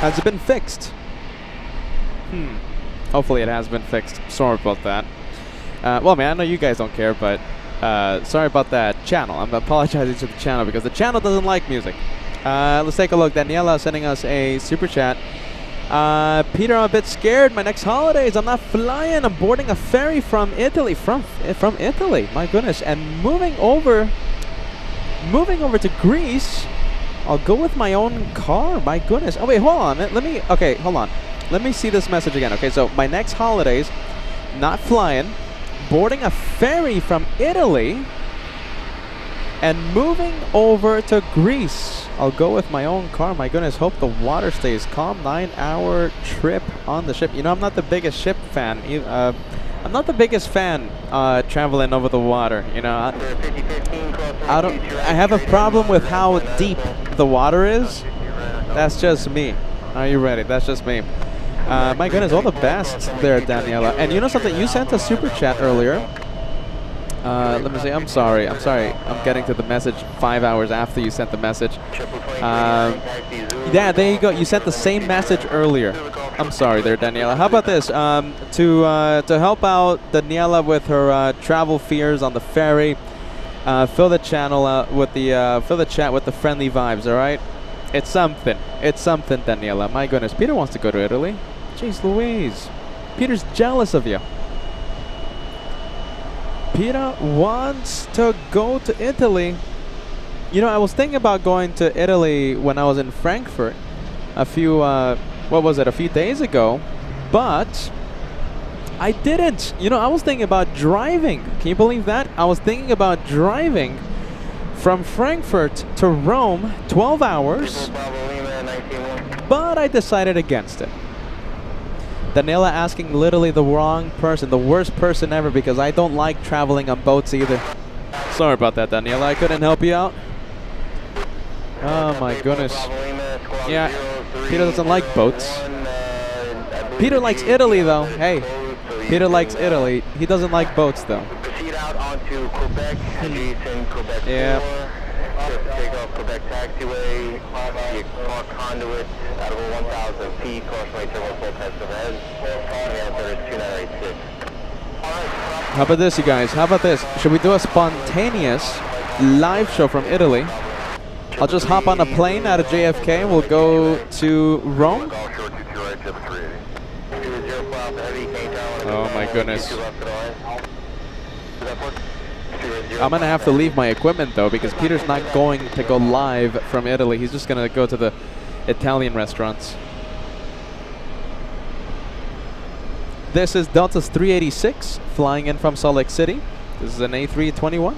Has it been fixed? Hopefully it has been fixed. Sorry about that. Well, man, I know you guys don't care, but Sorry about that channel. I'm apologizing to the channel because the channel doesn't like music. Let's take a look. Daniela sending us a super chat. Peter, I'm a bit scared. My next holidays, I'm not flying. I'm boarding a ferry from Italy. From Italy. My goodness. And moving over to Greece. I'll go with my own car. My goodness. Oh wait, hold on. Hold on. Let me see this message again. Okay, so my next holidays, not flying, boarding a ferry from Italy, and moving over to Greece. I'll go with my own car. My goodness, hope the water stays calm. 9-hour trip on the ship. You know, I'm not the biggest ship fan. I'm not the biggest fan traveling over the water. You know, I have a problem with how deep the water is. That's just me. Are you ready? That's just me. My goodness, all the best there, Daniela. And you know something? You sent a super chat earlier. Let me see. I'm sorry. I'm getting to the message 5 hours after you sent the message. Yeah, there you go. You sent the same message earlier. I'm sorry there, Daniela. How about this? To help out Daniela with her travel fears on the ferry, fill the channel with the fill the chat with the friendly vibes. All right. It's something. It's something, Daniela. My goodness. Peter wants to go to Italy. Jeez Louise. Peter's jealous of you. Peter wants to go to Italy. You know, I was thinking about going to Italy when I was in Frankfurt a few days ago, but I didn't. You know, I was thinking about driving. Can you believe that? I was thinking about driving from Frankfurt to Rome, 12 hours, but I decided against it. Daniela asking literally the wrong person, the worst person ever, because I don't like traveling on boats either. Sorry about that, Daniela. I couldn't help you out. Oh my goodness. Yeah, Peter doesn't like boats. Peter likes Italy though. Hey, Peter likes Italy. He doesn't like boats though. Proceed out onto Quebec, adjacent Quebec 4. Take off Quebec taxiway, park conduit at over 1,000 feet, cautionary terminal full test overhead. The answer is 2986. How about this, you guys? How about this? Should we do a spontaneous live show from Italy? I'll just hop on a plane out of JFK and we'll go to Rome. Oh my goodness. I'm gonna have to leave my equipment though because Peter's not going to go live from Italy. He's just gonna go to the Italian restaurants. This is Delta's 386 flying in from Salt Lake City. This is an A321.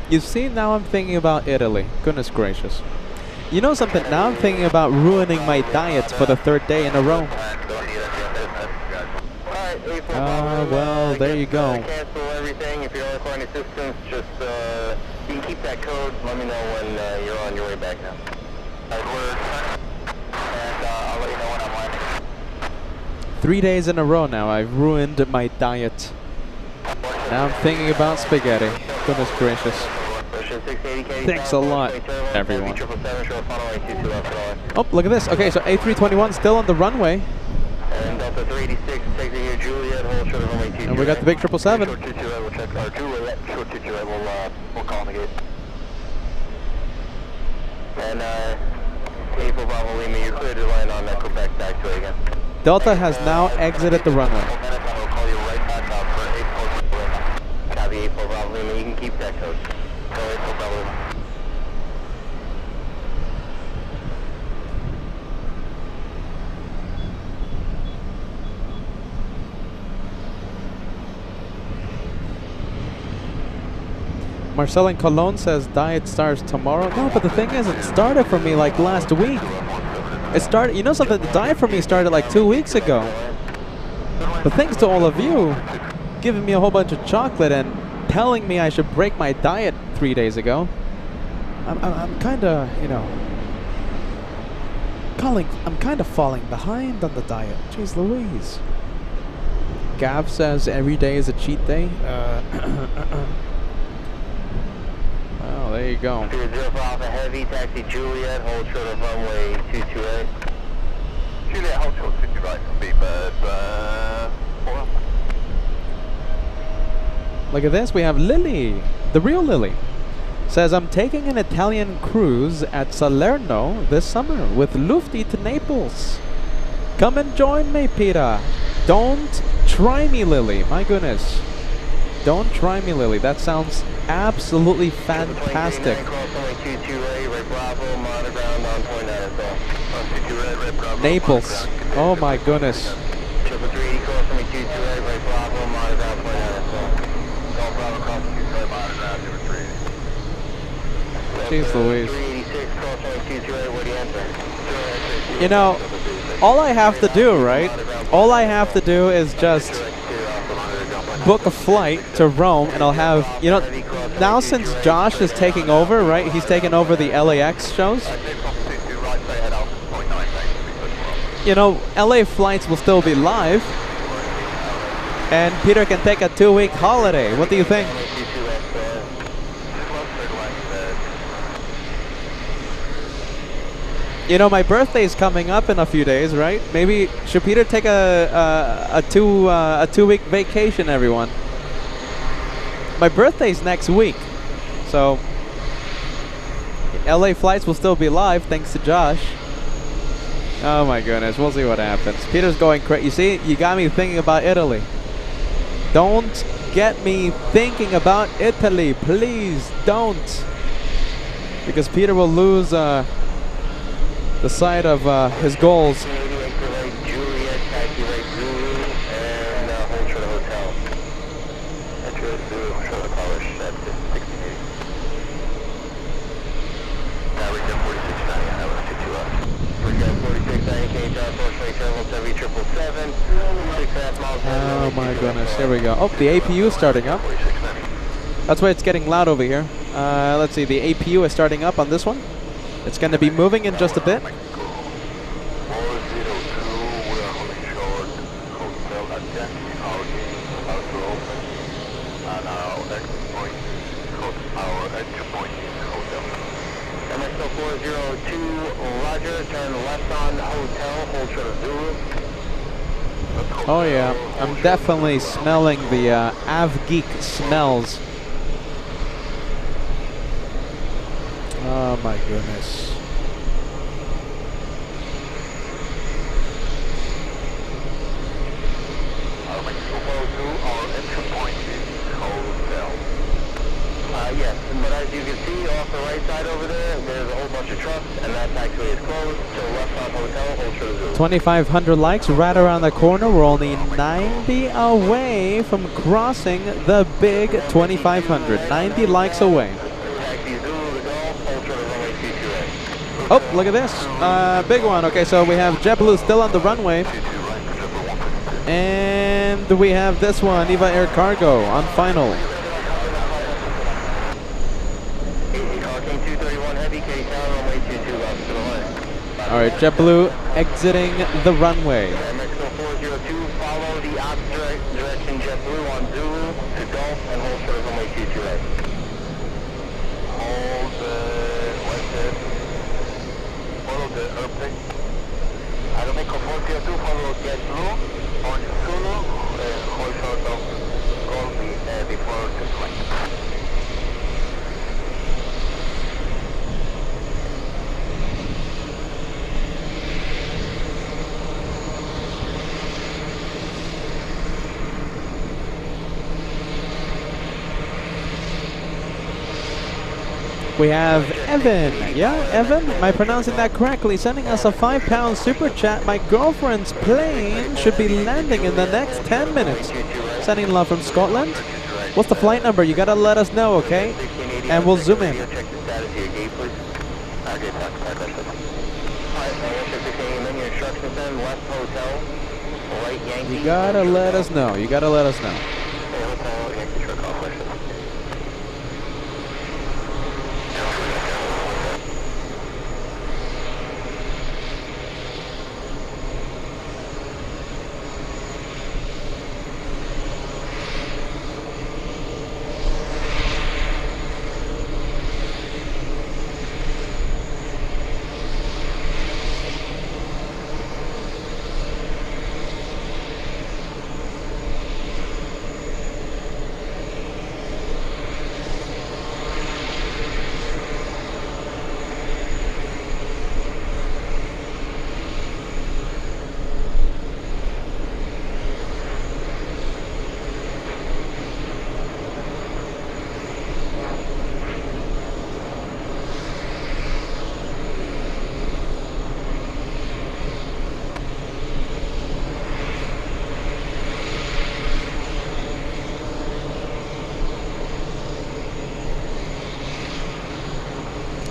You see, now I'm thinking about Italy. Goodness gracious. You know something? Now I'm thinking about ruining my diet for the third day in a row. Well, there you go. Cancel everything. If you're on requiring assistance, just you can keep that code. Let me know when you're on your way back now. And I'll let you know when I'm landing. 3 days in a row now. I've ruined my diet. Now I'm thinking about spaghetti. Goodness gracious. Thanks a lot, everyone. Oh, look at this. Okay, so A321 still on the runway. And Delta 386, taxi here, Juliet, hold short of runway 2. And we got the big 777. Short 228, we'll check our Juliet, short 228, we'll call the gate. And April Bravo Lima, you're clear to land on Quebec taxiway again. Delta has now exited the runway. We'll call you right back up for April Bravo Lima. Copy April Bravo Lima, you can keep that code. So April Bravo Lima. Marcel in Cologne says diet starts tomorrow. No, but the thing is, it started for me like last week. It started, you know something, the diet for me started like 2 weeks ago. But thanks to all of you giving me a whole bunch of chocolate and telling me I should break my diet 3 days ago, I'm kind of, you know, I'm kind of falling behind on the diet. Jeez Louise. Gav says every day is a cheat day. Well, there you go. 0 for Alpha Heavy, taxi Juliet, hold short of runway 228. Juliet, hold short 228. right, speedbird, 4. Look at this. We have Lily, the real Lily. Says, I'm taking an Italian cruise at Salerno this summer with Lufty to Naples. Come and join me, Peter. Don't try me, Lily. My goodness. Don't try me, Lily. That sounds absolutely fantastic. Naples. Oh my goodness. Jeez Louise. You know, all I have to do, right? All I have to do is just book a flight to Rome, and I'll have, you know, now since Josh is taking over, right? He's taking over the LAX shows. You know, LA flights will still be live, and Peter can take a 2-week holiday. What do you think? You know, my birthday's coming up in a few days, right? Maybe should Peter take a 2-week vacation, everyone? My birthday's next week, so LA flights will still be live thanks to Josh. Oh my goodness, we'll see what happens. Peter's going crazy. You see, you got me thinking about Italy. Don't get me thinking about Italy, please don't, because Peter will lose the sight of his goals. Oh my goodness, here we go. Oh, the APU is starting up. That's why it's getting loud over here. Let's see, the APU is starting up on this one. It's going to be moving in just a bit. Oh yeah, I'm definitely smelling the Av-Geek smells. Oh my goodness. Yes, but as you can see off the right side over there, there's a whole bunch of trucks, and that taxiway is closed. So left on hotel, hold short of 2,500 likes right around the corner. We're only 90 away from crossing the big 2,500. 90 likes away. Oh, look at this. Big one. Okay, so we have JetBlue still on the runway. And we have this one, Eva Air Cargo, on final. Alright, JetBlue exiting the runway. Follow the opposite direction, JetBlue on Zulu to Golf and hold short of runway 22A. Hold follow the airplane. Aeromeco 402, follow JetBlue on Zulu, hold short of Golf before the flight. We have Evan. Yeah, Evan, am I pronouncing that correctly? Sending us a £5 super chat. My girlfriend's plane should be landing in the next 10 minutes. Sending love from Scotland. What's the flight number? You gotta let us know, okay? And we'll zoom in. You gotta let us know. You gotta let us know.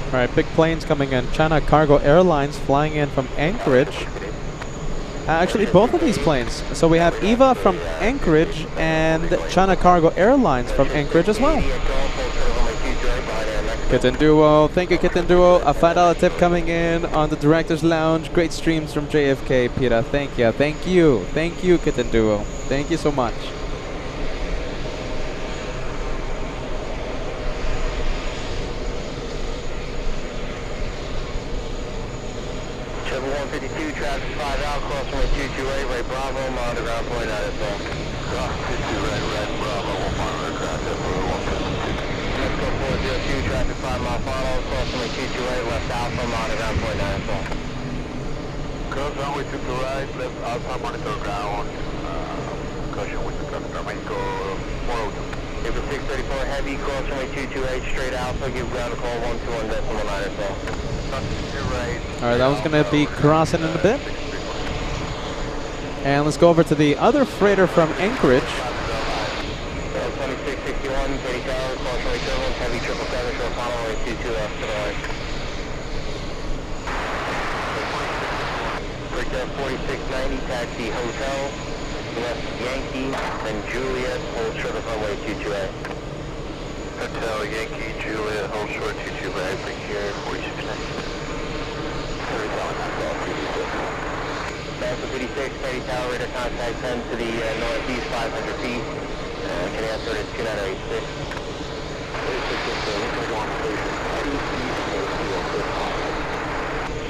All right, big planes coming in. China Cargo Airlines flying in from Anchorage. Actually, both of these planes. So we have EVA from Anchorage and China Cargo Airlines from Anchorage as well. Kitten Duo, thank you Kitten Duo. A $5 tip coming in on the Director's Lounge. Great streams from JFK, Peter. Thank you, thank you, thank you Kitten Duo. Thank you so much. Chevy 152, traffic 5 out, cross runway 228, right Bravo, monitor ground point out as well. Cross 22, right Bravo, we'll monitor aircraft at 152. Let's go 402, traffic 5 mile follow, cross runway 228, left Alpha, monitor ground point out as well. Cross runway 22 right, left Alpha, monitor ground, caution with the traffic, Mexico 402. April 634 heavy, cross runway 228, straight Alpha, give ground a call 121.9 as well. Alright, that one's going to be crossing in a bit. And let's go over to the other freighter from Anchorage. 2661, Katy Tower, cross runway turbulence, heavy 777, short final runway 22 left to the right. Breakdown 4690, taxi Hotel, left Yankee, then Juliet, hold short of runway 22A. Hotel, Yankee, Juliet, hold short 22A, bring here 4690. Delta 56, Katy Tower, radar contact 10 to the northeast 500 feet. Can I answer it 2986?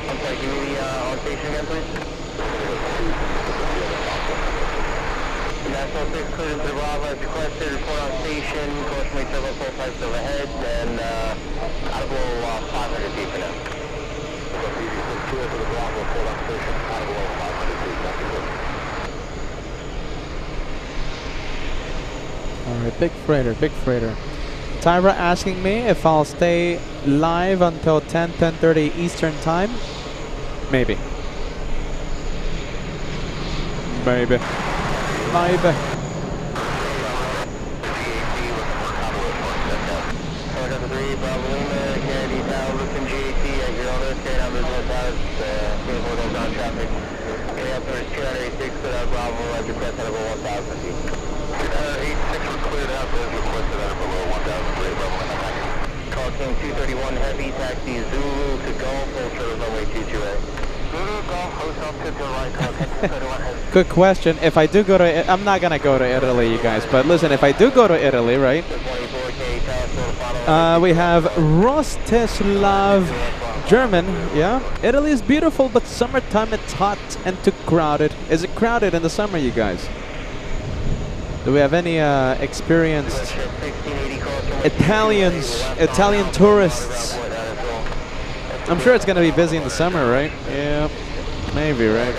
I'm sorry, give me the on station again, please. National 6 clearance to the Bravo as requested, report on station, course may turbo full types overhead, and out of below 500 feet for now. Clear to the Bravo, full on station, out of below 500 feet, thank you. Alright, big freighter, big freighter. Tyra asking me if I'll stay live until 10:30 Eastern time. Maybe. Maybe. Maybe. Call King 231 heavy, taxi Zulu to Golf, full short runway 22A. Zulu Golf, hotel to the right, call King 231 heavy. Good question. If I do go to, I'm not gonna go to Italy, you guys. But listen, if I do go to Italy, right? We have Rostislav, German. Yeah, Italy is beautiful, but summertime it's hot and too crowded. Is it crowded in the summer, you guys? Do we have any experienced Italian tourists? I'm sure it's gonna be busy in the summer, right? Yeah, maybe, right?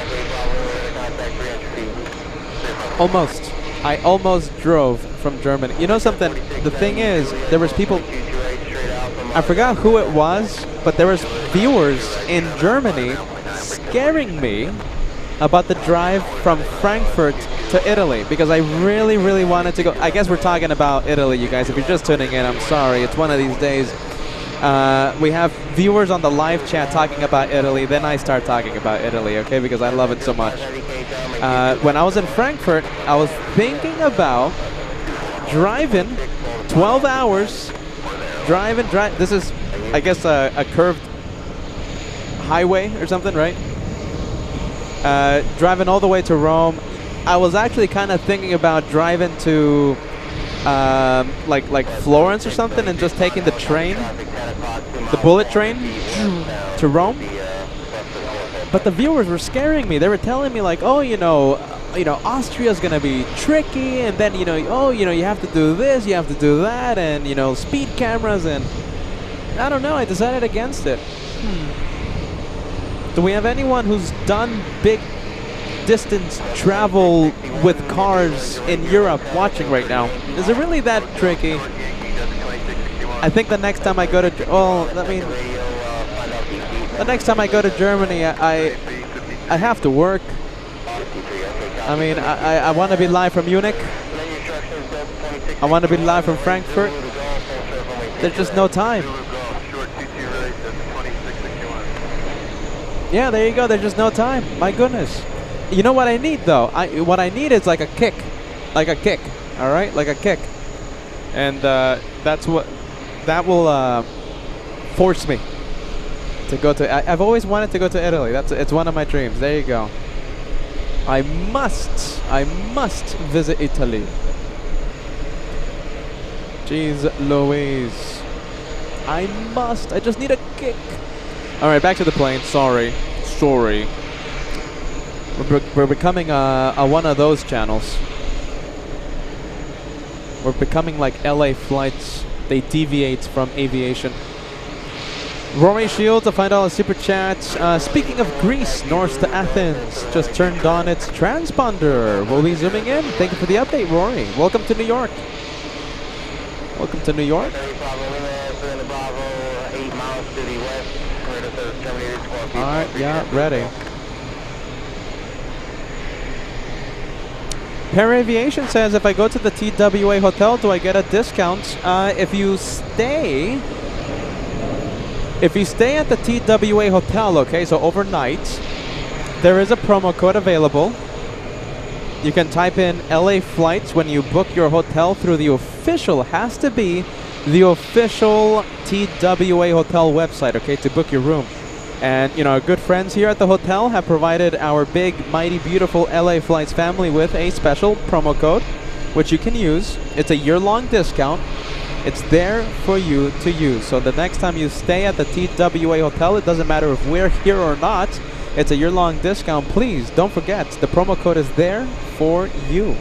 Almost. I almost drove from Germany. You know something? The thing is, there was people, I forgot who it was, but there was viewers in Germany scaring me about the drive from Frankfurt to Italy, because I really, really wanted to go. I guess we're talking about Italy, you guys. If you're just tuning in, I'm sorry. It's one of these days. We have viewers on the live chat talking about Italy, then I start talking about Italy, okay, because I love it so much. When I was in Frankfurt, I was thinking about driving 12 hours, drive. This is, I guess, a curved highway or something, right? Driving all the way to Rome. I was actually kind of thinking about driving to like Florence or something and just taking the train, the bullet train to Rome. But the viewers were scaring me. They were telling me like, oh, you know, Austria's gonna be tricky, and then you have to do this, you have to do that, and speed cameras, and I don't know. I decided against it. Do we have anyone who's done big distance travel with cars in Europe watching right now? Is it really that tricky? I think the next time I go to, the next time I go to Germany, I have to work. I mean, I want to be live from Munich. I want to be live from Frankfurt. There's just no time. Yeah, there you go. There's just no time. My goodness. You know what I need though? What I need is like a kick. Like a kick. All right? Like a kick. And that will force me to go to. I've always wanted to go to Italy. It's one of my dreams. There you go. I must visit Italy. Jeez Louise. I must. I just need a kick. All right, back to the plane. Sorry. We're becoming one of those channels. We're becoming like LA flights. They deviate from aviation. Rory Shields, a $5 super chat. Speaking of Greece, north to Athens, just turned on its transponder. We'll be zooming in. Thank you for the update, Rory. Welcome to New York. Welcome to New York. Alright, yeah, ready. Pair Aviation says, if I go to the TWA Hotel, do I get a discount? If you stay at the TWA Hotel, okay, so overnight, there is a promo code available. You can type in LA flights when you book your hotel through the official, has to be the official TWA Hotel website, okay, to book your room. And, you know, our good friends here at the hotel have provided our big, mighty, beautiful LA Flights family with a special promo code, which you can use. It's a year-long discount. It's there for you to use. So the next time you stay at the TWA Hotel, it doesn't matter if we're here or not, it's a year-long discount. Please, don't forget, the promo code is there for you.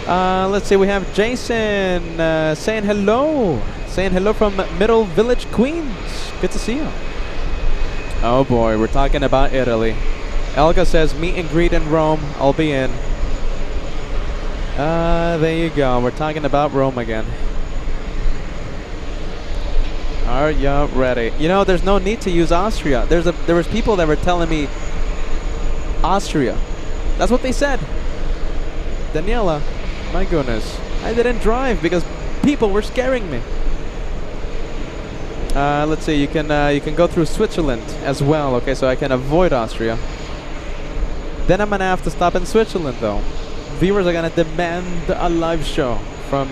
Let's see, we have Jason saying hello. Saying hello from Middle Village, Queens. Good to see you. Oh boy, we're talking about Italy. Elga says meet and greet in Rome. I'll be in. There you go. We're talking about Rome again. Are you ready? You know, there's no need to use Austria. There was people that were telling me Austria. That's what they said. Daniela, my goodness. I didn't drive because people were scaring me. Let's see, you can go through Switzerland as well, okay, so I can avoid Austria. Then I'm gonna have to stop in Switzerland though. Viewers are gonna demand a live show from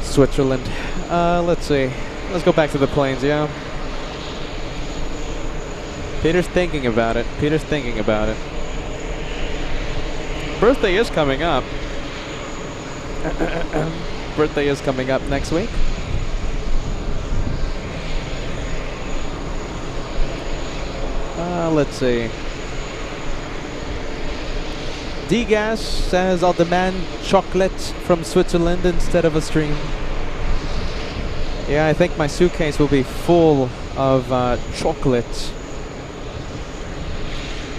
Switzerland. Let's see, let's go back to the planes, yeah? Peter's thinking about it. Birthday is coming up. Birthday is coming up next week. Let's see. D-Gas says, I'll demand chocolate from Switzerland instead of a stream. Yeah, I think my suitcase will be full of chocolate.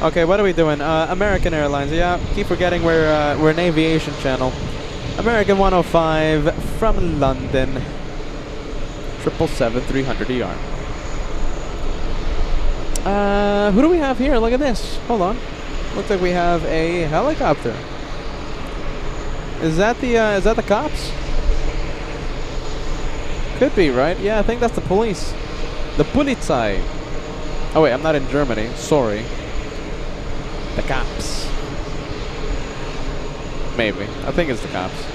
Okay, what are we doing? American Airlines. Yeah, keep forgetting we're an aviation channel. American 105 from London. 777-300ER. Who do we have here? Look at this. Hold on. Looks like we have a helicopter. Is that the cops? Could be, right? Yeah, I think that's the police. The Polizei. Oh wait, I'm not in Germany. Sorry. The cops. Maybe. I think it's the cops.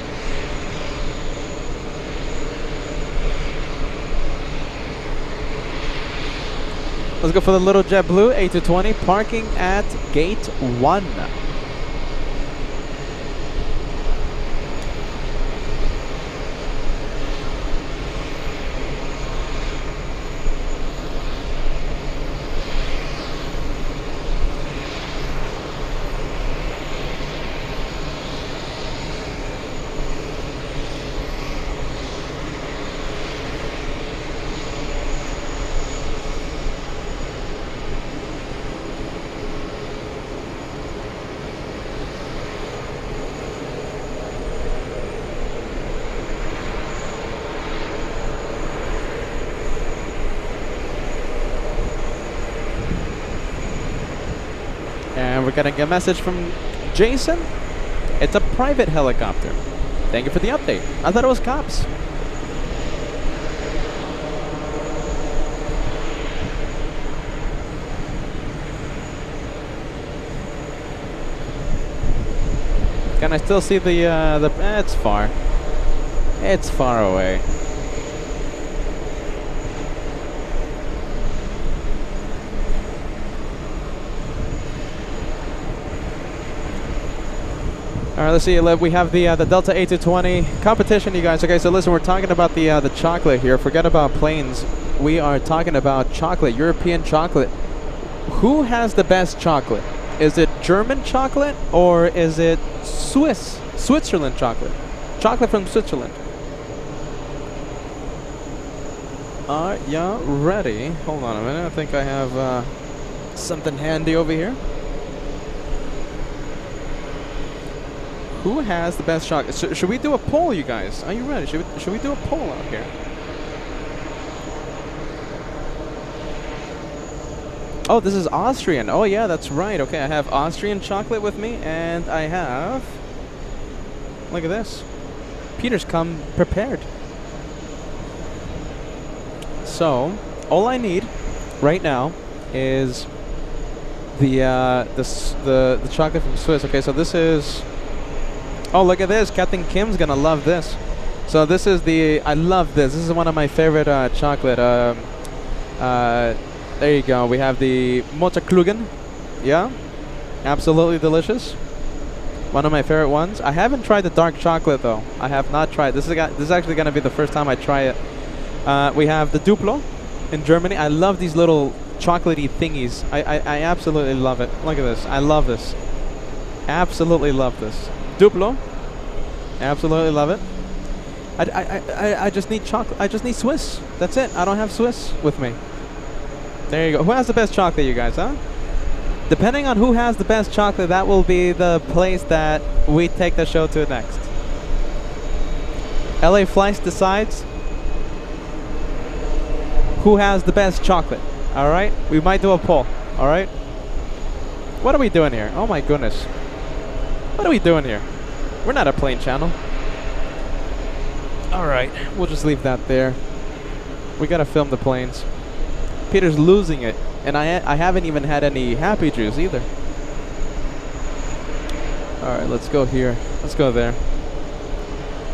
Let's go for the little JetBlue A220, parking at gate 1. And we're getting a message from Jason. It's a private helicopter. Thank you for the update. I thought it was cops. Can I still see the? It's far. It's far away. All right, let's see. We have the Delta A380 competition, you guys. Okay, so listen, we're talking about the chocolate here. Forget about planes. We are talking about chocolate, European chocolate. Who has the best chocolate? Is it German chocolate or is it Switzerland chocolate? Chocolate from Switzerland. Are ya ready? Hold on a minute. I think I have something handy over here. Who has the best chocolate? Should we do a poll, you guys? Are you ready? Should we do a poll out here? Oh, this is Austrian. Oh, yeah, that's right. Okay, I have Austrian chocolate with me, and I have... Look at this. Peter's come prepared. So, all I need right now is the chocolate from Swiss. Okay, so this is... Oh, look at this. Captain Kim's gonna love this. So this is the... I love this. This is one of my favorite chocolate. There you go. We have the Mozartklugen. Yeah. Absolutely delicious. One of my favorite ones. I haven't tried the dark chocolate, though. I have not tried. This is actually going to be the first time I try it. We have the Duplo in Germany. I love these little chocolatey thingies. I absolutely love it. Look at this. I love this. Absolutely love this. Duplo. Absolutely love it. I just need chocolate. I just need Swiss. That's it. I don't have Swiss with me. There you go. Who has the best chocolate, you guys, huh? Depending on who has the best chocolate, that will be the place that we take the show to next. LA Flights decides who has the best chocolate. All right? We might do a poll. All right? What are we doing here? Oh, my goodness. What are we doing here? We're not a plane channel. All right. We'll just leave that there. We got to film the planes. Peter's losing it, and I haven't even had any happy juice either. Alright, let's go here. Let's go there.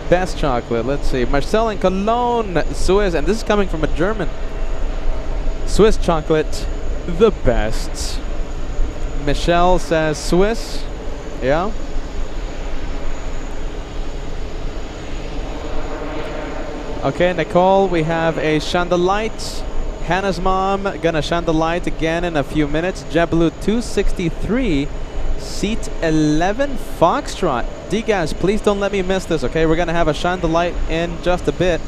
Best chocolate, let's see. Marcel in Cologne, Swiss, and this is coming from a German. Swiss chocolate, the best. Michelle says Swiss. Yeah. Okay, Nicole, we have a Chandelite. Hannah's mom gonna shine the light again in a few minutes. JetBlue 263, seat 11, Foxtrot. D-Gas, please don't let me miss this, okay? We're gonna have a shine the light in just a bit.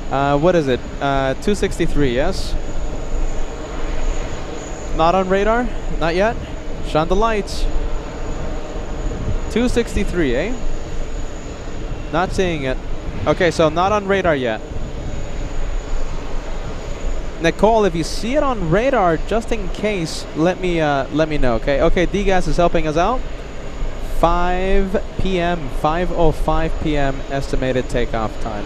What is it? 263, yes? Not on radar? Not yet? Shine the lights. 263, eh? Not seeing it. Okay, so not on radar yet. Nicole, if you see it on radar, just in case, let me know, okay? Okay, D-Gas is helping us out. 5 p.m., 5:05 p.m. estimated takeoff time.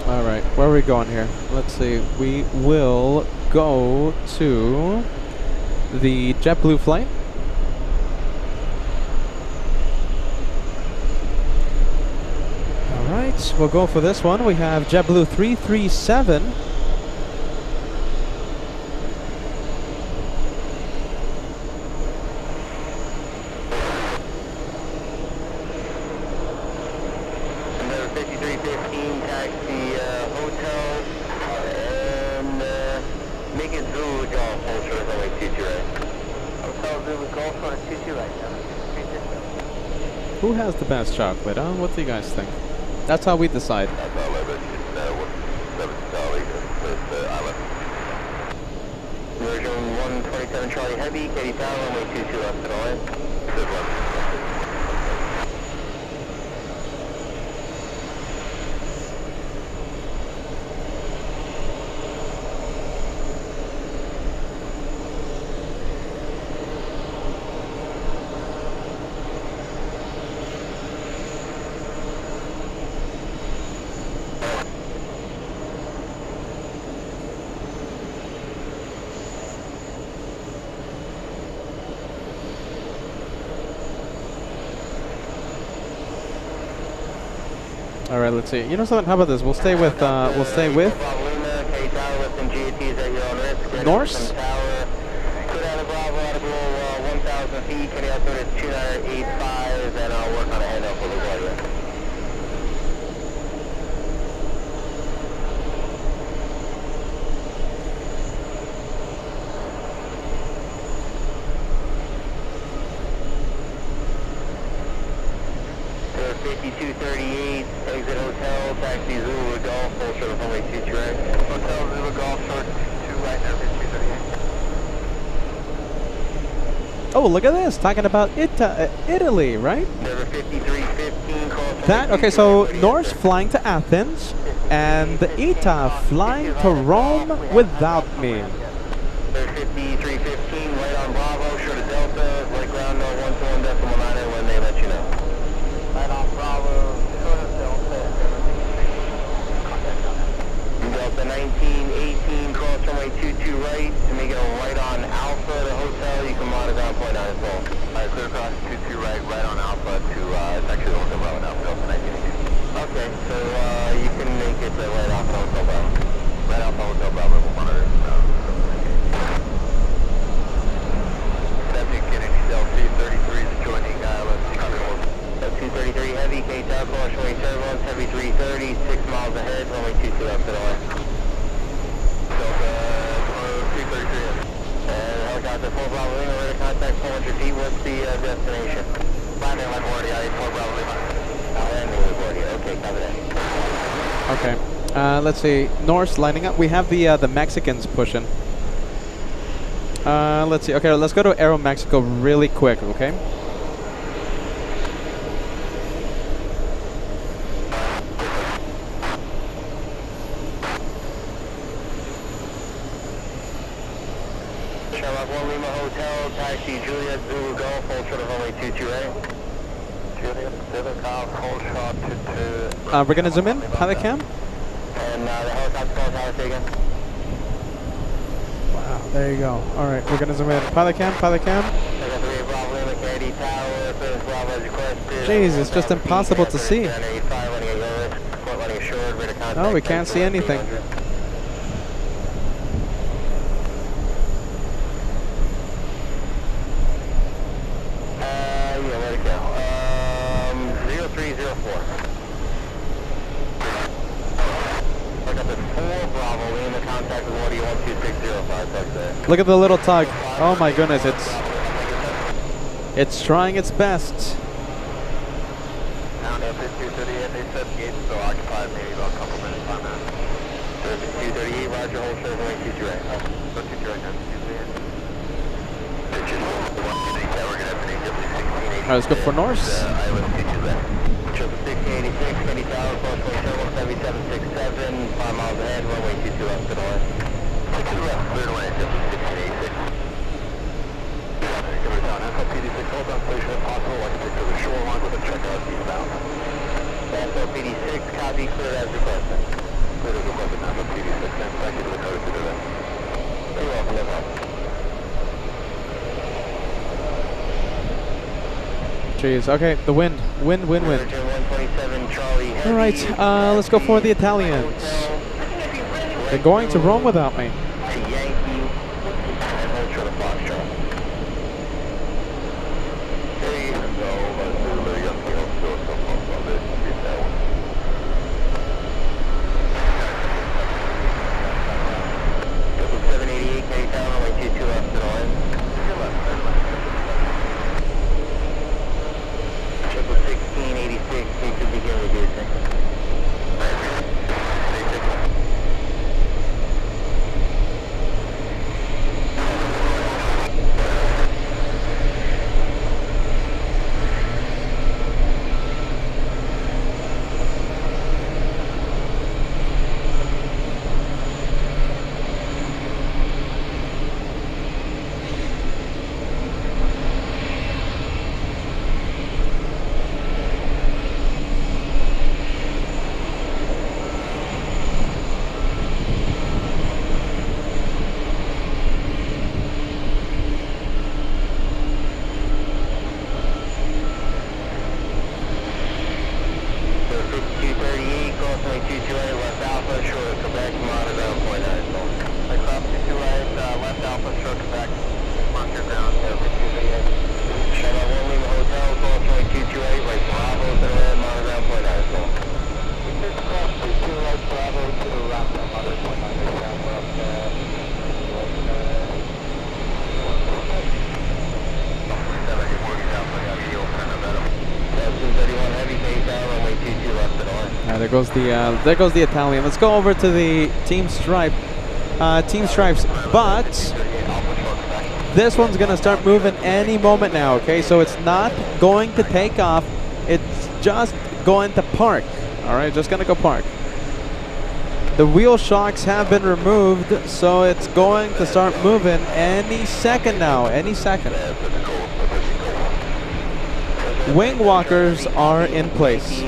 All right, where are we going here? Let's see. We will go to the JetBlue flight. All right, we'll go for this one. We have JetBlue 337. Number 5315, taxi hotel, and make it Zulu Golf, full short runway 22 right. Hotel Zulu Golf on a 22 right now. Who has the best chocolate, huh? What do you guys think? That's how we decide. That's all of it. It's 17 Charlie, first island. Version 127 Charlie Heavy, Katy Tower, runway 22 left at all in. Good one. All right, let's see. You know something? How about this? We'll stay with Norse. Feet, can you also hit 2985, and I'll work on a handoff for LaGuardia. There 5238, exit hotel, taxi Zulu Golf, full short of runway 22 right. Hotel Zulu Golf, short 2 right, now 5238. Oh, look at this. Talking about Italy, right? That, okay, so Norse flying to Athens and the ITA flying to Rome without me. 5315, right on Bravo, short of Delta, right ground, 121.9 when they let you know. Right on Bravo, short of Delta, Delta 1918, cross runway 22 right, to make it a right on Alpha, the hotel, you can monitor ground point 9 as well. Alright, clear across 22 right, right on Alpha to, it's actually the hotel Bravo now, Delta 1918. Okay, so you can make it right off the hotel Bravo. Right off the hotel Bravo, we'll monitor. That's Kennedy, Delta 33 is joining, let's 233 heavy, K-Tower, cross runway turbulence, heavy 330, 6 miles ahead, runway 22 left to the right. Delta 233 heavy. Helicopter 4 Bravo Lima, ready to contact 400 feet, what's the destination? Landing LaGuardia, 4 Bravo Lima. Landing LaGuardia, okay, copy that. Okay. Let's see. Norse lining up. We have the Mexicans pushing. Let's see. Okay, let's go to Aero Mexico really quick, okay? Sherlock 1 Lima Hotel, taxi Juliet, Zulu Golf, full short of runway 22 right. Juliet, Zulu Golf, full short 22. We're gonna zoom in. Pilot cam. And the helicopter calls how it's taken. Wow, there you go. All right, we're gonna zoom in. Pilot cam. Pilot cam. Jeez, it's just impossible to see. No, we can't see anything. Yeah, let it go. 0304. Look up at 4 Bravo, Lima, contact with Audio 12605, Look at the little tug. Oh my goodness, it's trying its best. Down to 5238, they said gates still occupied, maybe about a couple minutes time now. 5238, roger, hold server, 22 right. 22 right now, Alright, let's go for Norse. Triple 1686, Kenny Tower, cross runway terminal 7767, 5 miles ahead, runway 22 left to the west. 22 left, clear to land, triple 1686. Give it down, SLPD6, hold on station if possible, like to take to the shoreline with a checkout eastbound. SLPD6, copy, clear as requested. Clear as requested, SLPD6, and thank you for the courtesy to that. You're welcome, no problem. Jeez, okay, the wind. Wind. Alright, let's go for the Italians. They're going to Rome without me. there goes the Italian. Let's go over to the Team Stripes. But this one's gonna start moving any moment now. Okay, so it's not going to take off. It's just going to park. All right, just gonna go park. The wheel shocks have been removed, so it's going to start moving any second now. Any second. Wing walkers are in place.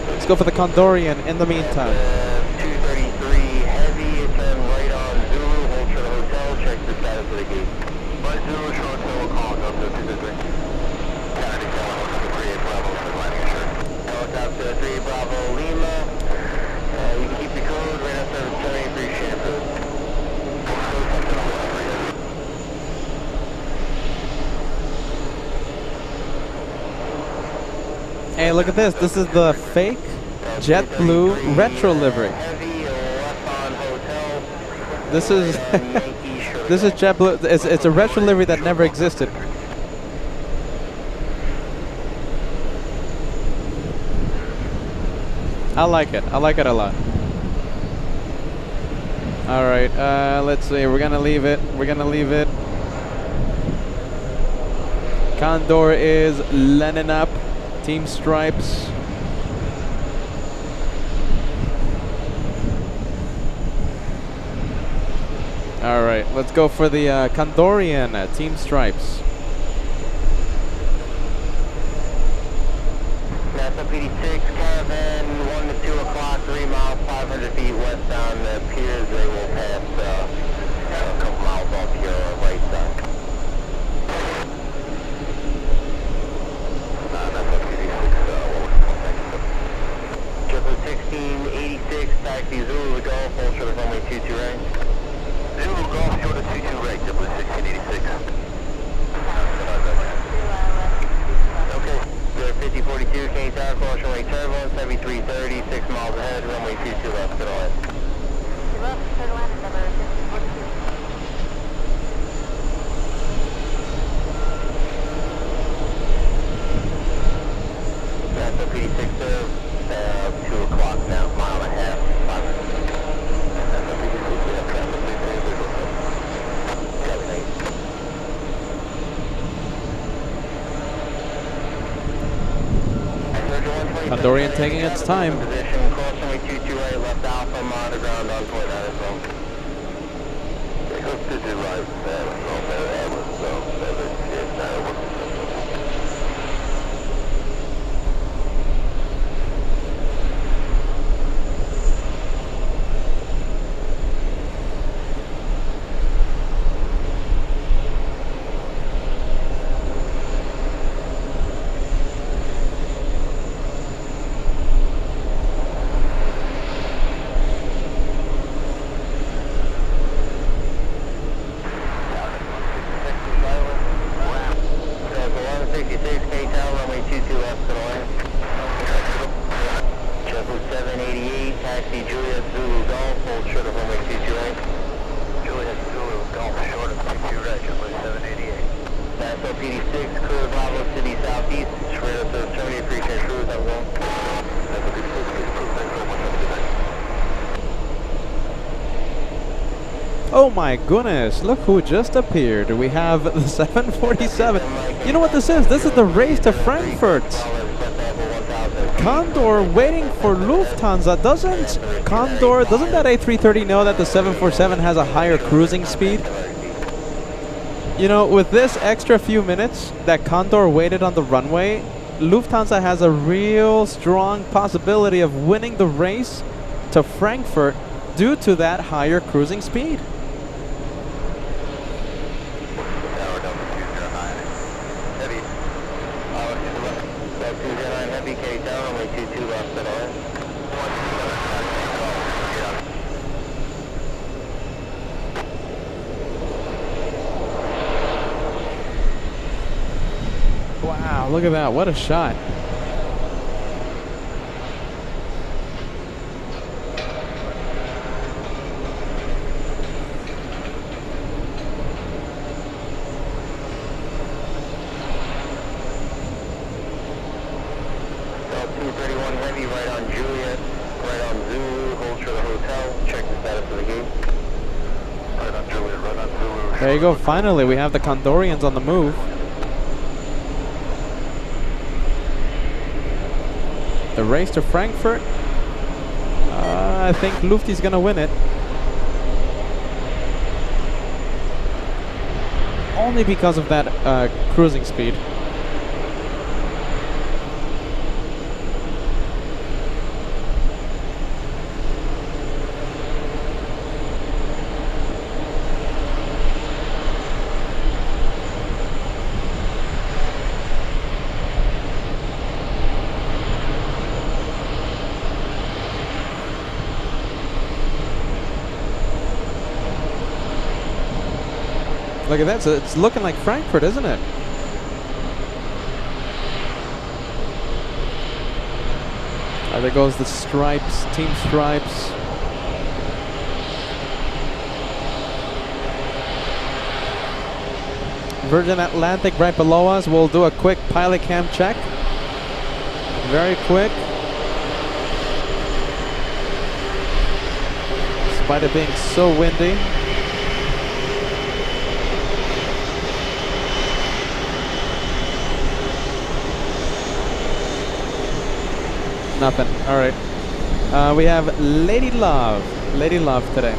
Let's go for the Condorian in the meantime. 233 heavy, turn right on Zulu, hold short of hotel, check the status of the gate. Right Zulu, short hotel, call, go to 233. Kennedy, calling 38 Bravo, landing assured. Helicopter 3 Bravo, Lima. You can keep the code, radar service 73, Shampoo. Hey, look at this. This is the fake JetBlue retro livery. This is this is JetBlue. It's a retro livery that never existed. I like it. I like it a lot. All right. Let's see. We're gonna leave it. We're gonna leave it. Condor is landing up. Team Stripes. All right, let's go for the Condorian Team Stripes. NASA PD6, Caravan, 1 to 2 o'clock, 3 miles, 500 feet westbound the piers. They will pass a couple miles off your right side. NASA PD6, 1686, taxi Zulu Golf, hold short of runway 22 right. Zulu Golf, short of 22 right, 1686. Okay, we're 5042, King Tower, cross runway turbulence, 7330, 6 miles ahead, runway 22 left, good on. Left, clear to landing number 5042. NASA PD6 serve, 2 o'clock now, mile and a half, 500 feet. NASA PD6, we have traffic, please stay visual. Condorian taking its time. Position, cross runway 22 right, left alpha, monitor ground on point, that is wrong. This is right, Oh my goodness, look who just appeared. We have the 747. You know what this is? This is the race to Frankfurt. Condor waiting for Lufthansa. Doesn't that A330 know that the 747 has a higher cruising speed? You know, with this extra few minutes that Condor waited on the runway, Lufthansa has a real strong possibility of winning the race to Frankfurt due to that higher cruising speed. Wow, look at that. What a shot. 231 Heavy, right on Juliet, right on Zulu, hold short of hotel, check the status of the gate. Right on Juliet, right on Zulu. There you go. Finally, we have the Condorians on the move. The race to Frankfurt. I think Lufti's gonna win it. Only because of that cruising speed. Look at that, so it's looking like Frankfurt, isn't it? There goes the stripes, team stripes. Virgin Atlantic right below us. We'll do a quick pilot cam check. Very quick. Despite it being so windy. Nothing. All right. We have Lady Love today.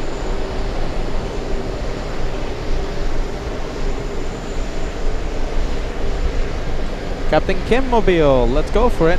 Captain Kim Mobile, let's go for it.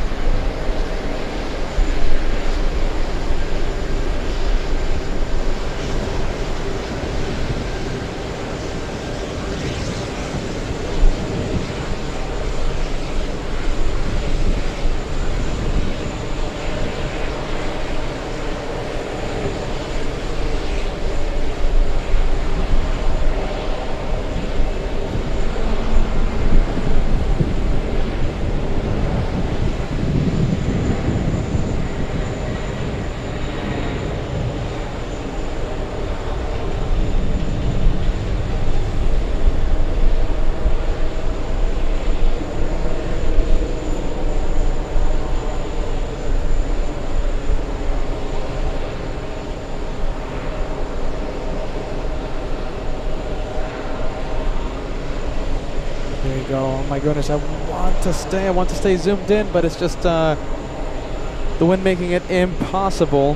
There you go. Oh my goodness, I want to stay zoomed in, but it's just the wind making it impossible.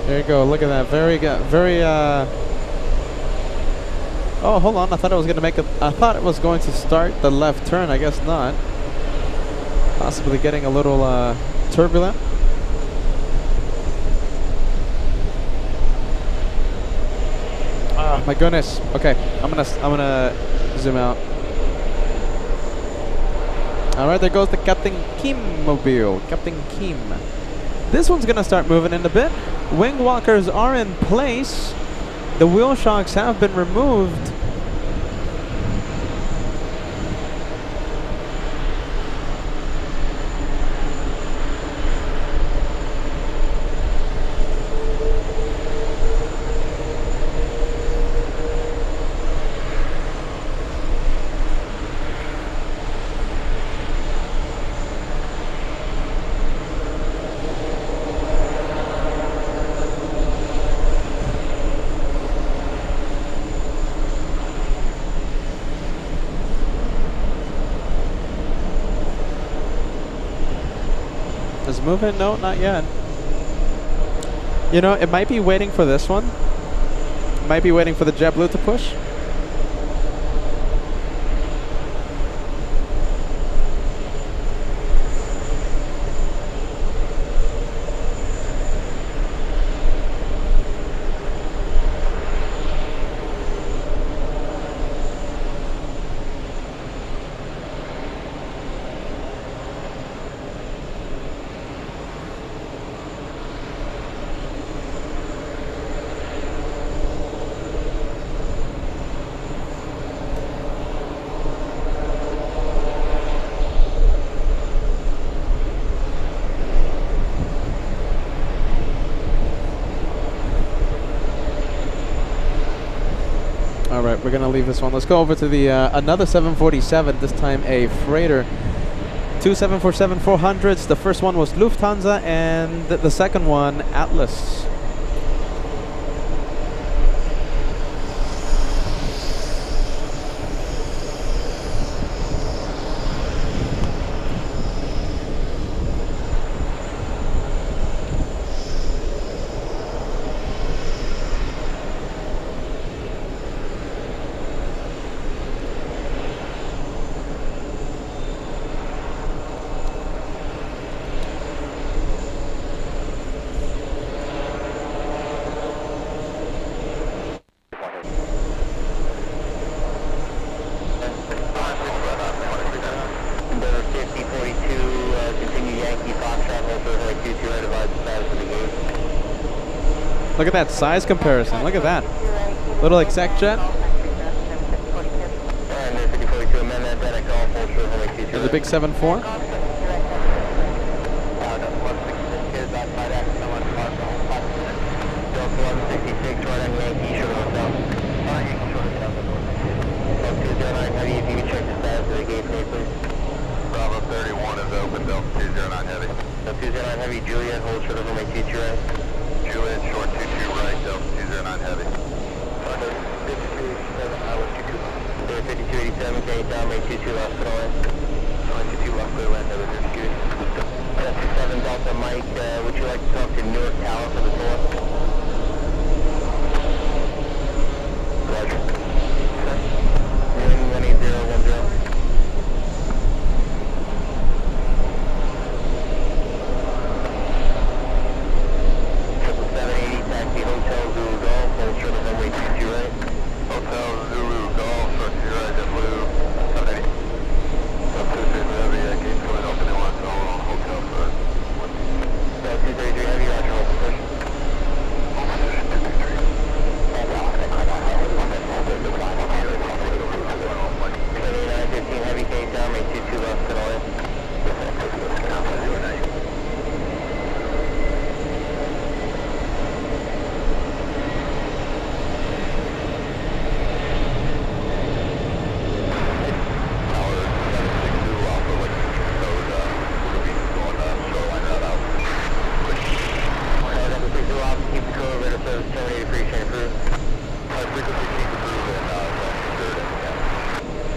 There you go. Look at that. Very good. Very. Oh, hold on. I thought it was going to start the left turn. I guess not. Possibly getting a little turbulent. Oh my goodness. Okay, I'm gonna zoom out. All right, there goes the Captain Kim mobile. Captain Kim. This one's gonna start moving in a bit. Wing walkers are in place. The wheel shocks have been removed. Is moving? No, not yet. You know, it might be waiting for this one. It might be waiting for the JetBlue to push. All right, we're gonna leave this one. Let's go over to the another 747. This time a freighter. Two 747-400s. The first one was Lufthansa, and the second one Atlas. Look at that size comparison. Look at that. Little exec jet. There's a big 7.4. Bravo 31 is open, Delta 209 Heavy. Delta 209 Heavy, Juliet, hold short of runway 22 right. Juliet, short 22 right, Delta 209 Heavy. 5287, can you down rate 22 left, clear land? 22 left, clear land, Delta 7 Delta Mike, would you like to talk to Newark Tower for the tour? Roger. Wing 18010. 780 taxi Hotel Zulu Golf, hold short of runway 22 right. Hotel Zulu Golf, short 2 right, JetBlue 780. Delta 233 Heavy, gate fluid open and 1, so hold on hotel for Delta 233 Heavy, roger, hold position. Hold position 233. 7915 Heavy, gate down, rate 22 left, good on it.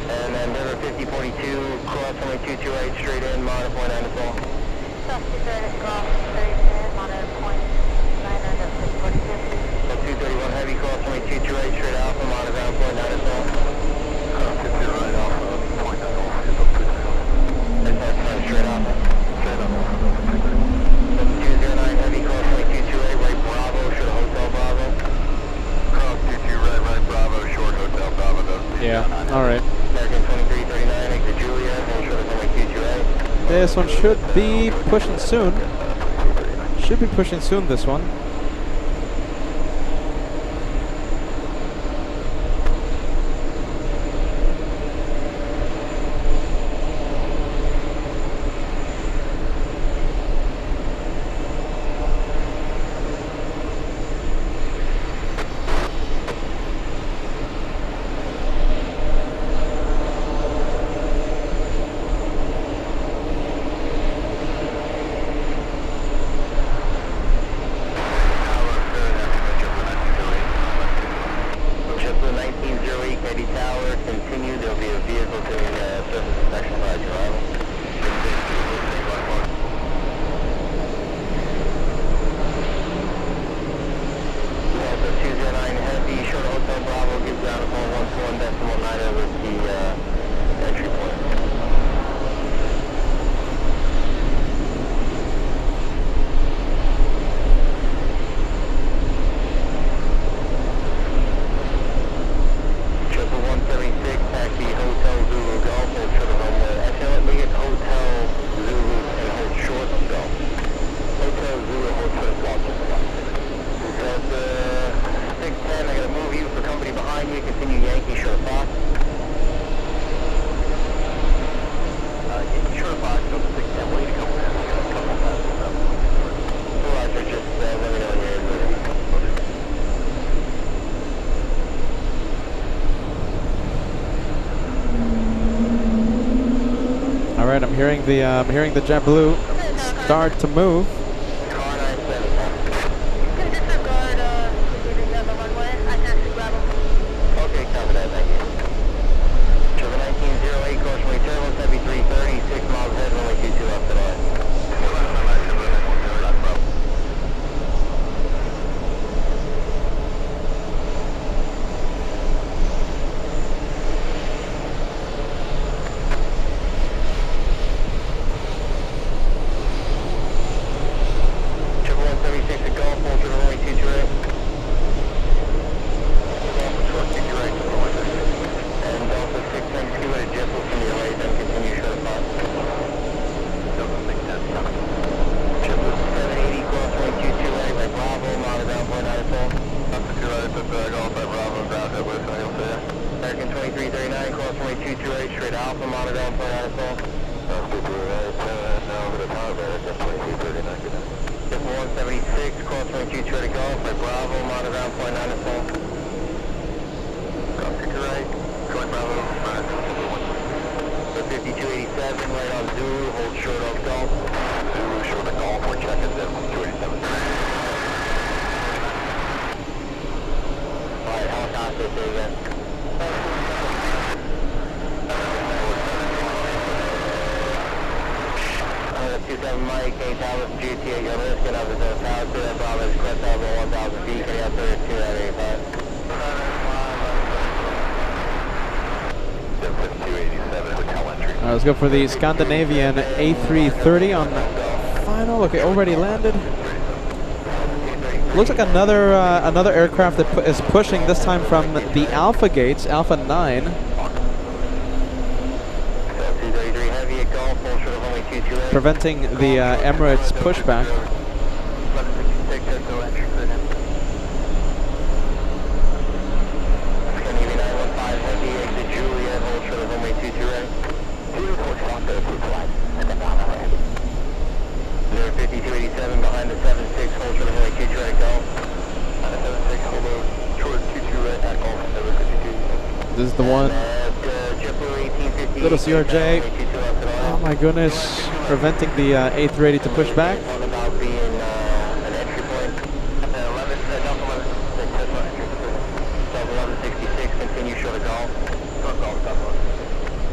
And then Denver 5042, cross runway 228, straight in, monitor point 9 to fall. Cross 230 golf, straight in, monitor point 9 to 231 heavy, cross runway 228, straight alpha, monitor ground point 9 to fall. Cross 228 alpha, point 9 to fall. Straight alpha. Straight alpha. 209 heavy, cross runway 228, right Bravo, short Hotel Bravo. Cross 22 right Bravo, short Hotel Bravo. Yeah, all right. American 2339, exit Julia, hold short of runway 228. This one should be pushing soon. Should be pushing soon, this one. hearing the JetBlue start to move. Car 97. Can disregard leaving the runway. I can actually grab him. Okay, copy that, thank you. 1908, course from return, 17330, 6 miles ahead, runway 22 left to the right. American 2339, cross runway 228, straight Alpha, monitor down point out of phone. Now over the power American 2339. Triple 176, cross runway 228 golf, by Bravo, monitor down point out of phone. Cross to right, going Bravo, so 5287, right on Zulu, hold short of golf. Zulu, short of golf, we're checking them, 287. Alright, helicopter, say again. 27 Mike, K Tower, GTA, you're risking up to the tower, to that Bravo, crest over 1,000 feet, can you have 32 at 85? 287, hotel entry. All right, let's go for the Scandinavian A330 on final. Okay, already landed. Looks like another aircraft that is pushing, this time from the Alpha gates, Alpha 9. Preventing the Emirates pushback. Behind the 76, hold short of runway 22 right, golf. On the 76, hold short 22 right at golf, This is the one. Little CRJ. Oh my goodness. Preventing the A380 to push back. Talking about being an entry point. 1166, continue short of golf.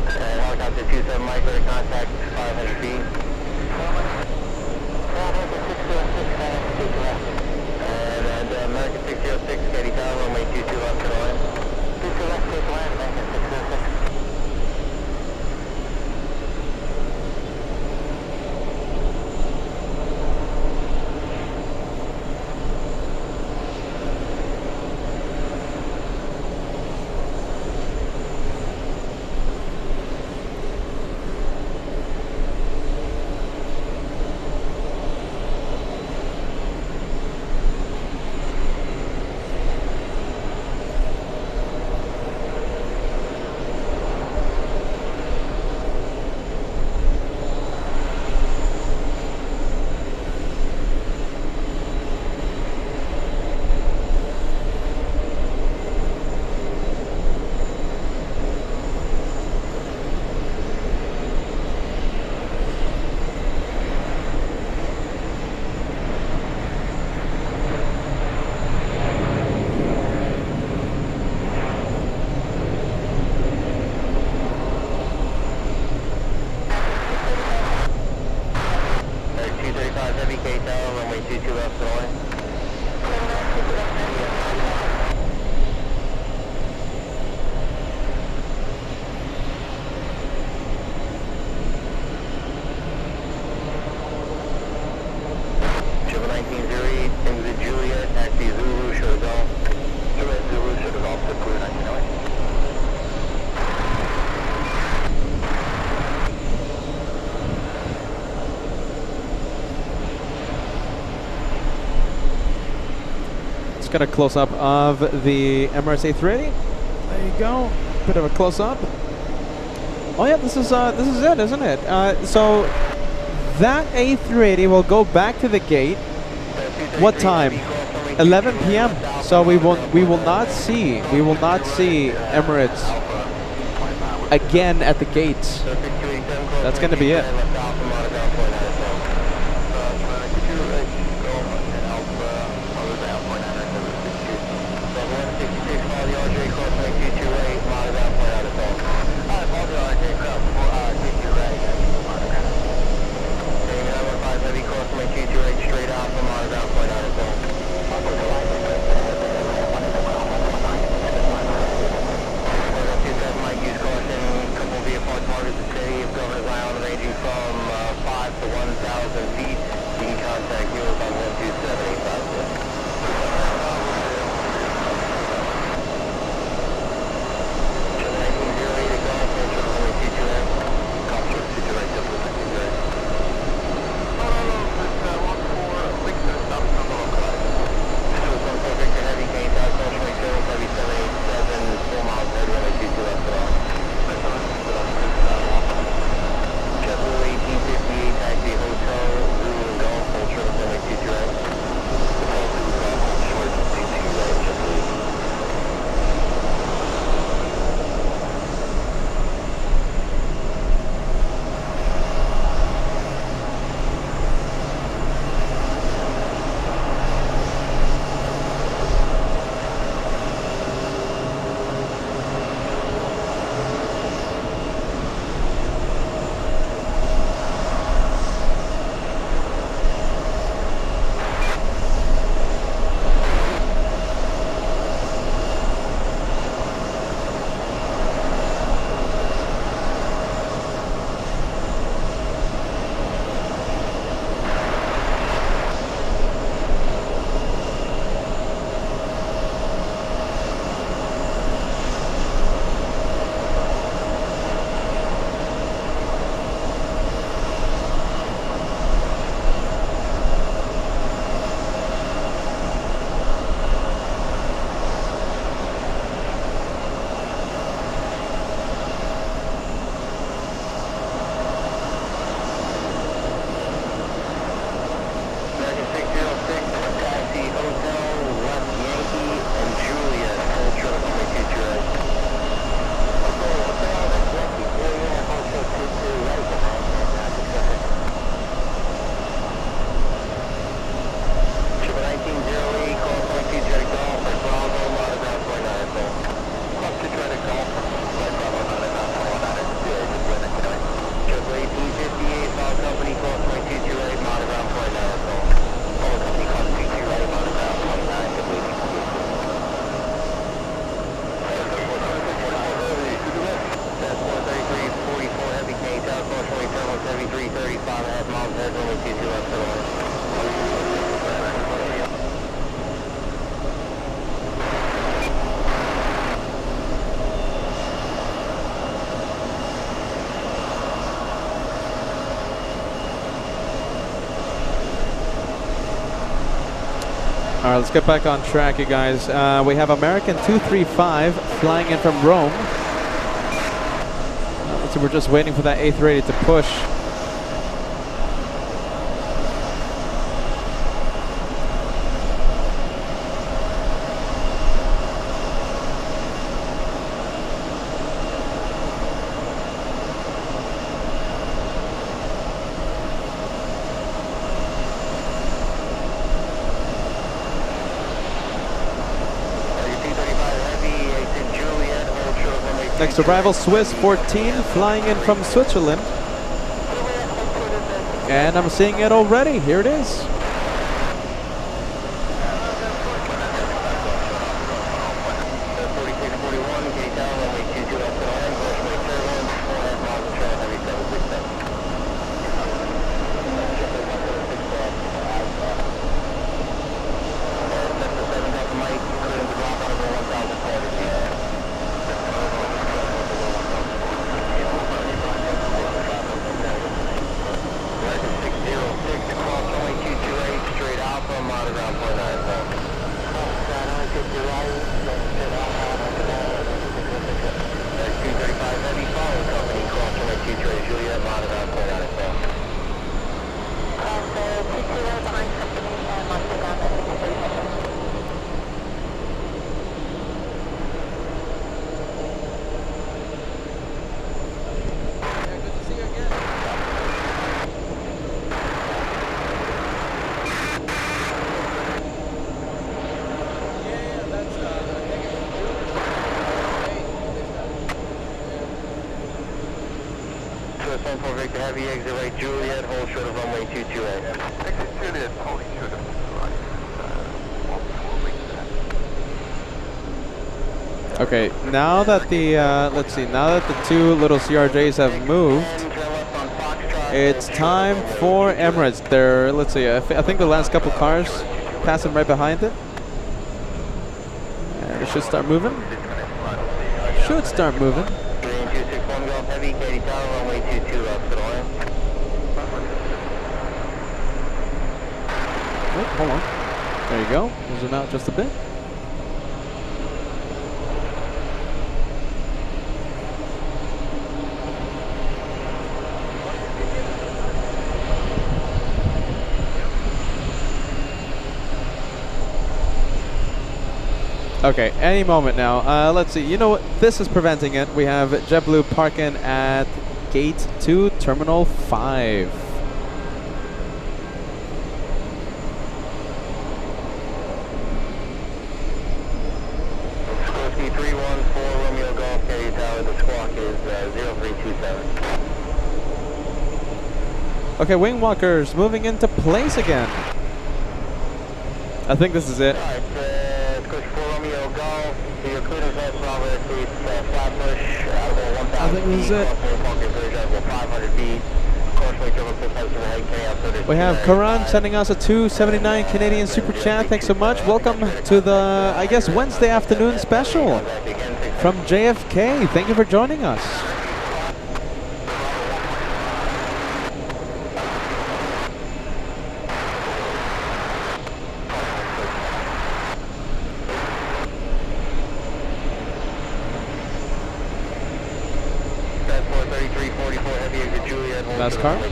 And helicopter 27 Mike, ready to contact 500 feet. And American 606, steady down, runway 22 left to the line. 22 left, take land, American 606. Got a close-up of the Emirates A380. There you go. Bit of a close-up. Oh yeah, this is it, isn't it? So that A380 will go back to the gate. What time? 11 p.m. So we will not see Emirates again at the gates. That's going to be it. Straight out from our ground point out of might use caution, couple vehicle targets the city of Governor's Island ranging from 5 to 1,000 feet. You can contact viewers on 12785. TWA Hotel, Zoo and Golf, Ultra, runway 22 right. Short, 22 right, JetBlue. All right, let's get back on track, you guys. We have American 235 flying in from Rome. Let's see, we're just waiting for that A380 to push. Next arrival, Swiss 14, flying in from Switzerland. And I'm seeing it already. Here it is. American 606 across runway 22 14 Victor Heavy, exit right Juliet, hold short of runway 228. Exit Juliet, holding short of right. Okay, now that the let's see, now that the two little CRJs have moved, it's time for Emirates. They're, let's see, I think the last couple cars passing right behind it. And it should start moving. Should start moving. 261 Golf Heavy, Katy Tower, runway 22 left to the line. Oh, hold on. There you go. We'll zoom out just a bit. Okay, any moment now. Let's see. You know what? This is preventing it. We have JetBlue parking at Gate 2, Terminal 5. Sikorsky 314 Romeo Golf, Katy Tower, the squawk is 0327. Okay, wing walkers moving into place again. I think this is it. Alright, Sikorsky 4 Romeo Golf, to your clearance left Bravo, it's Flatbush, out of 1,000 I think this is it. crossing Parker Bridge, out of 500 feet. We have Karan sending us a 279 Canadian Super Chat. Thanks so much. Welcome to the, I guess, Wednesday afternoon special from JFK. Thank you for joining us. Last car. Delta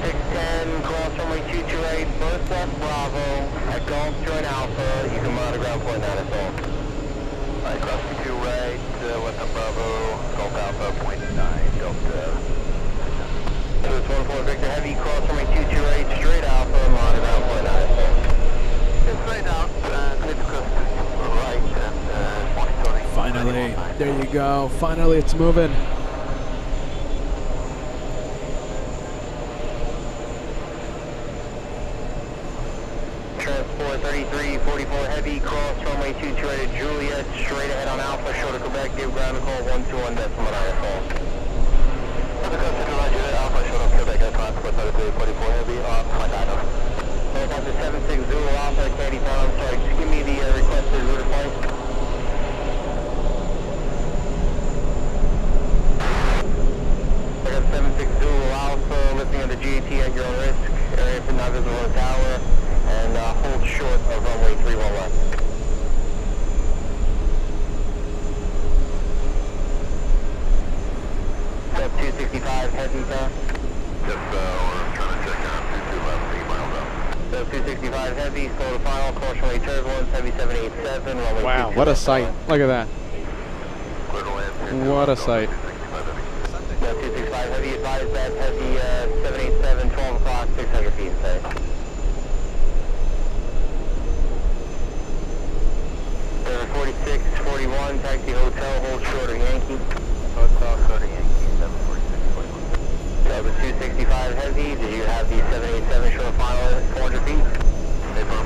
610, cross runway 228, first left Bravo, at Golf Joint Alpha, you can monitor ground point 9 at all. Alright, crossing 2 right, left on Bravo, Golf Alpha, point 9, Delta. So it's 14 Victor Heavy, cross runway 228, straight Alpha, monitor ground point 9 at all. Just straight out, clear to cross right, and monitoring. Finally, there you go. Finally, it's moving. Transport 3344 Heavy, cross runway 228 Juliet, straight ahead on Alpha, short of Quebec, give ground to call 121 decimal 9 at all. Other customer to Juliet, Alpha, short of Quebec, transport 3344 Heavy, on 29. Welcome to 76 Zulu Alpha, Katy Town, I'm sorry, just give me the requested route of flight. I got 76 Zulu Alpha, lifting of the GAT at your own risk, area for not visible on the tower, and hold short of runway 31 left. Step 265, heavy down. Yes, we're trying to check out 22 left, 8 miles out. Step 265 heavy, slow to final, course runway turbulence, heavy 787, runway Wow, 22 what a left. sight. Look at that. Clear to land, 22 What a left, sight. 265 heavy. Step 265 heavy, advise that heavy 787, 12 o'clock, 600 feet inside. Server 4641, taxi hotel, hold short of Yankee. Hotel, starting Yankee, 746.1. Delta 265 heavy, did you have the 787 short final at 400 feet? Affirm.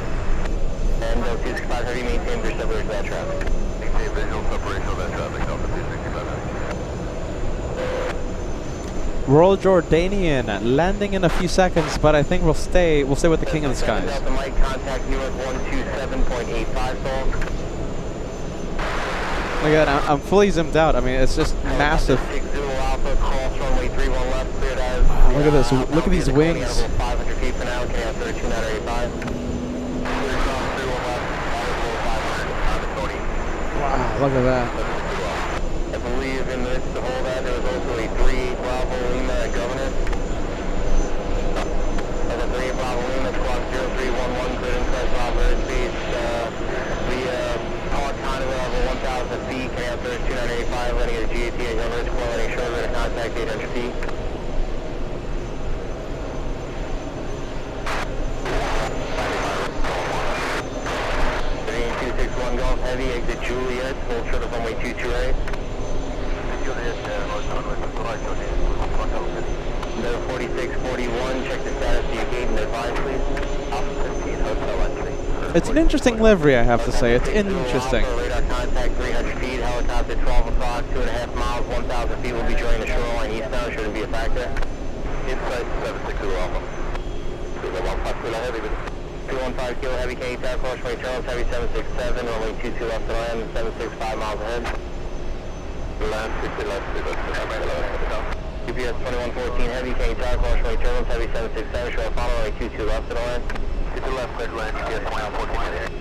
And Delta 265 heavy, maintain your separation of that traffic. Maintain visual separation of that traffic, Delta 265 heavy. Royal Jordanian landing in a few seconds, but I think we'll stay with the King of the Skies. Delta Mike, contact Newark 127.85 Sol. Look at that, I'm fully zoomed out. I mean, it's just massive. 6 Zulu Alpha, cross runway 31 left, cleared as. Look at this, look at these wings. 500 feet for now, can have 32985. Wow, look at that. I believe in this to hold that, there was also a 38 Bravo Lima at Governor. And a 38 Bravo Lima, squawk 0311, cleared inside Bravo airspace. Park Conway level 1,000 feet, can have 32985, letting a GAT at your risk, letting shoulder to contact 800 feet. Golf Heavy, exit Juliet, hold short of runway 22 right. Number 4641, check the status of your gate and advise please. Alpha 15, hotel entry. It's an interesting livery, I have to say. It's interesting. Radar contact 300 feet, helicopter 12 o'clock, 2.5 miles, 1,000 feet will be joining the shoreline eastbound, shouldn't be a factor. Inside 760 Alpha. 215 kilo heavy, can you tap cross runway turns, heavy 767, runway 22 left to land, 765 miles ahead. Left, 60 left, UPS 2114 heavy, can you tap cross runway turns, heavy 767, short follow, runway 22 left to land. 60 left, clear to land, UPS 2114 heavy.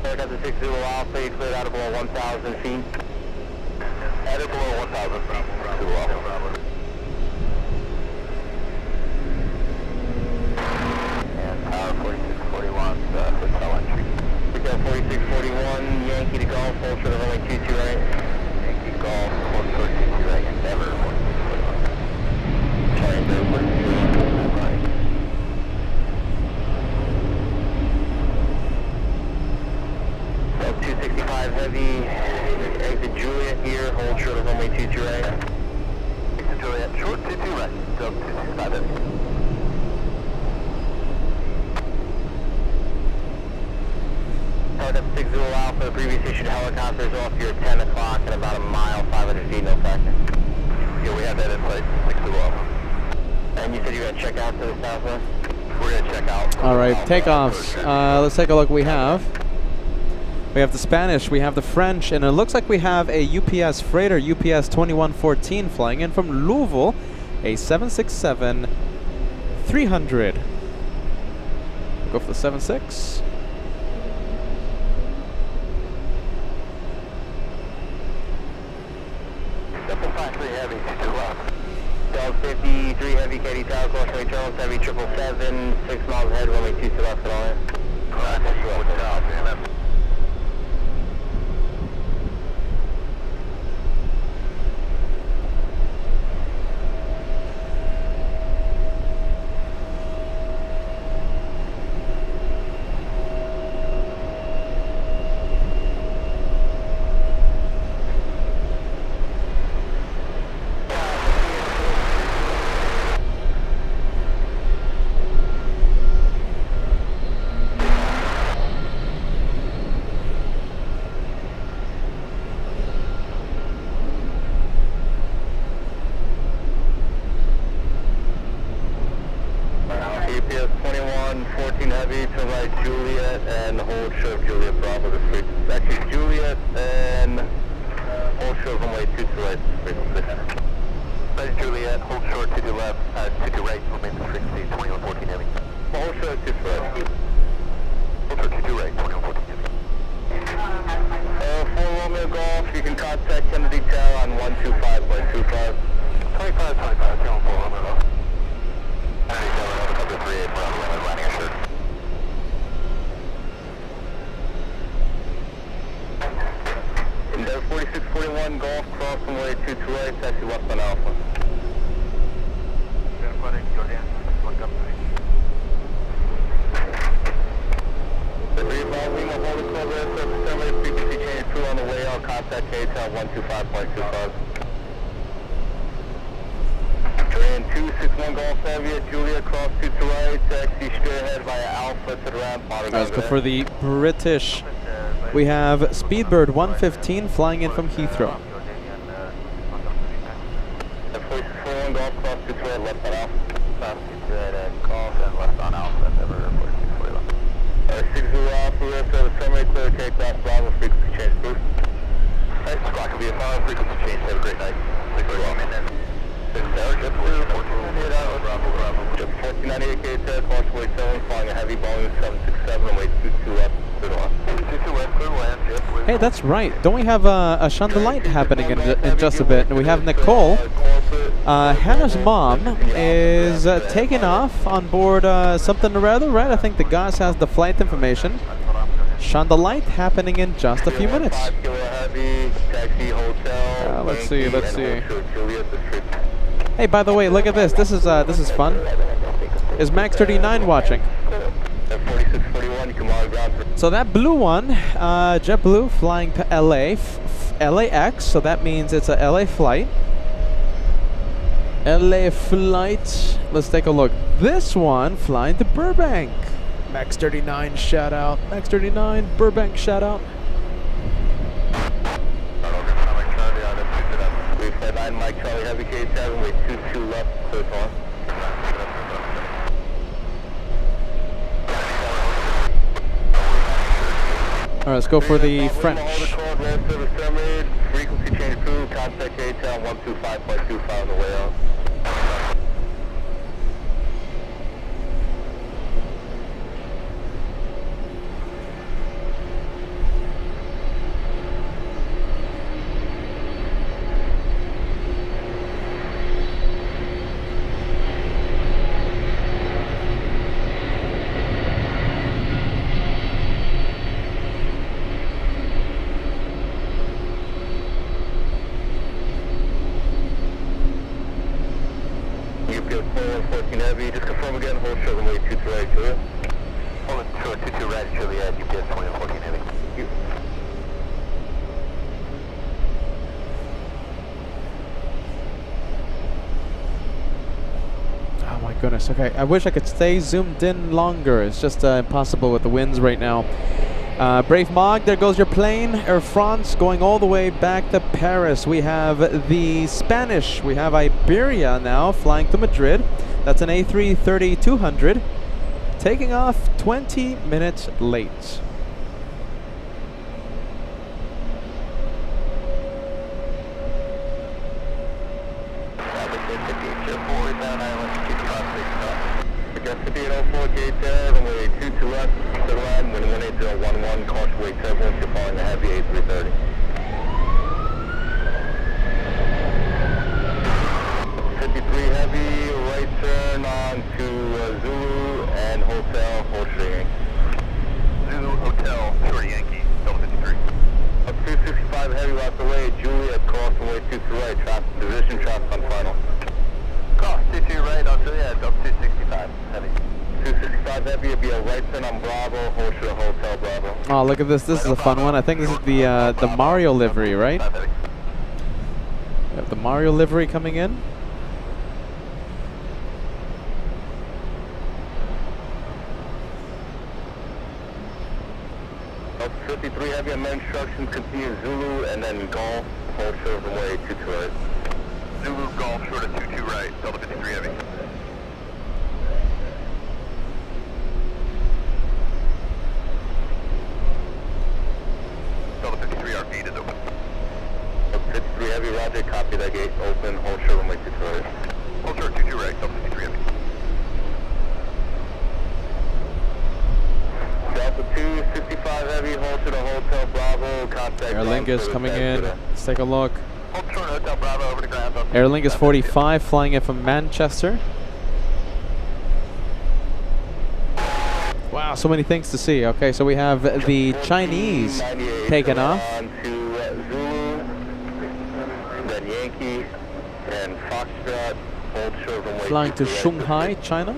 Helicopter 60 Alpha, you cleared out of below 1,000 feet. Out of below 1,000 feet. And power 4641, hotel entry. Hotel 4641, Yankee to Golf, hold short of runway 22 right. Yankee Golf, hold short 22 right, Endeavor 4641. Sorry, Endeavor 4641, right. 265 heavy, exit Juliet here, hold short of runway 22 right. Exit Juliet, short 22 right, sub 265 heavy. Target 60 Alpha, the previous issued helicopters off your 10 o'clock and about a mile, 500 feet, no factor. Yeah, we have that in place, 60 Alpha. And you said you were going to check out to the southwest? We're going to check out. All right, takeoffs. Let's take a look. We have the Spanish, we have the French, and it looks like we have a UPS freighter, UPS 2114, flying in from Louisville, a 767-300. Go for the 76. Double 53 heavy, 2 left. Dog 53 heavy, Katie Tower, cross runway Charles, heavy 777, 6 miles ahead, runway 22 left at all in. Correct, UPS 2114 heavy to right Juliet and hold short of Juliet Bravo to street. Actually Juliet and hold short runway 22 right frequency. Right Juliet, hold short to the left, to the right, remain the frequency 2114 heavy. Hold short to the right. Hold short to the right, 2114 heavy. 4 Romeo Golf, you can contact Kennedy Tower on 125.25. 25, 4 Romeo Golf. Kennedy Tower, helicopter 38, Bravo, landing assured. Endeavor 4641 Golf, cross runway 22 right, taxi westbound Alpha. Frequency change 2 on the way out, contact KTOW 125.25. Train 261 Golf Heavy, Julia, cross 2 to right, taxi straight ahead via Alpha to the ramp. Let's go for the British. We have Speedbird 115 flying in from Heathrow. 4641 Golf, cross 2 to right, left on Alpha. Cross 2 to right, Golf and left on Alpha, Endeavor 4641. 60 Alpha, we have service summary, clear takeoff, Bravo, frequency change boost. Alright, squawk will be a follow, frequency change, have a great night. Thanks very well, man. 1498 KTEC, launch way 7, flying a heavy Boeing 767, and weight 22 left, clear to land. 22 left, clear to land, yep. Hey, that's right. Don't we have a chandelier happening in just a bit? And we have Nicole. Hannah's mom is taking off on board something or other, right? I think the guys has the flight information. Chandelier happening in just a few minutes. Let's see, let's see. Hey, by the way, look at this. This is fun. Is Max 39 watching? 4641, you come on ground. So that blue one, JetBlue flying to LA, LAX, so that means it's a LA flight. LA flight, let's take a look. This one flying to Burbank. Max 39 shout out. Max 39, Burbank shout out. We flight 9 Mike Charlie Heavy K7, wait 22 left, clear to one. All right, let's go for the French. Frequency change approved. Contact K-Town 125.25 on the way out. Heavy, just confirm again, hold short runway 22 right, Juliet. Hold short 22 right, Juliet, UPS 2014 Heavy. Oh my goodness, okay. I wish I could stay zoomed in longer. It's just impossible with the winds right now. Brave Mog, there goes your plane. Air France going all the way back to Paris. We have the Spanish. We have Iberia now flying to Madrid. That's an A380-200. Taking off 20 minutes late. Runway 22 left, clear line, wind 18011, caution weight turbulence, you're following the heavy A330. Heavy, right turn on to Zulu and Hotel, hold short Yankee. Zulu, Hotel, short Yankee, Delta 53. Up 265 heavy, lost away, Juliet, cross runway 22 right, traffic position, traffic on final. Cross 22 right on Juliet, up 265 heavy. 265 heavy, it'll be a right turn on Bravo, hold short Hotel Bravo. Oh, look at this. This is a fun one. I think this is the Mario livery, right? We have the Mario livery coming in. 53 heavy on main instructions, continue Zulu and then Golf, hold short runway 22 right. Zulu, Golf, short of 22 right, Delta 53 heavy. Delta 53, our gate is open. Delta 53 heavy, roger, copy that gate, open, hold short runway 22 right. Hold short 22 right, Delta 53 heavy. Delta 265 heavy, hold to the Hotel Bravo, contact Aer Lingus coming in. Let's take a look. Hold short Hotel Bravo, over to ground. Aer Lingus 45 flying in from Manchester. Wow, so many things to see. Okay, so we have the Chinese taken off. On to Zulu, then Yankee, and Foxtrot, hold short runway Flying to 22 Shanghai, China.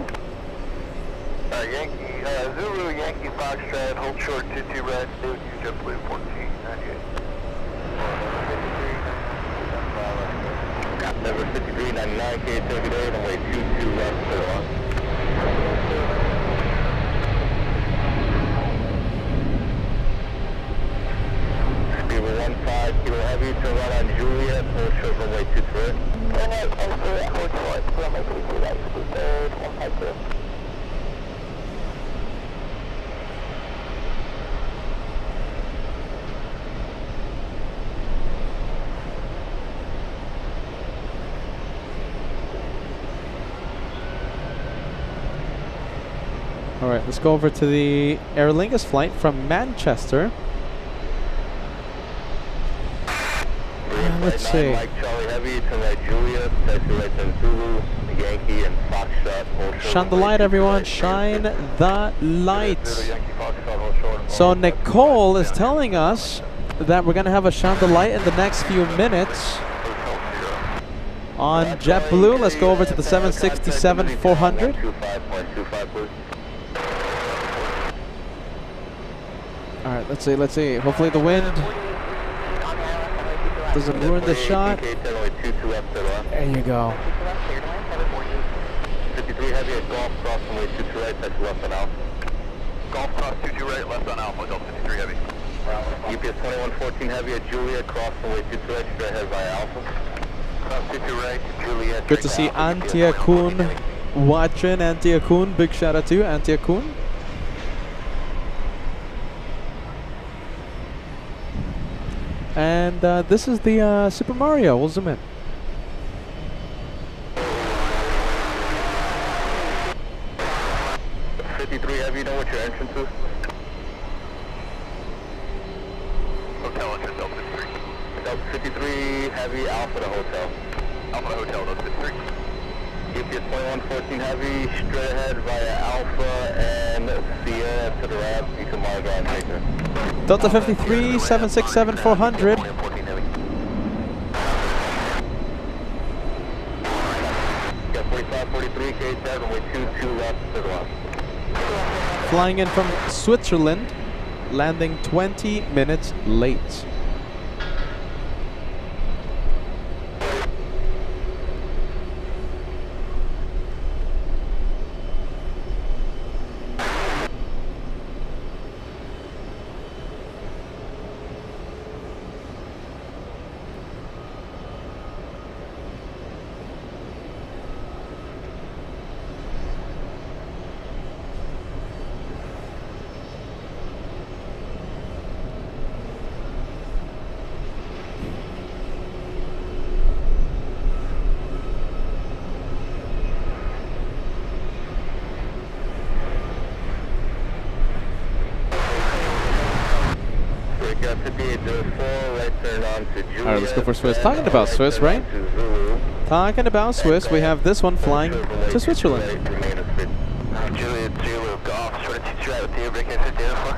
Yankee, Zulu, Yankee, Foxtrot, hold short 22 red, new JetBlue 1498. Number 5399, KJFK, runway 22 left, clear on. Speedway 15, kilo heavy, turn right on Juliet, hold short runway 23. Turn right, hold short, runway 22 right, 23rd, 152. All right, let's go over to the Aer Lingus flight from Manchester. Let's see. Mike Charlie Heavy, turn right Juliet, taxi right turn Zulu, Yankee, and Foxtrot, hold short. Shine the light, everyone. Shine the light. So Nicole is telling us that we're going to have a shine the light in the next few minutes. On JetBlue, let's go over to the 767-400. All right, let's see. Hopefully the wind doesn't ruin the shot. There you go. 53 heavy at Golf Cross runway 22 right, that's left on Alpha. Golf Cross 22 right, left on Alpha, Delta 53 heavy. UPS 2114 heavy at Juliet, cross runway 22 right, straight ahead via Alpha. Cross 22 right, Juliet. Good to see Antia Kuhn watching. Antia Kuhn, big shout out to you, Antia Kuhn. And this is the Super Mario. We'll zoom in. Heavy, you know what your entrance is? Hotel entrance, Delta 53. Delta 53 heavy, Alpha to Hotel. Alpha to Hotel, Delta 53. UPS 2114 heavy, straight ahead via Alpha and Sierra to the ramp. You can monitor and take her. Delta 53, 767-400. Got 4543, K7, runway 22 left to the left. Flying in from Switzerland, landing 20 minutes late. Alright, let's go for Swiss. Talking about Swiss, right? Talking about Swiss, we have this one flying to Switzerland. Juliet Zulu, Golf, short 22 right with you, break in 54.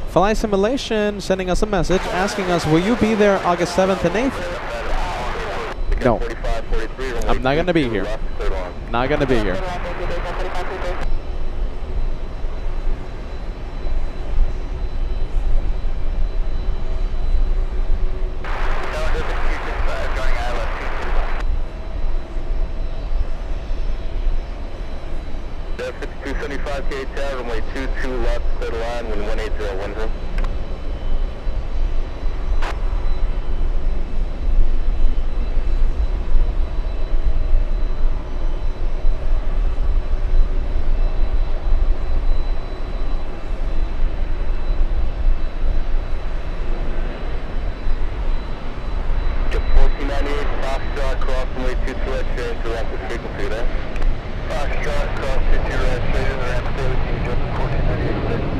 Fly Simulation sending us a message asking us, will you be there August 7th and 8th? No. I'm not going to be here. Not going to be here. Runway 22 left, clear the line, wind 18010. Get 1498, Foxtrot, cross runway 22 right, straight into rapid frequency there. Foxtrot, cross 22 right, straight into rapid frequency, jump 1498.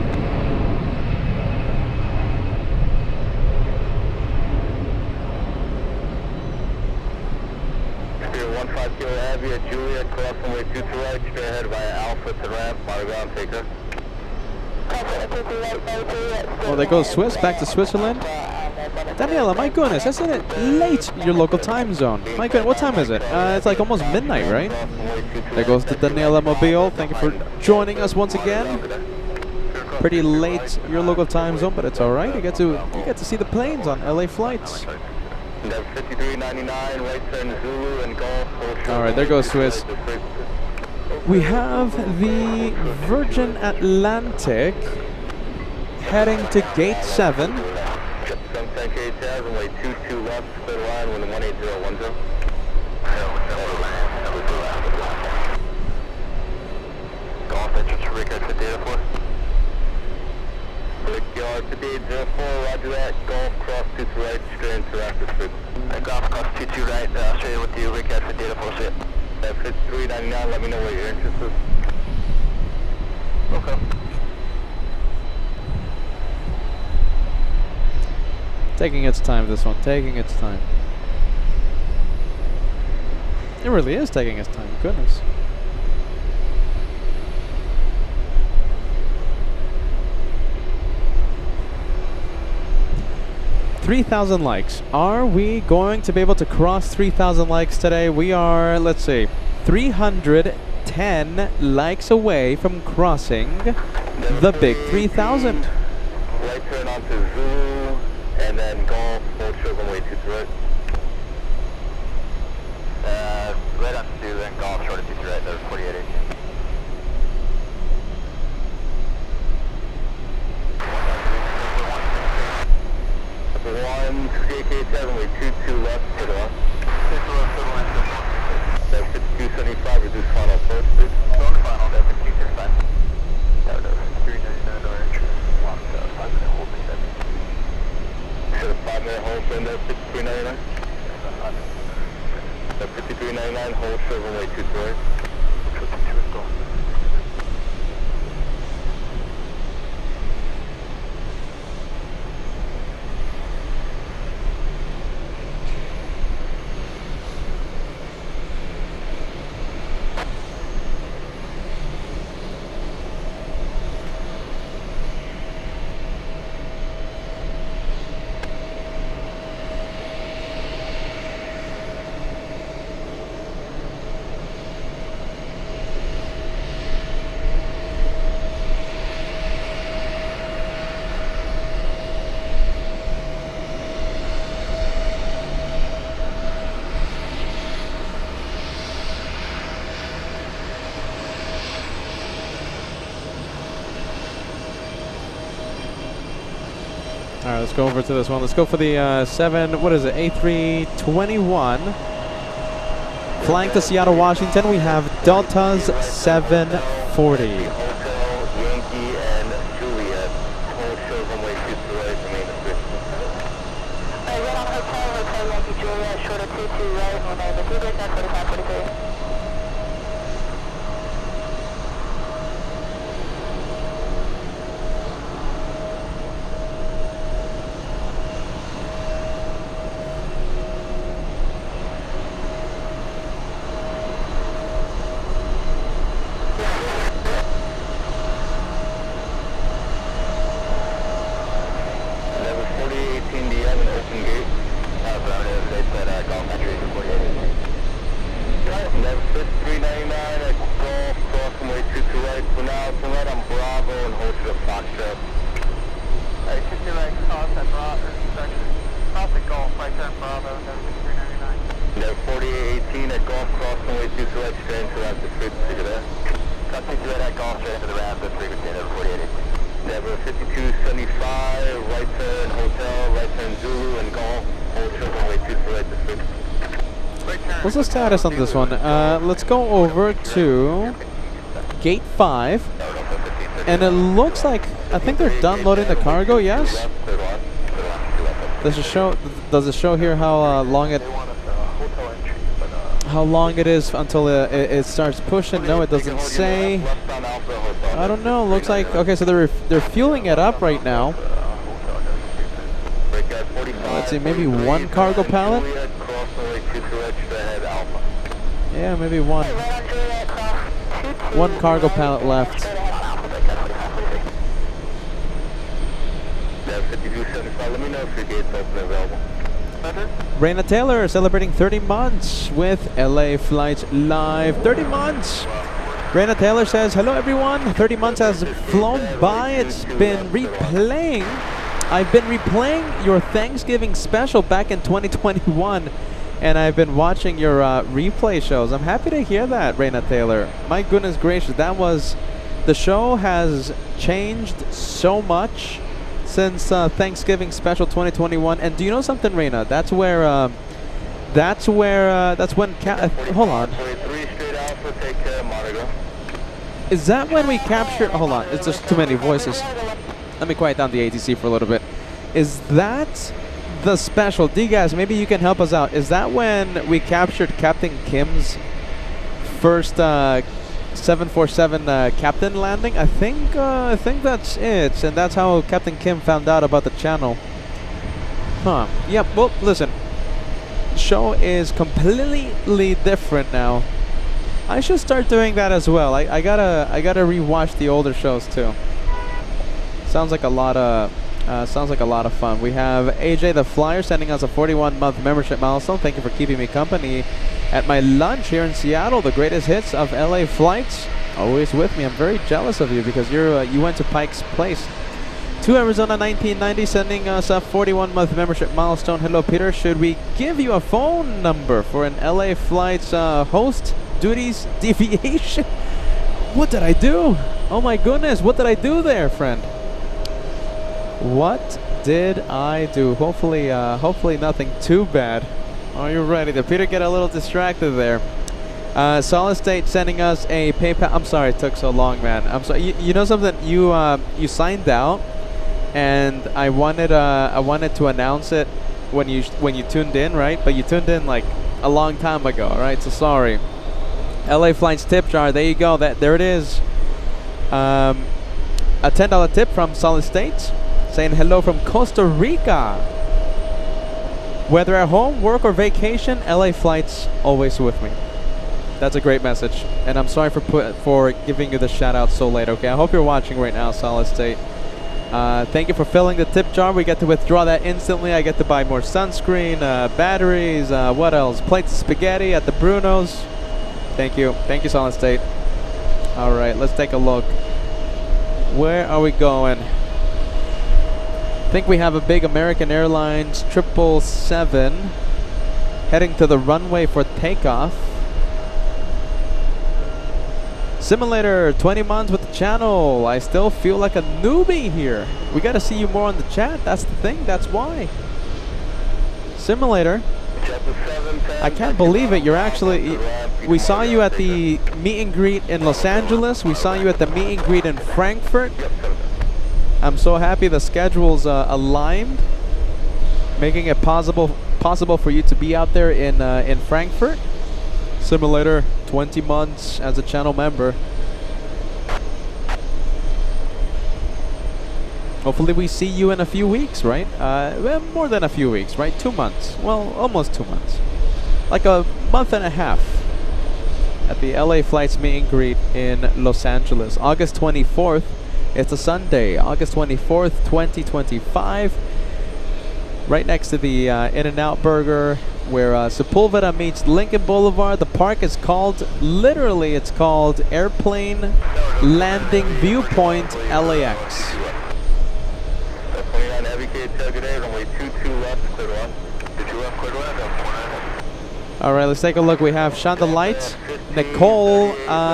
Spirit 15 kilo heavy at Juliet, cross runway 22 right, straight ahead via Alpha to ramp, monitor ground taker. Oh, there goes Swiss, back to Switzerland. Daniela, my goodness, isn't it late your local time zone? My goodness, what time is it? It's like almost midnight, right? There goes the Daniela Mobile. Thank you for joining us once again. Pretty late your local time zone, but it's all right. You get to see the planes on LA flights. All right, there goes Swiss. We have the Virgin Atlantic heading to Gate 7. Runway 22 left, clear line, wind 18010. Golf entrance for Rickard 5804. Rickard 5804, roger that. Golf cross 22 right, straight into rapid frequency. Golf cross 22 right, straight with you, Rickard 5804, sit. 5399, let me know where your interest is. Okay. Taking its time, this one. Taking its time. It really is taking its time. Goodness. 3,000 likes. Are we going to be able to cross 3,000 likes today? We are, let's see, 310 likes away from crossing the big 3,000. Right turn onto Zulu, and then golf, hold short runway 23 right. Right on Zulu, then golf, short of 23 right, there's 4880. 16887, way 22 left, to the left. 5275, reduce final approach, please. Going final, that's 5265. That was 399 door entry. Locked 5-minute hold, please. Should a 5-minute hold for in there, 5399? 5399, hold short runway 23 right. 52 is going. All right, let's go over to this one. Let's go for the A321. Flying to Seattle, Washington, we have Delta's 740. Hotel, Yankee, and Juliet. Hold short runway 23 right, remain at 50. Right on Hotel, Hotel Yankee Juliet, short of 22 right, remain at 2 at 4543. What's the status on this one? Let's go over to Gate 5. And it looks like, I think they're done loading the cargo, yes? Does it show here how long it is until it starts pushing? No, it doesn't say. I don't know. Looks like, okay, so they're fueling it up right now. Let's see, maybe one cargo pallet. Yeah, maybe one. One cargo pallet left. Raina Taylor celebrating 30 months with LA Flights Live. 30 months! Raina Taylor says, hello everyone. 30 months has flown by. It's been replaying. I've been replaying your Thanksgiving special back in 2021. And I've been watching your replay shows. I'm happy to hear that, Raina Taylor. My goodness gracious, the show has changed so much since Thanksgiving special 2021. And do you know something, Raina? That's when, hold on. Is that when we captured, hold on, it's just too many voices. Let me quiet down the ATC for a little bit. Is that the special? D-Gas, maybe you can help us out. Is that when we captured Captain Kim's first 747 captain landing? I think that's it, and that's how Captain Kim found out about the channel. Huh. Yep. Well, listen. Show is completely different now. I should start doing that as well. I gotta rewatch the older shows too. Sounds like a lot of Sounds like a lot of fun. We have AJ the Flyer sending us a 41-month membership milestone. Thank you for keeping me company at my lunch here in Seattle. The greatest hits of LA flights. Always with me. I'm very jealous of you because you went to Pike's Place. To Arizona 1990 sending us a 41-month membership milestone. Hello, Peter. Should we give you a phone number for an LA flight's host duties deviation? What did I do? Oh my goodness. What did I do there, friend? What did I do? Hopefully nothing too bad. Are you ready? Did Peter get a little distracted there? Solid State sending us a PayPal. I'm sorry it took so long, man. I'm sorry. You know something? You signed out, and I wanted to announce it when you tuned in, right? But you tuned in like a long time ago, right? So sorry. LA Flights tip jar. There you go. There it is. A $10 tip from Solid State. Saying hello from Costa Rica. Whether at home, work, or vacation, LA Flights always with me. That's a great message. And I'm sorry for giving you the shout out so late, okay? I hope you're watching right now, Solid State. Thank you for filling the tip jar. We get to withdraw that instantly. I get to buy more sunscreen, batteries, what else? Plates of spaghetti at the Bruno's. Thank you. Thank you, Solid State. All right, let's take a look. Where are we going? I think we have a big American Airlines 777 heading to the runway for takeoff. Simulator, 20 months with the channel. I still feel like a newbie here. We got to see you more on the chat. That's the thing. That's why. Simulator. I can't believe it. You're actually... We saw you at the meet and greet in Los Angeles. We saw you at the meet and greet in Frankfurt. I'm so happy the schedule's aligned, making it possible for you to be out there in Frankfurt. Simulator, 20 months as a channel member. Hopefully we see you in a few weeks, right? Well, more than a few weeks, right? 2 months. Well, almost 2 months. Like a month and a half at the LA Flights meet and greet in Los Angeles. August 24th. It's a Sunday, August 24th, 2025. Right next to the In-N-Out Burger, where Sepulveda meets Lincoln Boulevard. The park is called, literally, it's called Airplane Landing Viewpoint LAX. 29 heavy KJFK today, runway 22 left, clear to land. 22 left, clear to land. All right, let's take a look. We have Shonda Light, Nicole.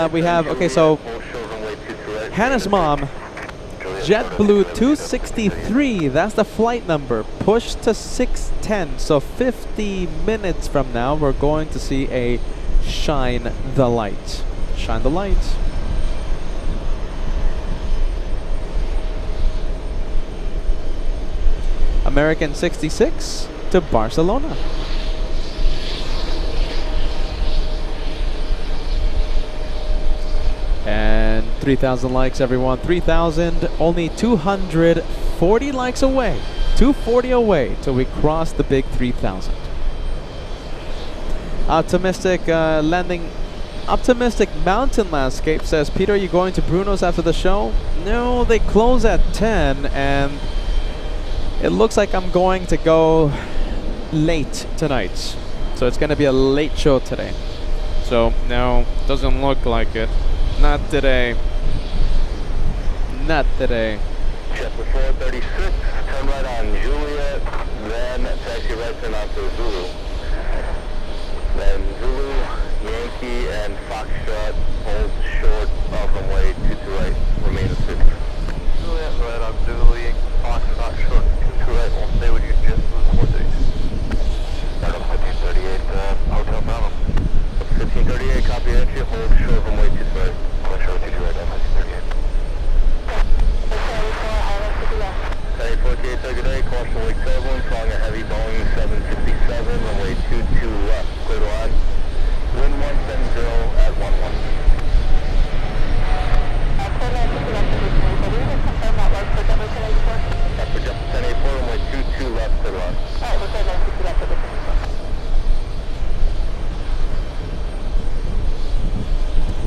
We have, okay, so Hannah's mom. JetBlue 263, that's the flight number, pushed to 610, so 50 minutes from now we're going to see a Shine the Light. Shine the light. American 66 to Barcelona. And 3,000 likes, everyone. 3,000, only 240 likes away. 240 away till we cross the big 3,000. Optimistic landing. Optimistic Mountain Landscape says, Peter, are you going to Bruno's after the show? No, they close at 10, and it looks like I'm going to go late tonight. So it's going to be a late show today. So, no, doesn't look like it. Not today. Not today. Jet 436, turn right on Juliet, then taxi right turn onto Zulu. Then Zulu, Yankee, and Foxtrot hold short of runway 22 right, remain at 6. Juliet right on Zulu, Yankee, Foxtrot short, 22 right, won't stay with you just for 4 days. Start up 1538, Hotel Bravo. 1538, copy entry, hold short of runway 22 right. Short 22 right on 1538. Hey, 48, good day, caution wake 7, flying a heavy Boeing 767, runway 22 left, clear to land. Wind 170 at 11. For Jet 1084, runway 22 left, clear to land.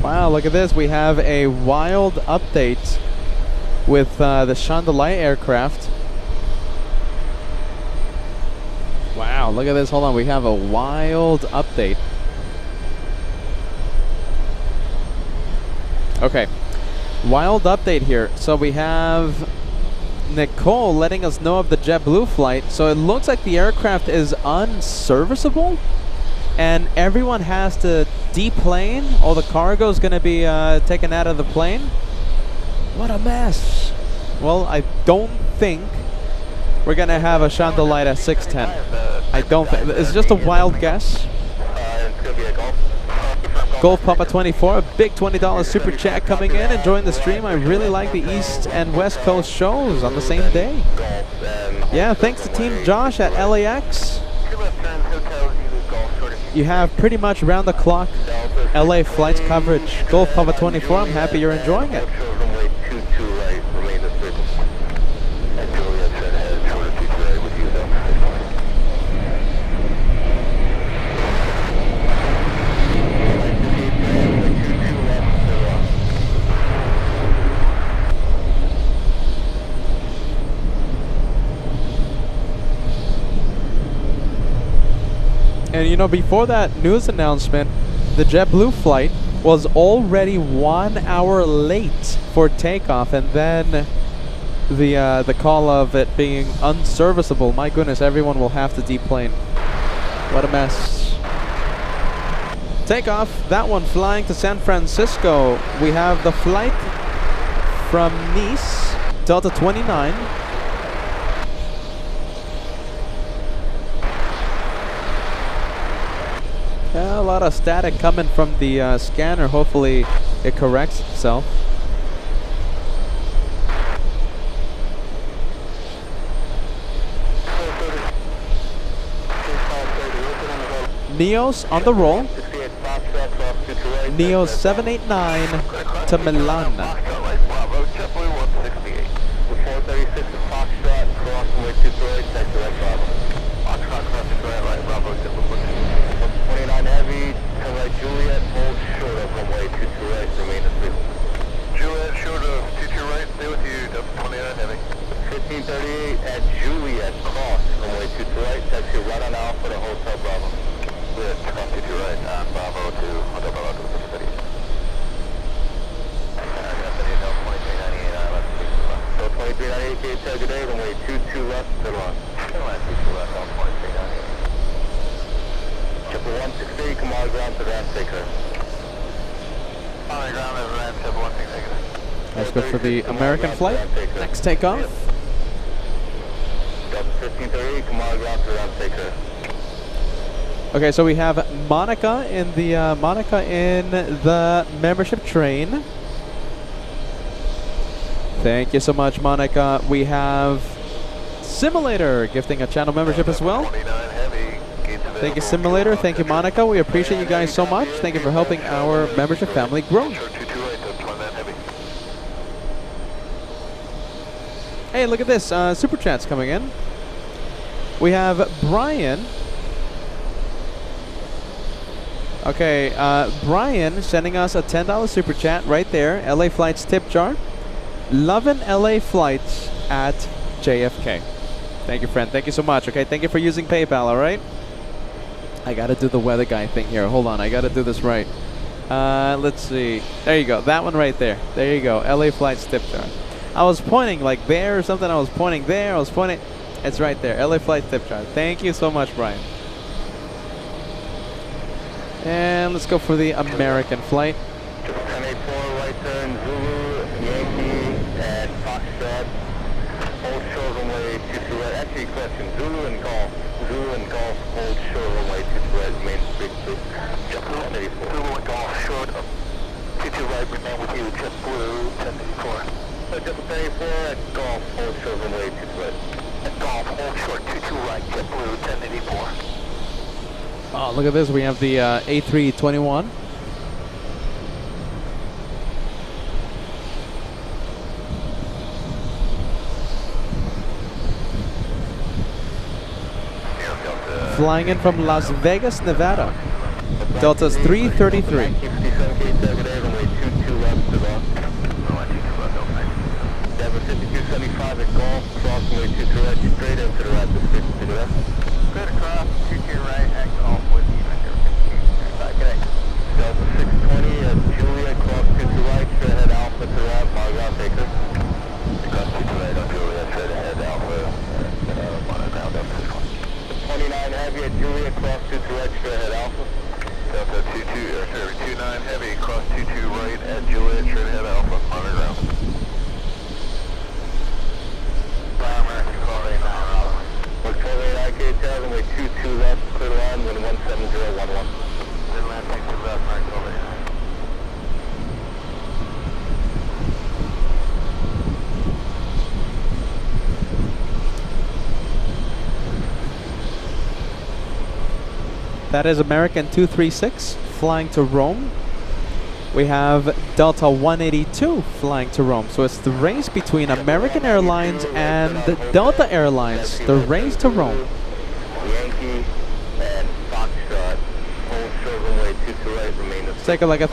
Wow, look at this. We have a wild update with the Shonda Light aircraft. Wow, look at this. Hold on. We have a wild update. Okay. Wild update here. So we have Nicole letting us know of the JetBlue flight. So it looks like the aircraft is unserviceable. And everyone has to deplane. All the cargo is going to be taken out of the plane. What a mess. Well, I don't think we're going to have a chandelier at 610. I don't think. It's just a wild guess. It's going to be a Golf Papa 24, a big $20 super chat coming in, enjoying the stream. I really like the East and West Coast shows on the same day. Yeah, thanks to Team Josh at LAX. You have pretty much round the clock LA flights coverage. Golf Papa 24, I'm happy you're enjoying it. And you know, before that news announcement, the JetBlue flight was already 1 hour late for takeoff, and then the call of it being unserviceable. My goodness, everyone will have to deplane. What a mess. Takeoff, that one flying to San Francisco. We have the flight from Nice, Delta 29. Yeah, a lot of static coming from the scanner. Hopefully it corrects itself. Neos on the roll. Neo 789 to Milan. Heavy, right Juliet, hold short of runway 22 right, remain asleep. Juliet, short of 22 right, stay with you, Delta 29 Heavy. 1538 at Juliet, cross, runway 22 right, taxi right on Alpha to Hotel Bravo. Juliet, cross 22 right, on Bravo to Hotel Bravo to the city. I got the Delta 2398, left, Delta 2398, KJFK, good day, runway 22 left, good one. 22 left, Delta 2398. 168, come on ground to ramp taker. On the ground over ramp, 168. That's good for the American flight. Next takeoff. Delta 1538, come on ground to ramp taker. Okay, so we have Monica in the membership train. Thank you so much, Monica. We have Simulator gifting a channel membership as well. Thank you, Simulator. Thank you, Monica. We appreciate you guys so much. Thank you for helping our membership family grow. Hey, look at this. Super chats coming in. We have Brian. Okay, Brian sending us a $10 super chat right there. LA Flights tip jar. Loving LA Flights at JFK. Thank you, friend. Thank you so much. Okay, thank you for using PayPal, all right? I gotta do the weather guy thing here. Hold on, I gotta do this right. Let's see. There you go. That one right there. There you go. LA Flights tip jar. I was pointing like there or something. I was pointing there. I was pointing. It's right there. LA Flights tip jar. Thank you so much, Brian. And let's go for the American flight. 1084 right turn, Zulu, Yankee, and Foxtrot. Hold short runway 22 right. Actually, question. Zulu and Golf. Zulu and Golf, hold short runway 22 right, main street, please. JetBlue 1084. Zulu and Golf, short of 22 right, remain with you, JetBlue 1084. JetBlue 1084 at Golf, hold short runway 22 right. At Golf, hold short 22 right, JetBlue 1084. Oh, look at this. We have the A321. Flying in from Las Vegas, Nevada. Delta's 333. Good across, 22 right, exit off with even 015. Okay. Delta 620 at Juliet, cross 22 right, straight ahead Alpha to right, Margot Baker. Cross 22 right on Juliet, straight ahead Alpha, on ground Delta 620. 29 heavy at Juliet, cross 22 right, straight ahead Alpha. Delta 29 heavy, cross 22 right at Juliet, straight ahead Alpha, on the ground. American call 89, Look 28 IK, runway 22 left, clear the line, wind 17011. Clear land, take to left, American call 89. That is American 236 flying to Rome. We have Delta 182 flying to Rome. So it's the race between American Airlines and Delta Airlines. The race to Rome. Yankee and Foxtrot, hold short runway 22 right, remain. Let's take a look. I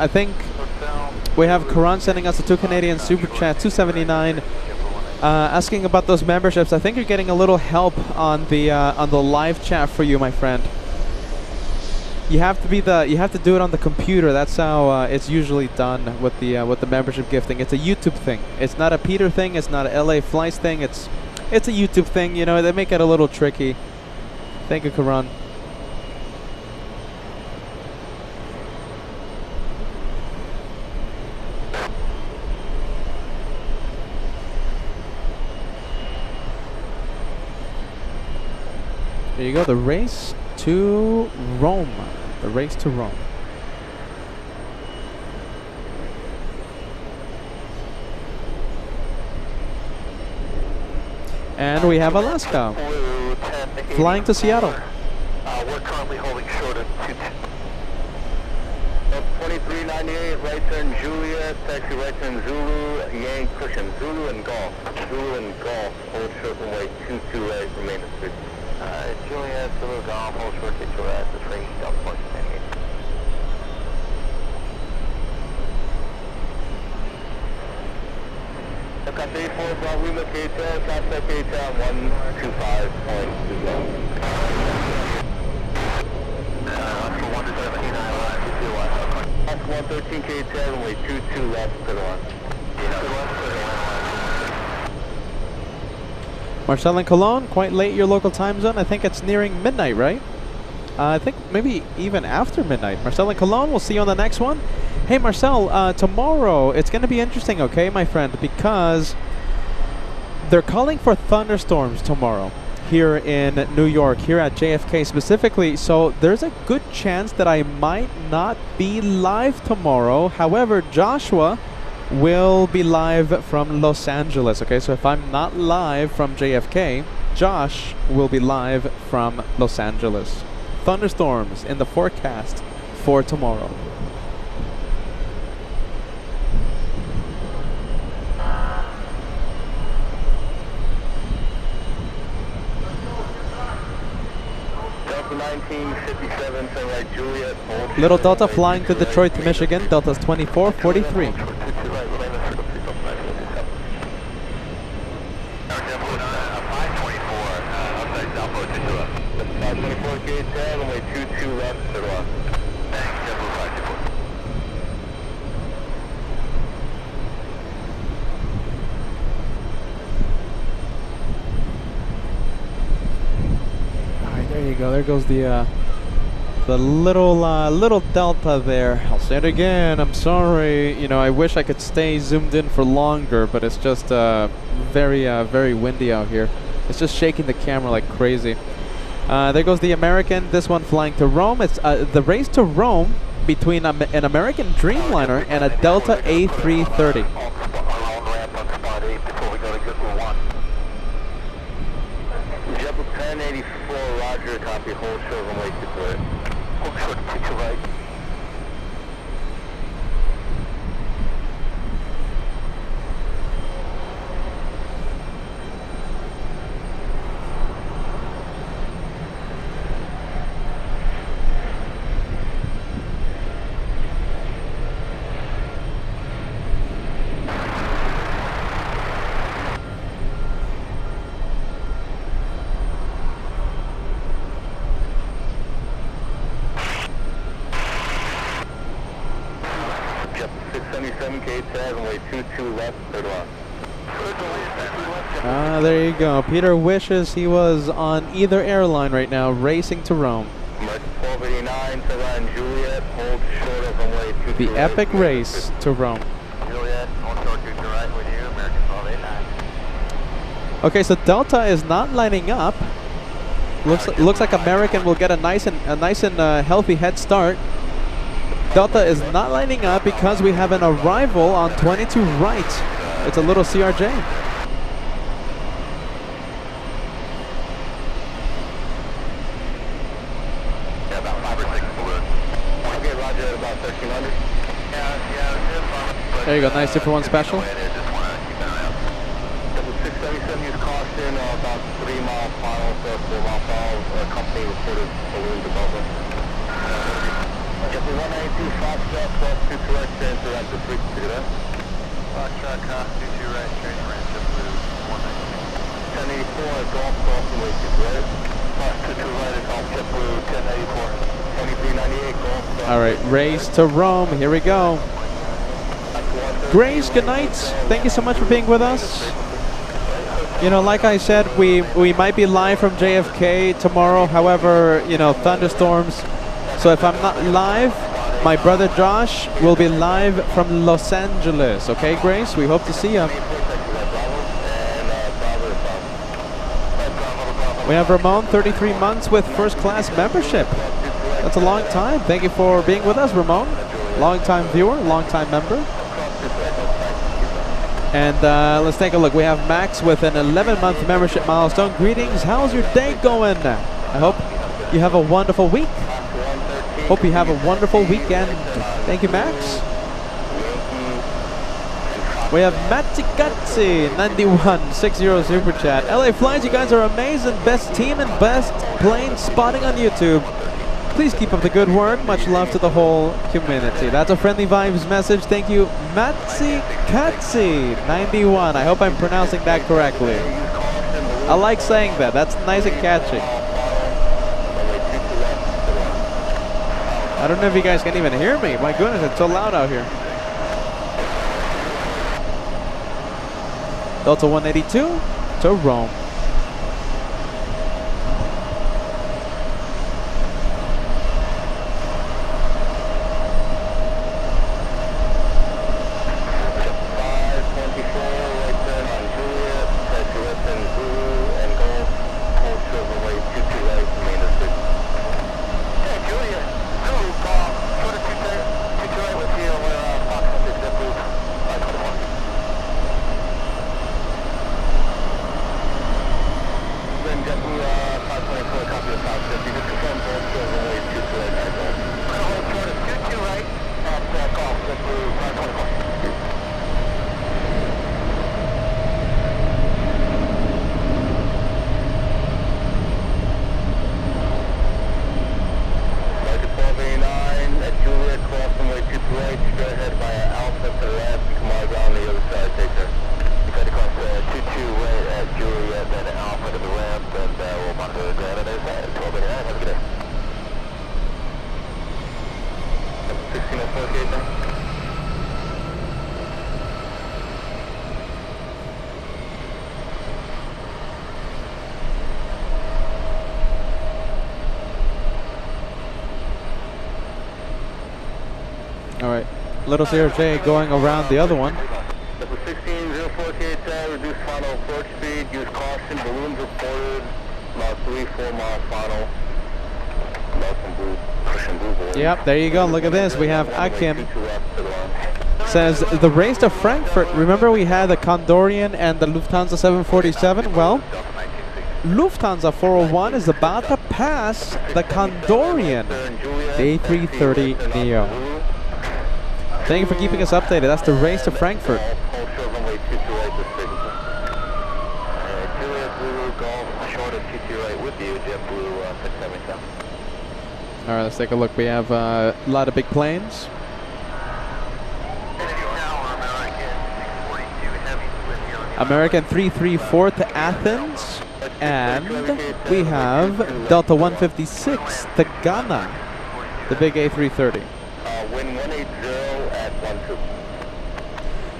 think we have Karan sending us a 2 Canadian Super Chat 279, asking about those memberships. I think you're getting a little help on the live chat for you, my friend. You have to do it on the computer. That's how it's usually done with the membership gifting. It's a YouTube thing. It's not a Peter thing. It's not a LA Flights thing. It's a YouTube thing. You know, they make it a little tricky. Thank you, Karan. There you go. The race to Rome. The race to Rome. And we have Alaska flying to Seattle. We're currently holding short at 2398, right turn Juliet, taxi right turn Zulu, Yank, cushion, Zulu and Golf. Zulu and Golf, hold short runway 22 right, remain at 6. Juliet, Zulu, Golf, hold short 22 right, this range, Delta 498. Got 34, Bravo, Lima, KTL, contact KTL 125.20. For 117, Oscar 113, KTL, runway 22 left, clear the line. Marcel and Cologne, quite late your local time zone. I think it's nearing midnight, right? I think maybe even after midnight. Marcel and Cologne, we'll see you on the next one. Hey, Marcel, tomorrow it's going to be interesting, okay, my friend, because they're calling for thunderstorms tomorrow here in New York, here at JFK specifically. So there's a good chance that I might not be live tomorrow. However, Joshua will be live from Los Angeles, okay? So if I'm not live from JFK, Josh will be live from Los Angeles. Thunderstorms in the forecast for tomorrow. Delta 1957, right Juliet, hold Little Delta flying to Detroit, Michigan. Delta's 2443. There you go. There goes the little Delta there. I'll say it again. I'm sorry. You know, I wish I could stay zoomed in for longer, but it's just very windy out here. It's just shaking the camera like crazy. There goes the American. This one flying to Rome. It's the race to Rome between an American Dreamliner and a Delta A380. Rebel 1084, Roger, copy, hold short runway 22 right. Hold short 22 right. 7K10, runway 22 left, third one. There you go. Peter wishes he was on either airline right now, racing to Rome. American 1289 to land Juliet, hold short of runway 22 The right. epic race to Rome. Juliet, hold short 22 right with you, American 1289. Okay, so Delta is not lining up. Looks like American will get a nice and healthy head start. Delta is not lining up because we have an arrival on 22 right. It's a little CRJ. Yeah, about 5 or 6 balloons. Okay, roger, at about 1300. There you go, nice 2-for-1 special. Just want to keep an eye out. 677 use caution, about 3 mile final, so 4 mile final, company reported balloons above us. If we 192 Foxtrot plus 2 correct, change the right to 3 to that. Foxtrot, 22 right, change range, just blue, 192. 1084 at Golf Cross and way 2 right. Plus 22 right at Golf Jet Blue, 1084. 2398 Golf Cross. All right, race to Rome. Here we go. Grace, good night. Thank you so much for being with us. You know, like I said, we might be live from JFK tomorrow. However, you know, thunderstorms. So if I'm not live, my brother Josh will be live from Los Angeles. Okay, Grace? We hope to see you. We have Ramon, 33 months with first class membership. That's a long time. Thank you for being with us, Ramon. Long time viewer, long time member. And let's take a look. We have Max with an 11-month membership milestone. Greetings. How's your day going? I hope you have a wonderful week. Hope you have a wonderful weekend. Thank you, Max. We have Matsikatsi 9160 super chat. LA Flies, you guys are amazing. Best team and best plane spotting on YouTube. Please keep up the good work. Much love to the whole community. That's a friendly vibes message. Thank you, Matsikatsi 91. I hope I'm pronouncing that correctly. I like saying that. That's nice and catchy. I don't know if you guys can even hear me. My goodness, it's so loud out here. Delta 182 to Rome. Alright, little CRJ going around the other one. Number 16-04K10, reduce final approach speed, use caution, balloons reported, about 3-4 mile final. Yep, there you go, look at this, we have Akim. Says, the race to Frankfurt, remember we had the Condorian and the Lufthansa 747? Well, Lufthansa 401 is about to pass the Condorian, the A380 Neo. Thank you for keeping us updated. That's the race to Frankfurt. Alright, let's take a look. We have a lot of big planes. American 334 to Athens. And we have Delta 156 to Ghana. The big A330. Wind 180 at 12.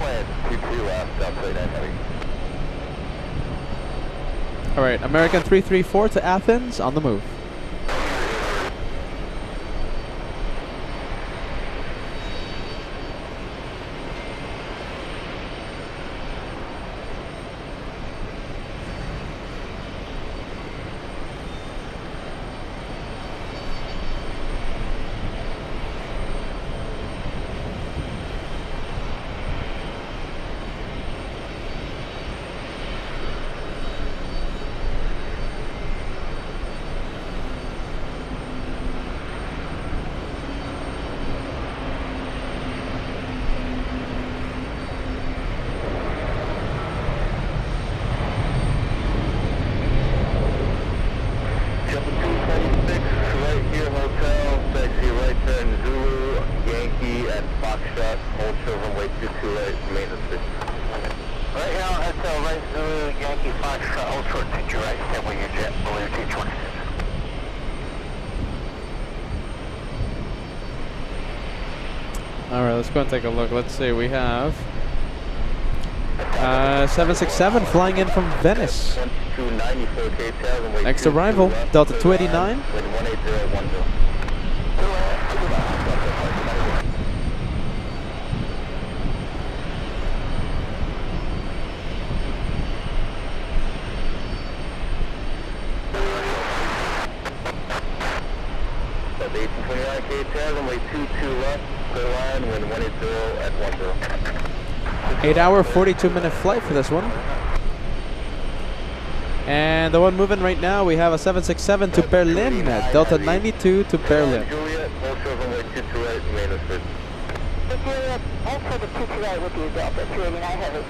Southwest 22 Southwest Heavy. All right, American 334 to Athens, on the move. All right, let's go and take a look. Let's see, we have 767 flying in from Venice. Next arrival, Delta 289. Runway 22 left, clear line, wind 180 at 10. 8 hour, 42-minute flight for this one. And the one moving right now, we have a 767 to Berlin, Delta 92 to Berlin. Juliet, also runway 22 right, main assist. Juliet, also the 22 right with you, Delta 289 Heavy.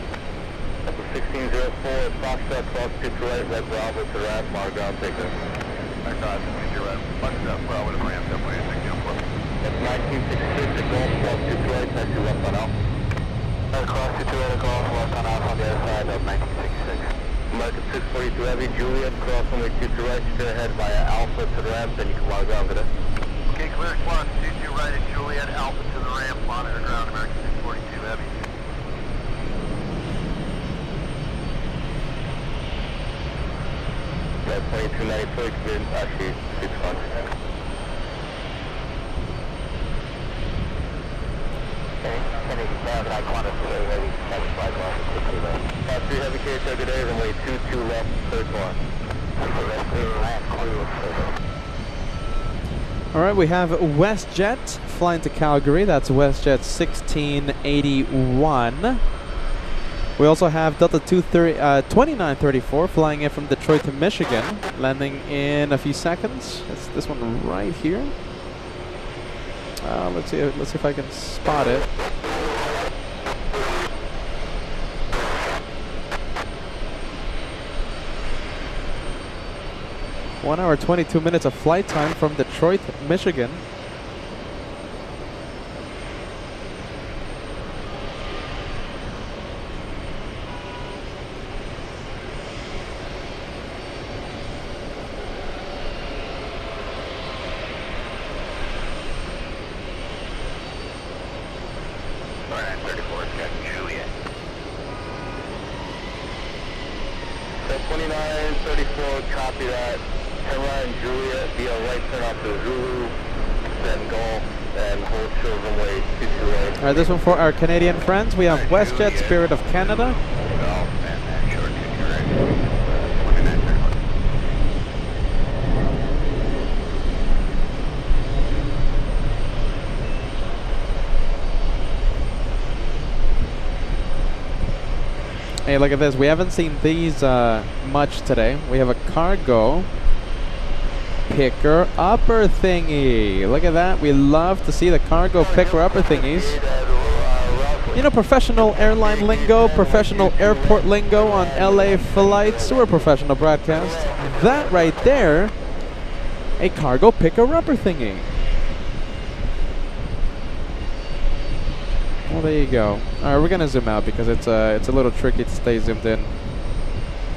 1604, Foxtrot, cross 22 right, red Bravo to ramp, Mar ground takeoff. I got 22 right, Foxtrot, Bravo to ramp, definitely a signal for. That's 1966, Golf, cross 22 right, taxi left on Alpha. Cross 22 right, Golf, left on Alpha on the other side of 1966. American 642 Heavy, Juliet, cross runway 22 right, straight ahead via Alpha to the ramp, then you can Mar ground today. Okay, clear, cross 22 right at Juliet, Alpha to the ramp, monitor ground, American 642 Heavy. That 2294 could actually 600. Okay, 1087, I want to stay ready. That's 5 off. 3 Heavy KJFK today, runway 22 left, third one. All right, we have WestJet flying to Calgary. That's WestJet 1681. We also have Delta 2934 flying in from Detroit to Michigan, landing in a few seconds. It's this one right here. Let's see if I can spot it. One hour, 22 minutes of flight time from Detroit, Michigan. So 2934, copy that. Turn right in Juliet, be a right turn off to Zulu, then Golf, and hold short runway 228. All right, this one for our Canadian friends. We have WestJet, Spirit of Canada. Hey, look at this. We haven't seen these much today. We have a cargo picker-upper thingy. Look at that. We love to see the cargo picker-upper thingies. You know, professional airline lingo, professional airport lingo on LA flights. We're a professional broadcast. That right there, a cargo picker-upper thingy. Well, there you go. All right, we're gonna zoom out because it's a little tricky to stay zoomed in.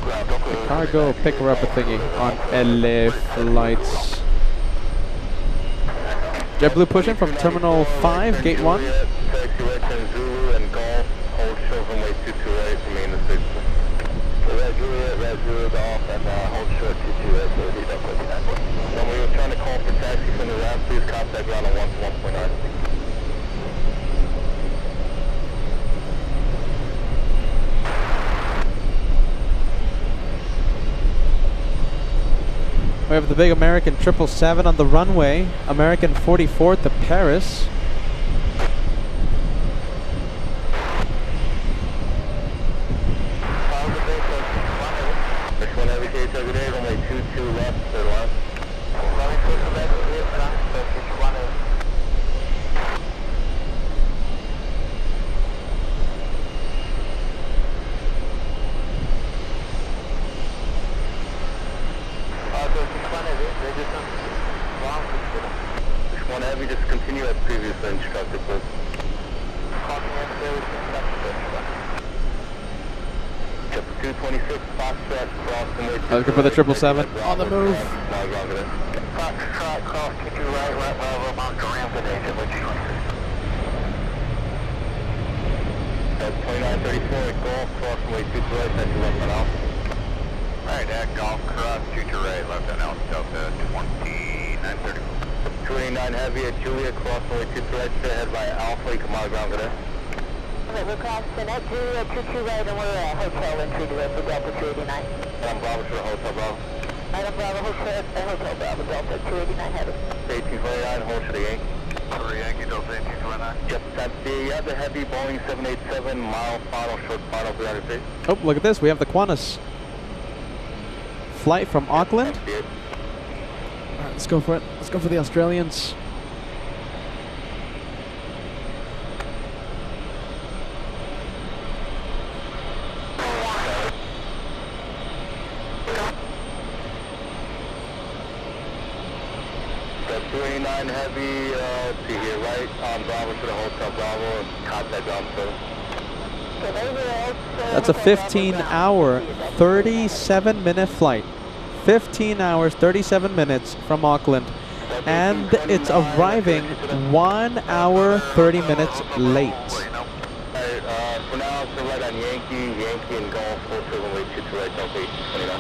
The cargo picker-upper thingy on LA flights. JetBlue pushing from Terminal 5, Gate 1. right, remain the 6. Red Juliet off and hold short 22 at 30, that's what you had. And we were trying to call for taxi from the ramp, please contact ground on 1.9. We have the big American 777 on the runway, American 44 to Paris. Next one, heavy KJFK, runway 22 left, third line. One heavy, just continue as previously instructed, please. Chip 226, Foxtrot, crossing way. Looking for the 777 on the move. Foxtrot, cross, keep you right, mark the ramp and exit, which you 2934, Golf, crossing way 22 right, that's your left on Alpha. Alright, at Golf, cross, 22 right, left on Alpha, Delta 2934. 289 heavy at Juliet, crossing way 22 right, stay ahead by Alpha, you come on ground today. Okay, we're crossing at Juliet 22 right and we're at Hotel entry direct for Delta 289. I'm Bravo to the Hotel Bravo. Item Bravo, Hotel Bravo, Delta 289 heavy. 1829, hold to the Yankee. For Yankee, Delta 1829. Yep, that's the, you have the heavy Boeing 787, mile final, short final, 300 feet. Oh, look at this. We have the Qantas flight from Auckland. That's it. All right, let's go for it. Let's go for the Australians. That's 289 heavy, let's see here, right on Bravo to the Hotel Bravo, and contact ground service. That's a 15-hour, 37-minute flight. 15 hours, 37 minutes from Auckland. And it's arriving 1 hour, 30 minutes late. Alright, for now, it's right on Yankee and Golf, hold short runway 22 right, Delta 1829.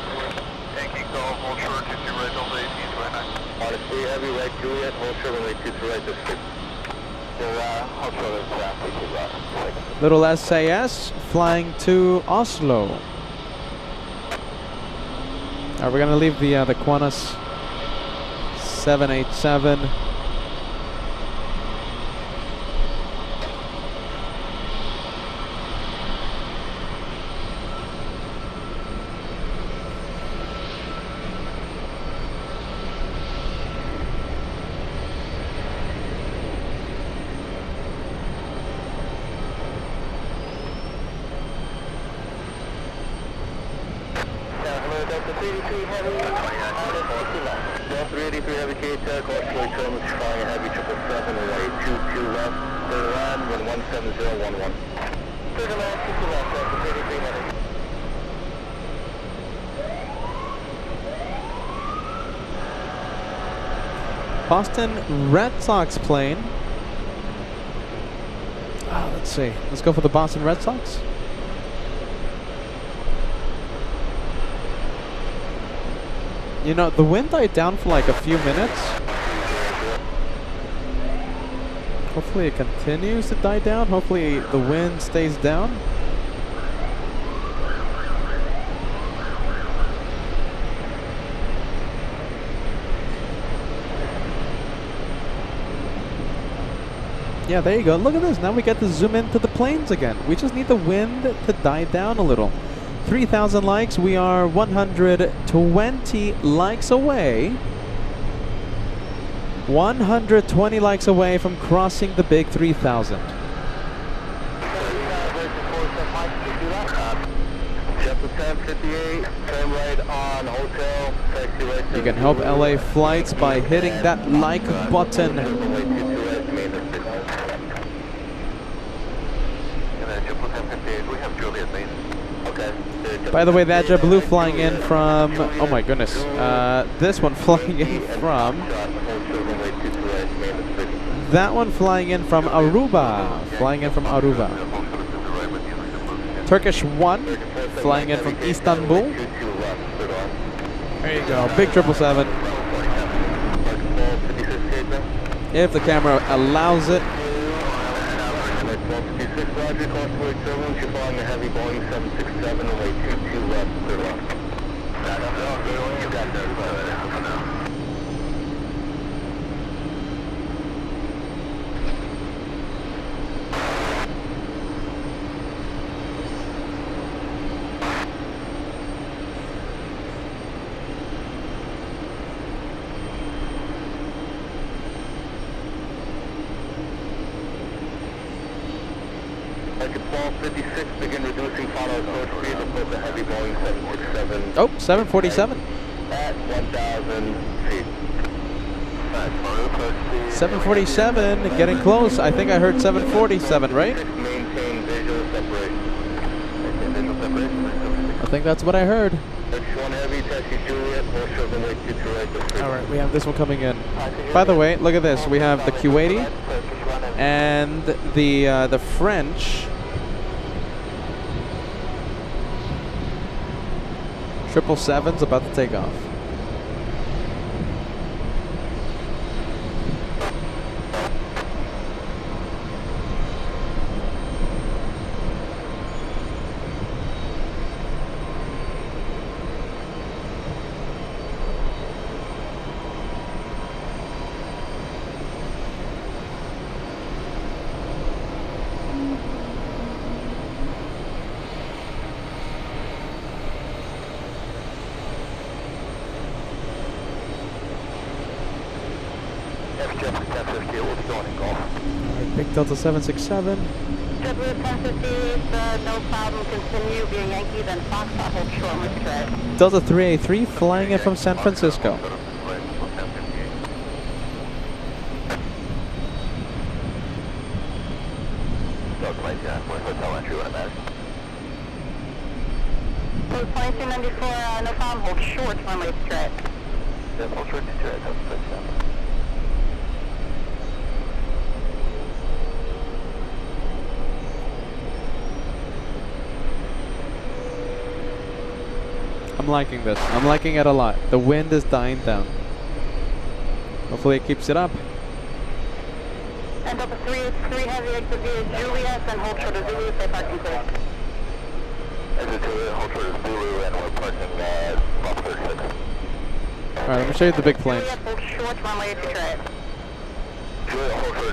Yankee, Golf, hold short 22 right, Delta 1829. Honestly, heavy right, Juliet, hold short runway 22 right, this is hold short of traffic. Little SAS flying to Oslo. We're going to leave the Qantas 787. Delta 383 heavy, Delta 383 heavy KJFK, crossway terminal, flying a heavy 777, runway 22 left, third line, wind 17011. Third line, 22 left, Delta 383 heavy. Boston Red Sox plane. Let's see. Let's go for the Boston Red Sox. You know, the wind died down for like a few minutes. Hopefully it continues to die down. Hopefully the wind stays down. Yeah, there you go. Look at this. Now we get to zoom into the planes again. We just need the wind to die down a little. 3,000 likes. We are 120 likes away. 120 likes away from crossing the big 3,000. You can help LA flights by hitting that like button. By the way, that JetBlue flying in from, oh my goodness, this one flying in from, that one flying in from Aruba, Turkish 1 flying in from Istanbul. There you go, big 777. If the camera allows it. Begin reducing follow approach speed above the heavy Boeing 767. Oh, 747. At 1,000 feet. 747, getting close. I think I heard 747, right? Maintain visual separation. Maintain visual separation. I think that's what I heard. One heavy, taxi Juliet, All right, we have this one coming in. By the way, look at this. We have the Kuwaiti and the French 777's about to take off. Big Delta 767. JetBlue 1050, no problem, continue being Yankee, then Foxtrot, hold short with straight. Delta 383 flying in from San Francisco. Code 2294, no problem, hold short, runway straight. Hold short to straight, I'm liking this. I'm liking it a lot. The wind is dying down. Hopefully it keeps it up. And Delta 383 heavy exit via Juliet, then hold short of Zulu, stay parking clear. Exit Juliet, hold short of Zulu, and we're parking Bob 36. Alright, let me show you the big planes. Juliet, hold short, runway to straight.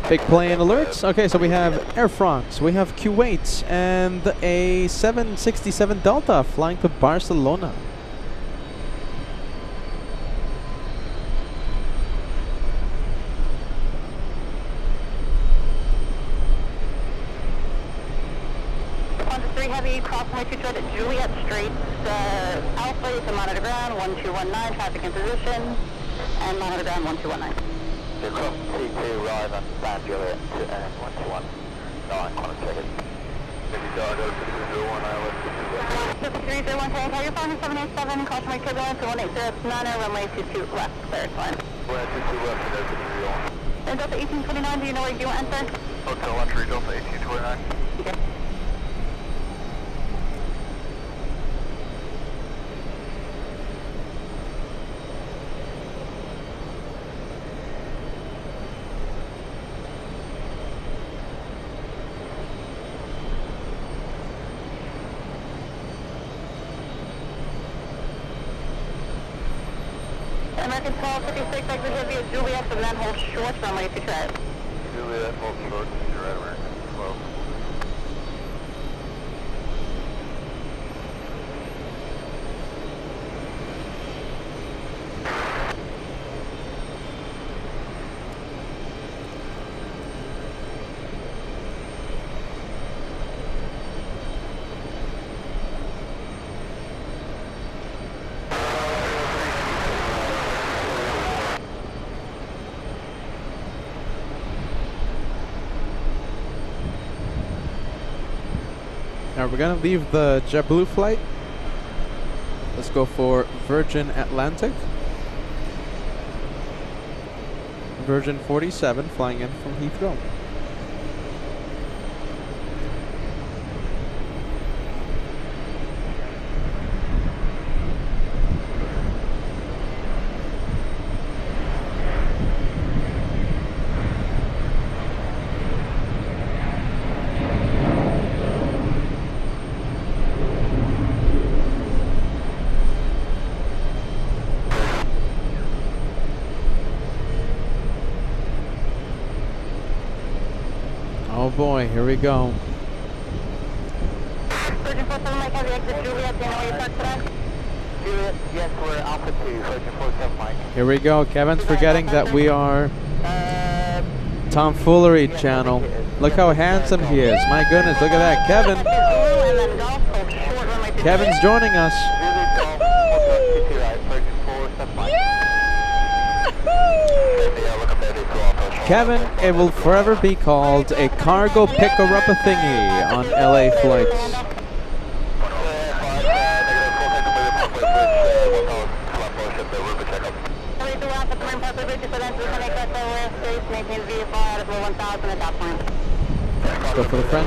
Big plane alerts. Okay, so we have Air France, we have Kuwait, and a 767 Delta flying to Barcelona. Heavy, crossing way 2 at Juliet Street, Alpha, you can monitor ground, 1219, traffic in position, and monitor ground 1219. You're cross T2, arrive on San Juliet, 121, 9, corner ticket. If you don't go to 201, I will let you 301, take your phone 787, caution way turbulence, 180, 9, runway 22 left, clear, fine. Runway 22 left, and there's a 301. And Delta 1829, do you know where you want to enter? Hotel entry, Delta 1829. Okay. American 1256, exit here via Juliet, and then hold short, runway to tread. Juliet, hold short, you're at American 12. Alright, we're gonna leave the JetBlue flight. Let's go for Virgin Atlantic. Virgin 47 flying in from Heathrow. Oh boy, here we go. Surgeon 47 Mike, have you exit Juliet? Do you know where you parked today? Juliet, yes, we're Alpha 2, Surgeon 47 Mike. Here we go. Kevin's forgetting that we are Tomfoolery channel. Look how handsome he is. My goodness, look at that. Kevin. Kevin's joining us. Kevin, it will forever be called a cargo picker-upper thingy on LA flights. Go for the French.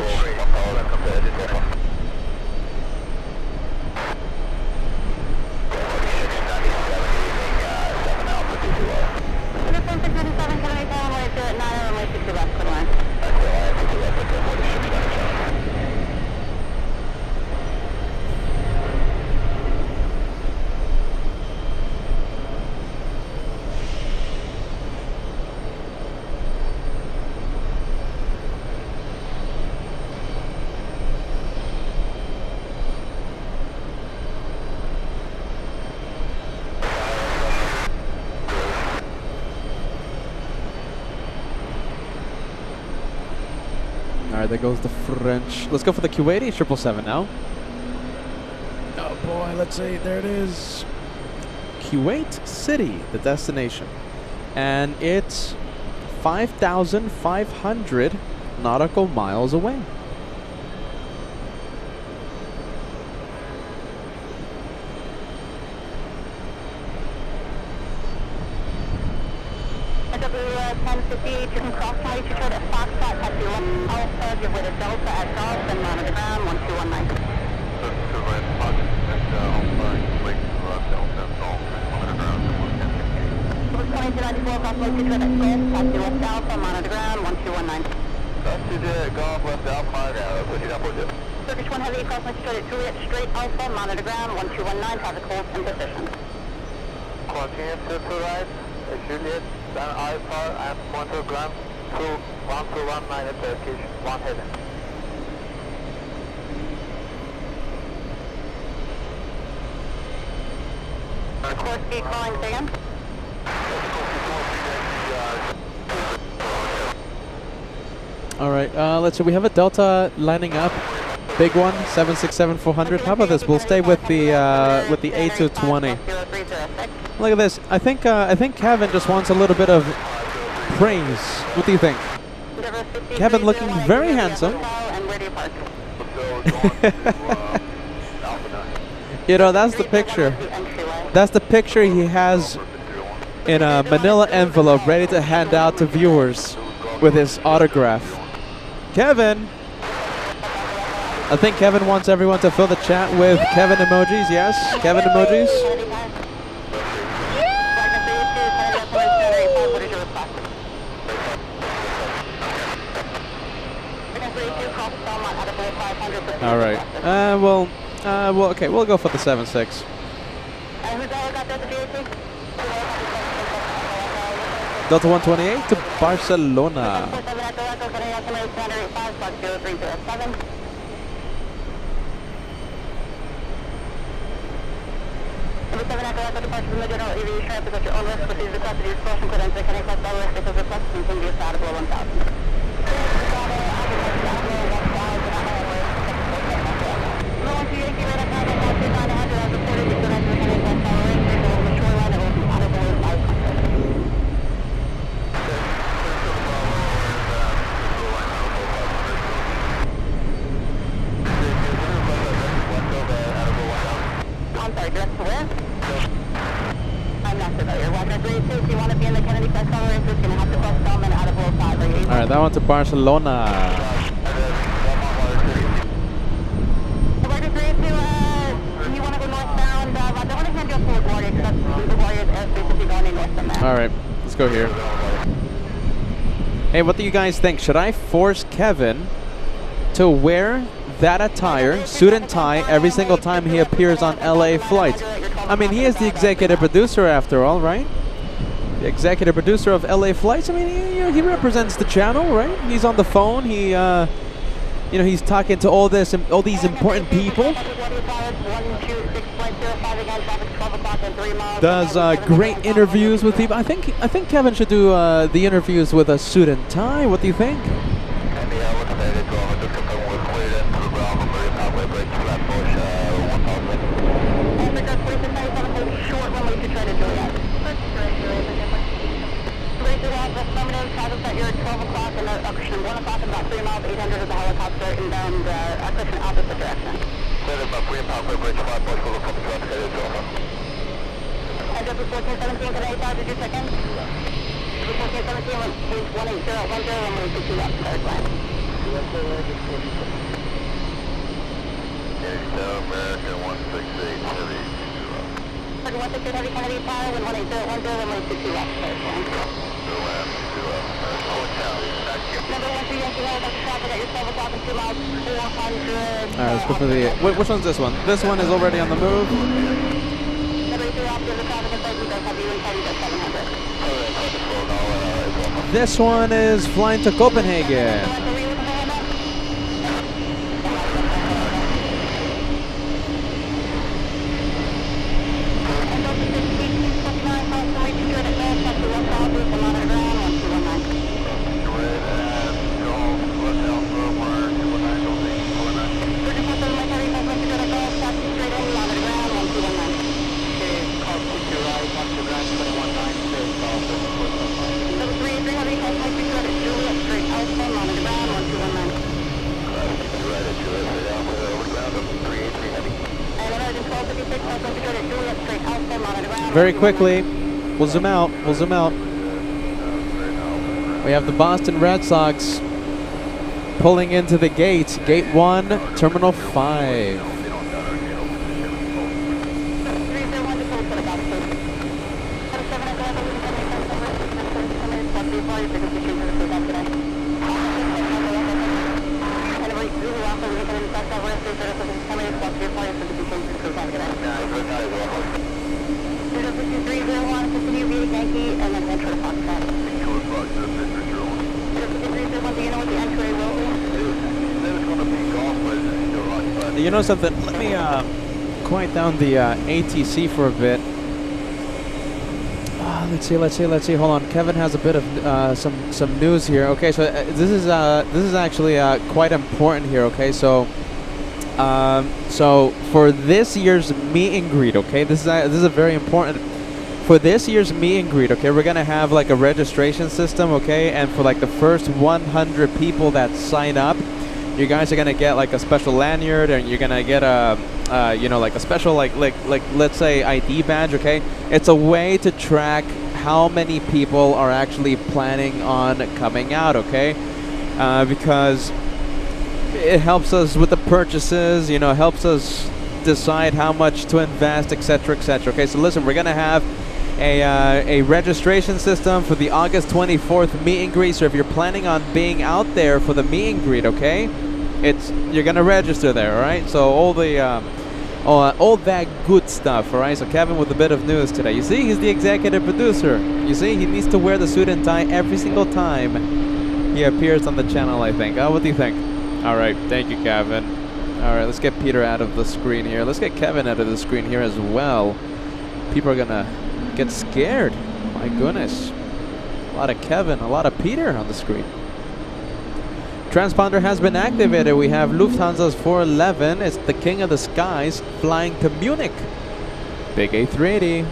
Alright, there goes the French. Let's go for the Kuwaiti 777 now. Oh boy, let's see. There it is. Kuwait City, the destination. And it's 5,500 nautical miles away. Delta at Golf and monitor ground 1219. West Alpha, monitor ground 1219. Golf left Alpha, push it up with it. Turkish 1 Heavy, cross Detroit at Juliet, straight Alpha, monitor ground 1219, traffic hold in position. Continue to right, Juliet, then Alpha and monitor ground 1219 at Turkish, 1 Heavy. Course speed calling again. Alright, let's see. We have a Delta lining up. Big one, 767-400. How about this? We'll stay with the A220. Look at this. I think Kevin just wants a little bit of praise. What do you think? Kevin looking very handsome. You know, that's the picture. That's the picture he has in a manila envelope ready to hand out to viewers with his autograph. Kevin! I think Kevin wants everyone to fill the chat with Kevin emojis, yes? Kevin emojis? Alright. Well, okay, we'll go for the 7.6. Delta 128 to Barcelona. Alright, that one to Barcelona. Alright, let's go here. Hey, what do you guys think? Should I force Kevin to wear that attire, suit and tie, every single time he appears on LA flights? I mean, he is the executive producer after all, right? The executive producer of LA Flights. I mean, he represents the channel, right? He's on the phone. He, he's talking to all these important people. Does great interviews with people. I think Kevin should do the interviews with a suit and tie. What do you think? Alright, let's go for the... Which one's this one? This one is already on the move. This one is flying to Copenhagen. Very quickly, we'll zoom out. We have the Boston Red Sox pulling into the gate. Gate 1, Terminal 5. You know something? Let me quiet down the ATC for a bit. Let's see. Hold on. Kevin has a bit of some news here. Okay, so this is actually quite important here. Okay, so for this year's meet and greet, okay, this is a very important. For this year's meet and greet, okay, we're gonna have like a registration system, okay, and for like the first 100 people that sign up, you guys are gonna get like a special lanyard, and you're gonna get a like a special like let's say ID badge, okay. It's a way to track how many people are actually planning on coming out, okay, because it helps us with the purchases, helps us decide how much to invest, etc., etc. Okay, so listen, we're gonna have a registration system for the August 24th meet and greet. So if you're planning on being out there for the meet and greet, okay, you're gonna register there, all right? So all that good stuff, all right? So Kevin with a bit of news today. You see, he's the executive producer. You see, he needs to wear the suit and tie every single time he appears on the channel, I think. What do you think? All right, thank you, Kevin. All right, let's get Peter out of the screen here. Let's get Kevin out of the screen here as well. People are gonna get scared. My goodness. A lot of Kevin, a lot of Peter on the screen. Transponder has been activated. We have Lufthansa's 411. It's the King of the Skies flying to Munich. Big A380.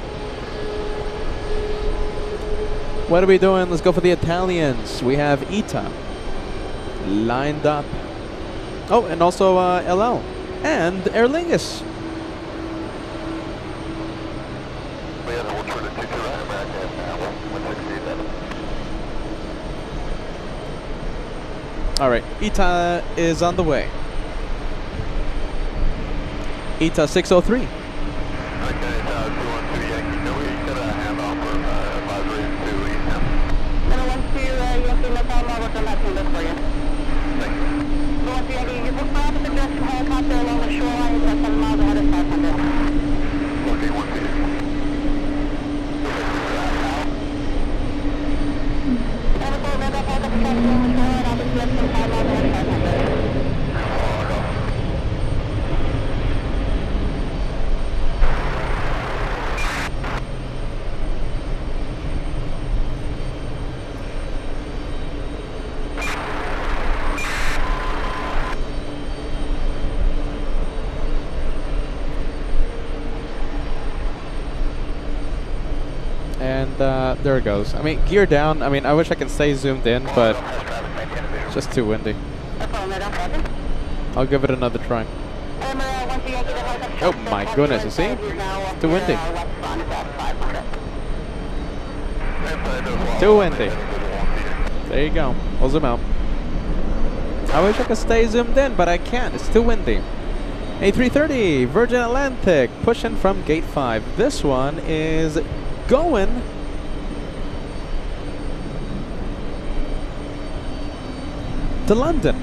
What are we doing? Let's go for the Italians. We have ITA lined up. Oh, and also LL and Aer Lingus. All right, ITA is on the way. ITA 603. there it goes. I mean, gear down. I mean, I wish I could stay zoomed in, but it's just too windy. I'll give it another try. Oh my goodness, you see? It's too windy. Too windy. There you go. We'll zoom out. I wish I could stay zoomed in, but I can't. It's too windy. A330 Virgin Atlantic pushing from gate 5. This one is going to London.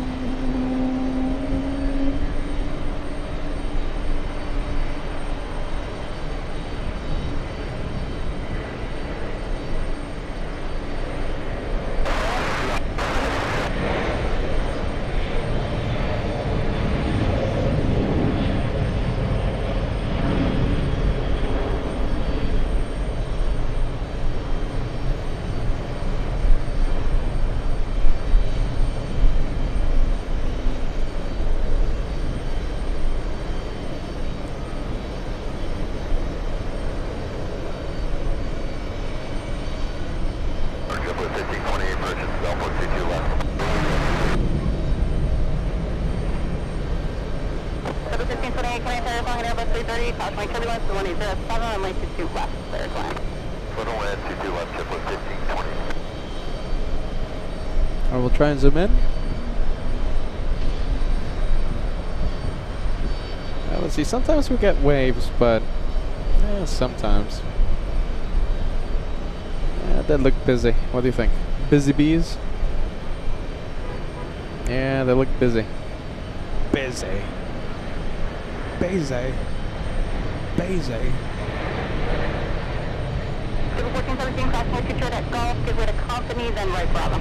Or we'll try and zoom in. Let's see, sometimes we get waves, but sometimes. Yeah, they look busy. What do you think? Busy bees? Yeah, they look busy. Busy. Busy. Busy. 1417, crossway 22 at Golf, give way to company, then right Bravo.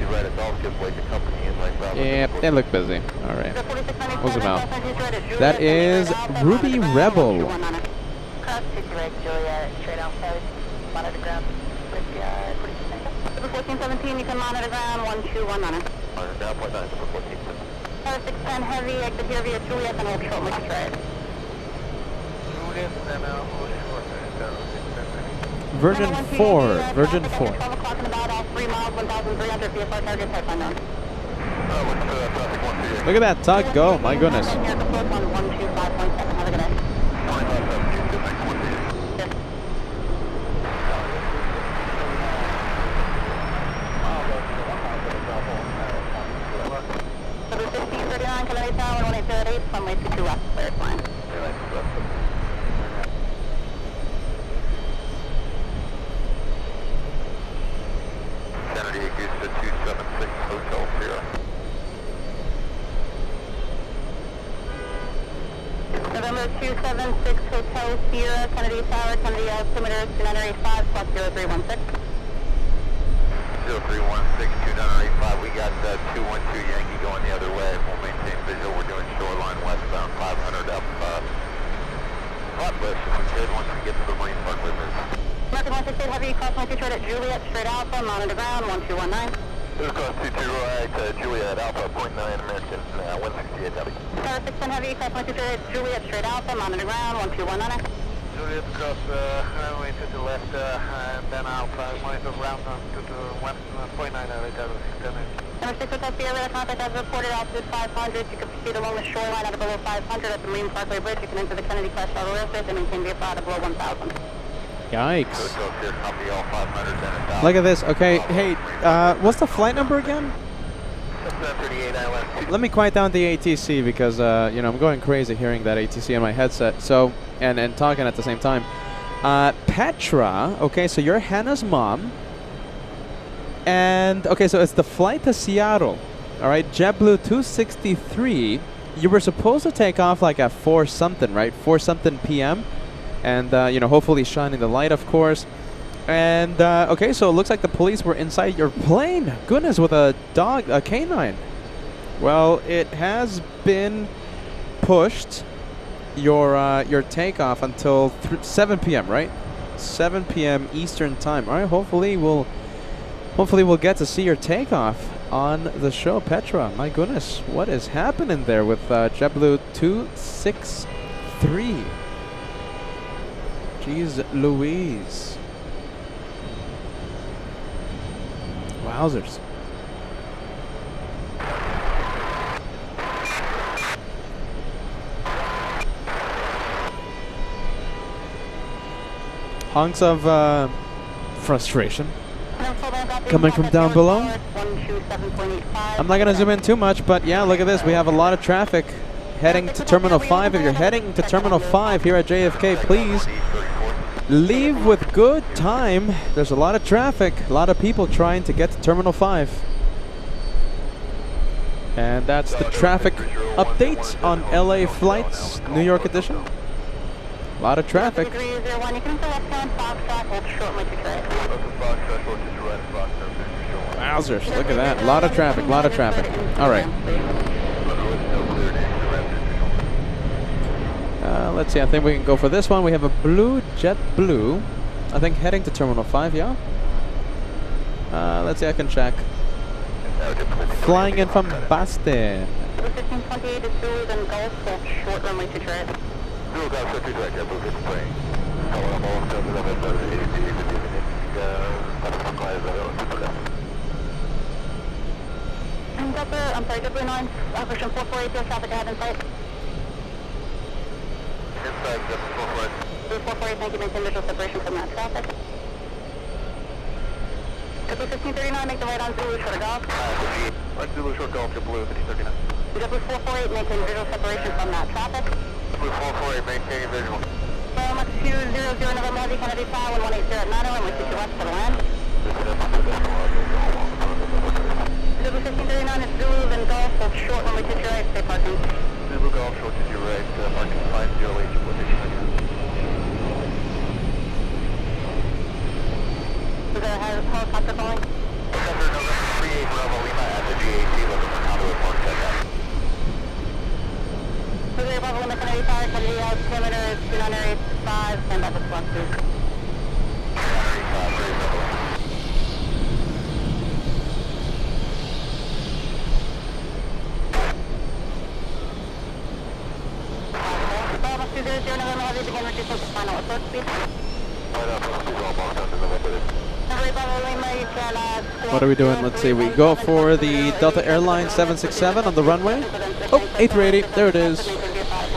You right at Golf, give way to company and right Bravo. Yeah, they look busy. All right. Close them out. That is Ruby Rebel. Cross 22 right, Juliet, straight outside, monitor ground, 1417, you can monitor ground, 121 Monitor down, point 9, number 14. 610 heavy, exit here via Juliet, then hold short, make straight. Juliet, then hold short, Version 4. Version 4. 12 o'clock in about, all 3 miles, 1,300 VFR target, type unknown. Look at that tug go, my goodness. Have a good day. Number 1539, Canary Tower, 1808, runway 22 left, clear flying. Kennedy, Augusta 276, Hotel Sierra. November 276, Hotel Sierra, Kennedy Tower, Kennedy altimeter 2985, plus 0316. 0316, 2985, we got 212 Yankee going the other way. We'll maintain visual, we're doing shoreline westbound 500 up Flatbush if we could once we get to the Marine Park limits. American 168 Heavy, cross 22 at Juliet, straight alpha, monitor ground, 1219. This is cross 22 right, Juliet Alpha, .9 American, 168 Heavy. Tower 610 Heavy, cross 22 at Juliet, straight alpha, monitor ground, 1219. Juliet cross runway to the left, and then Alpha, monitor ground to the west, .9 Tower 610. Number 6 Hotel Sierra, contact as reported, altitude 500. You can proceed along the shoreline at below 500 at the Marine Parkway Bridge. You can enter the Kennedy Class Shuttle airspace and maintain VFR at below 1,000. Yikes. Look at this. Okay, hey, what's the flight number again? Let me quiet down the ATC because, you know, I'm going crazy hearing that ATC in my headset. So, and talking at the same time. Petra, okay, so you're Hannah's mom. And, okay, so it's the flight to Seattle. All right, JetBlue 263. You were supposed to take off like at 4 something, right? 4 something p.m. And, you know, hopefully shining the light, of course. And, okay, so it looks like the police were inside your plane. Goodness, with a dog, a canine. Well, it has been pushed, your takeoff until 7 p.m., right? 7 p.m. Eastern time. All right, hopefully we'll get to see your takeoff on the show. Petra, my goodness, what is happening there with JetBlue 263? Jeez Louise. Wowzers. Honks of frustration coming from down below. I'm not going to zoom in too much, but yeah, look at this. We have a lot of traffic heading to Terminal 5. If you're heading to Terminal 5 here at JFK, please leave with good time. There's a lot of traffic, a lot of people trying to get to Terminal 5. And that's the traffic update on LA flights, New York edition. A lot of traffic. Wowzers, look at that. A lot of traffic, a lot of traffic. All right. Let's see, I think we can go for this one. We have a blue JetBlue. I think heading to Terminal 5, yeah? Let's see, I can check. Flying in from Boston. 1528 is Zulu, then Gulf, short runway to Detroit. Zulu Golf 50 direct, JetBlue 50 plane. I'm sorry, JetBlue 9, operation 448, traffic ahead in sight. Inside, JetBlue 448, thank you, maintain visual separation from that traffic. JetBlue 1539, make the right on Zulu, short Golf. Right Zulu, short Golf, JetBlue 1539. JetBlue 448, maintain visual separation from that traffic. JetBlue 448, maintaining visual. Much 200 November Heavy, Kennedy Tower, 180 at 90, and we see you west to the land. Zulu 1539 is Zulu, then Golf, hold short when we hit your right, stay parking. Zulu Golf, short to your right, parking 508, position again. Is there a helicopter calling? Center November 38 Bravo Lima at the GAC, looking for conduit for check-out. Missouri Bravo Lima, Kennedy Tower, Kennedy altimeter is 2985, stand by for slot 2. What are we doing? Let's see. We go for the Delta Airlines 767 on the runway. Oh, A380. There it is.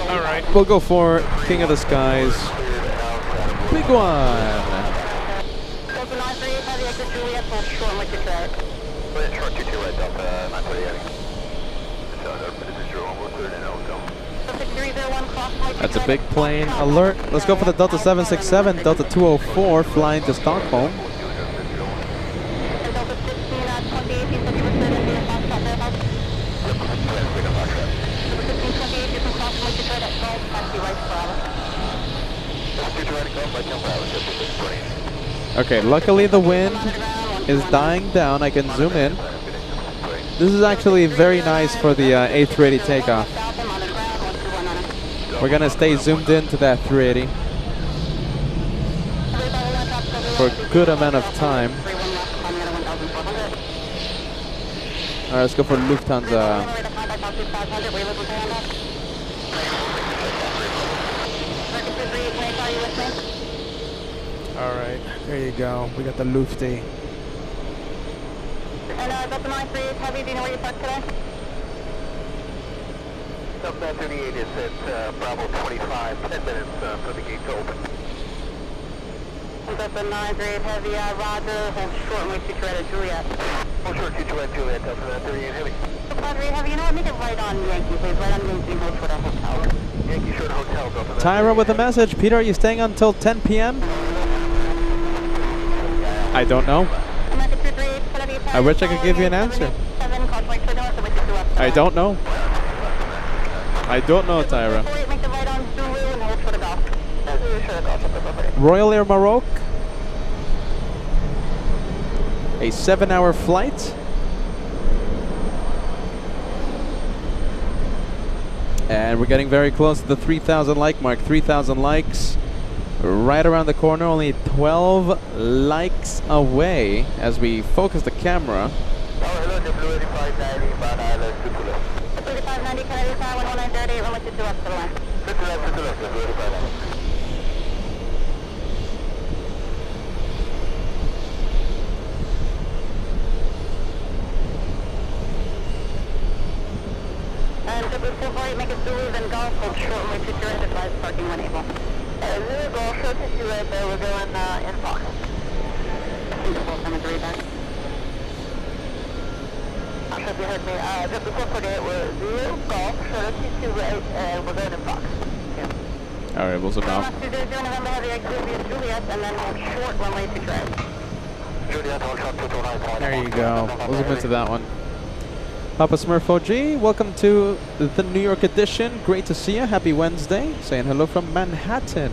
All right. We'll go for King of the Skies. Big one. That's a big plane. Alert. Let's go for the Delta 767, Delta 204, flying to Stockholm. Okay, luckily the wind is dying down. I can zoom in. This is actually very nice for the A380 takeoff. We're gonna stay zoomed into that 380 for a good amount of time. Alright, let's go for Lufthansa. Alright, there you go. We got the Lufty. And Delta 938 Heavy, do you know where you parked today? Delta 38 is at Bravo 25, 10 minutes for the gate to open. Delta 938 Heavy, Roger, hold short and wait to right at Juliet. Hold short, Juliet, Juliet, Delta 38 Heavy. Delta 38 Heavy, you know what, make it right on Yankee, please, right on Yankee, hold short at Hotel. Yankee short Hotel, Delta 38. Tyra with a message. Peter, are you staying until 10 p.m.? I don't know. I wish I could give you an answer. I don't know. I don't know, Tyra. Royal Air Maroc. A 7-hour flight. And we're getting very close to the 3,000 like mark. 3,000 likes. Right around the corner, only 12 likes away as we focus the camera. before you make it Zulu, then Golf, hold short runway 22 right, advise parking when able. Zulu Golf, short 22 right there, we're going in box. Full time to read that. Not sure if you heard me. Just before 48, we're Zulu Golf, short 22 right, we're going in box. Alright, we'll zoom out. November Heavy Exhibit Juliet, and then hold short runway 22 right. Juliet, hold short 22 right. There you go. We'll zoom into that one. Papa Smurf OG, welcome to the New York edition. Great to see you. Happy Wednesday. Saying hello from Manhattan.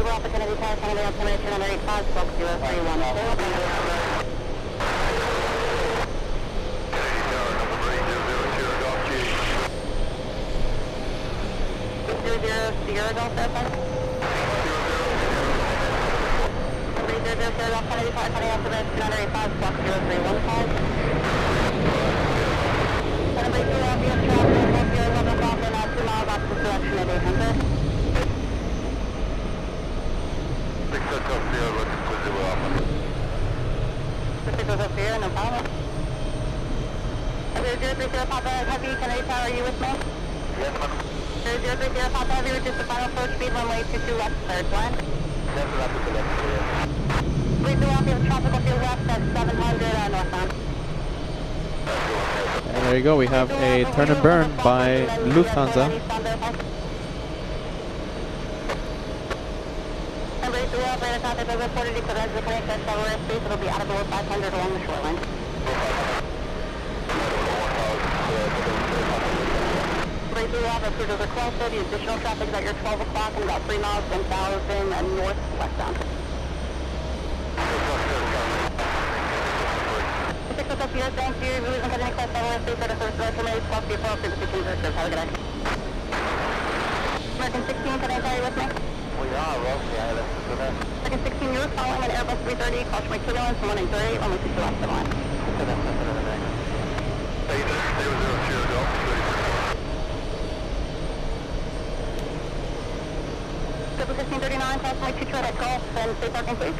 Opportunity pass, Kennedy altimeter number 85, Fox 0312. Sierra Golf Airplane. 300 Sierra Golf Kennedy 5, Kennedy altimeter 985, Fox 0315. Number 2, obvious traffic, 1011 Golf, and 2 miles off the direction at 800. 6 Sierra, looking for 0 Alpha. 6 Sierra, no problem. 030 Papa Heavy, Kennedy Tower, are you with me? Yes, ma'am. 030 Papa Heavy, reduce the final approach speed, runway 22 left, third line. Yes, left to the left, yes. Please do off, you have tropical field west at 700 northbound. And there you go. We have a turn and burn by Lufthansa. Number 3, operator contact has reported you could exit connection at airspace. It'll be out of below 500 along the shoreline. Number 3, approved as requested. The additional traffic is at your 12 o'clock and about 3 miles, 1,000 north westbound. 6 o'clock here, thank you. Rules and cutting across our airspace at a first direction, may plus the appropriate position to reserve. Have a good day. American 16, can I tell you with me? We are, well, yeah, let's do that. American 16, you were following an Airbus 330, caution my turbulence, 138, only 2 left of line. Triple 1539, caution my 2 at Golf, and stay parking please.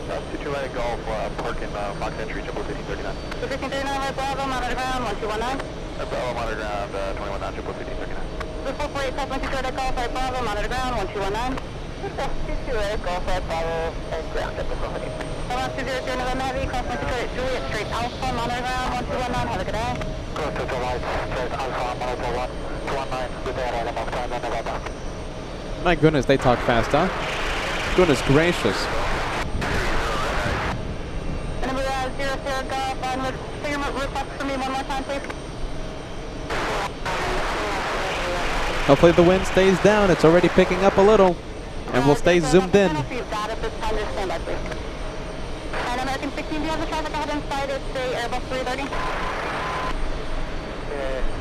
22 right Golf, parking box entry, triple 1539. 1539, right Bravo, monitor ground, 1219. Bravo, monitor ground, 21 triple 1539. The 448, caution my 2 at Golf, right Bravo, monitor ground, 1219. 22 right Golf, right Bravo, and ground at the 448. 200 November Heavy, caution my 2 at Juliet, straight Alpha, monitor ground, 1219, have a good day. Go to the right, straight Alpha, monitor 119, good day, right about time, November. My goodness, they talk fast, huh? Goodness gracious. Number 00 Golf, onward, figure request for me one more time, please. Hopefully the wind stays down. It's already picking up a little. And we'll stay zoomed in. And American 16, do you have the traffic ahead in sight? It's the Airbus 330.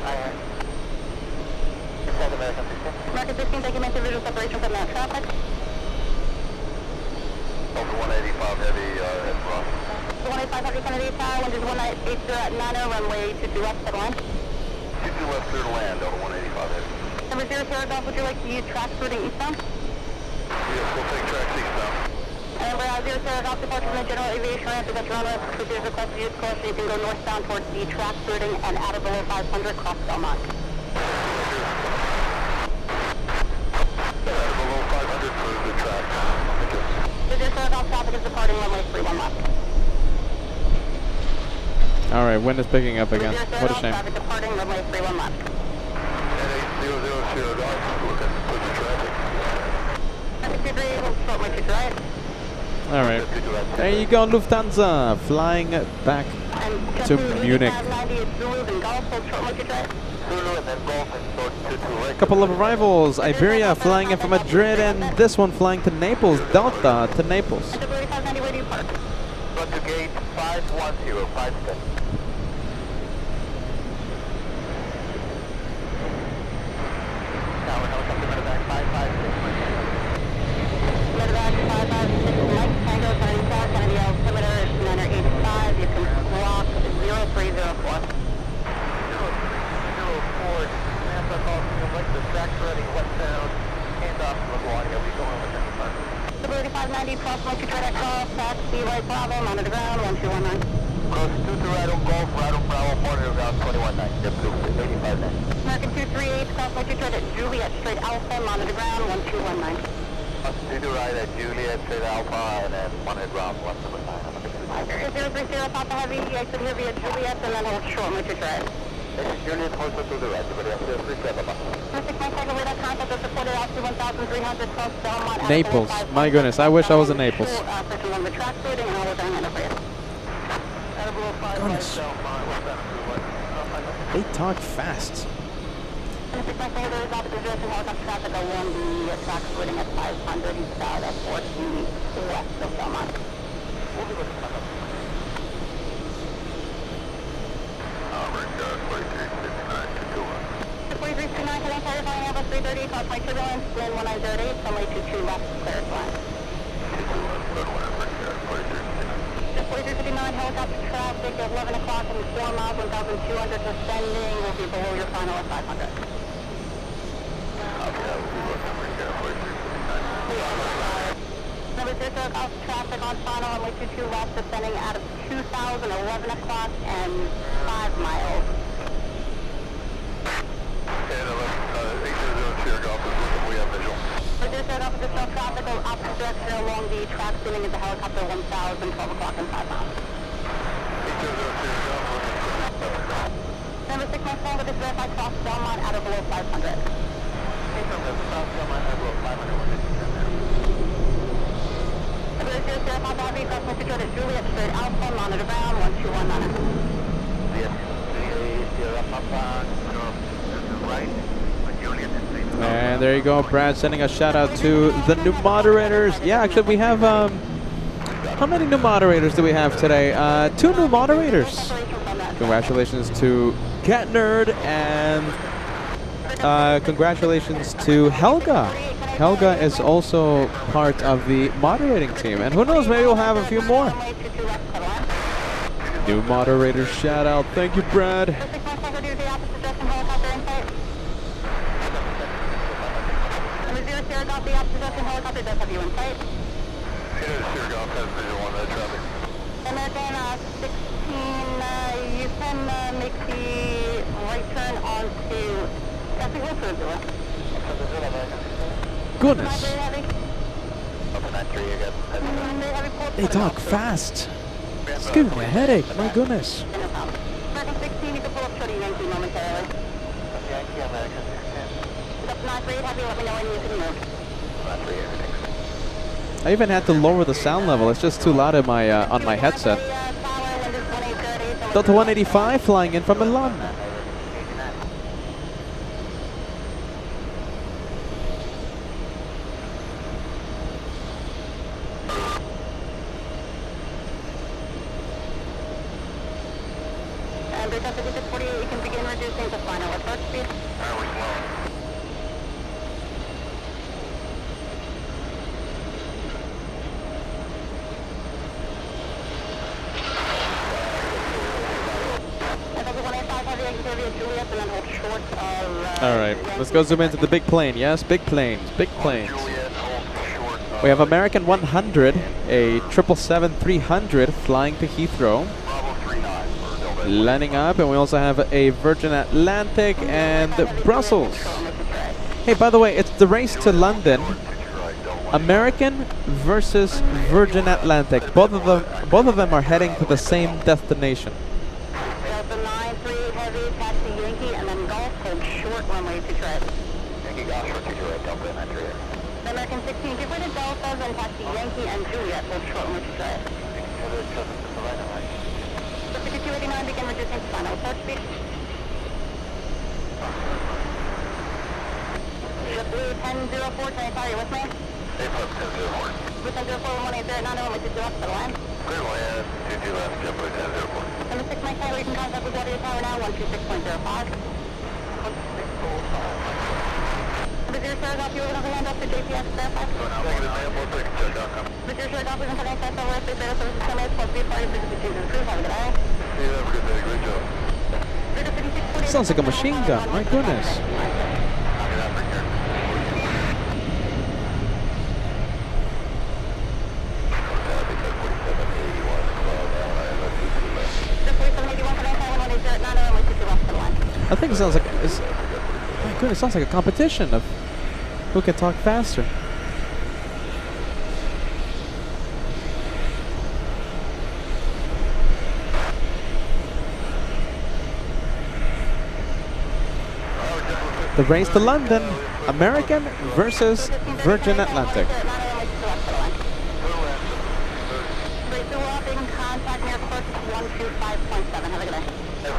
I am. It's American 16. American 16, taking into visual separation from that traffic. Over 185 heavy, head cross. The 18500 Kennedy Tower, wind is 180 at 90, runway 22 left, set line. 22 left, clear to land, over 185 heavy. Number 00 Golf, would you like to use track routing eastbound? Yes, we'll take track eastbound. And number 00 Golf, departure from the general aviation ramp is at your own risk. With your request to use caution, you can go northbound towards the track routing and out of below 500 cross Belmont. Below 500 for the track. The 00 Golf traffic is departing runway 31 left. Alright, wind is picking up again. What a shame. Traffic departing runway 31 left. And 800 Sierra Golf, looking for the traffic. 53, hold short runway 22 right. Alright. There you go, Lufthansa. Flying back to Munich. A couple of arrivals. Iberia flying in from Madrid, and this one flying to Naples. Delta to Naples. Go to gate 510, 510. Now we're going to medevac 556. Medevac 556, Mike Tango, Kennedy Tower, Kennedy altimeter is 985. You can block taxi right Bravo, monitor ground, 1219. Cross 2 to right on Golf, right on Bravo, monitor ground 219. Yep, blue, 85 American 238, cross right to at Juliet, straight Alpha, monitor ground, 1219. Cross 2 to right at Juliet, straight Alpha, and then monitor ground 179. 030 Papa Heavy, exit here via Juliet, and then hold short, move to drive. This is Juliet, hold to the right. Everybody else, 37, bye. Naples. My goodness, I wish I was in Naples. Goodness. They talk fast. Helicopter traffic at 11 o'clock and 4 miles, 1,200 descending, will be below your final at 500. Number 0 helicopter traffic on final, runway 22 left, descending out of 2,000, 11 o'clock and 5 miles. And 800 Sierra Golf is looking, we have visual. Reduce out additional traffic opposite direction along the track, sending into helicopter 1,000, 12 o'clock and 5 miles. Number 6 Mike Phone, with this verified cross Belmont out of below 500. Juliet, straight Alpha, monitor ground, 1219. And there you go, Brad, sending a shout out to the new moderators. Yeah, actually, we have, how many new moderators do we have today? 2 new moderators. Congratulations to Cat Nerd and congratulations to Helga. Helga is also part of the moderating team. And who knows, maybe we'll have a few more. New moderators shout out. Thank you, Brad. American 16, you can make the right turn onto Traffic Wilford. Goodness. They talk fast. It's giving me a headache. My goodness. American 16, you can pull up shorty Yankee momentarily. Yankee, American 16. That's not great. Have you let me know when you can move. I even had to lower the sound level. It's just too loud in my on my headset. Delta 185 flying in from Milan. And Delta 5648, you can begin reducing to final approach speed. All right, let's go zoom into the big plane. Yes, big planes, big planes. We have American 100, a 777-300 flying to Heathrow, landing up, and we also have a Virgin Atlantic and Brussels. Hey, by the way, it's the race to London. American versus Virgin Atlantic. Both of them are heading to the same destination. Delta 938 heavy, taxi Yankee, and then Golf, hold short runway to tread. Yankee Golf, short to direct, Delta 938. The American 16, give way to Delta, then taxi Yankee and Juliet, hold short runway to tread. The 5289, begin reducing to final approach speed. The blue 1004, 25, are you with me? Blue 1004, 180, 9, runway 22 left, to the line. Clear land, 22 left, JetBlue 1004. Number 6 Mike Tyler, you can contact with Water Tower now, 126.05. Number 0 Sarah, you were going to land up to JPS, verify. Number 0 Sarah, please inform access over to better services come in, plus be part of the changes and crews. Have a good day. Yeah, have a good day, great job. Sounds like a machine gun. My goodness. I think it sounds like my goodness, it sounds like a competition of who can talk faster. The race to London, American versus Virgin Atlantic. Contact near course 125.7. Have a good day. The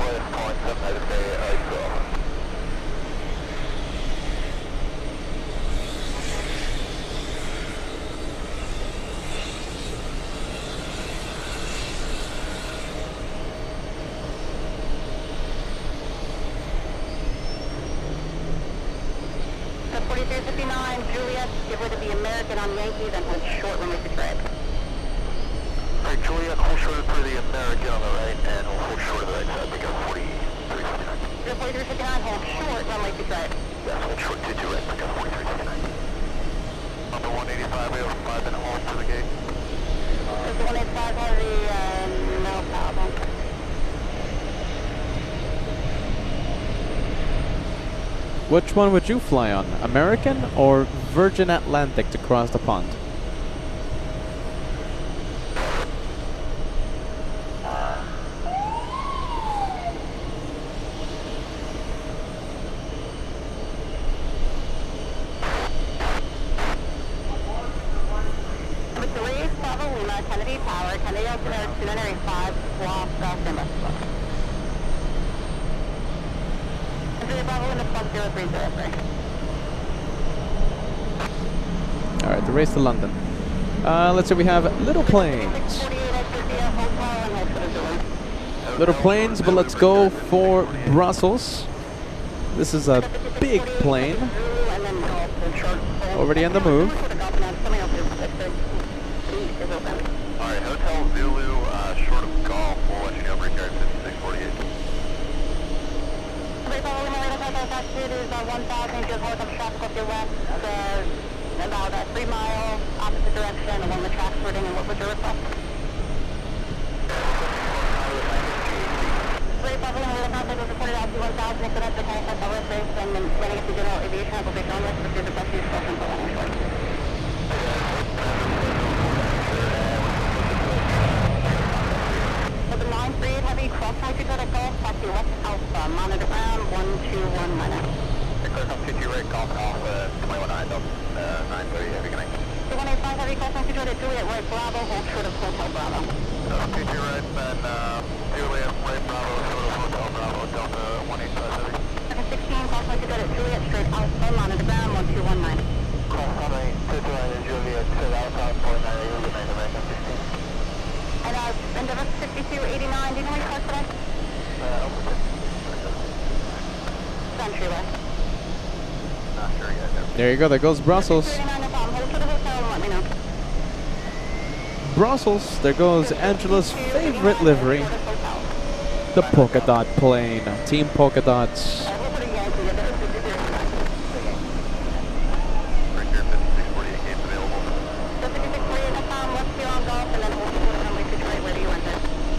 4359 Juliet, give way to the American on Yankee, then hold short when we see red. Alright, Juliet, hold short for the American on the right, and we'll hold short of the right side, pick up 4359. The 4359, hold short when we see red. Yes, hold short 22 right, pick up 4359. Number 185, we have 5 and hold to the gate. There's 185 heavy, no problem. Which one would you fly on, American or Virgin Atlantic to cross the pond? Number 3, Bravo Lima, Kennedy Tower, Kennedy Altimeter 285, Lost, St. Bravo Lima, plus 0303. Alright, the race to London. Let's say we have little planes. Little planes, but let's go for Brussels. This is a big plane. Already on the move. Alright, Hotel Zulu, short of golf, we'll let you know, break here at 5648. It is 1,000, just hold up traffic off your west, about a 3 mile opposite direction along the track sorting, and what was your request? Great Bravo, the contact was reported out to 1,000, it could have the contact our race, and then running it to general aviation, I will be on list, but there's a bus use for control on short. For the 938 heavy, cross country to the Gulf, taxi west Alpha, monitor ground 121 minus. Clear up 22 right, golf Alpha, 219, 930, heavy connect. 185 heavy, cross country to the Juliet, right Bravo, hold short of Hotel Bravo. 22 right, then Juliet, right Bravo, short of Hotel Bravo, Delta 185 heavy. 16, cross country to the Juliet, straight Alpha, monitor ground 1219. Cross country, 22 Juliet, straight Alpha, 498, American 16. And Endeavor 5289, do you know what your car today? Entryway. Not sure yet, no. There you go, there goes Brussels. 39, no problem. Hold for the hotel and let me know. Brussels, there goes Angela's favorite livery, the polka dot plane. Team polka dots. Hold for the Yankee, yeah, there's 5289. Break here, 5648, gates available. So 5648, no problem. Let's be on golf and then hold for the runway 22 right, where do you enter?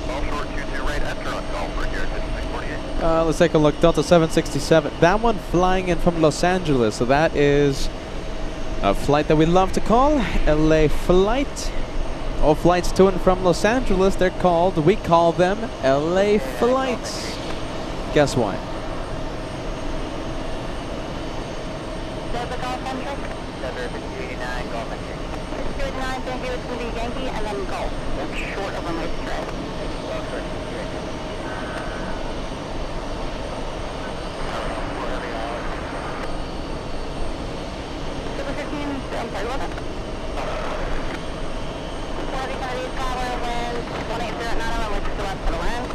Golf short, 22 right, enter on golf, break here, 5648. Let's take a look. Delta 767. That one flying in from Los Angeles. So that is a flight that we love to call LA flight. All flights to and from Los Angeles, we call them LA flights. Guess why? There's a golf entry. Endeavor 5289, golf entry. 5289, thank you. It's going to be Yankee and then golf. That's short of runway straight. Golf short, 22 right. Super 15, I'm sorry, what was that? 40 Kennedy Tower, wind 180 at 9 runway 2 west for the land.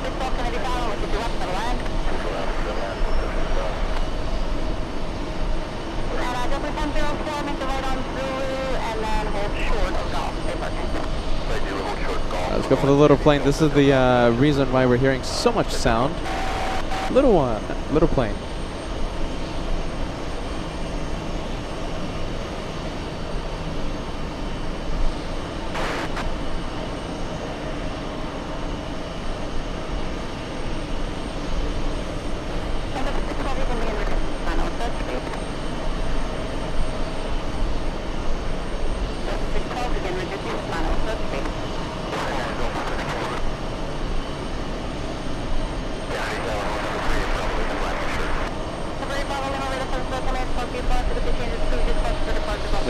612 Kennedy Tower, runway 2 west for the land. And Delta 1004, make the right on Zulu, and then hold short of golf. Stay parking. Hold short, golf. Let's go for the little plane. This is the reason why we're hearing so much sound. Little one, little plane.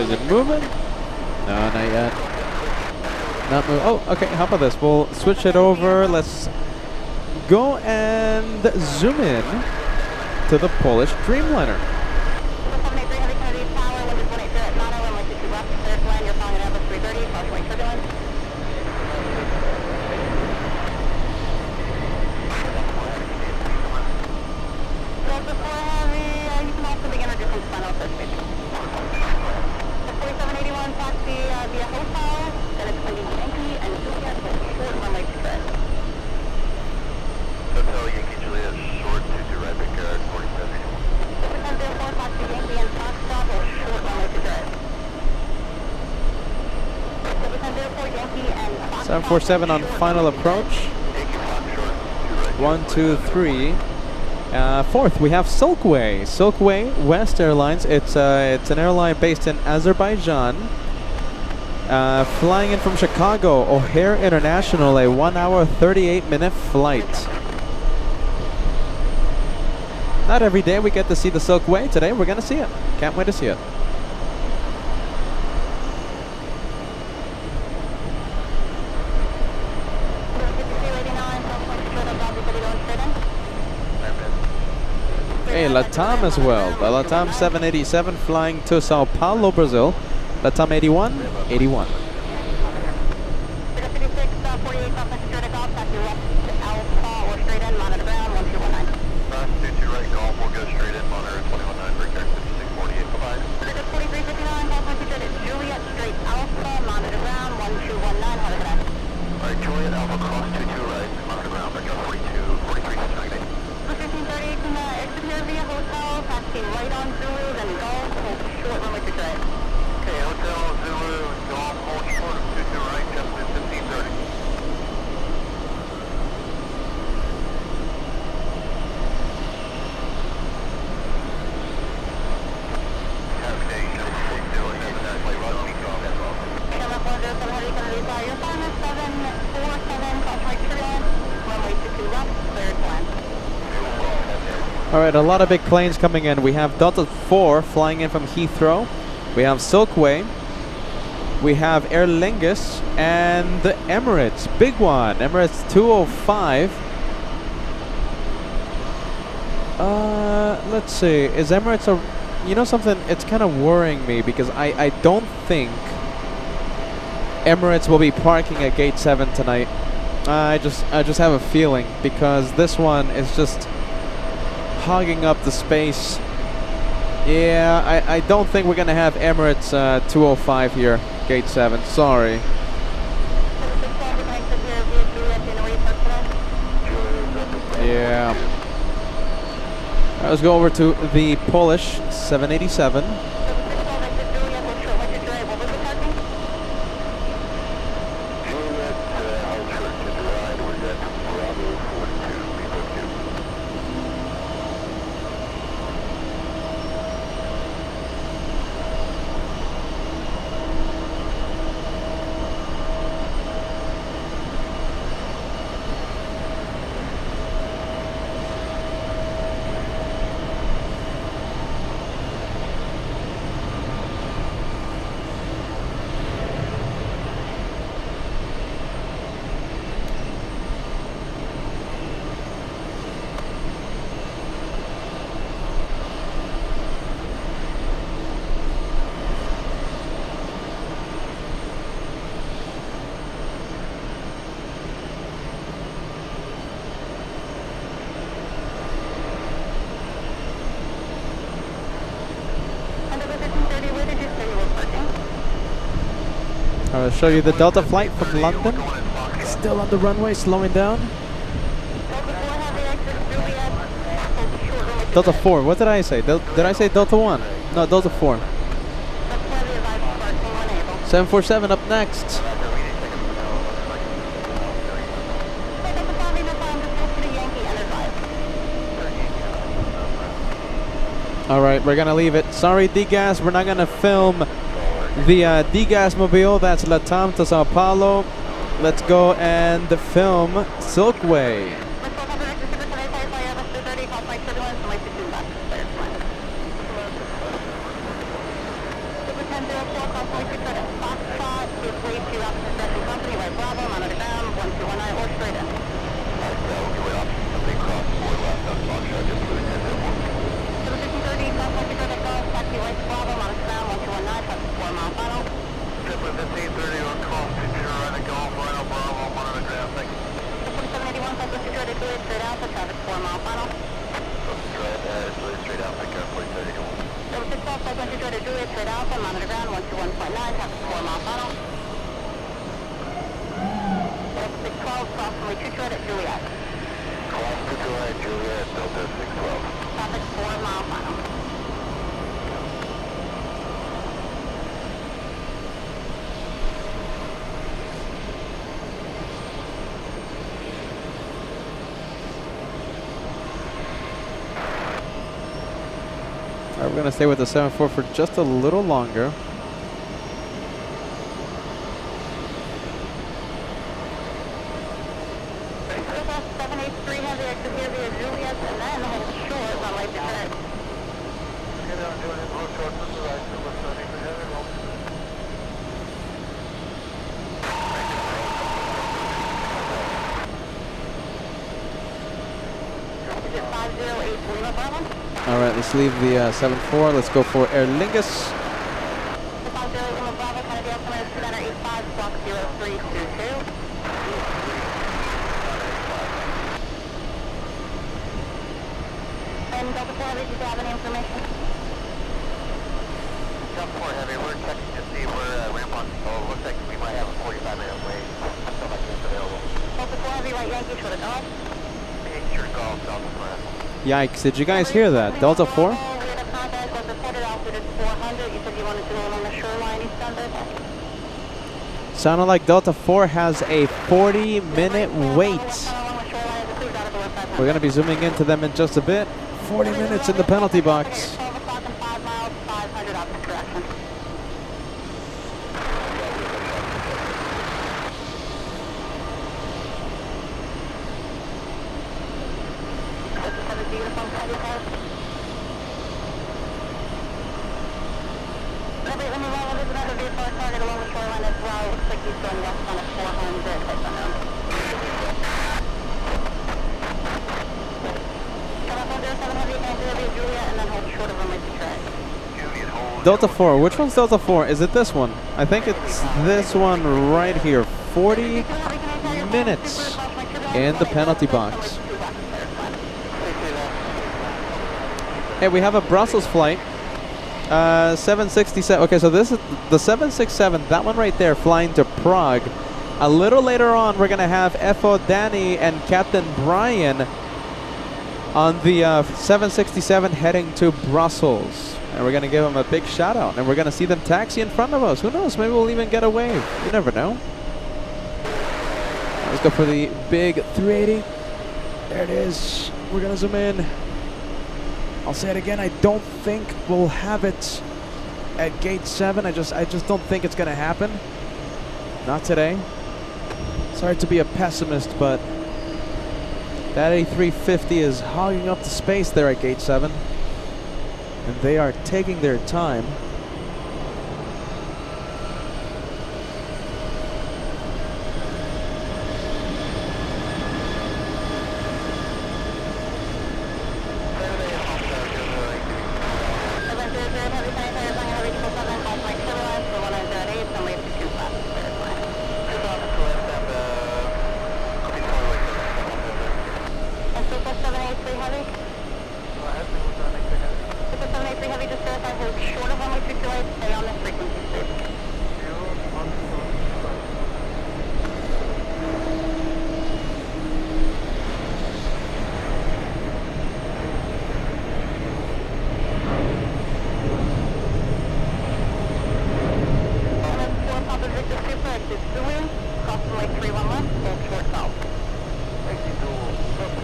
Is it moving? No, not yet. Not moving. Oh, okay. How about this? We'll switch it over. Let's go and zoom in to the Polish Dreamliner. 783 Heavy Kennedy Tower, wind is 180 at 9 runway 22 left, clear to land, you're flying an Airbus 330, crossing turbulence. Delta 4 Heavy, you can also begin reducing final first station. The 4781 taxi via Hotel, then it's going to be Yankee and Juliet with short runway to tread. Hotel Yankee Juliet, short to right, pick 4781. 604 taxi Yankee and Foxtrot with short runway to tread. 704 Yankee and Foxtrot. 747 on final approach. 1, 2, 3. Fourth, we have Silkway. Silkway West Airlines. It's an airline based in Azerbaijan. Flying in from Chicago, O'Hare International, a 1 hour 38-minute flight. Not every day we get to see the Silkway. Today we're gonna see it. Can't wait to see it. Hey, Latam as well. The Latam 787 flying to Sao Paulo, Brazil. Latam 81, 81. 56, 48 South Mexico Golf, taxi left to Alpha or straight in, monitor ground, 1219. 22 right, golf, we'll go straight in, monitor 219, break 5648, bye-bye. 4359, Golf 123 to Juliet, straight Alpha, monitor ground, 1219, how did that? Alright, Juliet, Alpha, cross 22 right, monitor ground, break 43, 1538 from the exit here via Hotel, taxi right on Zulu, then Golf, hold short runway to tread. Okay, Hotel, Zulu, golf, hold short of 22 right, just to 1530. All right, a lot of big planes coming in. We have Delta 4 flying in from Heathrow. We have Silkway. We have Aer Lingus and the Emirates. Big one, Emirates 205. Let's see. Is Emirates a... You know something? It's kind of worrying me because I don't think Emirates will be parking at Gate 7 tonight. I just have a feeling because this one is just hogging up the space. Yeah, I don't think we're gonna have Emirates 205 here, Gate 7. Sorry. Yeah. Let's go over to the Polish 787. I'll show you the Delta flight from London. Still on the runway, slowing down. Delta 4, what did I say? Did I say Delta 1? No, Delta 4. 747 up next. Alright, we're gonna leave it. Sorry, DGAS, we're not gonna film the DGAS mobile. That's Latam to Sao Paulo. Let's go and film Silkway. Juliet. Class 228 Juliet, Delta 612. Traffic 4 mile final. All right, we're gonna stay with the 7-4 for just a little longer. Takeoff 783 heavy, exit here via Juliet, and then hold short runway to turn. Okay, I'm doing it, hold short to the right, so we're starting to heavy roll. Is it 508 Lima Bravo? All right, let's leave the 7-4. Let's go for Aer Lingus. 508 Lima Bravo, Kennedy altimeter 2985, block 0322. And Delta 4 Heavy, do you have any information? Jump 4 heavy, we're checking to see where ramp on, oh, looks like we might have a 45-minute wait. Still like it's available. Delta 4 Heavy, right Yankee, short of golf. Sure, golf, Delta 4. Yikes! Did you guys hear that? Delta 4? We had a contact was reported altitude 400. You said you wanted to know on the shoreline eastbound Delta. Sounded like Delta 4 has a 40-minute wait. We're gonna be zooming into them in just a bit. 40 minutes in the penalty box. 12 o'clock and 5 miles, 500 opposite direction. Target along the shoreline as well. Looks like he's going west on a 400. Come up on 07 heavy, and Julia, and then hold short of runway to track. Delta 4. Which one's Delta 4? Is it this one? I think it's this one right here. 40 minutes in the penalty box. Hey, we have a Brussels flight. 767. Okay, so this is the 767. That one right there, flying to Prague. A little later on, we're gonna have FO Danny and Captain Brian on the 767 heading to Brussels, and we're gonna give them a big shout out. And we're gonna see them taxi in front of us. Who knows? Maybe we'll even get a wave. You never know. Let's go for the big 380. There it is. We're gonna zoom in. I'll say it again, I don't think we'll have it at gate 7. I just don't think it's gonna happen. Not today. Sorry to be a pessimist, but that A350 is hogging up the space there at gate 7. And they are taking their time.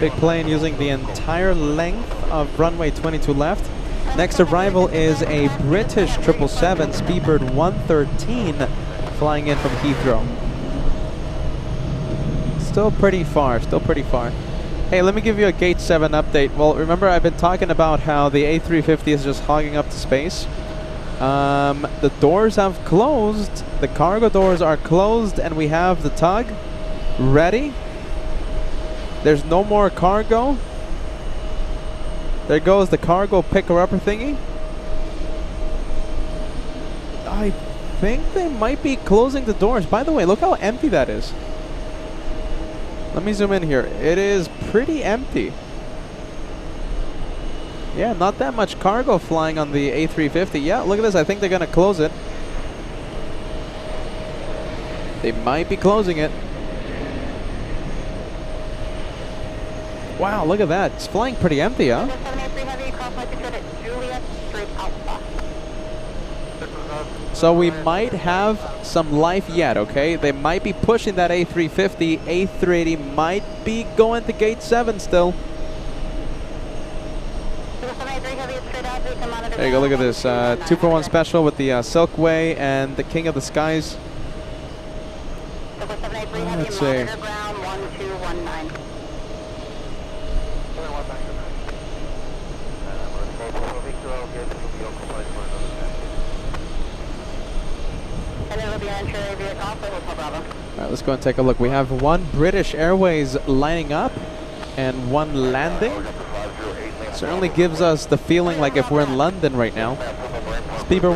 Big plane using the entire length of runway 22 left. Next arrival is a British 777 Speedbird 113 flying in from Heathrow. Still pretty far, still pretty far. Hey, let me give you a gate 7 update. Well, remember I've been talking about how the A350 is just hogging up the space. The doors have closed, the cargo doors are closed, and we have the tug ready. There's no more cargo. There goes the cargo picker-upper thingy. I think they might be closing the doors. By the way, look how empty that is. Let me zoom in here. It is pretty empty. Yeah, not that much cargo flying on the A350. Yeah, look at this. I think they're going to close it. They might be closing it. Wow, look at that. It's flying pretty empty, huh? 783 Heavy, cross altitude at Juliet, straight Alpha. So we might have some life yet, okay? They might be pushing that A350. A380 might be going to gate 7 still. There you go, look at this. 2-for-1 special with the Silkway and the King of the Skies. Let's see. Alright, let's go and take a look. We have one British Airways lining up and one landing. Certainly gives us the feeling like if we're in London right now. Speedbird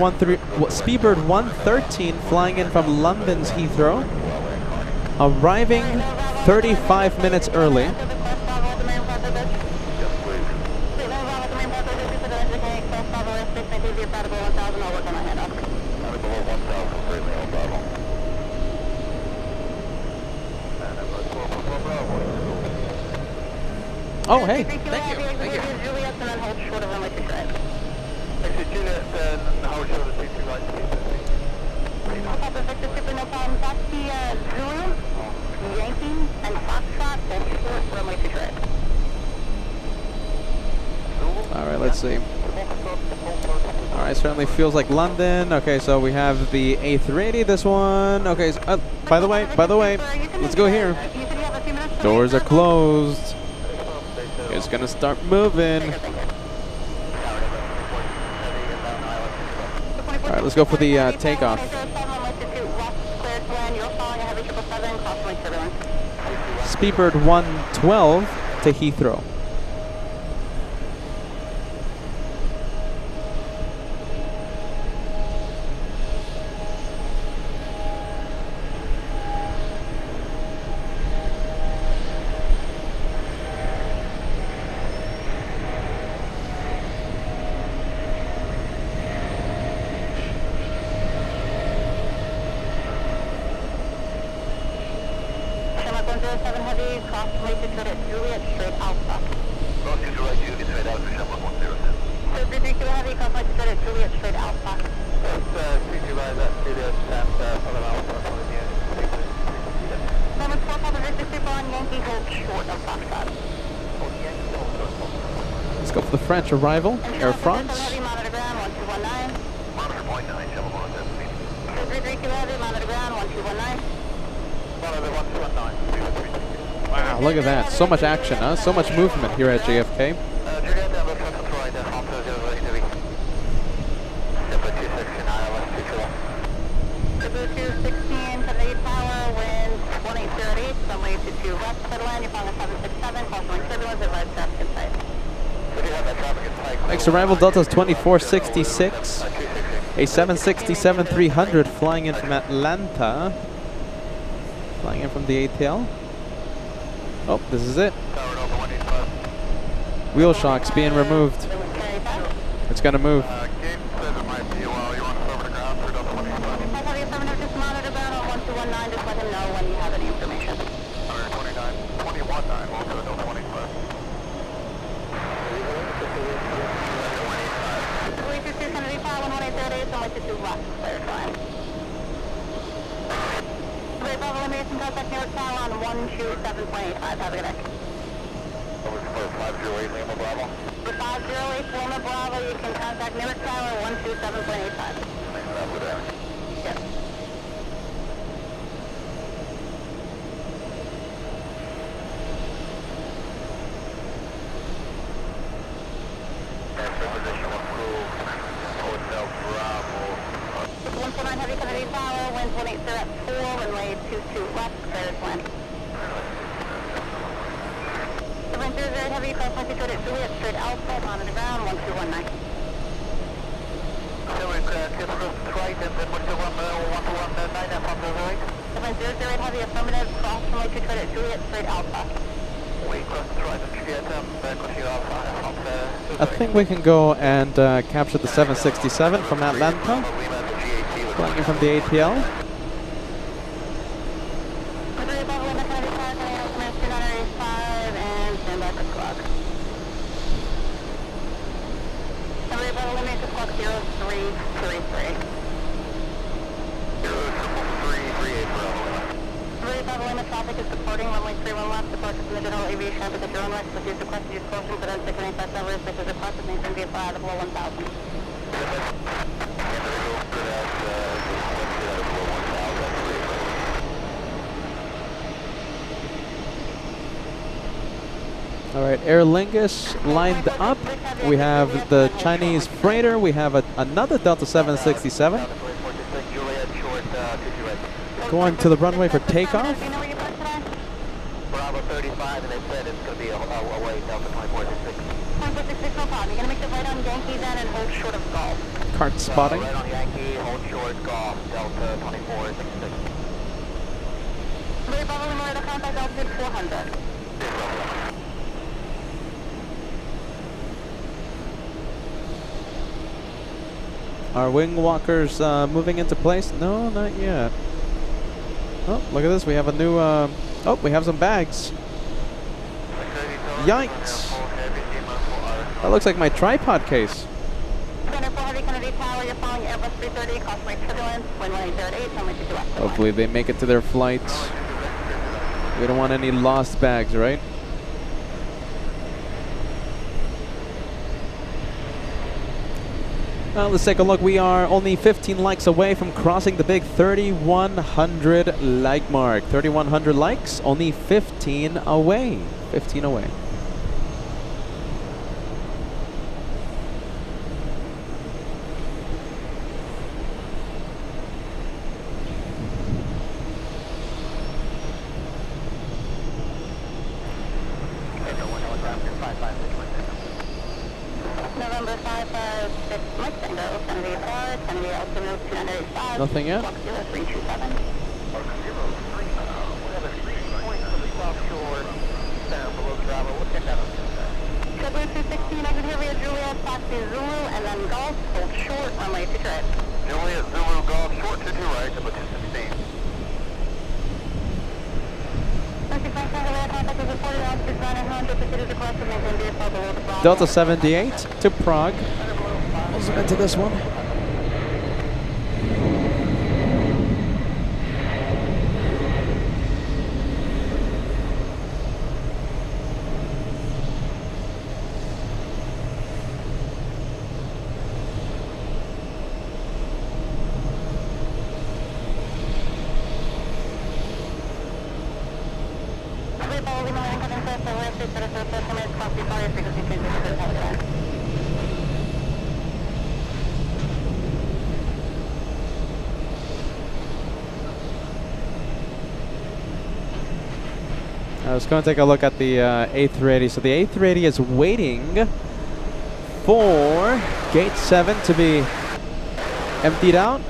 113 flying in from London's Heathrow, arriving 35 minutes early. Oh, hey, thank you, thank you. Alright, let's see. Alright, certainly feels like London. Okay, so we have the A380, this one. Okay, so, by the way, let's go here. Doors are closed. It's gonna start moving. Alright, let's go for the takeoff. Speedbird 112 to Heathrow. Let's go for the French arrival, Air France. Wow, look at that. So much action, huh? So much movement here at JFK. Next arrival, Delta's 2466. A 767-300 flying in from Atlanta. Flying in from the ATL. Oh, this is it. Wheel shocks being removed. It's gonna move. I think we can go and capture the 767 from Atlanta, flying in from the ATL. 0333. 03338 Bravo. Very Bravo Lima traffic is departing runway 31 left, departure from the general aviation for the drone rest, which is requested use caution for the 695 numbers, which is requested maintain vehicle out of below 1000. All right, Aer Lingus lined up. We have the Chinese freighter. We have another Delta 767 going to the runway for takeoff. Do you know where you parked today? Bravo 35, and they said it's going to be away Delta 2466. 2466, no problem. You're going to make the right on Yankee then and hold short of golf. Cart spotting. Right on Yankee, hold short, golf, Delta 2466. Very Bravo Lima radar contact altitude 400. Are wing walkers moving into place? No, not yet. Oh, look at this. We have a new... oh, we have some bags. Yikes. That looks like my tripod case. Center 400 Kennedy Tower, you're following Airbus 330, cautionary turbulence, wind 1808, runway 22 left. Hopefully they make it to their flights. We don't want any lost bags, right? Let's take a look. We are only 15 likes away from crossing the big 3,100 like mark. 3,100 likes, only 15 away. 15 away. November 556 Mike Tango, Kennedy Tower, Kennedy Altimeter 285. Nothing yet? Block 0327. We have a 3-point from the south shore, down below Bravo. We'll check that out. February 216, exit here via Juliet, taxi Zulu, and then golf, hold short, runway 22 right. Juliet, Zulu, golf, short 22 right, number 216. Delta 78 to Prague. We'll zoom into this one. I was going to take a look at the A380. So the A380 is waiting for gate 7 to be emptied out.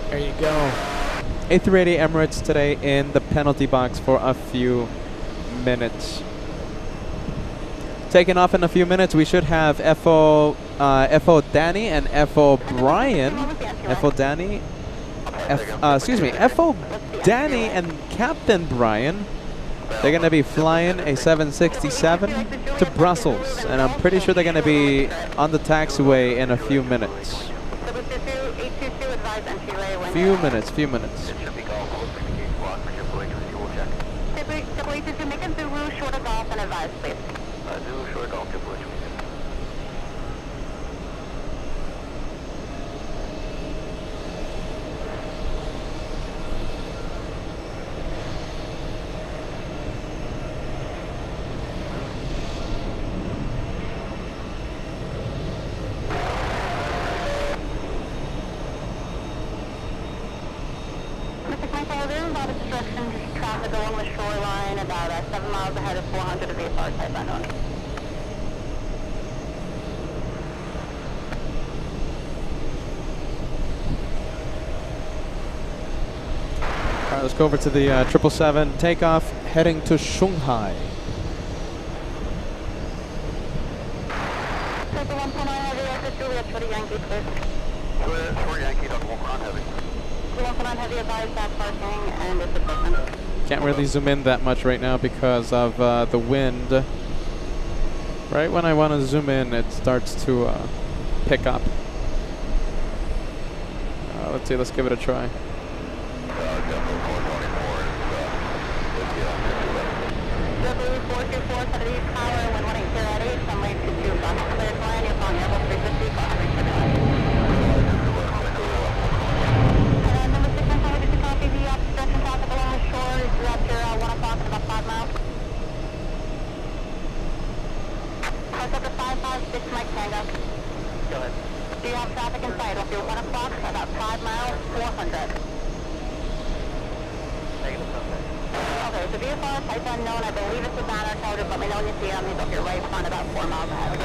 There you go. A380 Emirates today in the penalty box for a few minutes. Taking off in a few minutes, we should have FO Danny and FO Brian. FO Danny. FO Danny and Captain Brian. They're going to be flying a 767 to Brussels, and I'm pretty sure they're going to be on the taxiway in a few minutes. Few minutes. Traffic along the shoreline about 7 miles ahead of 400 of the type unknown. Alright, let's go over to the 777 takeoff, heading to Shanghai. Take the 1.9 heavy after Juliet, short of Yankee, please. Short Yankee, Delta 1.9 heavy. 1.9 heavy advised back parking and it's a person. Can't really zoom in that much right now because of the wind. Right when I want to zoom in, it starts to pickup. Let's see, let's give it a try. Go ahead. Do you have traffic in sight? It'll be 1 o'clock, about 5 miles, 400. Negative something. Okay, it's a vehicle, type unknown. I believe it's a banner code. Let me know when you see it on the book. Your right front, about 4 miles ahead.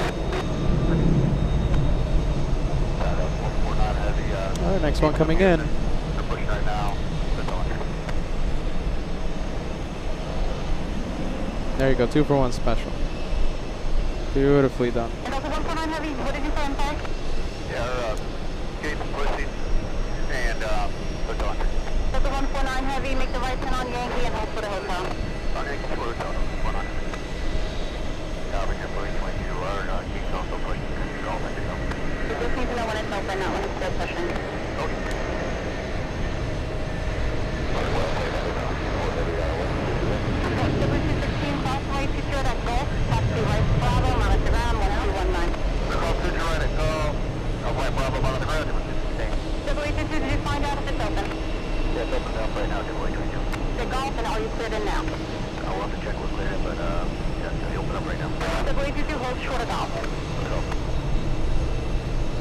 All right, next one coming in. We're pushing right now. There you go, 2 for 1 special. Beautifully done. And also 149 heavy, what did you say, I'm sorry? Yeah, gates pushing and push on. Delta 149 heavy, make the right turn on Yankee and hold for the hotel. On Yankee for the hotel, 100. Yeah, we can push when you are, keep also pushing. You don't let it go. You just need to know when it's open, not when it's still pushing. Okay. Crossway, secure that Gulf, taxi right Bravo, monitor ground, 1219. Call Future right at call. I'll fly Bravo on the ground. Did you find out if it's open? Yeah, it's open up right now, The Gulf, and are you cleared in now? I'll have to check what's clear, but yeah, it's open up right now. WA22 hold short of Gulf.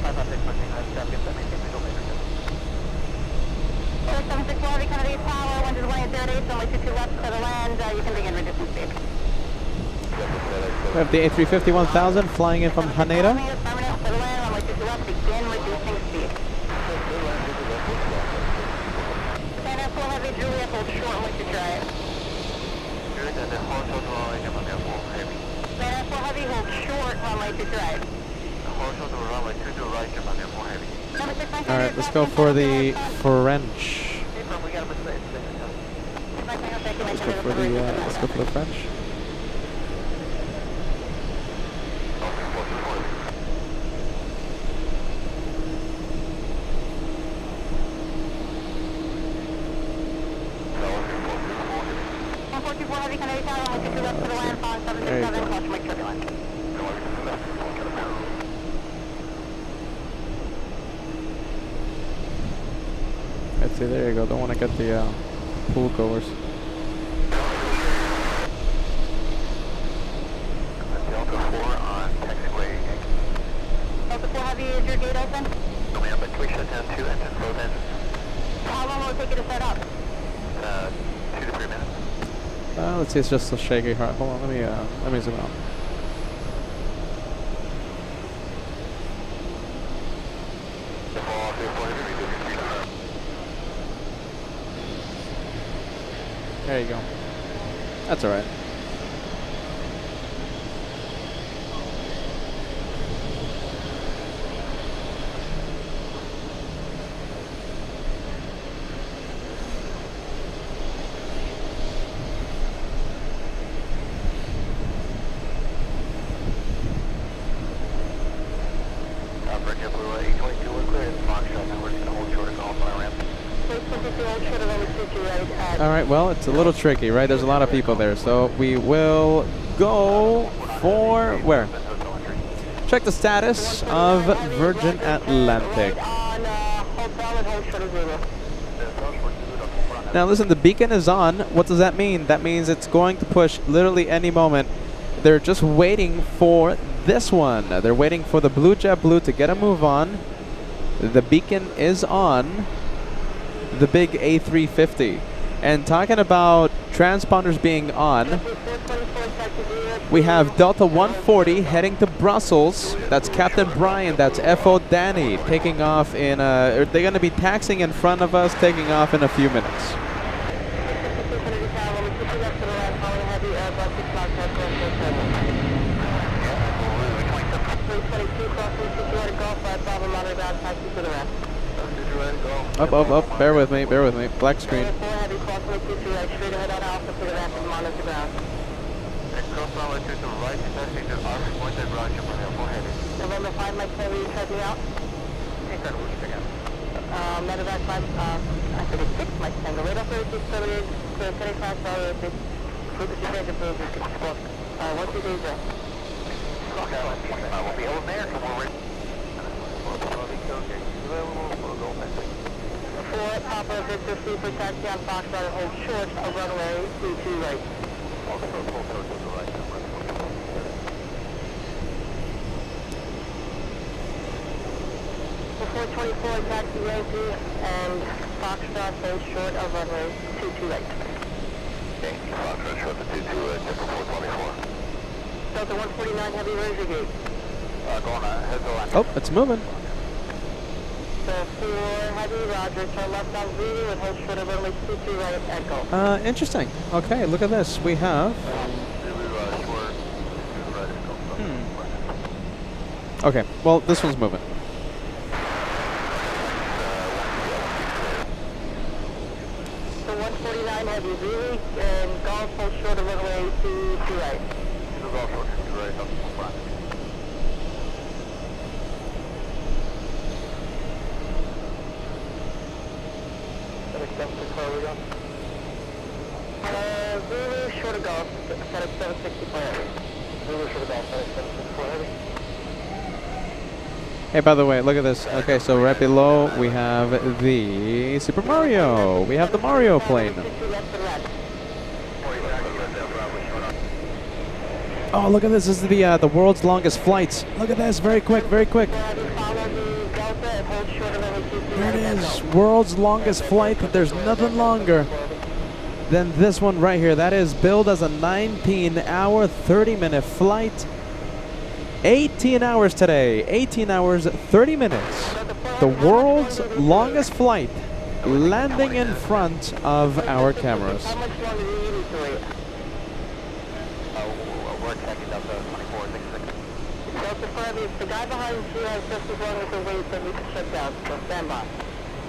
556, pushing, get that maintain visual matrix. 764 Heavy Kennedy Tower, wind is 180, only 22 left to the land, you can begin reducing speed. We have the A350 1000 flying in from Haneda. Permanent to the land, only 22 left, begin reducing speed. Stand up, full heavy, Juliet, hold short, only to try it. Juliet, the whole total runway, full heavy. Stand up, full heavy, hold short, runway to right. The whole total runway, to right, full heavy. All right, let's go for the French. Let's go for the French. There you go. Let's see, there you go. Don't want to get the pool goers. Delta 4 on taxiway. Delta 4 Heavy, is your gate open? Coming up at 3 shutdown, 2 engines, both engines. How long will it take you to set up? 2 to 3 minutes. Let's see, it's just so shaky. Hold on, let me zoom out. There you go. That's alright. Alright, well, it's a little tricky, right? There's a lot of people there. So we will go for where? Check the status of Virgin Atlantic. Now listen, the beacon is on. What does that mean? That means it's going to push literally any moment. They're just waiting for this one. They're waiting for the blue JetBlue to get a move on. The beacon is on the big A350. And talking about transponders being on, we have Delta 140 heading to Brussels. That's Captain Brian, that's FO Danny, taking off in they're going to be taxiing in front of us, taking off in a few minutes. Up, bear with me, black screen. Cross runway 2 to right, taxi to R, pointed ground, Japan Air 4 heavy. November 5, Mike, can you check me out? Incredible, check out. Medevac 5, I think it's 6, Mike, Tango. Radar 36, 38, clear 35, sorry, frequency change approved, it's spoke. What's your danger? Okay, we'll be over there, and we're ready. For Papa Victor, Super Taxi on Foxtrot, hold short of runway 22 right. For 424, taxi Yankee, and Foxtrot, hold short of runway 22 right. Yankee, Foxtrot, short to 22, check for 424. Delta 149, heavy razor gate. Go on, head to line. Oh, it's moving. So for heavy, roger, turn left on Zulu and hold short of runway 22 right, echo. Interesting. Okay, look at this. We have... Okay, well, this one's moving. So 149 heavy, Zulu and golf, hold short of runway 22 right. Golf short, right, up front. Zulu, short of golf, set up 764 heavy. Zulu short of golf, 764 heavy. Hey, by the way, look at this. Okay, so right below we have the Super Mario. We have the Mario plane. Oh, look at this. This is the world's longest flight. Look at this. Very quick, very quick. There it is. World's longest flight. There's nothing longer than this one right here. That is billed as a 19-hour, 30-minute flight. 18 hours today. 18 hours, 30 minutes. The world's longest flight landing in front of our cameras. How much longer do you need to wait? We're checking Delta 2466. Delta 5, if the guy behind you has just as long as the wait, then we can shut down. So stand by.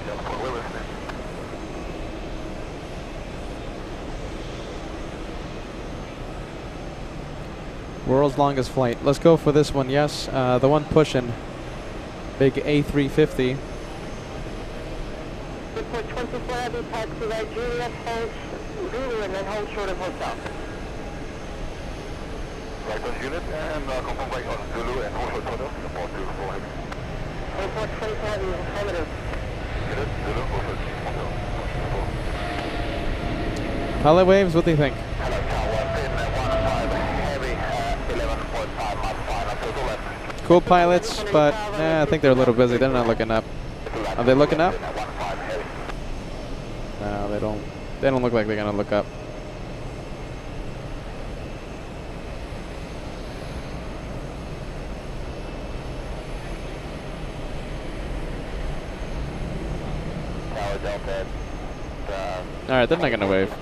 Delta 4, we're listening. World's longest flight. Let's go for this one, yes. The one pushing. Big A350. Report 24 heavy, taxi right, Juliet, hold Zulu, and then hold short of hotel. Right on unit, and confirm right on Zulu and hold short hotel, support to 4 heavy. Report 24 heavy, affirmative. Unit, Zulu, hold short hotel. Pilot waves, what do you think? Hello, Tower 1015 heavy, 11.5 miles 5 up to the left. Cool pilots, but I think they're a little busy. They're not looking up. Are they looking up? No, they don't. They don't look like they're gonna look up. Tower Delta. All right, they're not gonna wave.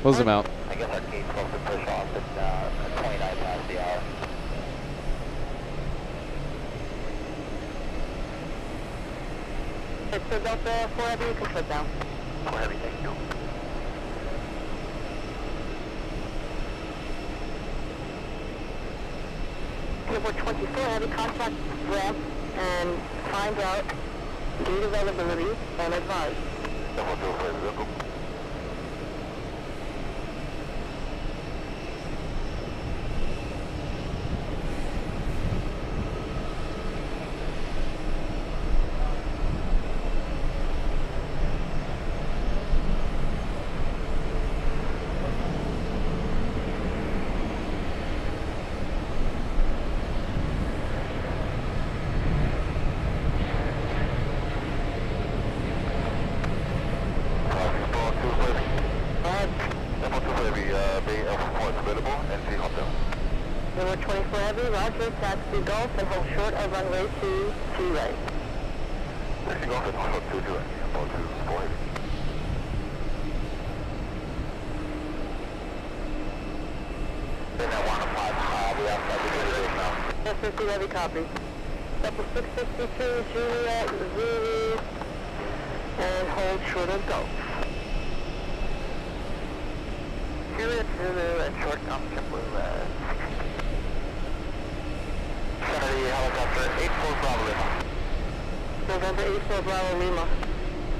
We'll zoom out. I guess our gate's supposed to push off at 29 past the hour. It's so Delta 4 heavy, you can put down. 4 heavy, thank you. Report 24 heavy, contact ramp and find out gate availability and advise. Double 2 for vehicle. Number 24 heavy, roger, taxi golf and hold short of runway 22 right. Taxi golf and hold short 22 right. Hold 4 heavy. Then at 105, we have to now. 50 heavy copy. Delta 662, Juliet, Zulu, and hold short of golf. Juliet Zulu and short comms JetBlue 70 helicopter 84 Bravo Lima. November 84 Bravo Lima.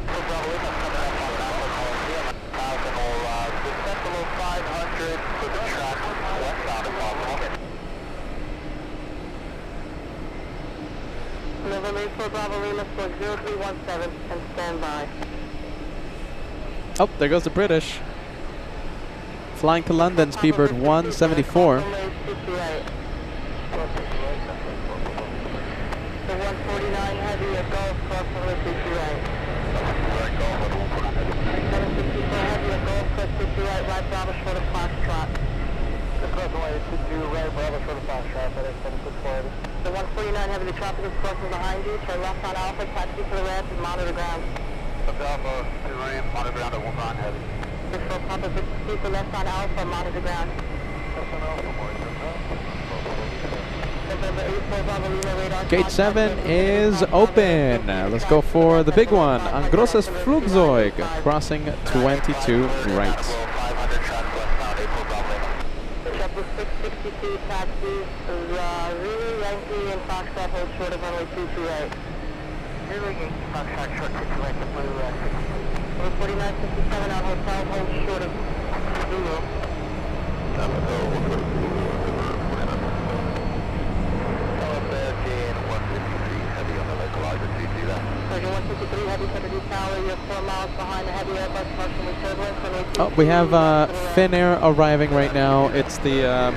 Bravo Lima coming up on Alpha Coliseum. 1000 will descend below 500 for the track westbound if possible. November 84 Bravo Lima, squawk 0317 and stand by. Oh, there goes the British. Flying to London, speedbird 174. The 149 heavy at Gulf crossing with 50 right. 764 heavy at Gulf cross 50 right Bravo short of Foxtrot. The crossing way 22 right Bravo short of Foxtrot, that is 7640. The 149 heavy, the traffic is crossing behind you. Turn left on Alpha, taxi to the ramp and monitor ground. Alpha to ramp, monitor ground at 1 heavy. 64 Papa 52 for left on Alpha, monitor ground. Gate 7 is open. Let's go for the big one. Ein großes Flugzeug crossing 22 right. JetBlue 662 taxis, Zulu, Yankee, and Foxtrot hold short of runway 228. Zulu, Yankee, Foxtrot, short 228, JetBlue 662. Over 4957 on hotel, hold short of Zulu. Surgeon 153 heavy 70 tower, you're 4 miles behind the heavy Airbus partially turbulence. Oh, we have Finnair arriving right now. It's the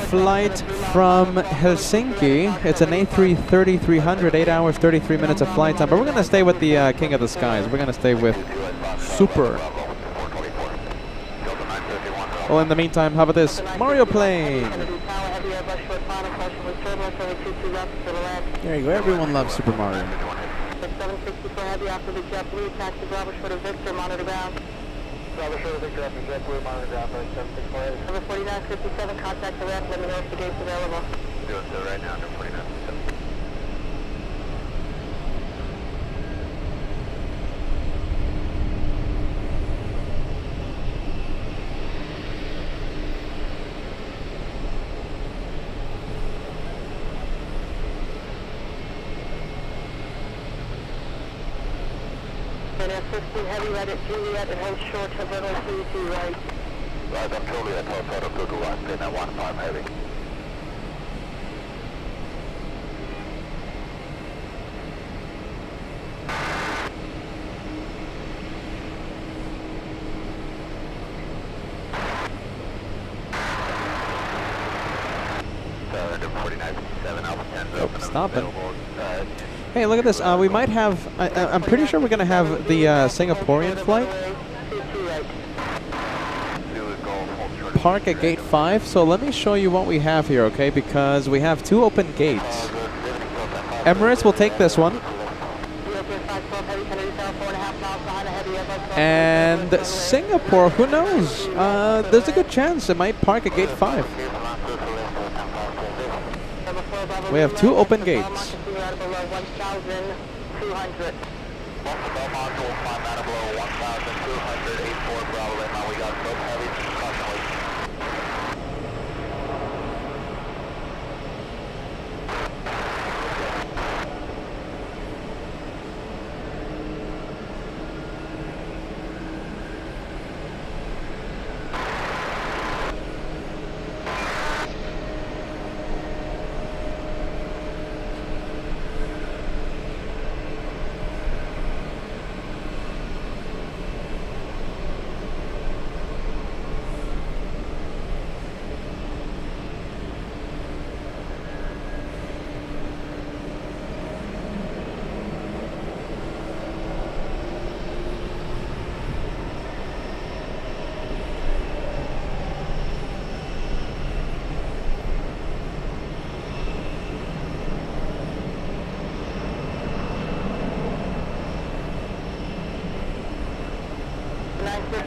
flight from Helsinki. It's an A330-300, 8 hours, 33 minutes of flight time. But we're going to stay with the King of the Skies. We're going to stay with Super. Well, in the meantime, how about this Mario plane? There you go. Everyone loves Super Mario. 764 heavy after the JetBlue, taxi Bravo short of Victor, monitor ground. Bravo short of Victor after JetBlue, monitor ground, 764 heavy. Number 4957, contact the ramp, let me know if the gate's available. Doing so right now, number 4957. And 15 heavy right at Juliet and hold short of runway 22 right. Right, I'm totally at outside of Google Line, staying at 15 heavy. Number 4957, Alpha 10 open. Stopping. Hey, look at this. We might have. I'm pretty sure we're going to have the Singaporean flight park at gate 5. So let me show you what we have here, okay? Because we have 2 open gates. Emirates will take this one. And Singapore, who knows? There's a good chance it might park at gate 5. We have 2 open gates.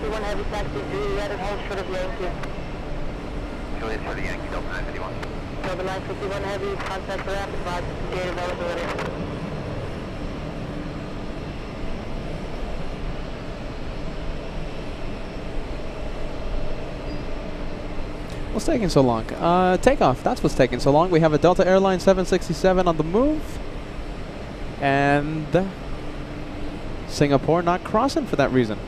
One heavy taxi, Juliet and hold short of Yankee. Juliet for the Yankee, Delta 951. Delta 951 heavy, contact the rapid advise gate availability. What's taking so long? Takeoff. That's what's taking so long. We have a Delta Airlines 767 on the move. And Singapore not crossing for that reason.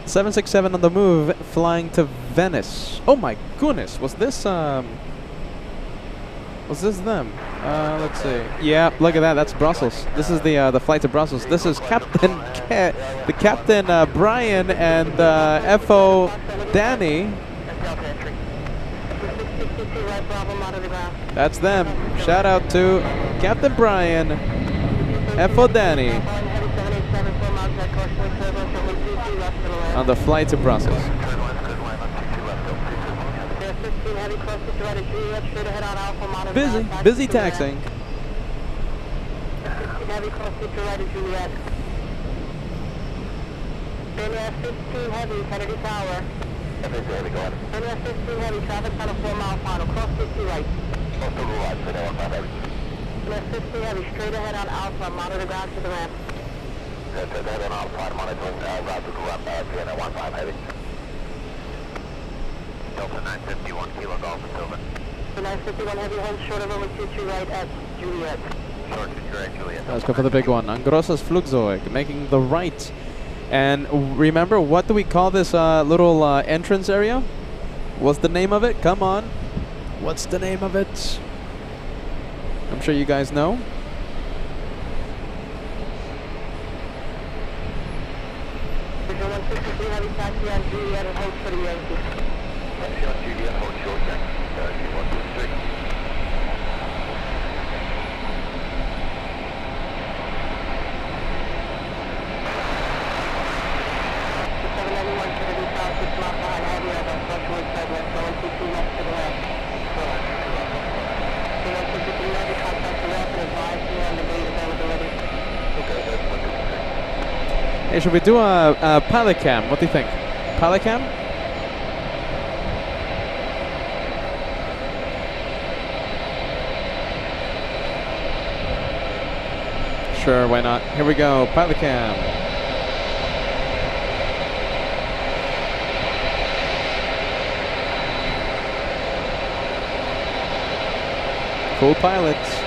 767 on the move, flying to Venice. Oh my goodness, was this them? Let's see. Yeah, look at that. That's Brussels. This is the flight to Brussels. This is Captain Brian and FO Danny. That's them. Shout out to Captain Brian, FO Danny, on the flight to Brussels. Busy taxiing. Heavy close to right of Juliet. 15 heavy, Kennedy Tower. 15 heavy, traffic on a 4-mile final. Cross 50 right. 15 heavy, straight ahead on Alpha, monitor ground to the ramp. Head on Alpha, monitoring ground to the ramp, PNA 15 heavy. Delta 951, Kilo Golf, Silver. 951 heavy, hold short of runway 22 right at Juliet. Short 22 right, Juliet. Let's go for the big one. Angrosas Flugzeug, making the right. And remember, what do we call this little entrance area? What's the name of it? Come on. What's the name of it? I'm sure you guys know. Visual 153 heavy, taxi on Juliet and hold for the Yankee. Taxi on Juliet, hold short, Yankee. 123. Hey, should we do a pilot cam? What do you think? Pilot cam? Sure, why not? Here we go, pilot cam. Cool pilots.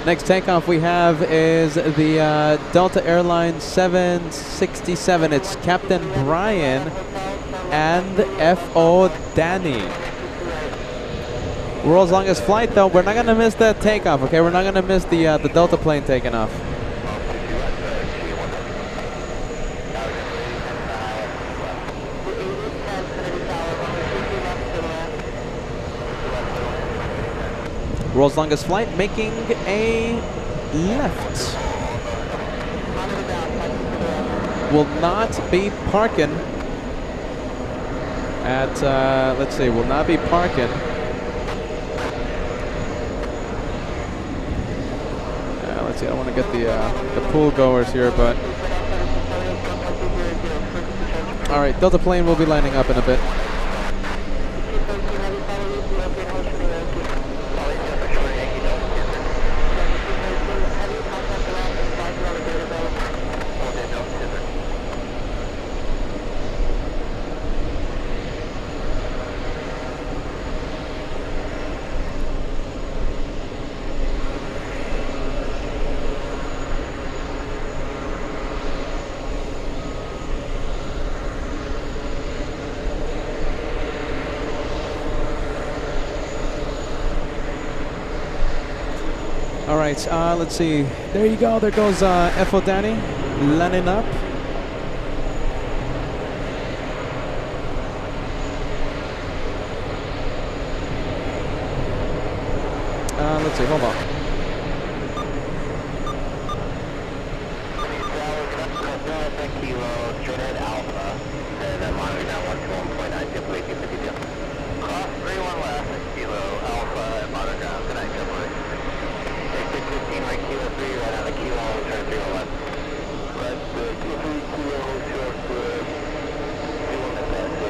Next takeoff we have is the Delta Airlines 767. It's Captain Brian and F.O. Danny. World's longest flight, though. We're not going to miss that takeoff, okay? We're not going to miss the Delta plane taking off. World's longest flight, making a left. Will not be parking at, let's see, will not be parking. Let's see, I don't want to get the pool goers here, but All right, Delta plane will be lining up in a bit. All right, let's see. There you go. There goes FO Danny landing up. Let's see. Hold on. Kilo, straight ahead Alpha, and then monitor down 121.9, TWA 252. Cross 31 left, Kilo, Alpha, and monitor down tonight, TWA. Take 615 right Kilo 3, right on the Kilo, turn 3 left. Right, Kilo 3, Kilo, short, 3 1 left,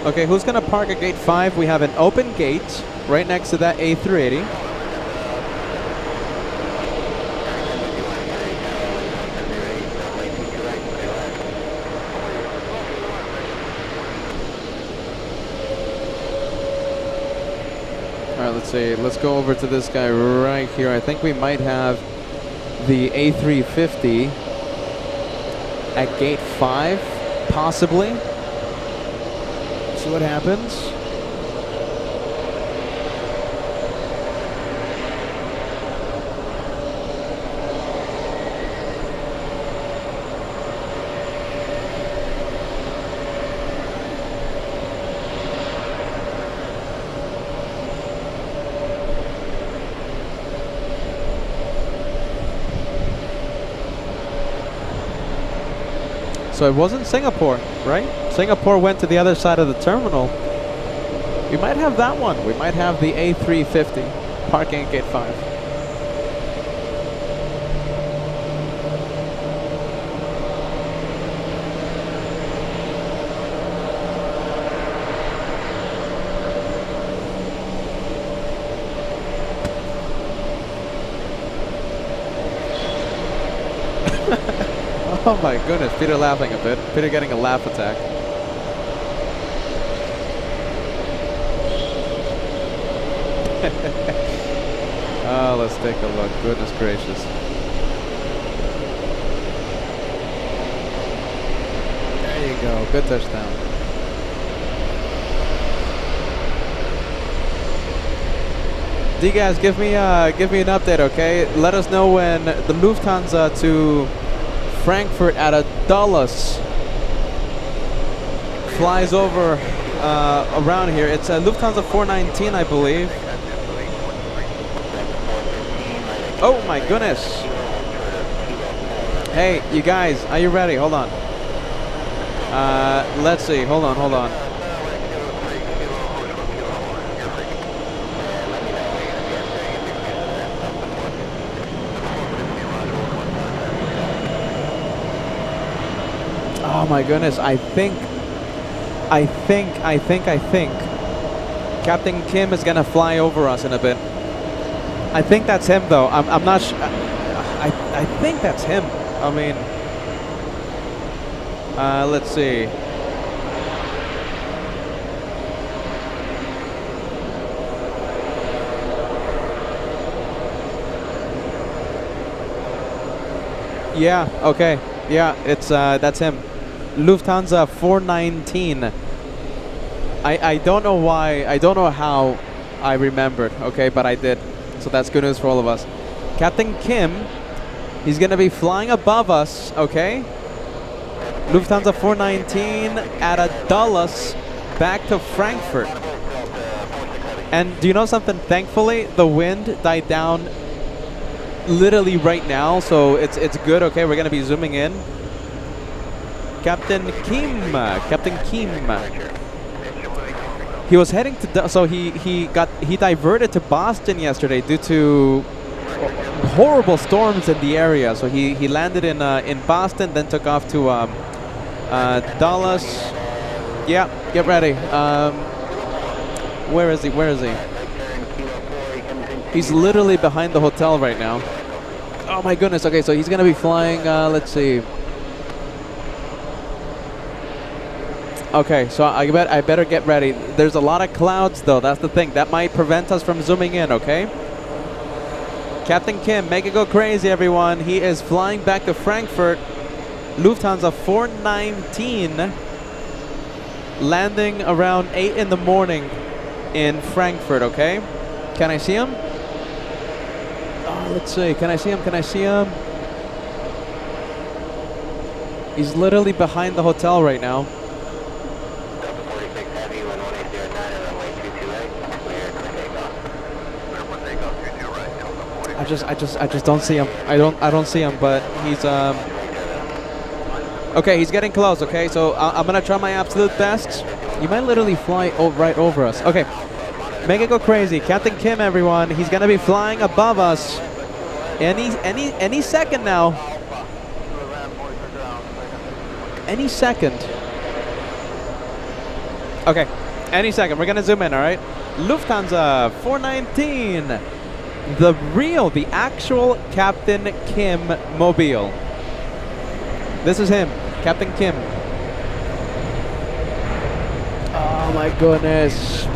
Okay, who's going to park at gate 5? We have an open gate right next to that A380. All right, let's see. Let's go over to this guy right here. I think we might have the A350 at gate 5, possibly. See what happens. So it wasn't Singapore, right? Singapore went to the other side of the terminal. We might have that one. We might have the A350 parking at gate 5. Oh my goodness, Peter laughing a bit. Peter getting a laugh attack. Oh, let's take a look. Goodness gracious. There you go. Good touchdown. Do you guys give me an update, okay? Let us know when the Lufthansa to Frankfurt out of Dulles flies over around here. It's a Lufthansa 419, I believe. Oh my goodness. Hey, you guys, are you ready? Hold on. Let's see. Hold on. Oh my goodness, I think Captain Kim is gonna fly over us in a bit. I think that's him though. I'm not sure. I think that's him. I mean, let's see. Yeah, okay. Yeah, it's that's him. Lufthansa 419. I don't know why, I don't know how I remembered, okay, but I did. So that's good news for all of us. Captain Kim, he's gonna be flying above us, okay? Lufthansa 419 out of Dulles back to Frankfurt. And do you know something? Thankfully, the wind died down literally right now, so it's good, okay? We're gonna be zooming in. Captain Kim. He was heading to, so he diverted to Boston yesterday due to horrible storms in the area. So he landed in Boston, then took off to Dulles. Yeah, get ready. Where is he? He's literally behind the hotel right now. Oh my goodness. Okay, so he's gonna be flying. Let's see. Okay, so I better get ready. There's a lot of clouds though, that's the thing. That might prevent us from zooming in, okay? Captain Kim, make it go crazy everyone. He is flying back to Frankfurt. Lufthansa 419, landing around 8 in the morning in Frankfurt, okay? Can I see him? Oh, let's see, can I see him? He's literally behind the hotel right now. I just don't see him. I don't see him, but he's okay, he's getting close, okay? So I'm gonna try my absolute best. He might literally fly right over us. Okay. Make it go crazy. Captain Kim, everyone. He's gonna be flying above us any second now. Any second. Okay. Any second. We're gonna zoom in, alright? Lufthansa 419. The actual Captain Kim mobile. This is him, Captain Kim. Oh my goodness.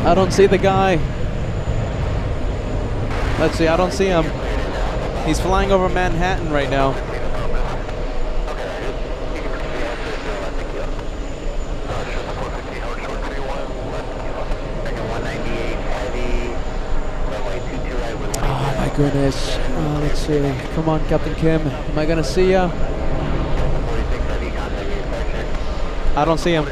I don't see the guy. Let's see, I don't see him. He's flying over Manhattan right now. Goodness. Let's see. Come on, Captain Kim. Am I gonna see ya? I don't see him.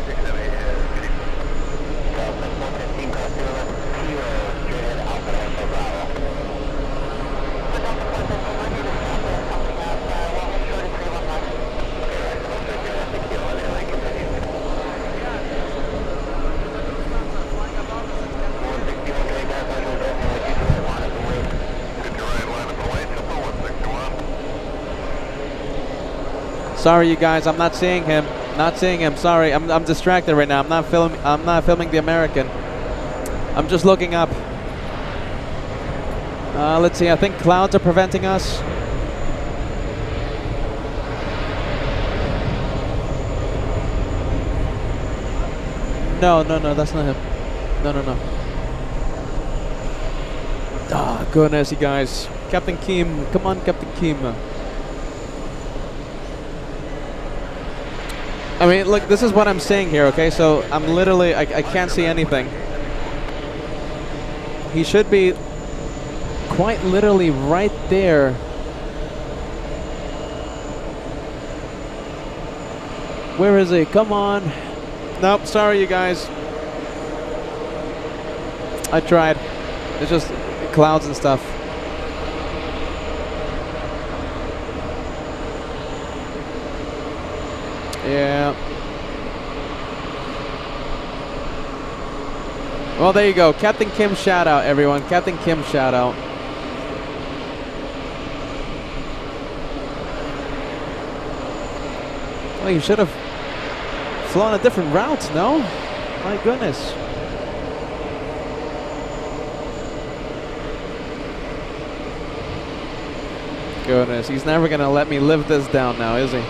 Sorry, you guys. I'm not seeing him. Sorry, I'm distracted right now. I'm not filming the American. I'm just looking up. Let's see. I think clouds are preventing us. No, that's not him. No. Ah, goodness, you guys. Captain Kim, come on, Captain Kim. I mean, look, this is what I'm saying here, okay? So I'm literally, I can't see anything. He should be quite literally right there. Where is he? Come on. Nope, sorry you guys. I tried. It's just clouds and stuff. Yeah. Well, there you go. Captain Kim shout out, everyone. Captain Kim shout out. Well, you should have flown a different route, no? My goodness. Goodness, he's never gonna let me live this down now, is he?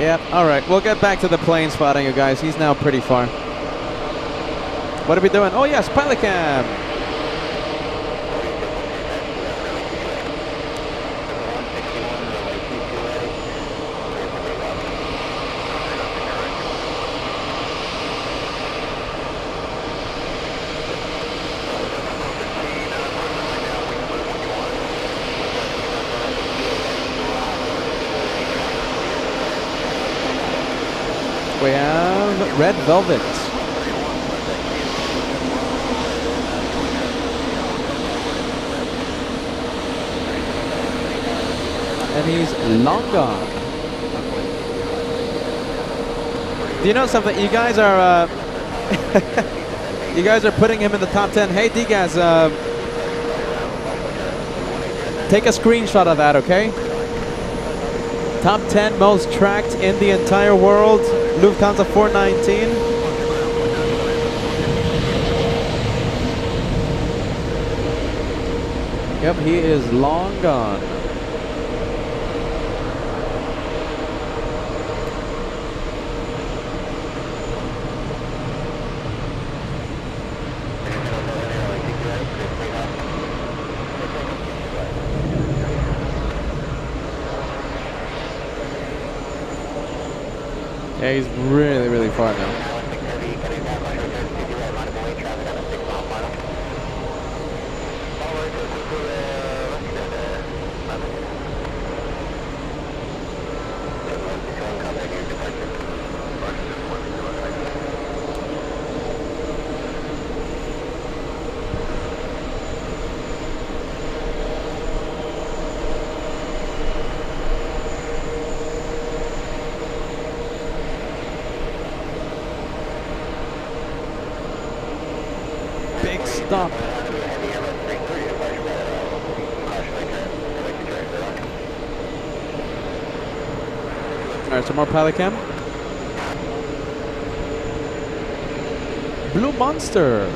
Yep, alright, we'll get back to the plane spotting, you guys. He's now pretty far. What are we doing? Oh yes, pilot cam! We have Red Velvet. And he's long gone. Do you know something? You guys are you guys are putting him in the top 10. Hey D-Gaz, take a screenshot of that, okay? Top 10 most tracked in the entire world. Lufthansa 419. Yep, he is long gone. Yeah, he's really, really far now. Stop. Alright, some more pilot cam. Blue Monster.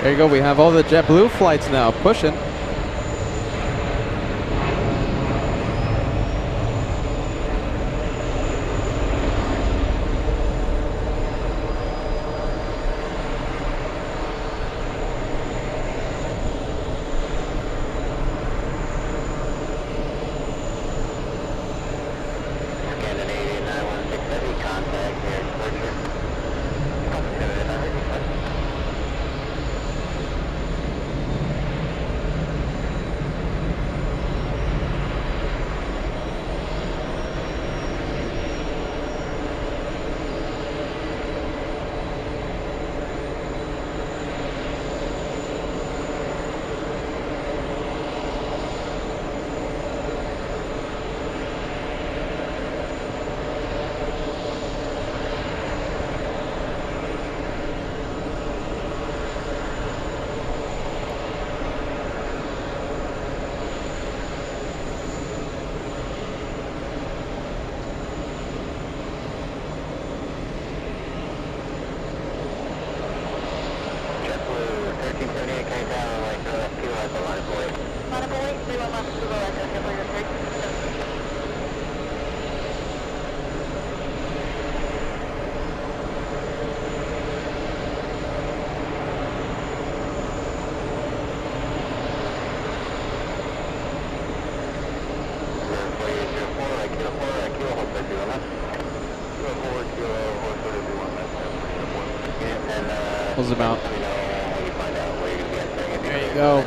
There you go, we have all the JetBlue flights now pushing. Line up 08, 31 left, Kilo Echo, JetBlue 3. Close them out. There you go.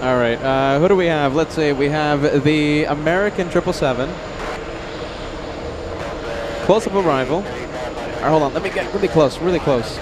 All right, who do we have? Let's see, we have the American 777. Close-up arrival. All right, hold on, let me get really close, really close.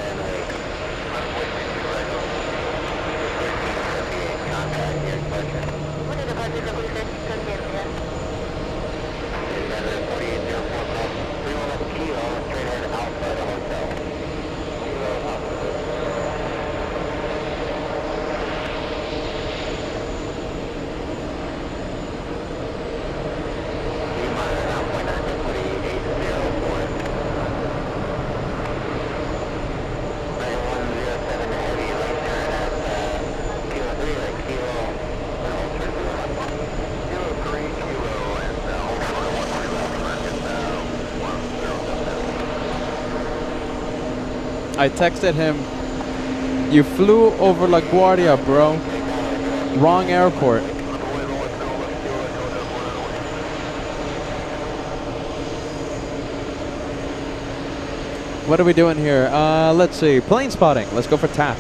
I texted him, you flew over LaGuardia, bro. Wrong airport. What are we doing here? Let's see, plane spotting. Let's go for tap.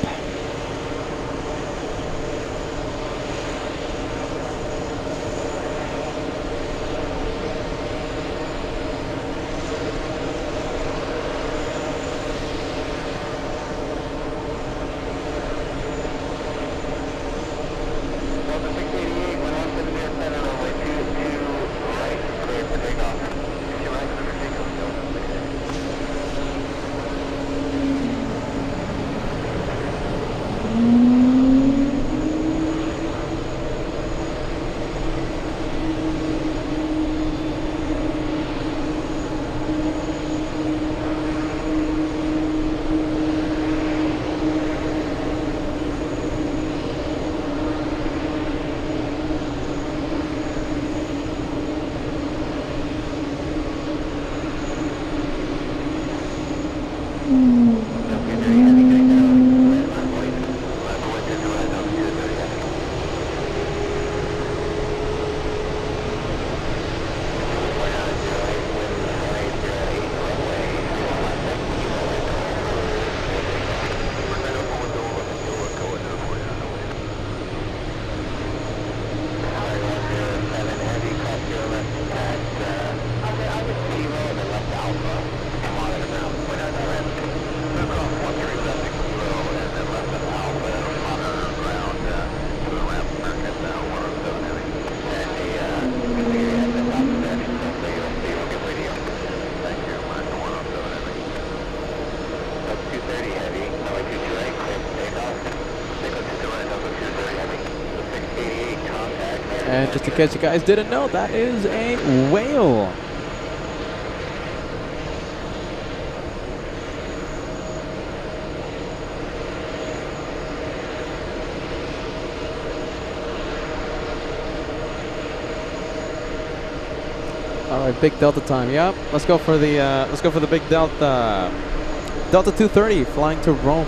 And just in case you guys didn't know, that is a whale. All right, big Delta time. Yep. Let's go for the big Delta. Delta 230 flying to Rome.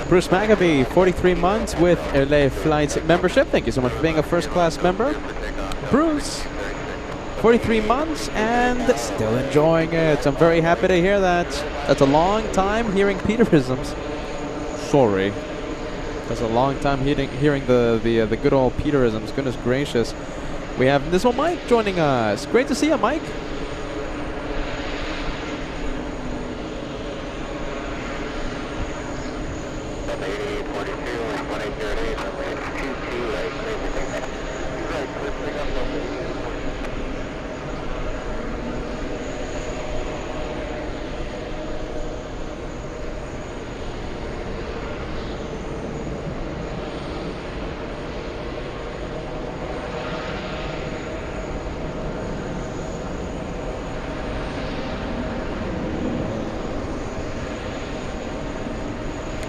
Bruce McAfee, 43 months with LA Flights membership. Thank you so much for being a first-class member. Bruce, 43 months and still enjoying it. I'm very happy to hear that. That's a long time hearing Peterisms. Sorry. That's a long time hearing the good old Peterisms. Goodness gracious. We have this one Mike joining us. Great to see you, Mike.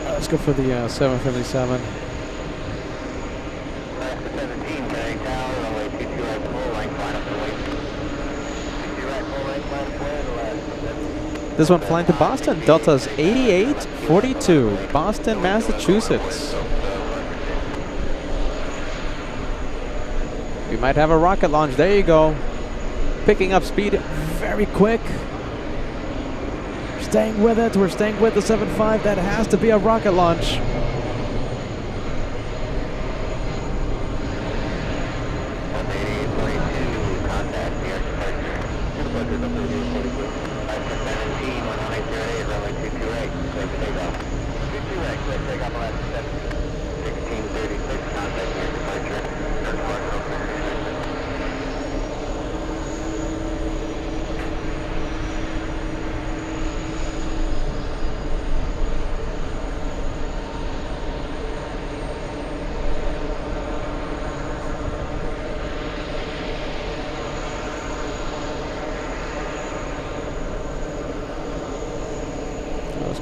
Let's go for the 757. 17, carrying tower, runway 22 right full, line climb up the way. 22 right full, line climb up the way. This one flying to Boston. Delta's 8842, Boston, Massachusetts. We might have a rocket launch. There you go. Picking up speed very quick. Staying with it. We're staying with the 7.5. That has to be a rocket launch.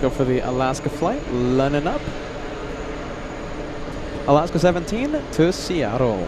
Go for the Alaska flight, London up. Alaska 17 to Seattle.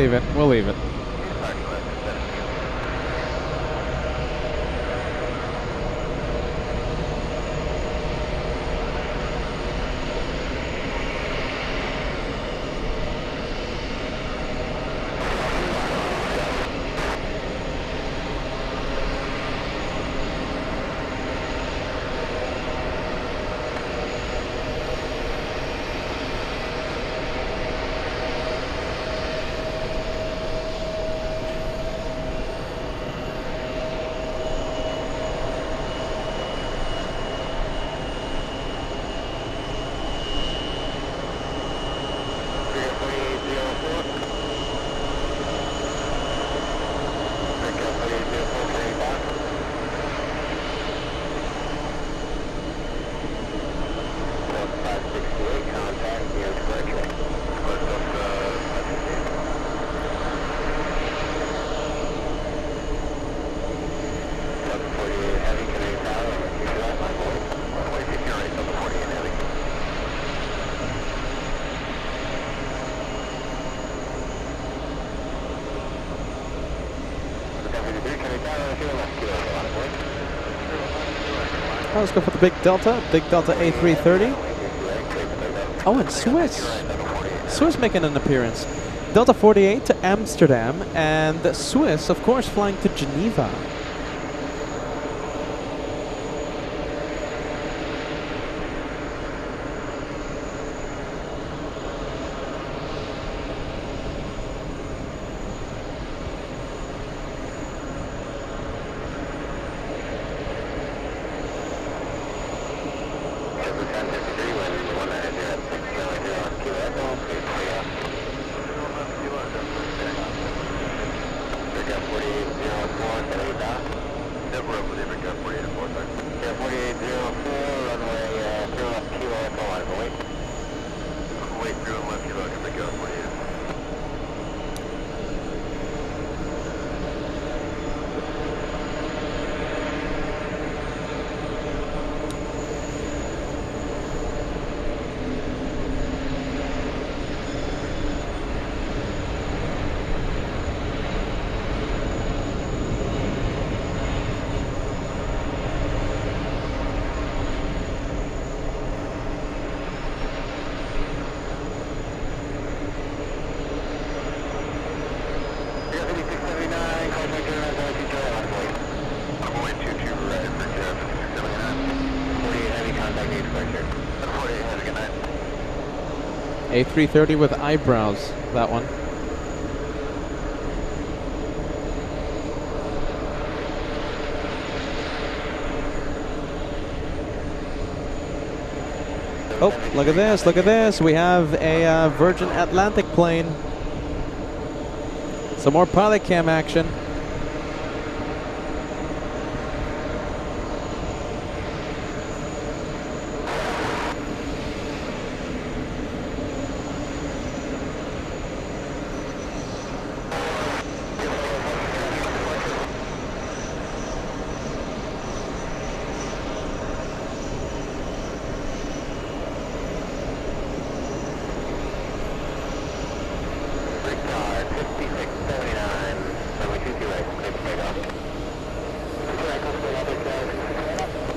leave it. We'll leave it. Let's go for the big Delta A330. Oh, and Swiss. Swiss making an appearance. Delta 48 to Amsterdam, and Swiss, of course, flying to Geneva. A330 with eyebrows, that one. Oh, look at this, look at this. We have a Virgin Atlantic plane. Some more pilot cam action.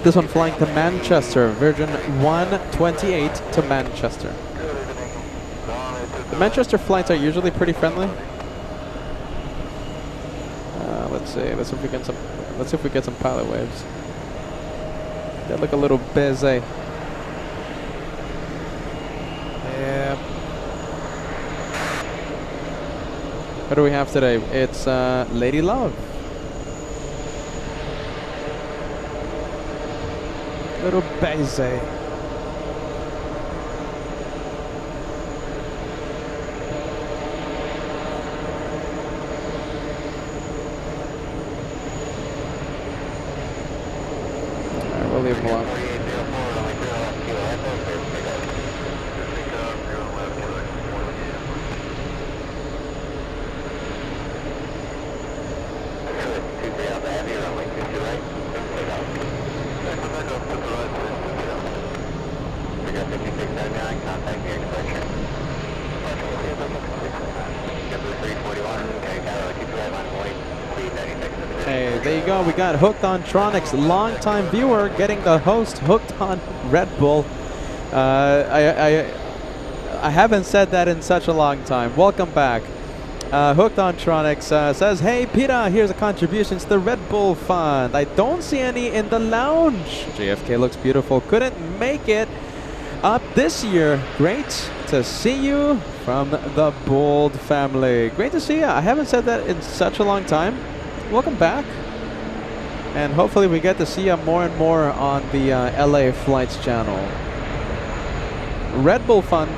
This one flying to Manchester, Virgin 128 to Manchester. The Manchester flights are usually pretty friendly. Let's see. Let's see if we get some pilot waves. They look a little busy. Yeah. What do we have today? It's Lady Love. Little busy. Alright, we'll leave him alone. Hey, there you go. We got Hooked on Tronics, longtime viewer, getting the host hooked on Red Bull. I haven't said that in such a long time. Welcome back. Hooked on Tronics says, "Hey, Peter, here's a contribution to the Red Bull Fund. I don't see any in the lounge. JFK looks beautiful. Couldn't make it up this year. Great to see you from the Bold family." Great to see you. I haven't said that in such a long time. Welcome back. And hopefully we get to see you more and more on the LA Flights channel. Red Bull Fund.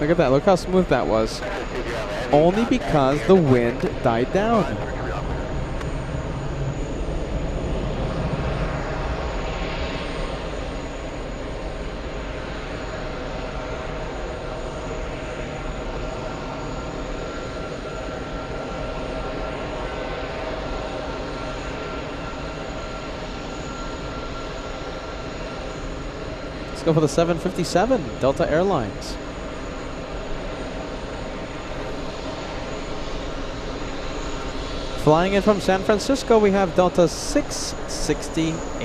Look at that. Look how smooth that was. Only because the wind died down. Let's go for the 757, Delta Airlines. Flying in from San Francisco, we have Delta 668.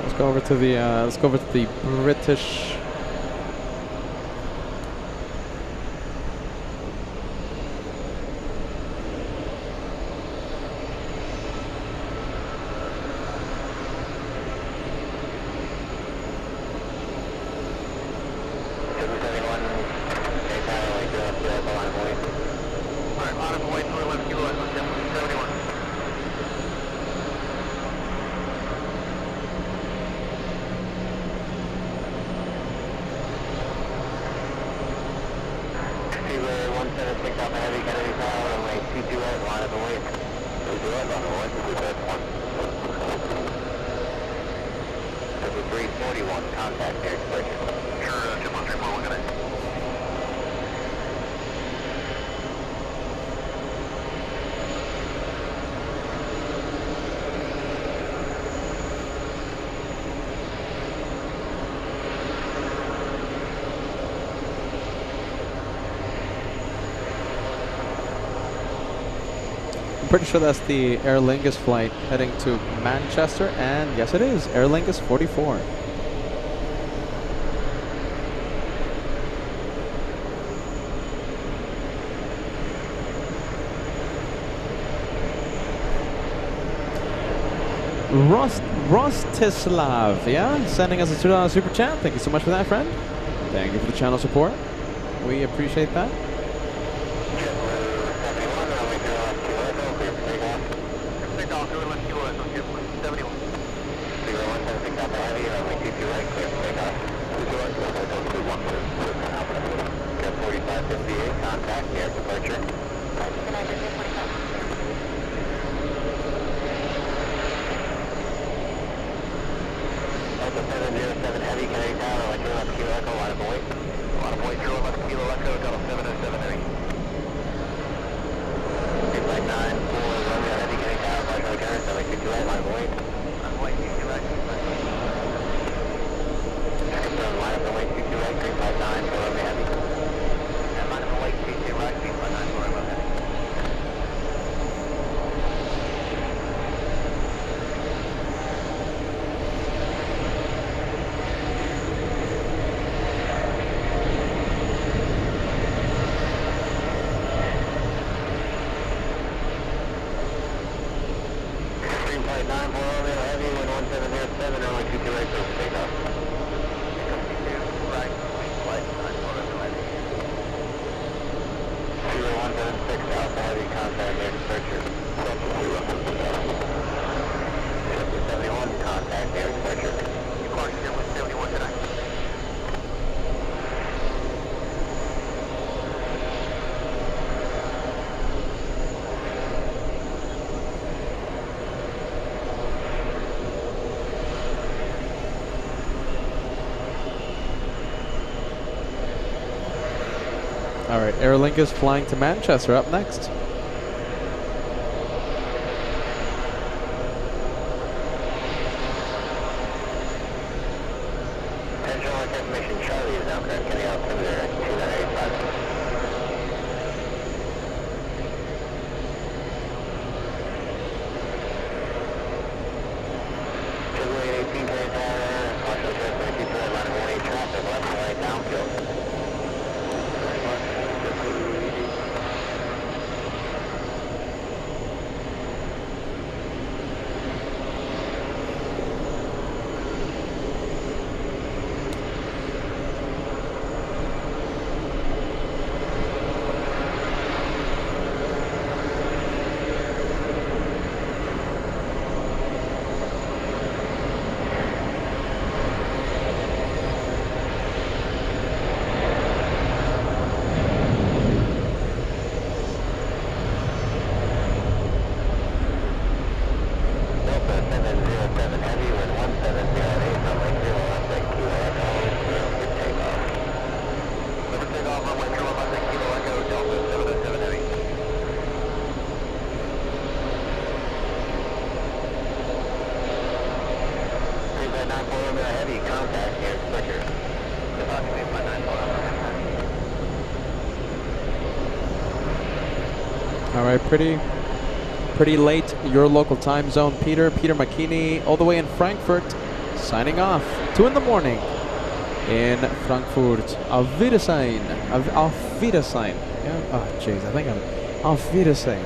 Let's go over to the British. I'm pretty sure that's the Aer Lingus flight heading to Manchester, and yes it is, Aer Lingus 44. Rostislav, yeah, sending us a $2 super chat. Thank you so much for that, friend. Thank you for the channel support. We appreciate that. Flight 9 Heavy, wind 1707, runway 22 right, so take All right, Aer Lingus flying to Manchester up next. All right, pretty late your local time zone, Peter McKinney, all the way in Frankfurt, signing off. 2 in the morning in Frankfurt. Auf Wiedersehen. Auf Wiedersehen. Yeah? Oh, jeez, I think I'm Auf Wiedersehen.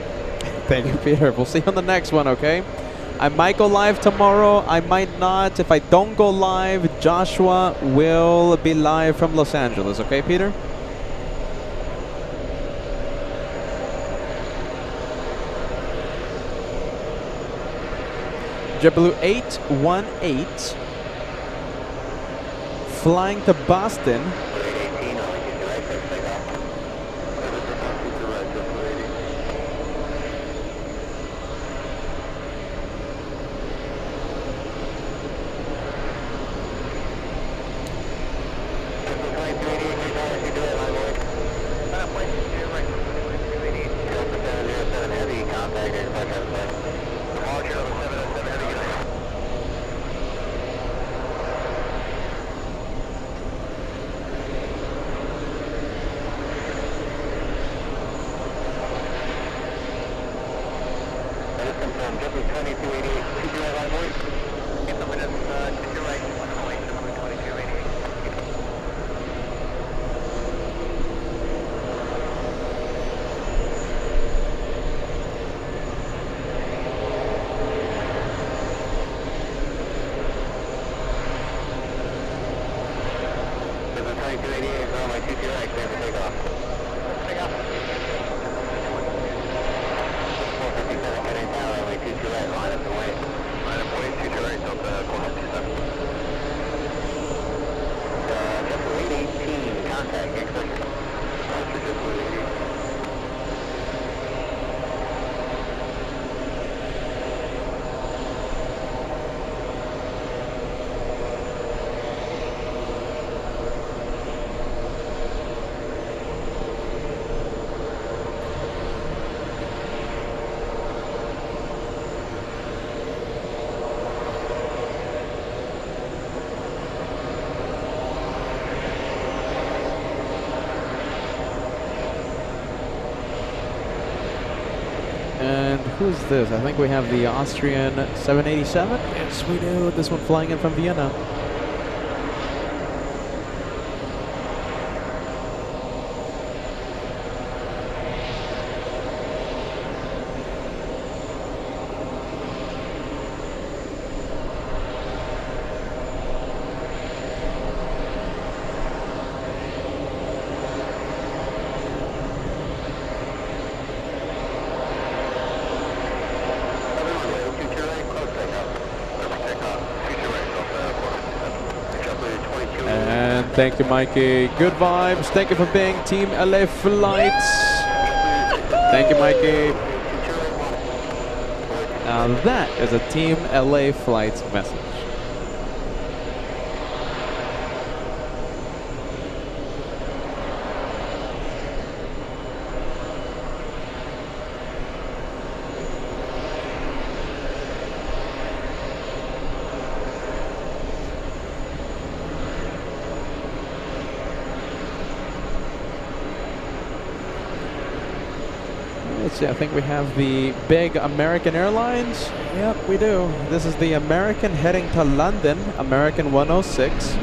Thank you, Peter. We'll see you on the next one, okay? I might go live tomorrow. I might not. If I don't go live, Joshua will be live from Los Angeles, okay, Peter? JetBlue 818 flying to Boston. And who's this? I think we have the Austrian 787. Yes, we do. This one flying in from Vienna. Thank you, Mikey. Good vibes. Thank you for being Team LA Flights. Thank you, Mikey. Now that is a Team LA Flights message. see, I think we have the big American Airlines. Yep, we do. This is the American heading to London, American 106.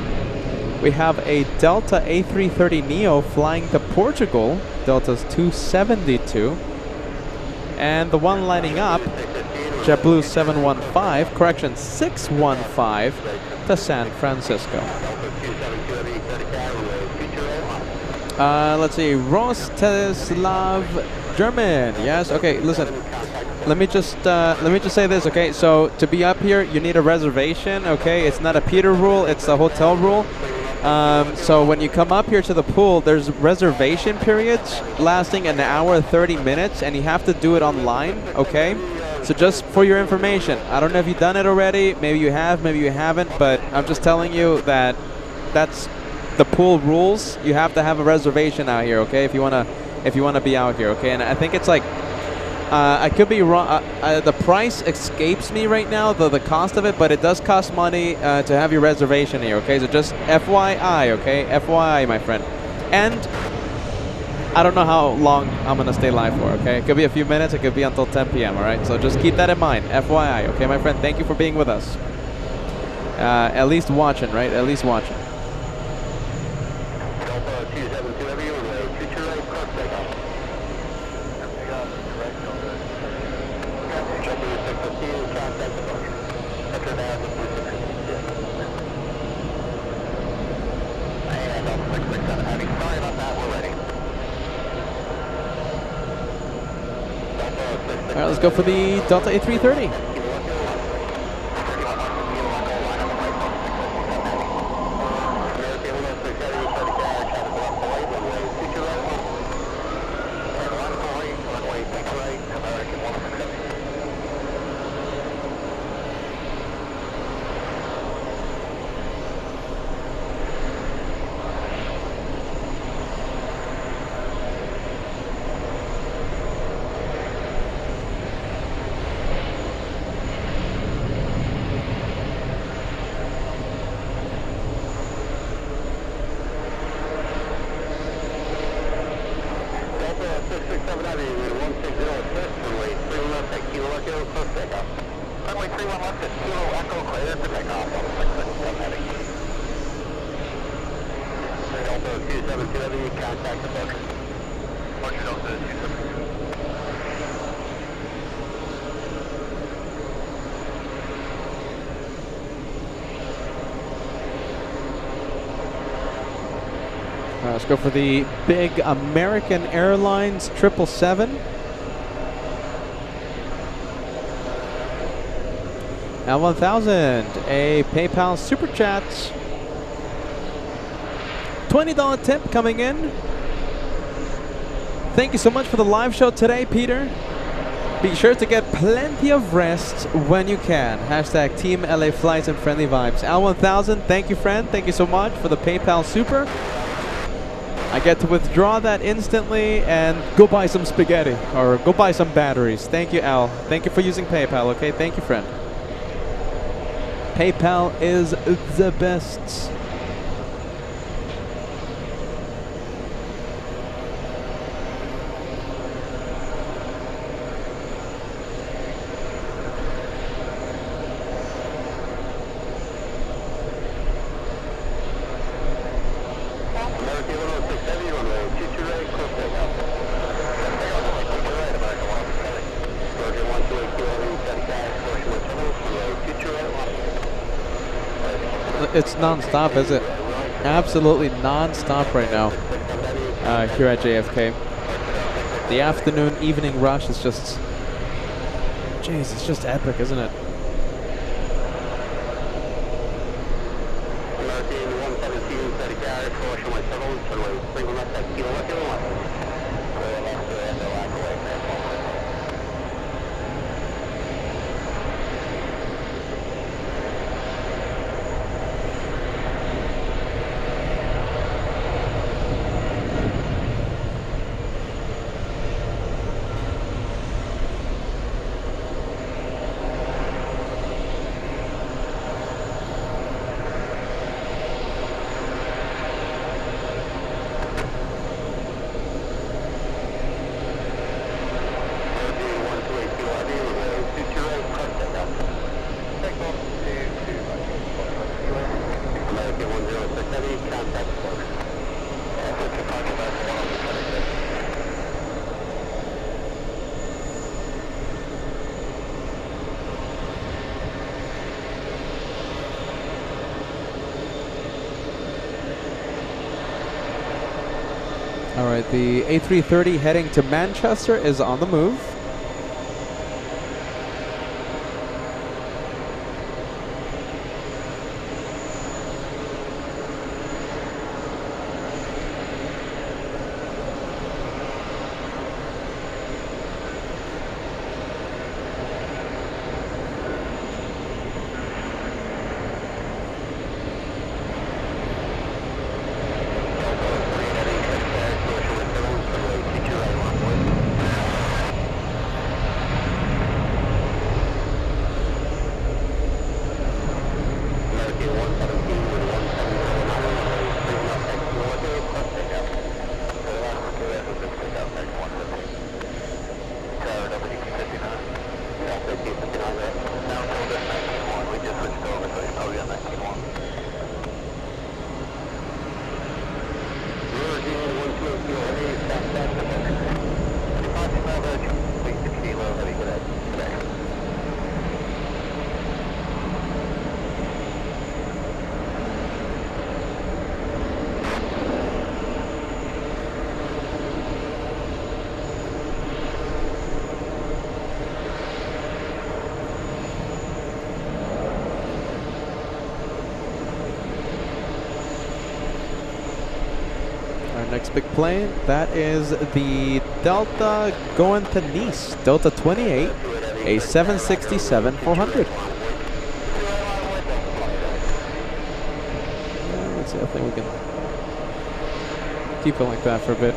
We have a Delta A330 Neo flying to Portugal, Delta's 272. And the one lining up, JetBlue 715, correction 615, to San Francisco. Let's see, Rostislav, German. Yes, okay, listen. Let me just say this, okay? So to be up here, you need a reservation, okay? It's not a Peter rule, it's a hotel rule. So when you come up here to the pool, there's reservation periods lasting an hour 30 minutes, and you have to do it online, okay? So just for your information, I don't know if you've done it already, maybe you have, maybe you haven't, but I'm just telling you that that's the pool rules. You have to have a reservation out here, okay? If you wanna be out here, okay? And I think it's like I could be wrong. The price escapes me right now, the cost of it, but it does cost money to have your reservation here, okay? So just FYI, okay? FYI, my friend. And I don't know how long I'm going to stay live for, okay? It could be a few minutes. It could be until 10 p.m., all right? So just keep that in mind. FYI, okay, my friend? Thank you for being with us. At least watching, right? At least watching. All right, let's go for the Delta A330. Let's go for the big American Airlines 777. L1000, a PayPal Super Chat. $20 tip coming in. Thank you so much for the live show today, Peter. Be sure to get plenty of rest when you can. Hashtag Team LA Flights and Friendly Vibes. L1000, thank you, friend. Thank you so much for the PayPal Super. I get to withdraw that instantly and go buy some spaghetti or go buy some batteries. Thank you, Al. Thank you for using PayPal, okay? Thank you, friend. PayPal is the best. It's non-stop, is it? Absolutely non-stop right now here at JFK. The afternoon, evening rush is just, jeez, it's just epic, isn't it? Alright, the A330 heading to Manchester is on the move. Next big plane, that is the Delta going to Nice. Delta 28, a 767-400. Let's see, I think we can keep it like that for a bit.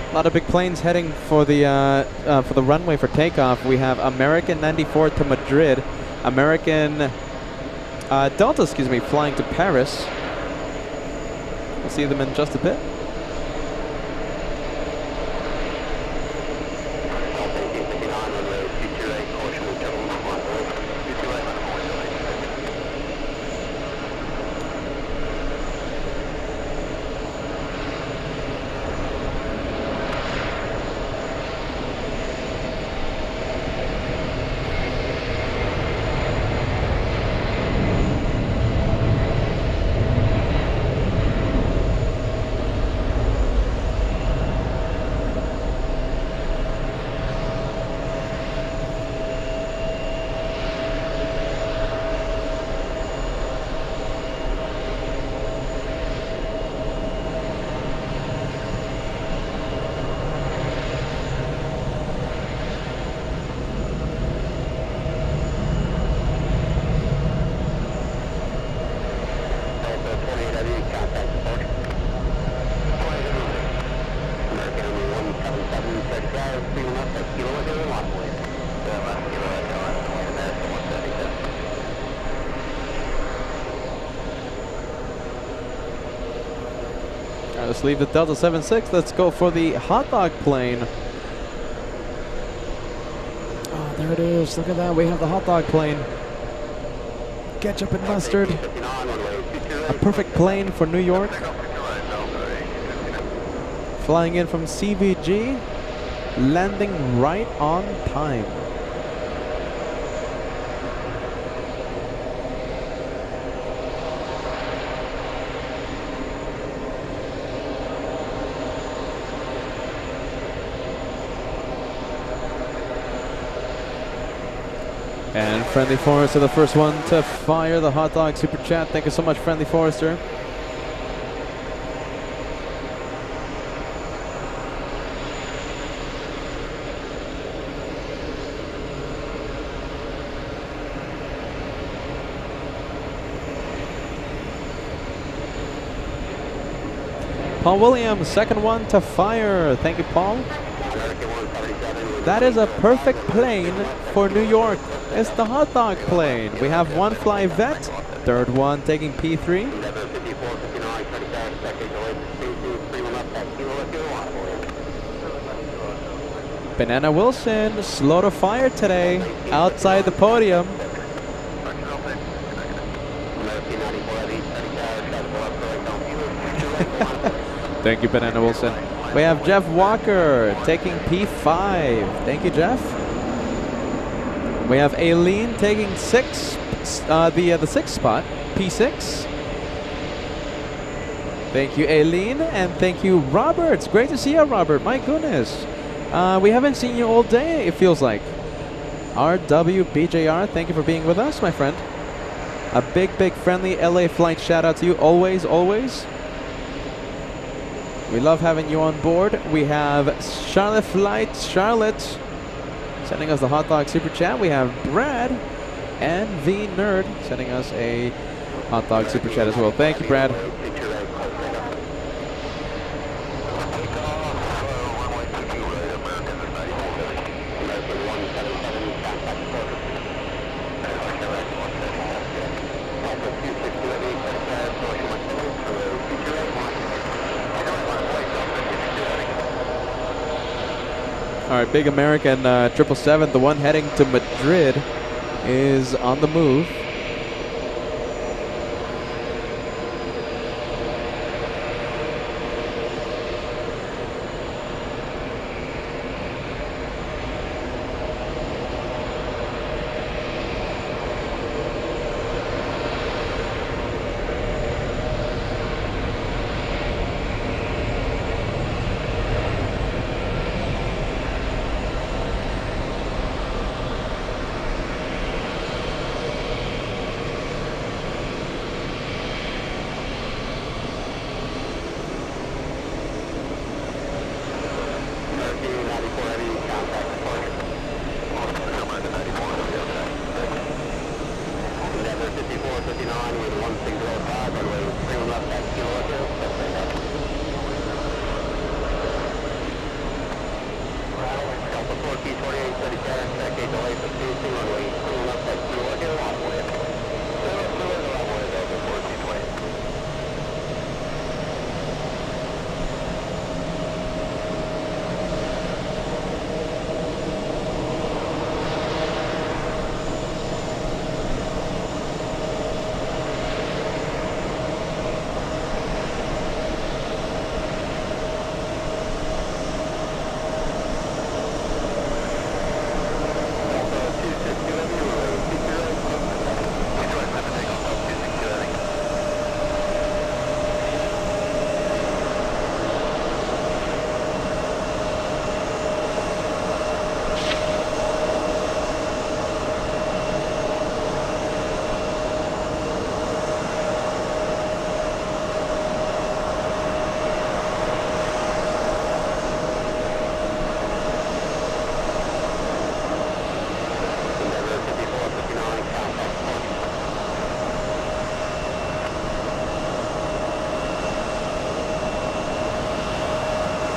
A lot of big planes heading for the runway for takeoff. We have American 94 to Madrid, American Delta, excuse me, flying to Paris. We'll see them in just a bit. Let's leave the Delta 76. Let's go for the hot dog plane. Oh, there it is. Look at that. We have the hot dog plane. Ketchup and mustard. A perfect plane for New York. Flying in from CVG. Landing right on time. And Friendly Forester, the first one to fire the hot dog super chat. Thank you so much, Friendly Forester. Paul Williams, second one to fire. Thank you, Paul. That is a perfect plane for New York. It's the hot dog plane. We have one fly vet, third one taking P3. Banana Wilson, slow to fire today, outside the podium. Thank you, Banana Wilson. We have Jeff Walker taking P5. Thank you, Jeff. We have Aileen taking the sixth spot, P6. Thank you, Aileen, and thank you, Robert. It's great to see you, Robert. My goodness. We haven't seen you all day, it feels like. RWBJR, thank you for being with us, my friend. A big friendly LA flight shout out to you, always, always. We love having you on board. We have Charlotte Flight, Charlotte, sending us the hot dog super chat. We have Brad and V Nerd sending us a hot dog super chat as well. Thank you, Brad. All right, big American 777, the one heading to Madrid, is on the move.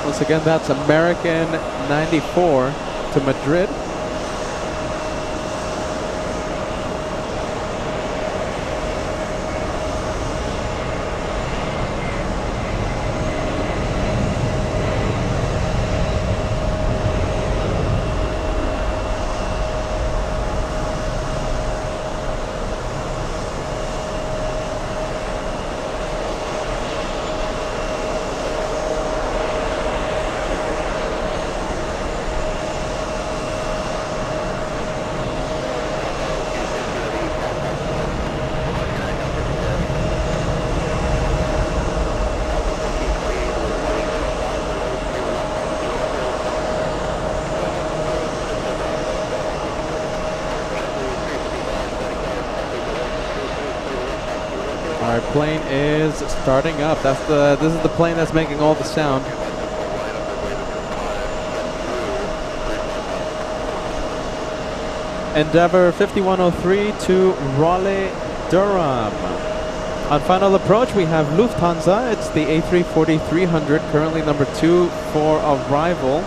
Once again, that's American 94 to Madrid. Our plane is starting up. This is the plane that's making all the sound. Endeavour 5103 to Raleigh, Durham. On final approach, we have Lufthansa. It's the A340-300, currently number 2 for arrival.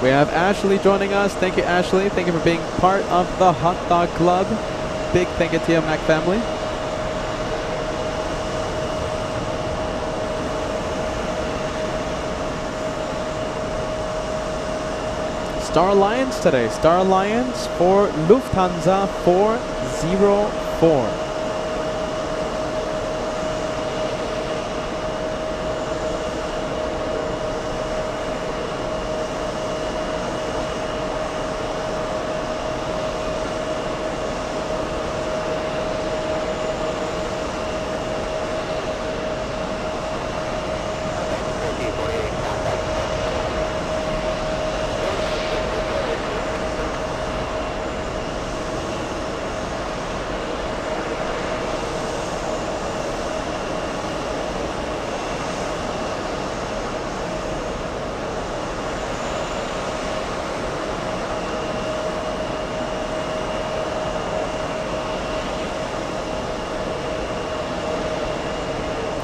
We have Ashley joining us. Thank you, Ashley. Thank you for being part of the Hot Dog Club. Big thank you to your Mac family. Star Alliance today. Star Alliance for Lufthansa 404.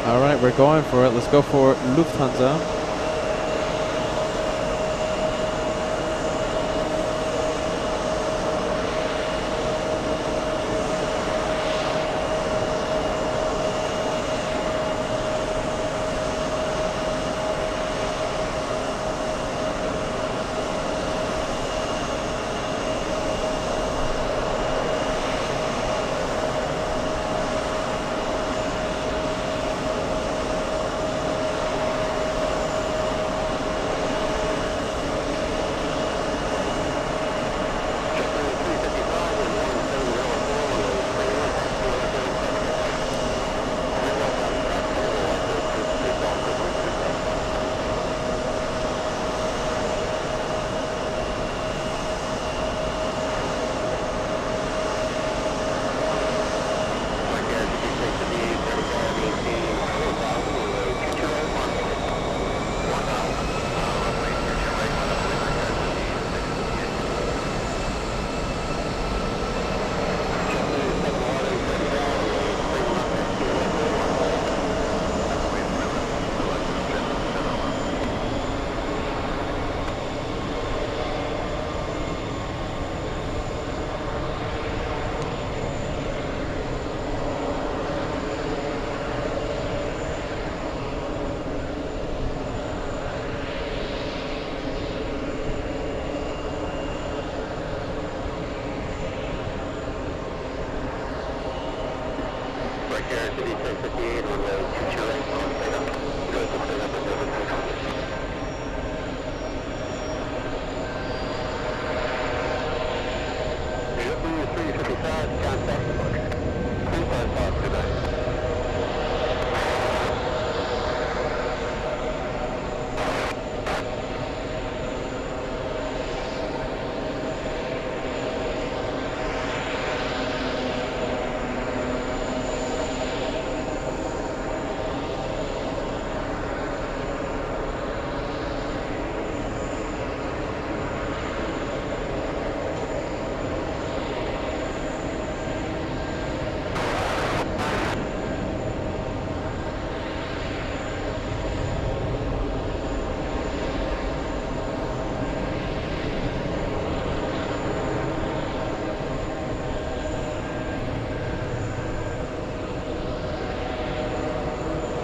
Alright, we're going for it. Let's go for Lufthansa.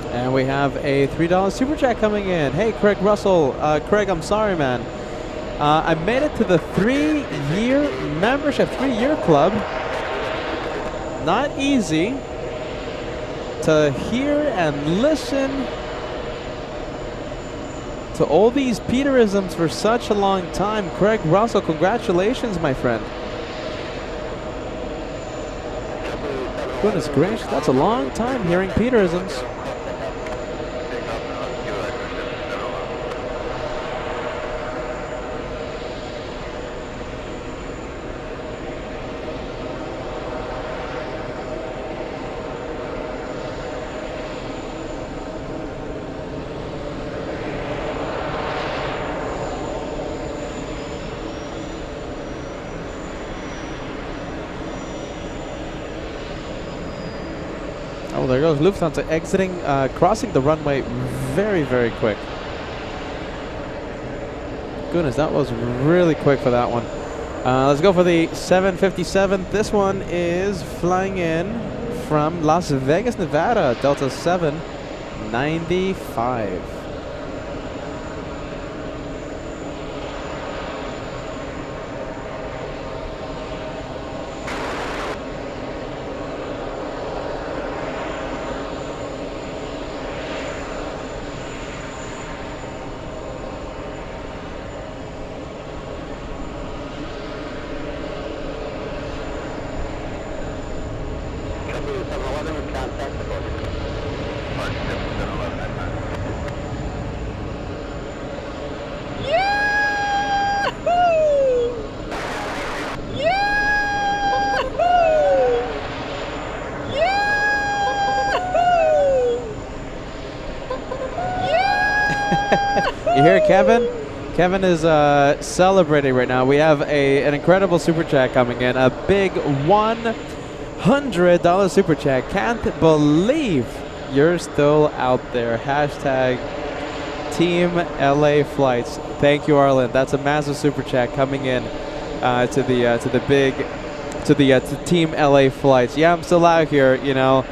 And we have a $3 super chat coming in. Hey, Craig Russell. Craig, I'm sorry, man. I made it to the 3-year membership, 3-year club. Not easy to hear and listen to all these Peterisms for such a long time. Craig Russell, congratulations, my friend. Goodness gracious, that's a long time hearing Peterisms. Oh, there goes Lufthansa exiting, crossing the runway very, very quick. Goodness, that was really quick for that one. Let's go for the 757. This one is flying in from Las Vegas, Nevada, Delta 795. You hear Kevin? Kevin is celebrating right now. We have an incredible super chat coming in. A big $100 super chat. Can't believe you're still out there. Hashtag Team LA Flights. Thank you, Arlen. That's a massive super chat coming in to Team LA Flights. Yeah, I'm still out here. You know,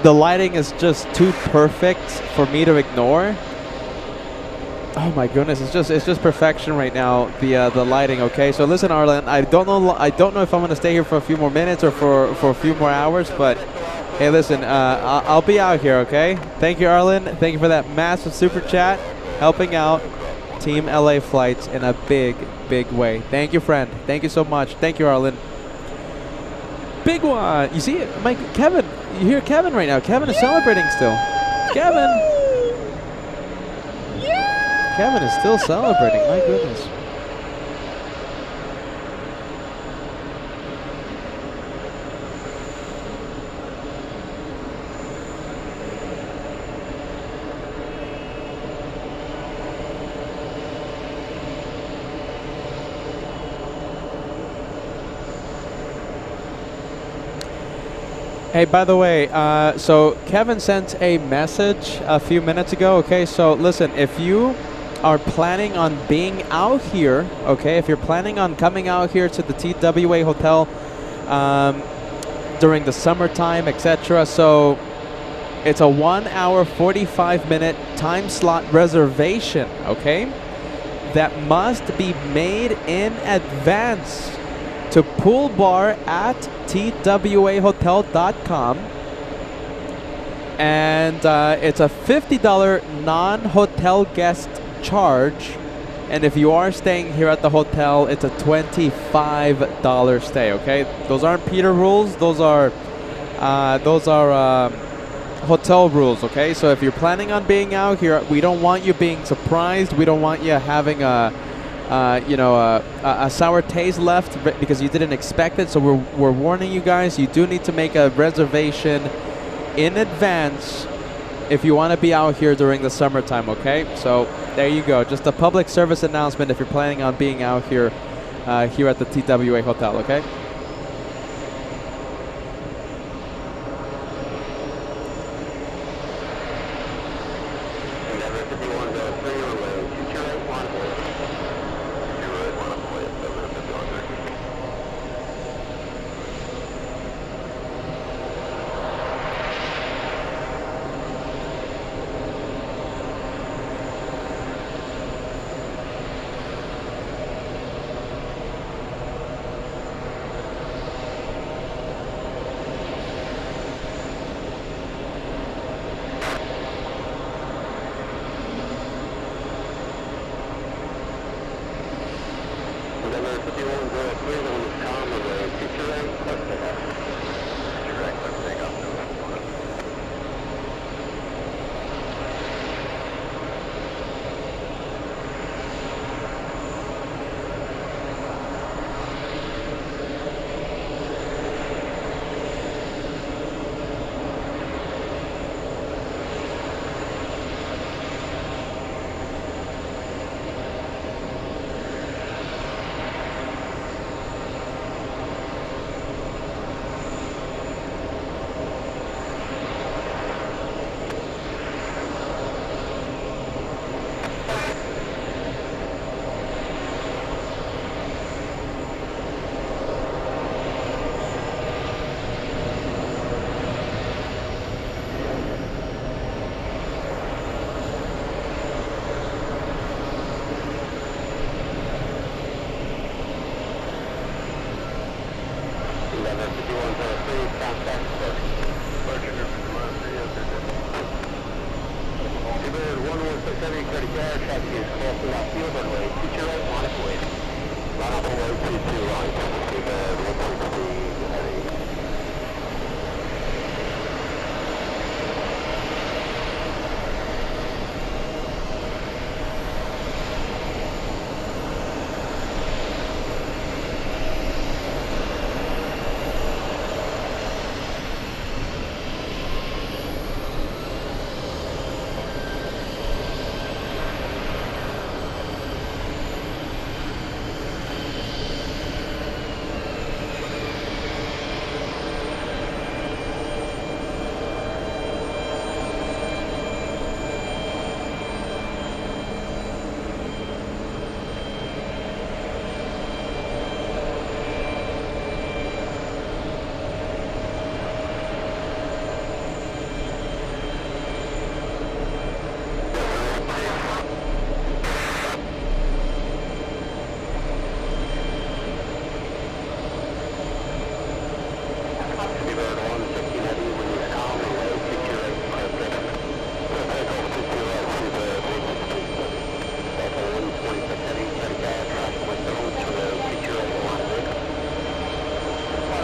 the lighting is just too perfect for me to ignore. Oh my goodness, it's just perfection right now. The lighting. Okay, so listen, Arlen. I don't know if I'm gonna stay here for a few more minutes or for a few more hours, but hey, listen, I'll be out here. Okay. Thank you, Arlen. Thank you for that massive super chat, helping out Team LA Flights in a big way. Thank you, friend. Thank you so much. Thank you, Arlen. Big one. You see, Kevin. You hear Kevin right now. Kevin is celebrating still. Kevin. Kevin is still celebrating. My goodness. Hey, by the way, so Kevin sent a message a few minutes ago. Okay, so listen, if you are planning on being out here, okay, if you're planning on coming out here to the TWA Hotel during the summertime, etc., so it's a 1 hour 45-minute time slot reservation, okay, that must be made in advance to pool bar at twahotel.com, and it's a $50 non-hotel guest charge, and if you are staying here at the hotel, it's a $25 stay. Okay, those aren't Peter rules; those are hotel rules. Okay, so if you're planning on being out here, we don't want you being surprised. We don't want you having a sour taste left because you didn't expect it. So we're warning you guys. You do need to make a reservation in advance if you want to be out here during the summertime. Okay, so there you go. Just a public service announcement if you're planning on being out here here at the TWA Hotel. Okay. 7030 Garage, traffic is crossing out field runway 22 right, monitor wave. Monitor wave 22 right, receive 163 heavy.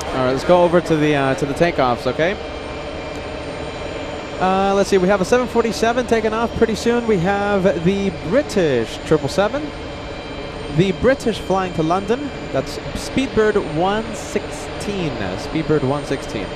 All right, let's go over to the takeoffs, okay? Let's see, we have a 747 taking off pretty soon. We have the British 777, the British flying to London. That's Speedbird 116. Speedbird 116.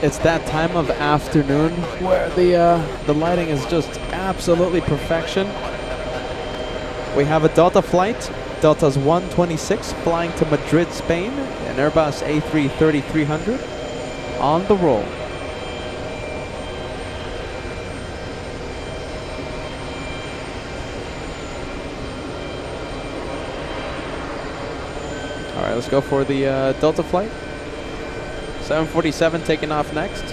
It's that time of afternoon where the lighting is just absolutely perfection. We have a Delta flight, Delta's 126, flying to Madrid, Spain, an Airbus A330-300 on the roll. All right, let's go for the Delta flight. 747 taking off next.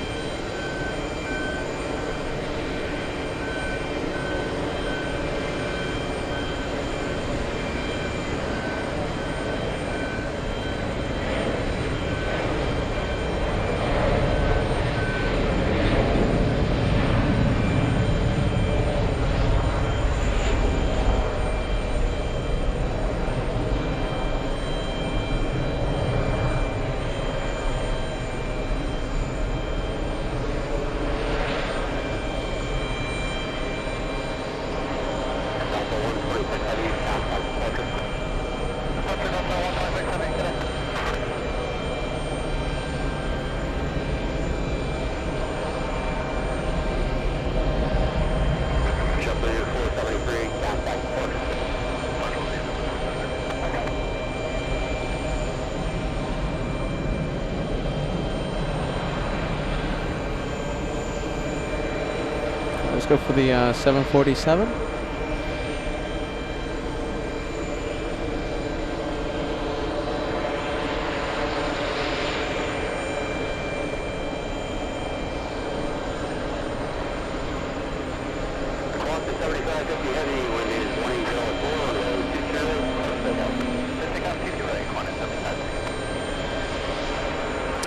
Let's go for the 747.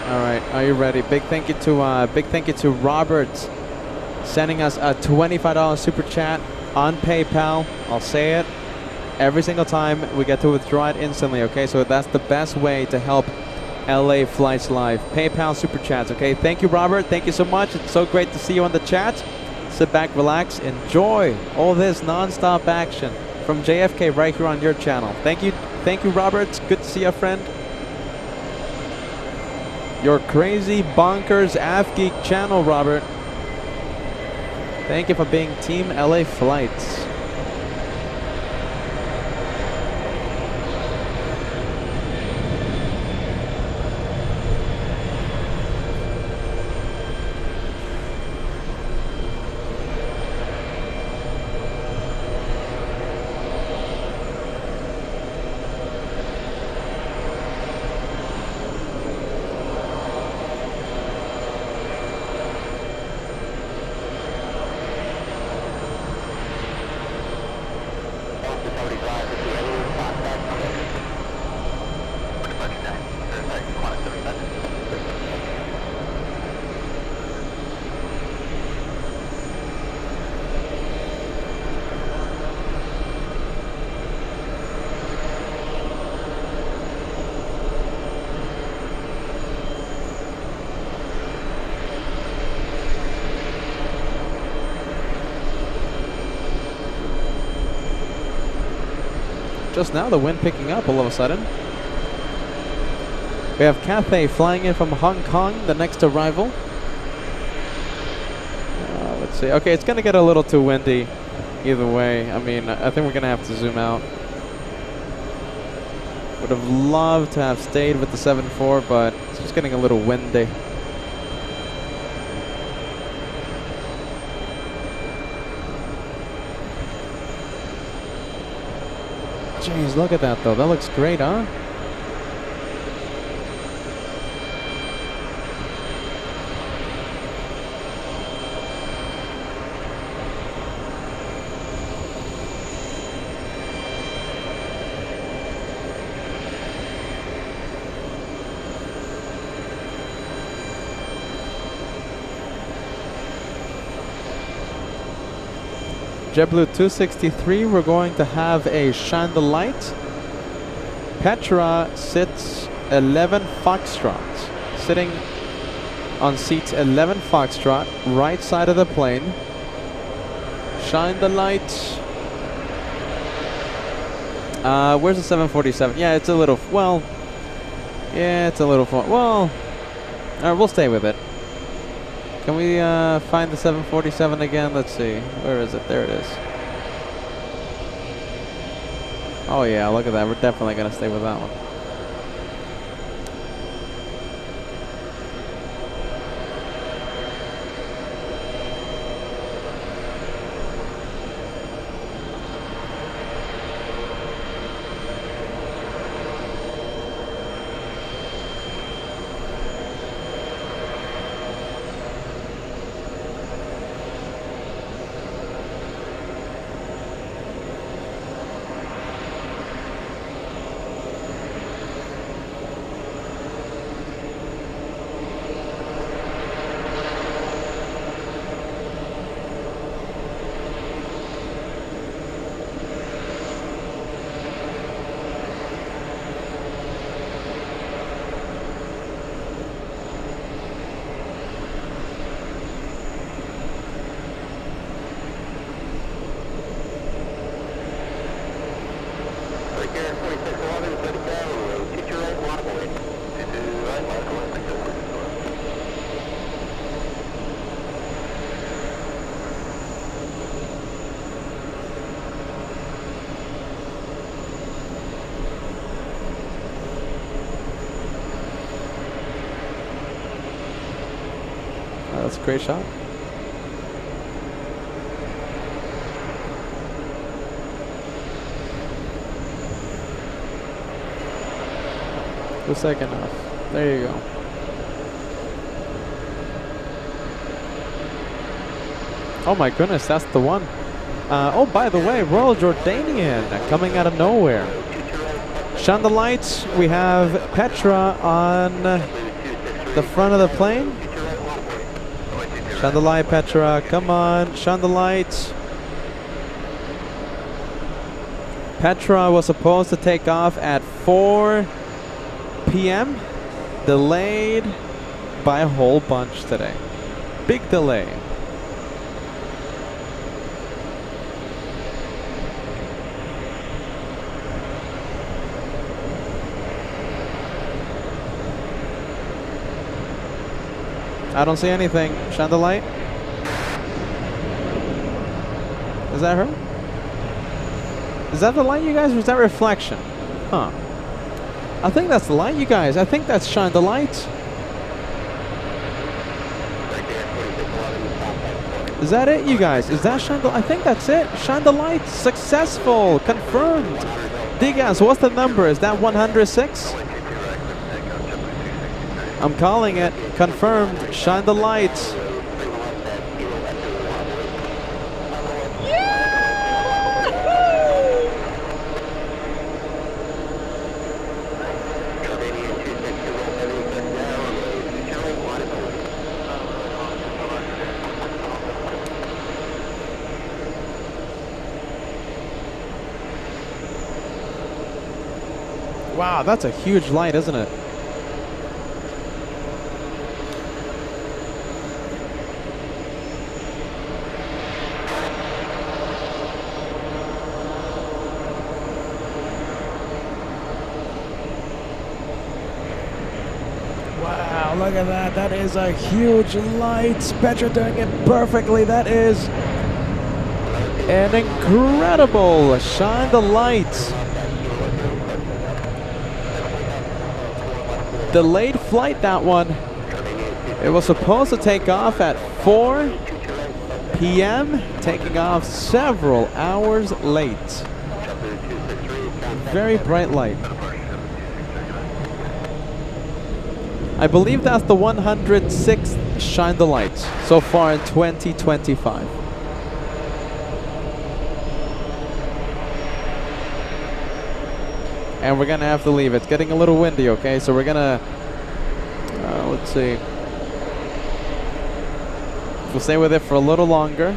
All right, are you ready? Big thank you to Robert, sending us a $25 super chat on PayPal. I'll say it every single time. We get to withdraw it instantly, okay? So that's the best way to help LA Flights Live. PayPal super chats, okay? Thank you, Robert. Thank you so much. It's so great to see you on the chat. Sit back, relax, enjoy all this non-stop action from JFK right here on your channel. Thank you, Robert. Good to see you, friend. Your crazy bonkers AF Geek channel, Robert. Thank you for being Team LA Flights. Just now the wind picking up all of a sudden. We have Cathay flying in from Hong Kong, the next arrival. Let's see. Okay, it's going to get a little too windy either way. I mean, I think we're going to have to zoom out. Would have loved to have stayed with the 7.4, but it's just getting a little windy. Jeez, look at that though. That looks great, huh? JetBlue 263, we're going to have a shine the light. Petra sits 11 Foxtrot. Sitting on seat 11 Foxtrot, right side of the plane. Shine the light. Where's the 747? Yeah, it's a little, well, yeah, it's a little far. Well, alright, we'll stay with it. Can we find the 747 again? Let's see. Where is it? There it is. Oh yeah, look at that. We're definitely going to stay with that one. That's a great shot. The second half. There you go. Oh my goodness, that's the one. Oh, by the way, Royal Jordanian coming out of nowhere. Shine the lights. We have Petra on the front of the plane. Shine the light, Petra. Come on, shine the lights. Petra was supposed to take off at 4 p.m. Delayed by a whole bunch today. Big delay. I don't see anything. Shine the light. Is that her? Is that the light, you guys, or is that reflection? Huh. I think that's the light, you guys. I think that's shine the light. Is that it, you guys? Is that shine the light? I think that's it. Shine the light. Successful. Confirmed. Digas, what's the number? Is that 106? I'm calling it. Confirmed. Shine the light. Wow, that's a huge light, isn't it? Wow, look at that. That is a huge light. Petra doing it perfectly. That is an incredible shine the light. Delayed flight, that one. It was supposed to take off at 4 p.m. taking off several hours late. Very bright light. I believe that's the 106th shine the light so far in 2025. And we're gonna have to leave. It's getting a little windy, okay? So we're gonna, let's see. We'll stay with it for a little longer.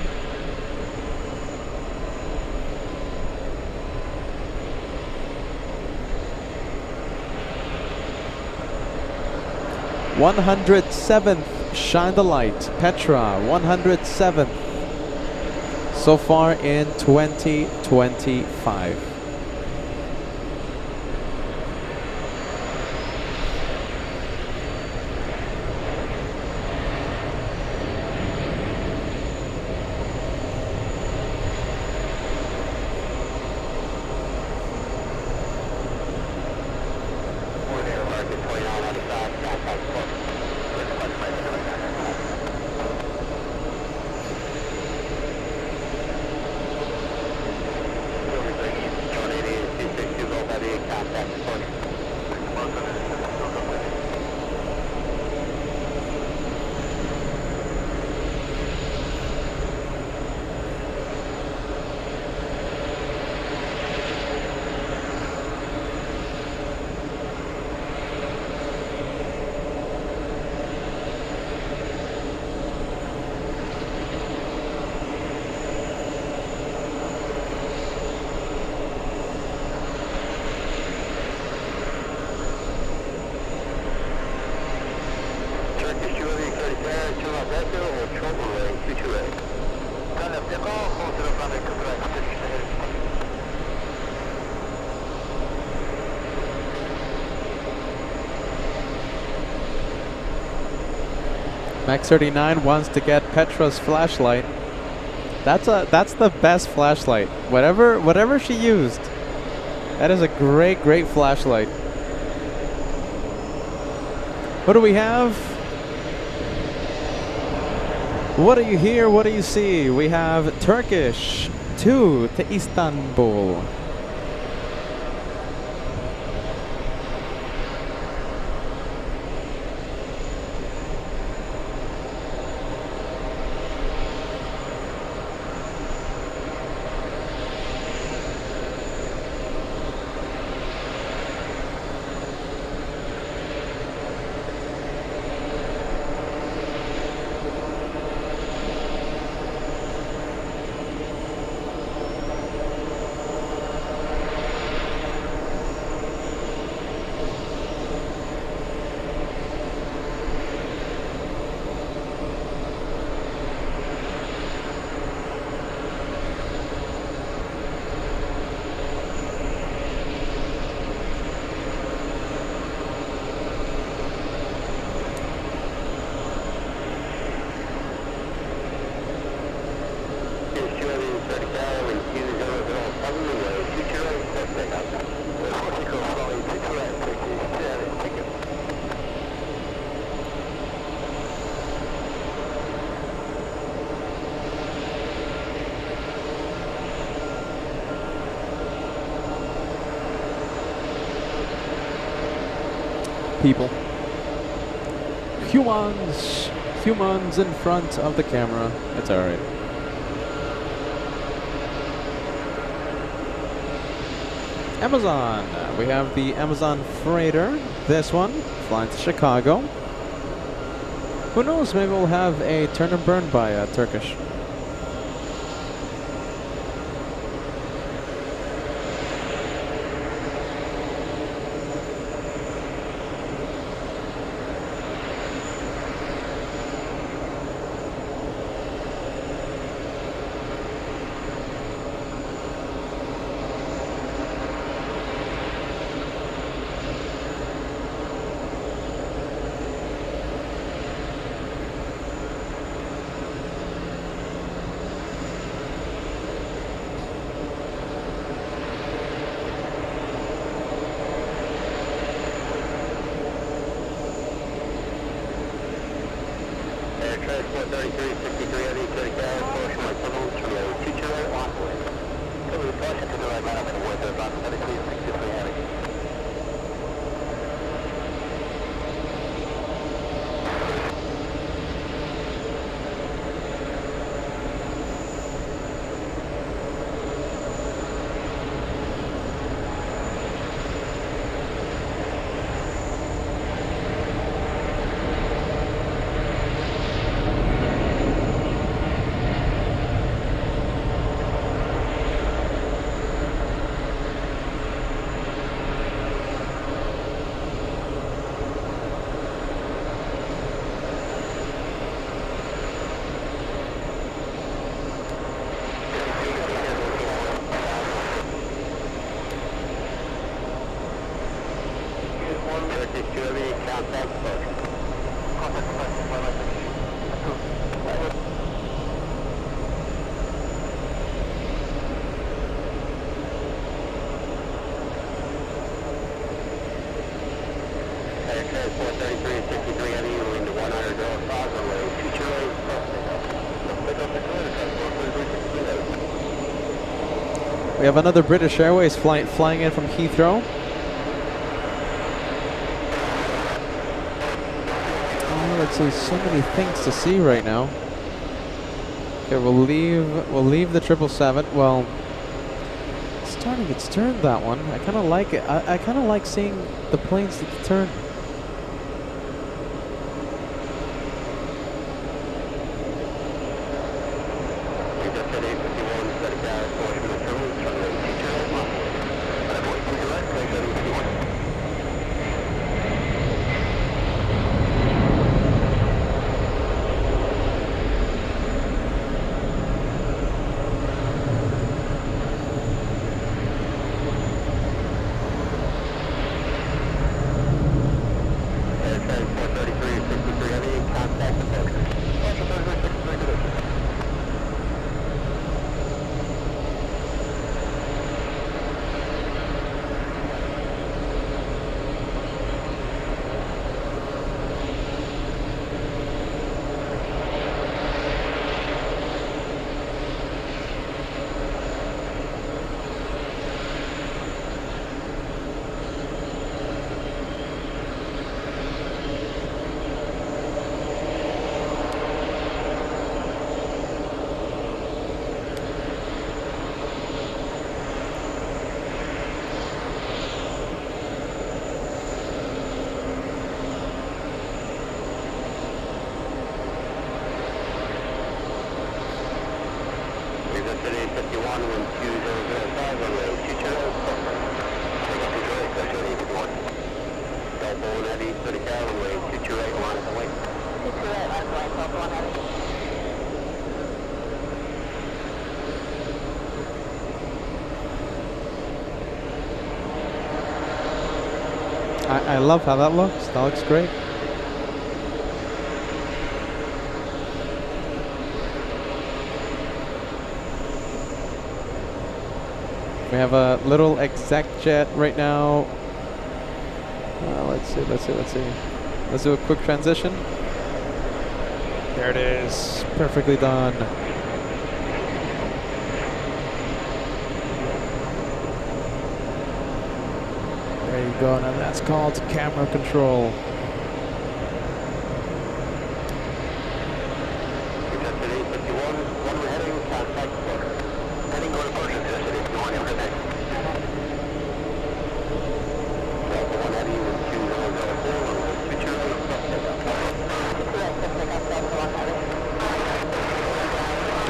"107th shine the light, Petra, 107th so far in 2025. Max 39 wants to get Petra's flashlight. That's the best flashlight. Whatever she used. That is a great flashlight. What do we have? What do you hear? What do you see? We have Turkish to Istanbul. People. Humans in front of the camera. It's alright. Amazon. We have the Amazon Freighter. This one flying to Chicago. Who knows? Maybe we'll have a turn and burn by Turkish. Transport 3363 heavy, 30 cars, motion like tunnels, runway 220 on way. Cover the caution to the right line up and worth of about 3363 heavy. Transport 3363 heavy, moving to 105 runway 228. We have another British Airways flying in from Heathrow. Oh, there's so many things to see right now. Okay, we'll leave the 777. Well, it's starting its turn, that one. I kind of like it. I kind of like seeing the planes at the turn. I love how that looks. That looks great. We have a little exec jet right now. Let's see. Let's do a quick transition. There it is. Perfectly done. There you go. Now that's called camera control.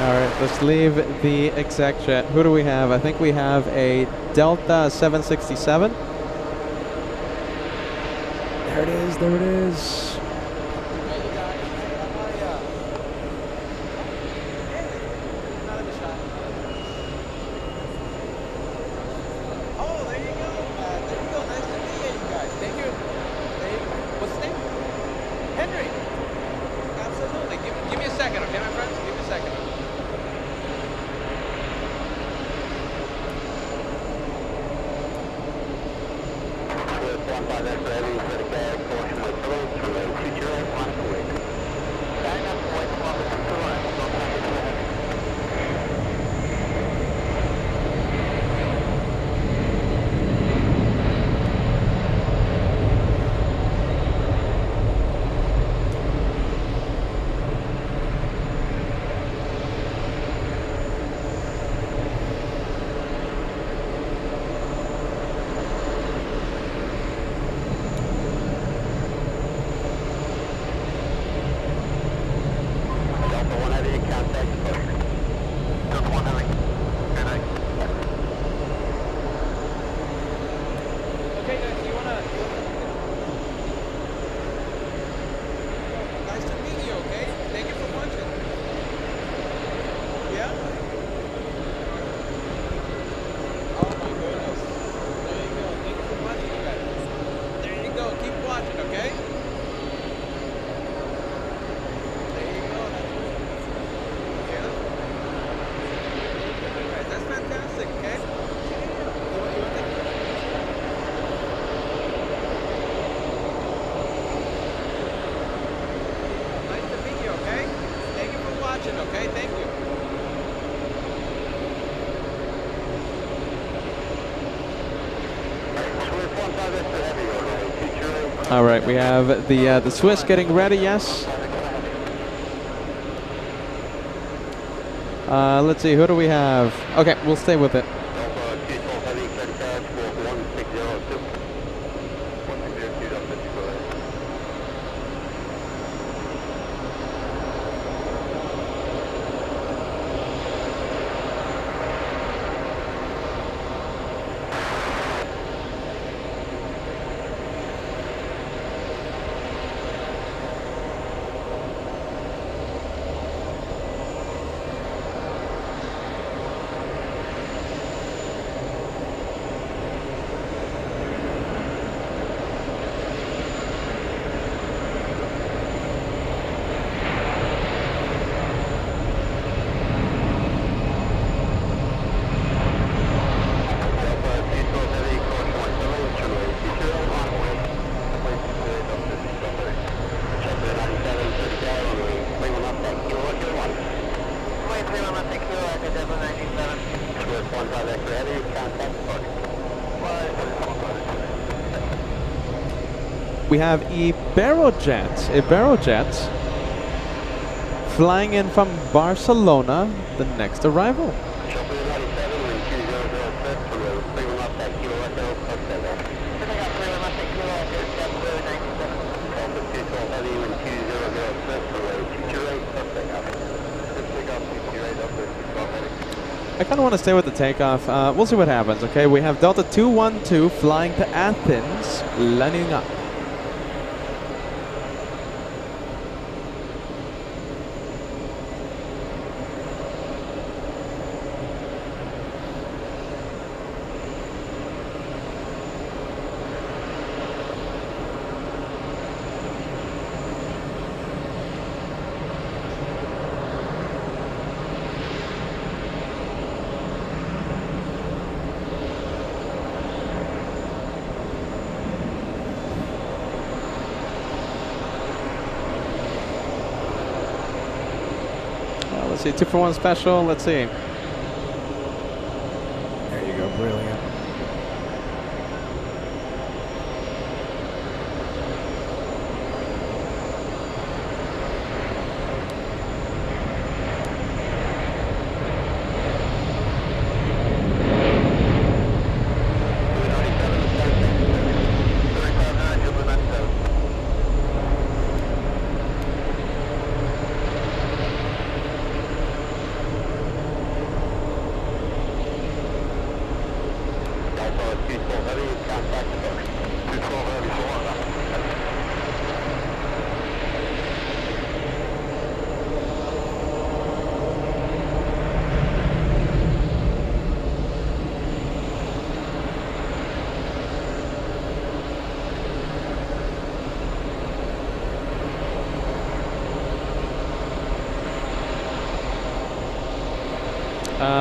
Alright, let's leave the exec jet. Who do we have? I think we have a Delta 767. There it is, there it is. All right, we have the Swiss getting ready. Yes. Let's see. Who do we have? Okay, we'll stay with it. We have Iberojet flying in from Barcelona, the next arrival. I kind of want to stay with the takeoff. We'll see what happens, okay? We have Delta 212 flying to Athens, landing up. let's see, 2-for-1 special. Let's see. There you go, brilliant.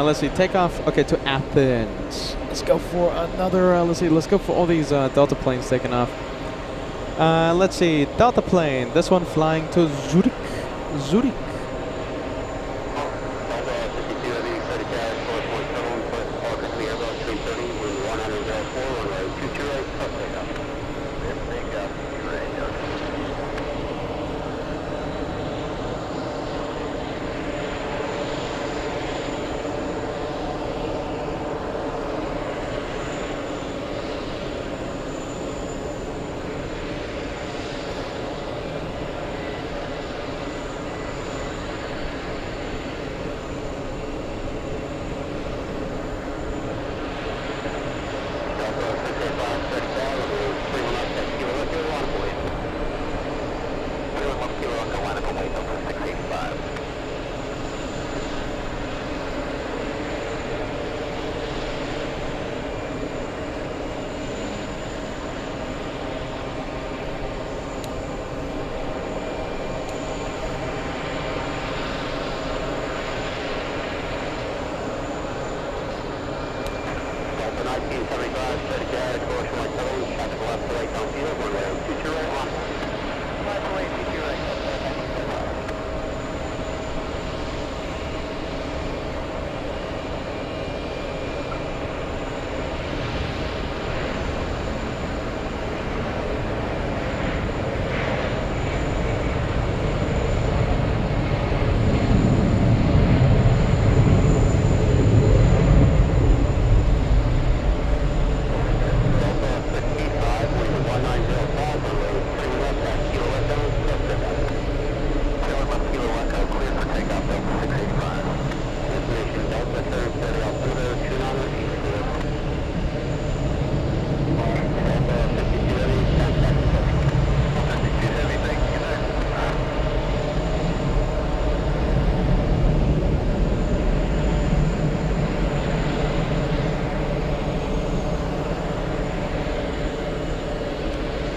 Let's see, takeoff, okay, to Athens. Let's go for another, let's go for all these Delta planes taking off. Let's see, Delta plane, this one flying to Zurich. Zurich.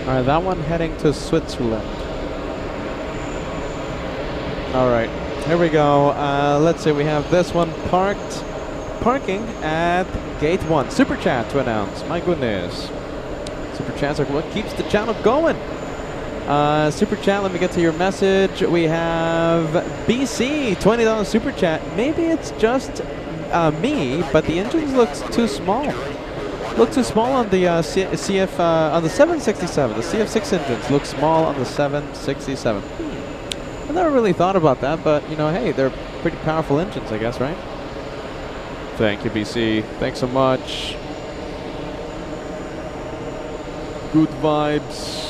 Alright, that one heading to Switzerland. Alright, here we go. Let's see, we have this one parking at gate 1. Super chat to announce. My goodness. Super chats are what keeps the channel going. Super chat, let me get to your message. We have BC, $20 super chat. Maybe it's just me, but the engine looks too small. Look too small on the on the 767. The CF6 engines look small on the 767. I never really thought about that, but you know, hey, they're pretty powerful engines, I guess, right? Thank you, BC. Thanks so much. Good vibes.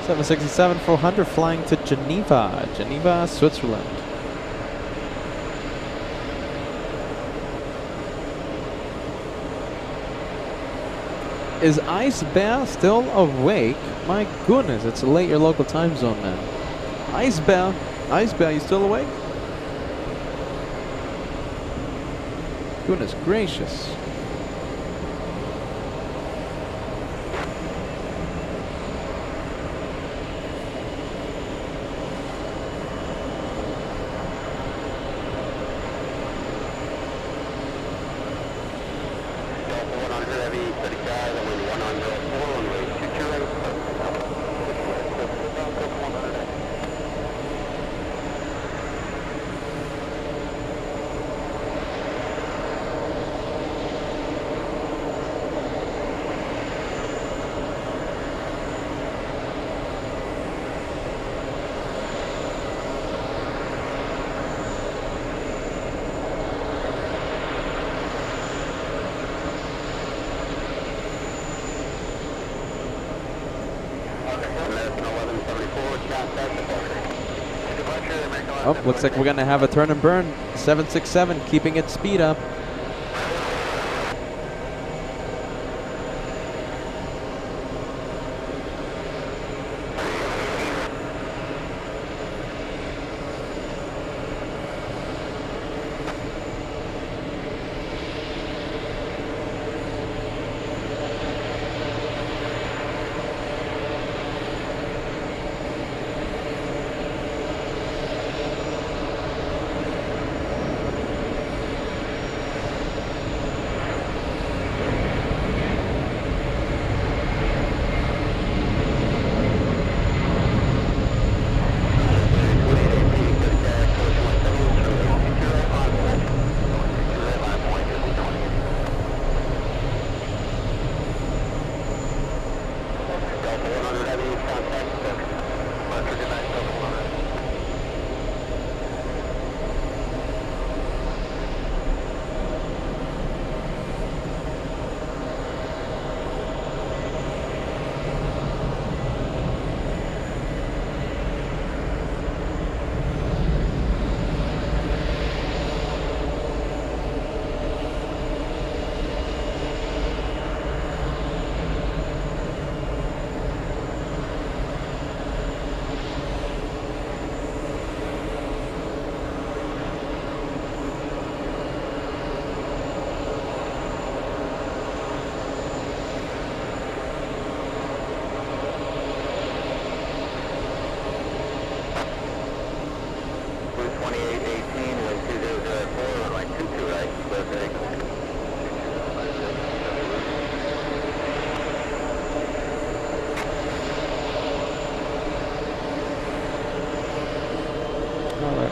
767-400 flying to Geneva, Geneva, Switzerland. Is Ice Bear still awake? My goodness, it's late your local time zone, man. Ice Bear, you still awake? Goodness gracious. Oh, looks like we're going to have a turn and burn. 767 keeping its speed up.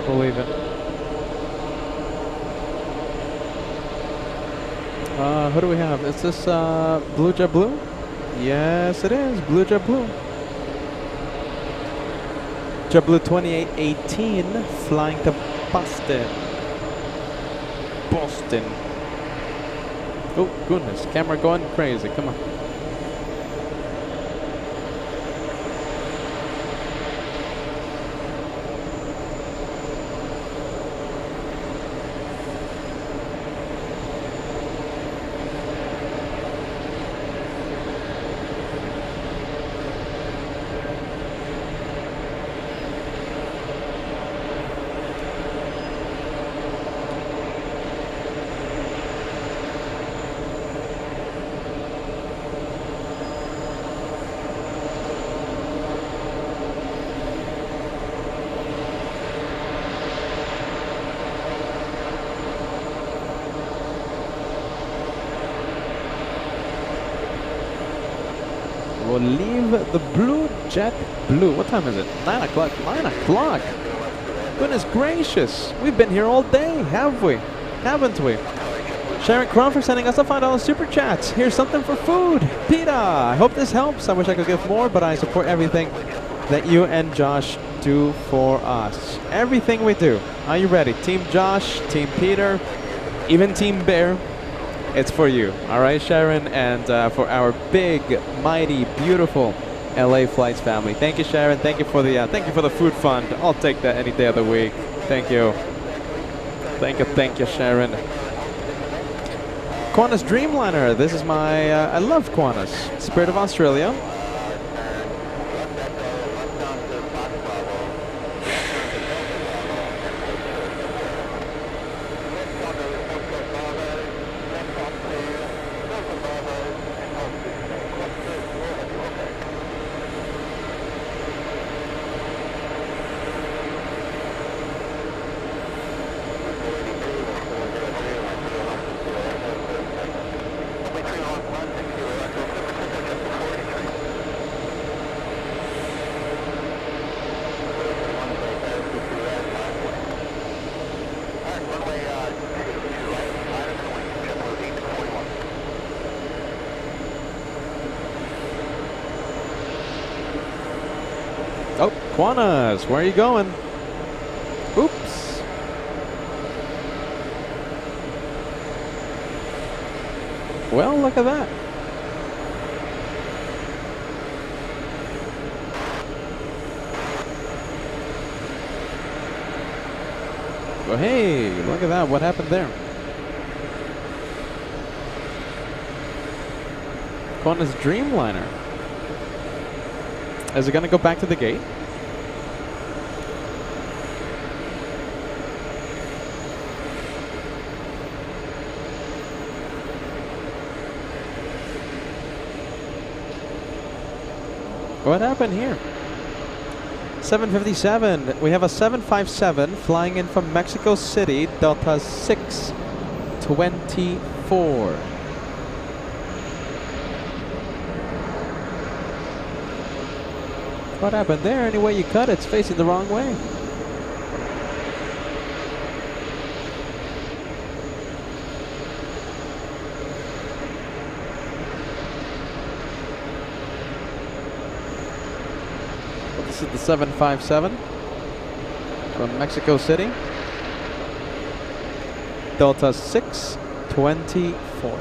Believe it. Who do we have? Is this Blue Jet Blue? Yes, it is. Blue Jet Blue. Jet Blue 2818 flying to Boston. Boston. Oh, goodness. Camera going crazy. Come on. We'll leave the Blue Jet Blue. What time is it? 9 o'clock. 9 o'clock. Goodness gracious. We've been here all day, have we? Haven't we? Sharon Crawford sending us a $5 super chat. Here's something for food. Peter, I hope this helps. I wish I could give more, but I support everything that you and Josh do for us. Everything we do. Are you ready? Team Josh, Team Peter, even Team Bear. It's for you. All right, Sharon, and for our big, mighty, beautiful LA flights family. Thank you, Sharon. Thank you for the food fund. I'll take that any day of the week. Thank you. Thank you, Sharon. Qantas Dreamliner. This is my. I love Qantas. Spirit of Australia. Oh, Qantas, where are you going? Oops. Well, look at that. Oh, hey, look at that. What happened there? Qantas Dreamliner. Is it going to go back to the gate? What happened here? 757. We have a 757 flying in from Mexico City, Delta 624. What happened there? Any way you cut it, it's facing the wrong way. Well, this is the 757 from Mexico City. Delta 624.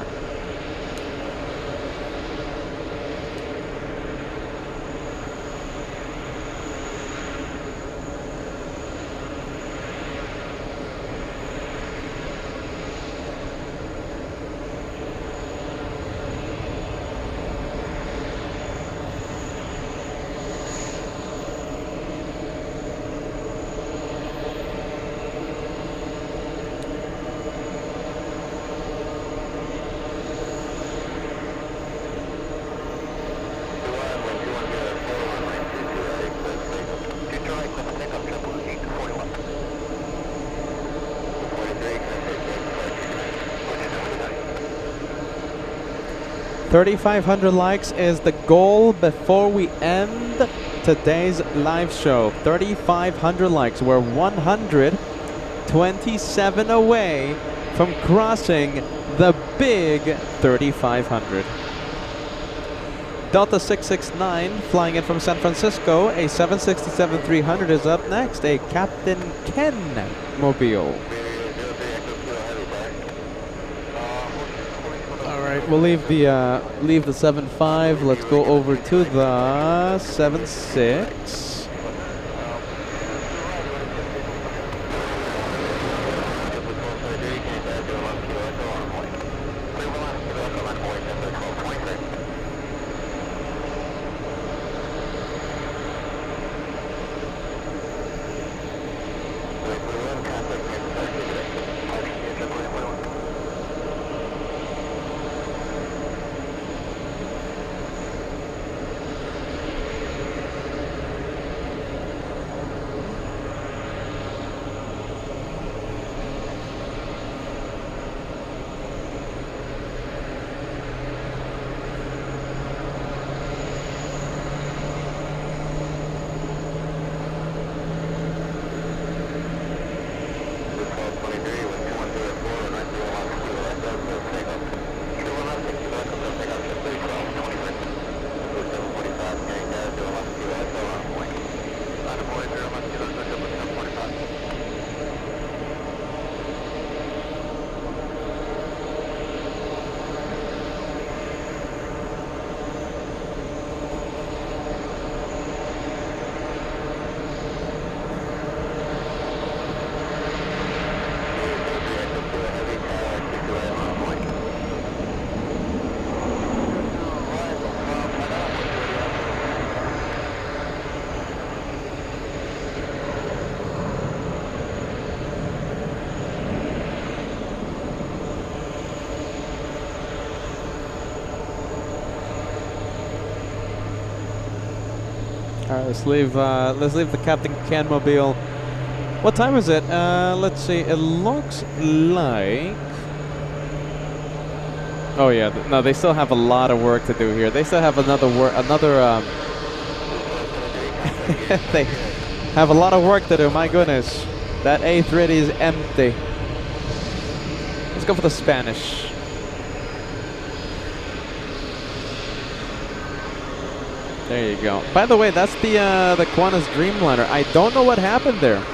$3,500 likes is the goal before we end today's live show. 3,500 likes. We're 127 away from crossing the big 3,500. Delta 669 flying in from San Francisco. A 767-300 is up next. A Captain Ken mobile. We'll leave the 7.5. Let's go over to the 7.6. Alright, let's leave the Captain Can Mobile. What time is it? Let's see. It looks like... Oh yeah, no, they still have a lot of work to do here. They still have they have a lot of work to do, my goodness. That A380 is empty. Let's go for the Spanish. There you go. By the way, that's the Qantas Dreamliner. I don't know what happened there.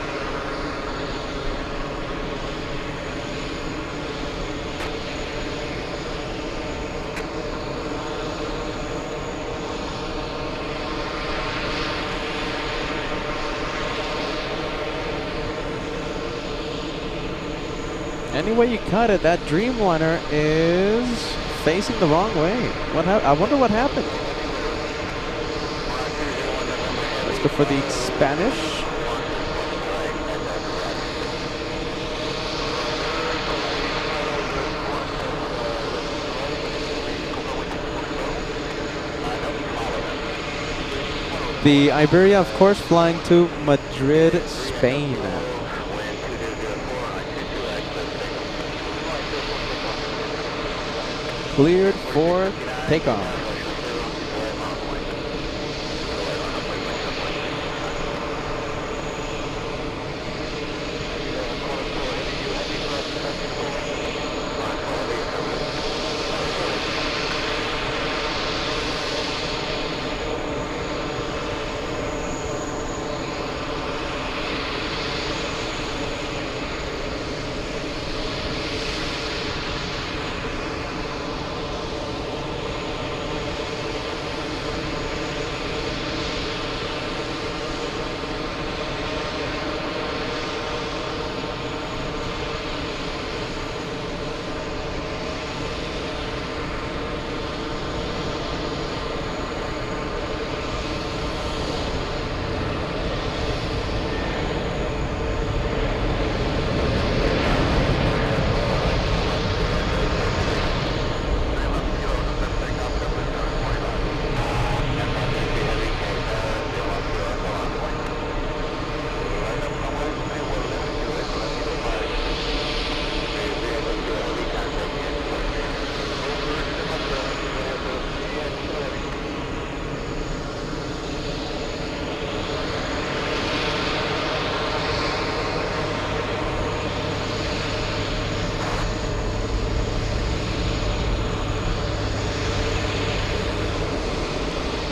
Any way you cut it, that Dreamliner is facing the wrong way. I wonder what happened. Let's go for the Spanish. The Iberia, of course, flying to Madrid, Spain. Cleared for takeoff.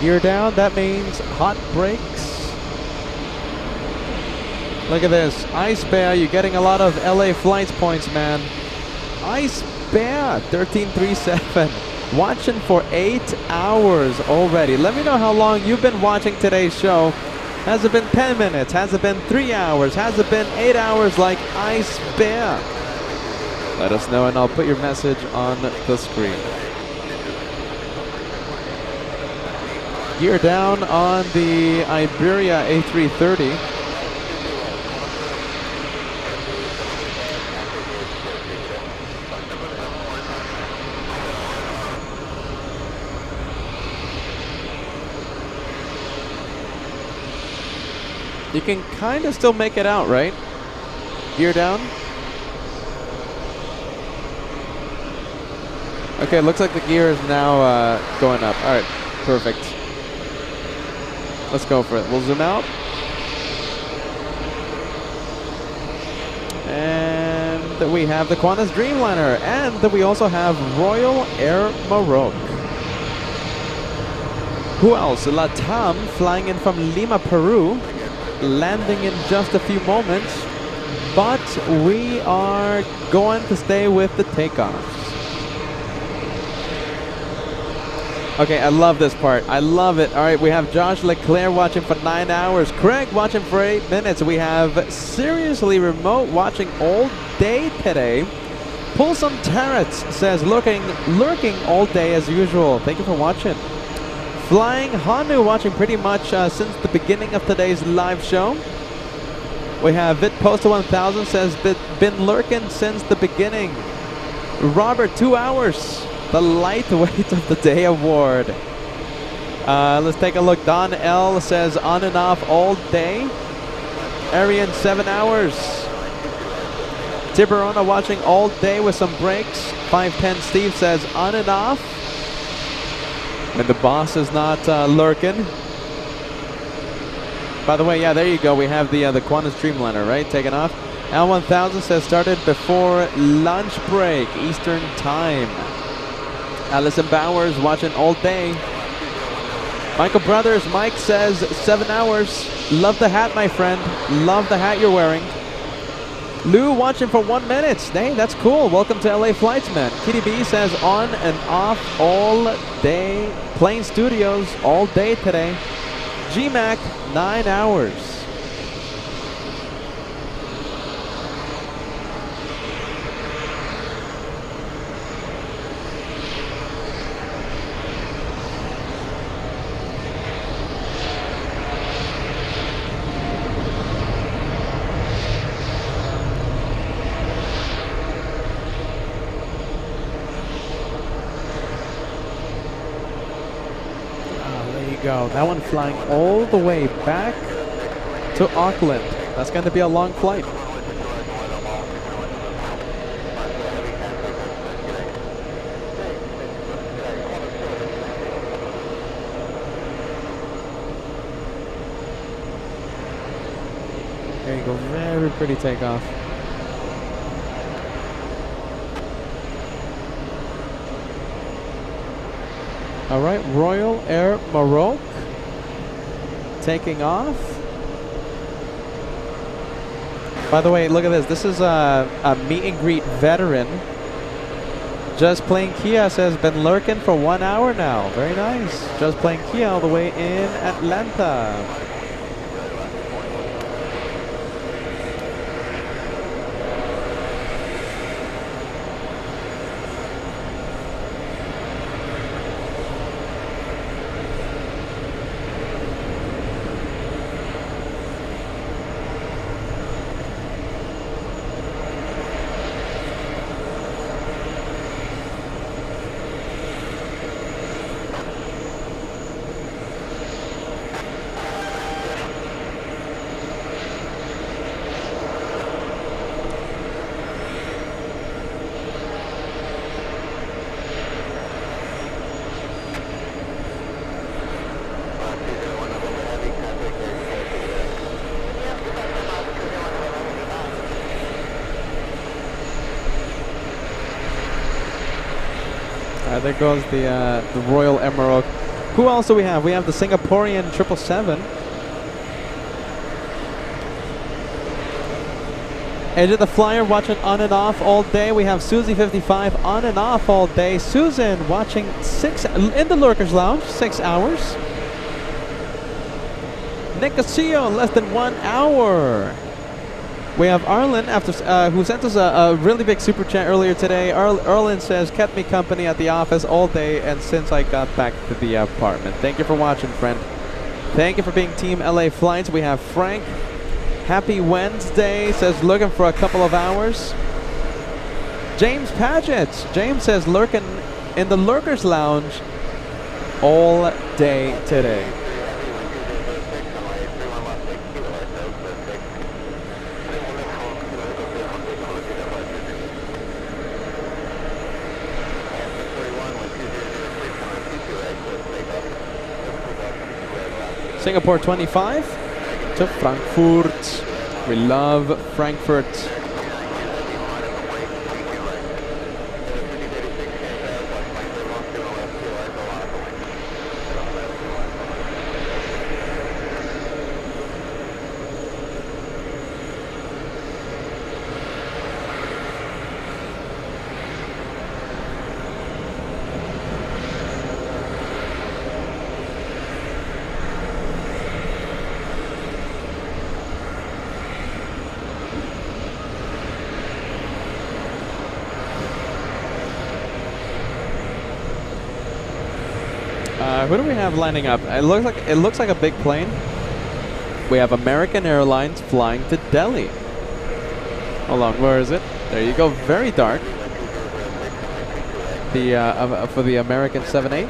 Gear down, that means hot brakes. Look at this, Ice Bear, you're getting a lot of LA flights points, man. Ice Bear, 1337, watching for 8 hours already. Let me know how long you've been watching today's show. Has it been 10 minutes? Has it been 3 hours? Has it been 8 hours like Ice Bear? Let us know and I'll put your message on the screen. Gear down on the Iberia A330. You can kind of still make it out, right? Gear down. Okay, looks like the gear is now going up. All right, perfect. Let's go for it. We'll zoom out. And we have the Qantas Dreamliner. And we also have Royal Air Maroc. Who else? Latam flying in from Lima, Peru. Landing in just a few moments. But we are going to stay with the takeoffs. Okay, I love this part. I love it. All right, we have Josh Leclerc watching for 9 hours. Craig watching for 8 minutes. We have Seriously Remote watching all day today. Pull Some Turrets says lurking all day as usual. Thank you for watching. Flying Hanu watching pretty much since the beginning of today's live show. We have Vit Poster 1000 says been lurking since the beginning. Robert, 2 hours. The lightweight of the day award. Let's take a look. Don L says on and off all day. Arian 7 hours. Tiburona watching all day with some breaks. 510 Steve says on and off. And the boss is not lurking. By the way, yeah, there you go. We have the Qantas Dreamliner, right? Taking off. L1000 says started before lunch break, Eastern time. Allison Bowers watching all day. Michael Brothers, Mike says 7 hours. Love the hat, my friend. Love the hat you're wearing. Lou watching for 1 minute. Hey, that's cool. Welcome to LA Flights, man. Kitty B says on and off all day. Plane Studios all day today. GMAC 9 hours. Go. That one flying all the way back to Auckland. That's going to be a long flight. There you go. Very pretty takeoff. All right, Royal Air Maroc taking off. By the way, look at this. This is a meet and greet veteran. Just Playing Kia says been lurking for 1 hour now. Very nice. Just Playing Kia all the way in Atlanta. There goes the Royal Emerald. Who else do we have? We have the Singaporean 777. Edge of the Flyer watching on and off all day. We have Susie 55 on and off all day. Susan watching in the Lurkers Lounge, 6 hours. Nick Castillo, less than 1 hour. We have Arlen, who sent us a really big super chat earlier today. Arlen says, kept me company at the office all day and since I got back to the apartment. Thank you for watching, friend. Thank you for being Team LA Flights. We have Frank. Happy Wednesday, says looking for a couple of hours. James Paget. James says lurking in the Lurkers Lounge all day today. Singapore 25 to Frankfurt. We love Frankfurt. Who do we have lining up? It looks like a big plane. We have American Airlines flying to Delhi. Hold on, where is it? There you go. Very dark. The for the American 78.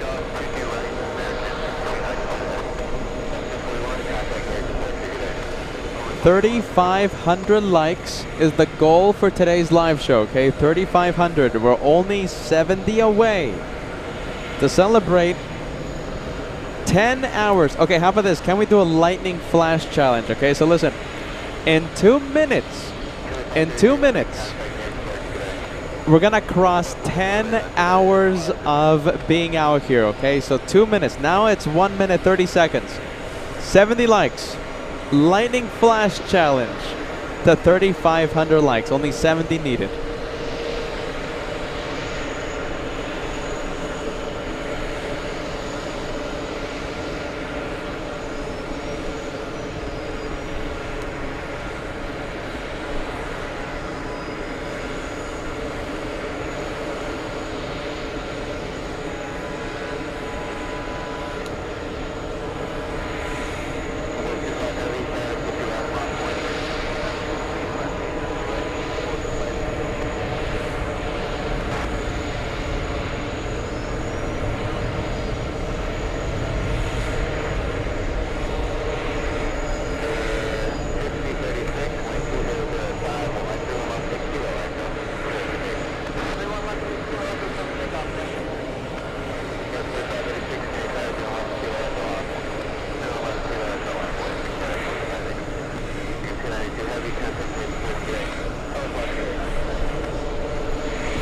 3,500 likes is the goal for today's live show, okay? 3,500. We're only 70 away to celebrate 10 hours. Okay, how about this? Can we do a lightning flash challenge? Okay, so listen. In 2 minutes, we're gonna cross 10 hours of being out here, okay? So 2 minutes. Now it's 1 minute 30 seconds. 70 likes. Lightning flash challenge to 3,500 likes. Only 70 needed.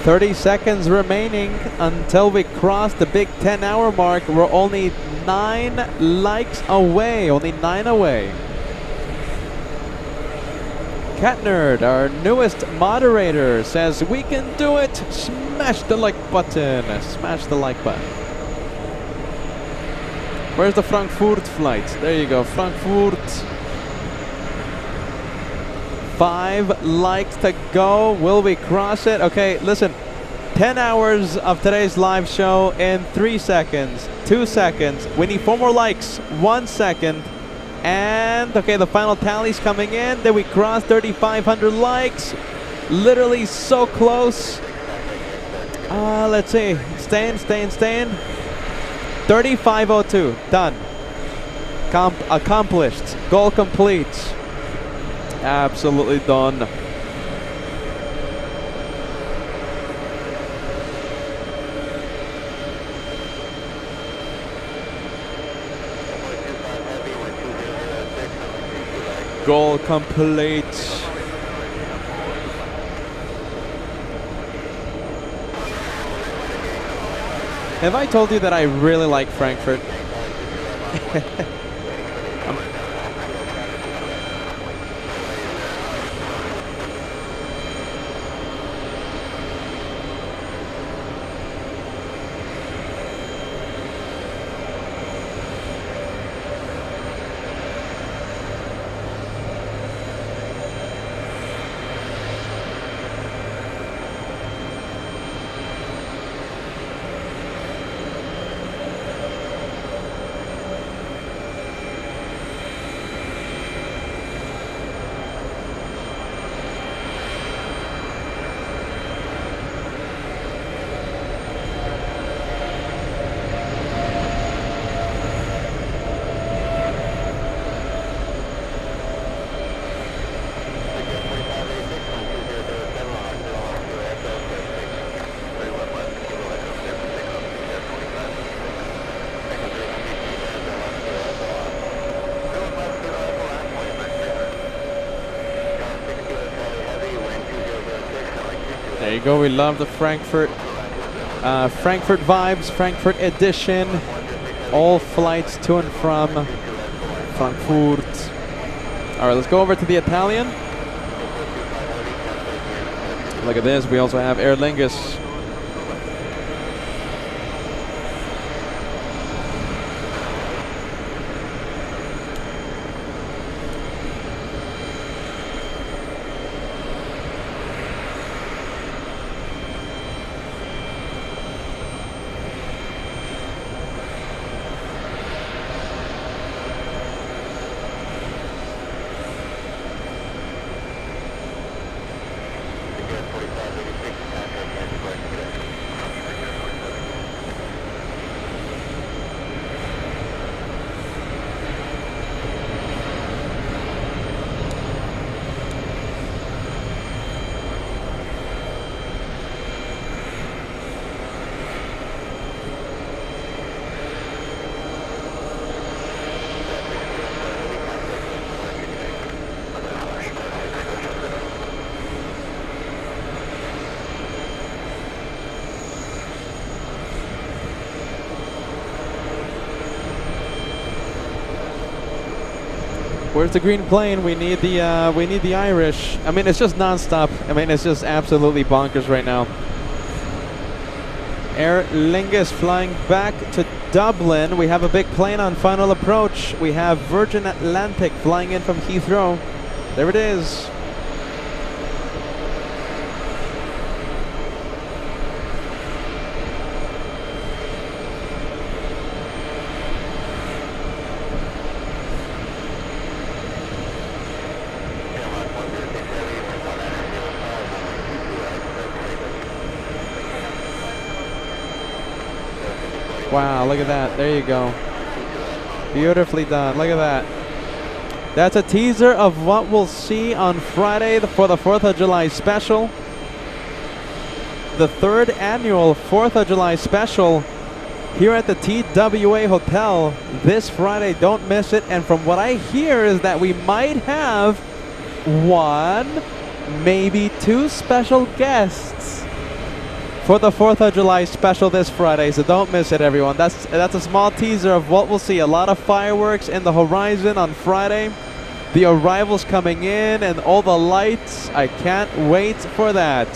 .30 seconds remaining until we cross the big 10-hour mark. We're only 9 likes away. Only 9 away. Cat Nerd, our newest moderator, says we can do it. Smash the like button. Smash the like button. Where's the Frankfurt flight? There you go, Frankfurt. 5 likes to go. Will we cross it? Okay, listen. 10 hours of today's live show in 3 seconds, 2 seconds. We need 4 more likes. 1 second. And, okay, the final tally's coming in. Then we cross 3,500 likes. Literally so close. Let's see. Staying. 3,502. Done. Accomplished. Goal complete. Absolutely done. Goal complete. Have I told you that I really like Frankfurt? There you go. We love the Frankfurt vibes, Frankfurt edition. All flights to and from Frankfurt. All right, let's go over to the Italian. Look at this. We also have Aer Lingus. Where's the green plane? We need the Irish. I mean, it's just nonstop. I mean, it's just absolutely bonkers right now. Aer Lingus flying back to Dublin. We have a big plane on final approach. We have Virgin Atlantic flying in from Heathrow. There it is. Wow, look at that. There you go. Beautifully done. Look at that. That's a teaser of what we'll see on Friday for the 4th of July special. The 3rd annual 4th of July special here at the TWA Hotel this Friday. Don't miss it. And from what I hear is that we might have 1, maybe 2 special guests for the 4th of July special this Friday, so don't miss it, everyone. That's a small teaser of what we'll see. A lot of fireworks in the horizon on Friday. The arrivals coming in and all the lights. I can't wait for that.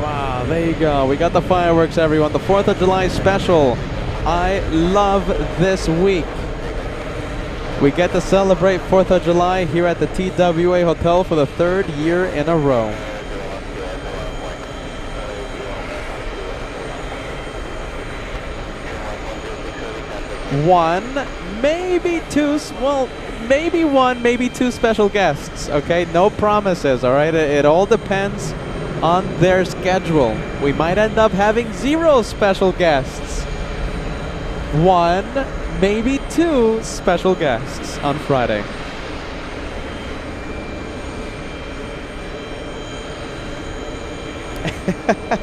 Wow, there you go. We got the fireworks, everyone. The 4th of July special. I love this week. We get to celebrate 4th of July here at the TWA Hotel for the 3rd year in a row. One, maybe two, well, maybe 1, maybe 2 special guests, okay? No promises, all right? It all depends on their schedule. We might end up having 0 special guests. 1, maybe 2 special guests on Friday.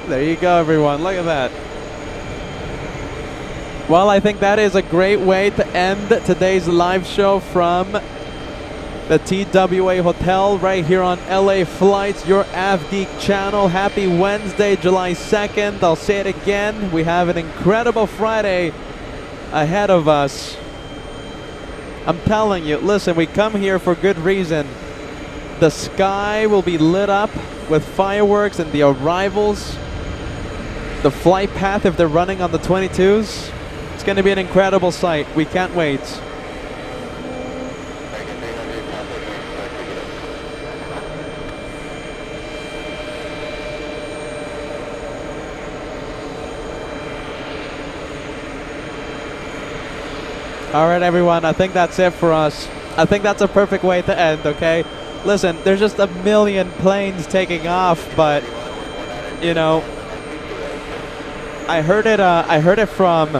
There you go, everyone. Look at that. Well, I think that is a great way to end today's live show from the TWA Hotel right here on LA Flights, your AvGeek channel. Happy Wednesday, July 2nd. I'll say it again. We have an incredible Friday ahead of us. I'm telling you, listen, we come here for good reason. The sky will be lit up with fireworks and the arrivals. The flight path, if they're running on the 22s, it's going to be an incredible sight. We can't wait. All right, everyone, I think that's it for us. I think that's a perfect way to end, okay? Listen, there's just a million planes taking off, but, you know, I heard it from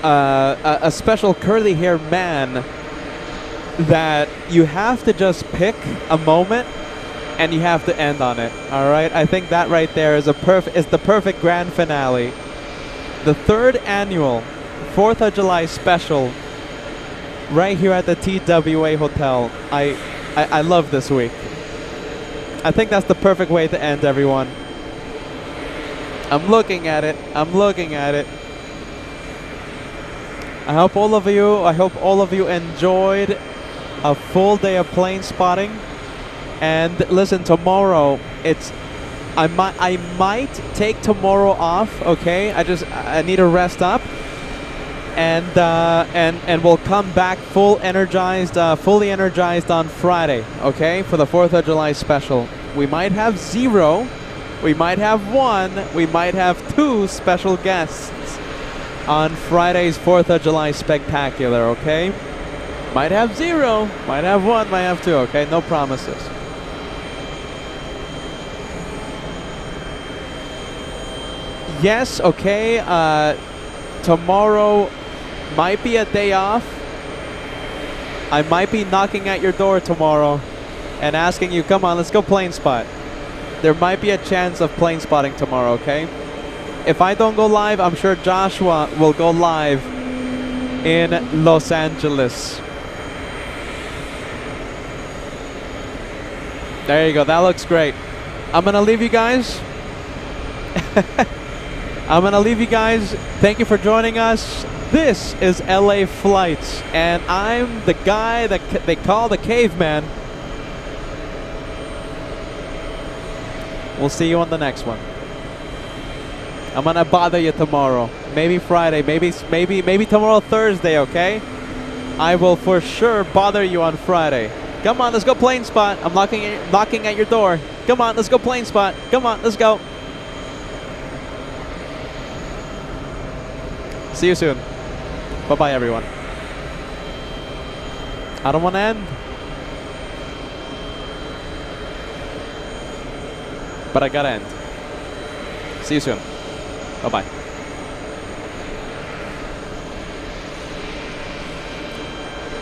a special curly-haired man that you have to just pick a moment and you have to end on it, all right? I think that right there is the perfect grand finale. The 3rd annual 4th of July special right here at the TWA Hotel. I love this week. I think that's the perfect way to end, everyone. I'm looking at it. I hope all of you enjoyed a full day of plane spotting. And listen, tomorrow I might take tomorrow off, okay? I need to rest up, and we'll come back fully energized on Friday, okay? For the 4th of July special. We might have 0, we might have 1, we might have 2 special guests on Friday's 4th of July spectacular, okay? Might have 0, might have 1, might have 2, okay? No promises. Yes, okay, tomorrow might be a day off. I might be knocking at your door tomorrow and asking you, come on, let's go plane spot. There might be a chance of plane spotting tomorrow, okay? If I don't go live, I'm sure Joshua will go live in Los Angeles. There you go, that looks great. I'm gonna leave you guys I'm gonna leave you guys. Thank you for joining us. This is LA Flights, and I'm the guy that they call the caveman. We'll see you on the next one. I'm gonna bother you tomorrow, maybe Friday, maybe tomorrow Thursday. Okay, I will for sure bother you on Friday. Come on, let's go plane spot. I'm knocking at your door. Come on, let's go plane spot. Come on, let's go. See you soon. Bye bye, everyone. I don't want to end, but I gotta end. See you soon. Bye-bye.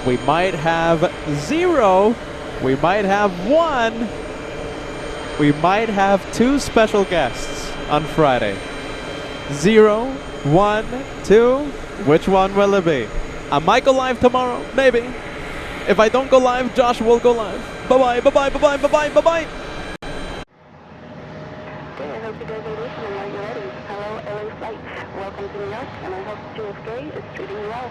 We might have 0. We might have 1. We might have 2 special guests on Friday. 0, 1, 2. Which one will it be? I might go live tomorrow. Maybe. If I don't go live, Josh will go live. Bye-bye, bye-bye, bye-bye, bye-bye, bye-bye. I hope you guys are listening while you're ready. Hello, LA Flights. Welcome to New York, and I hope KJFK is treating you well.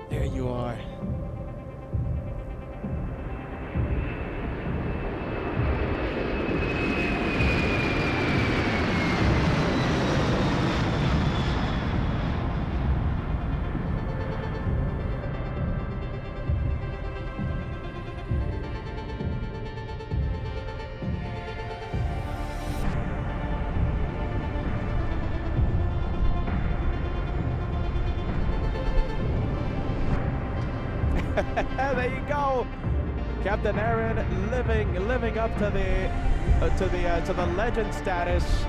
There you are. There you go, Captain Aaron, living up to the legend status.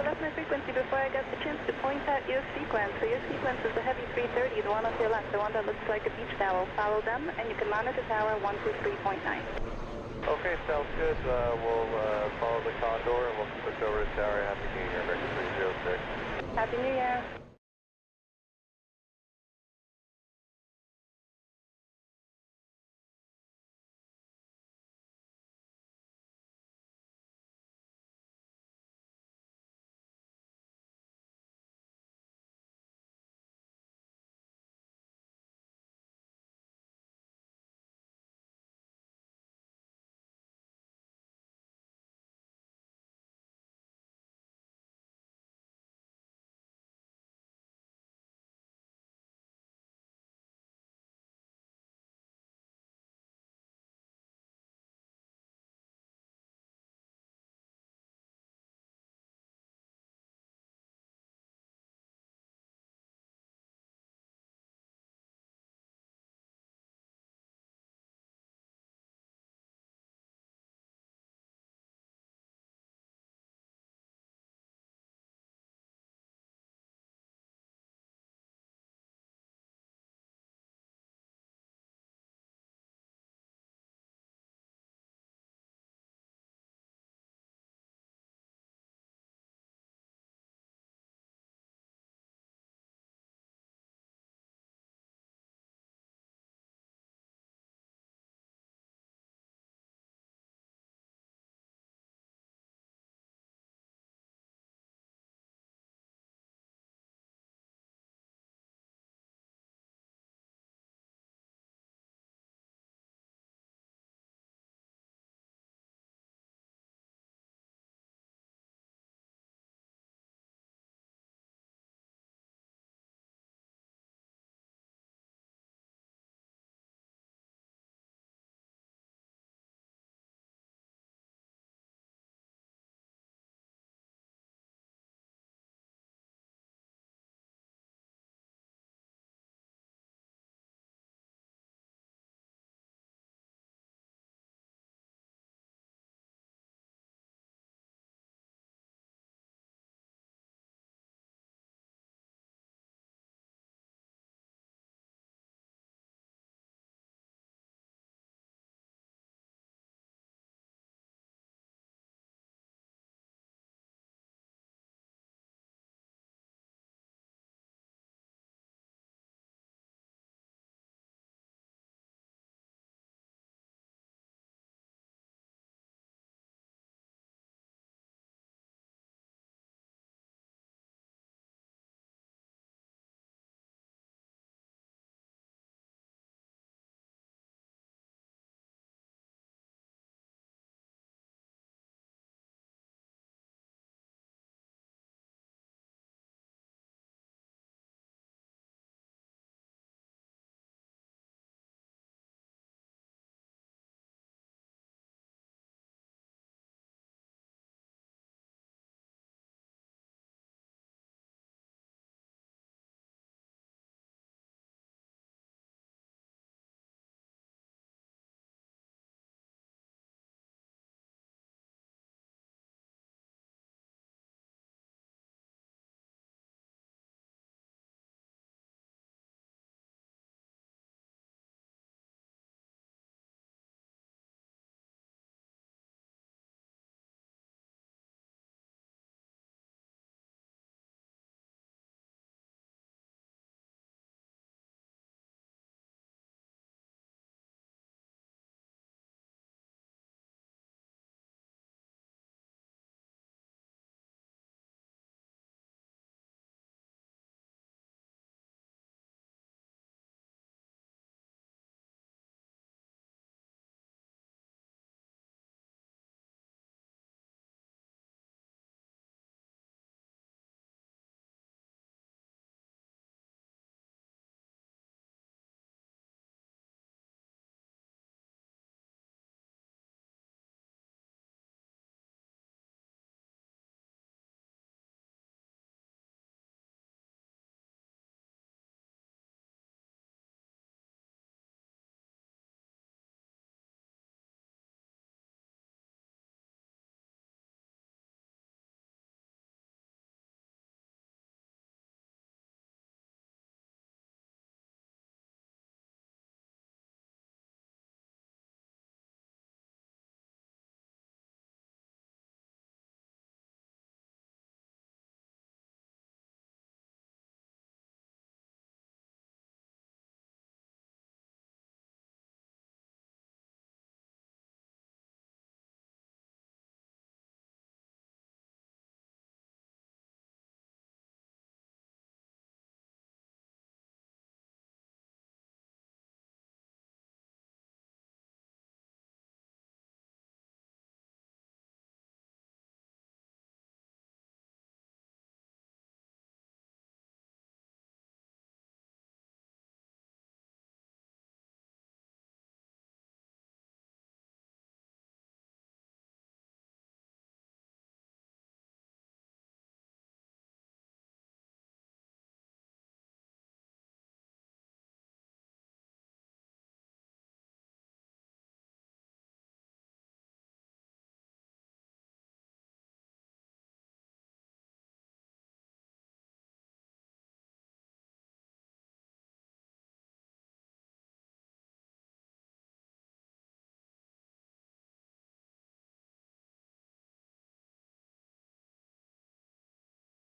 adjust my frequency before I get the chance to point out your sequence. So your sequence is the heavy 330, the one on your left, the one that looks like a beach towel. Follow them, and you can monitor tower 123.9. Okay, sounds good. We'll follow the condor, and we'll switch over to tower. Happy New Year, American 306. Happy New Year.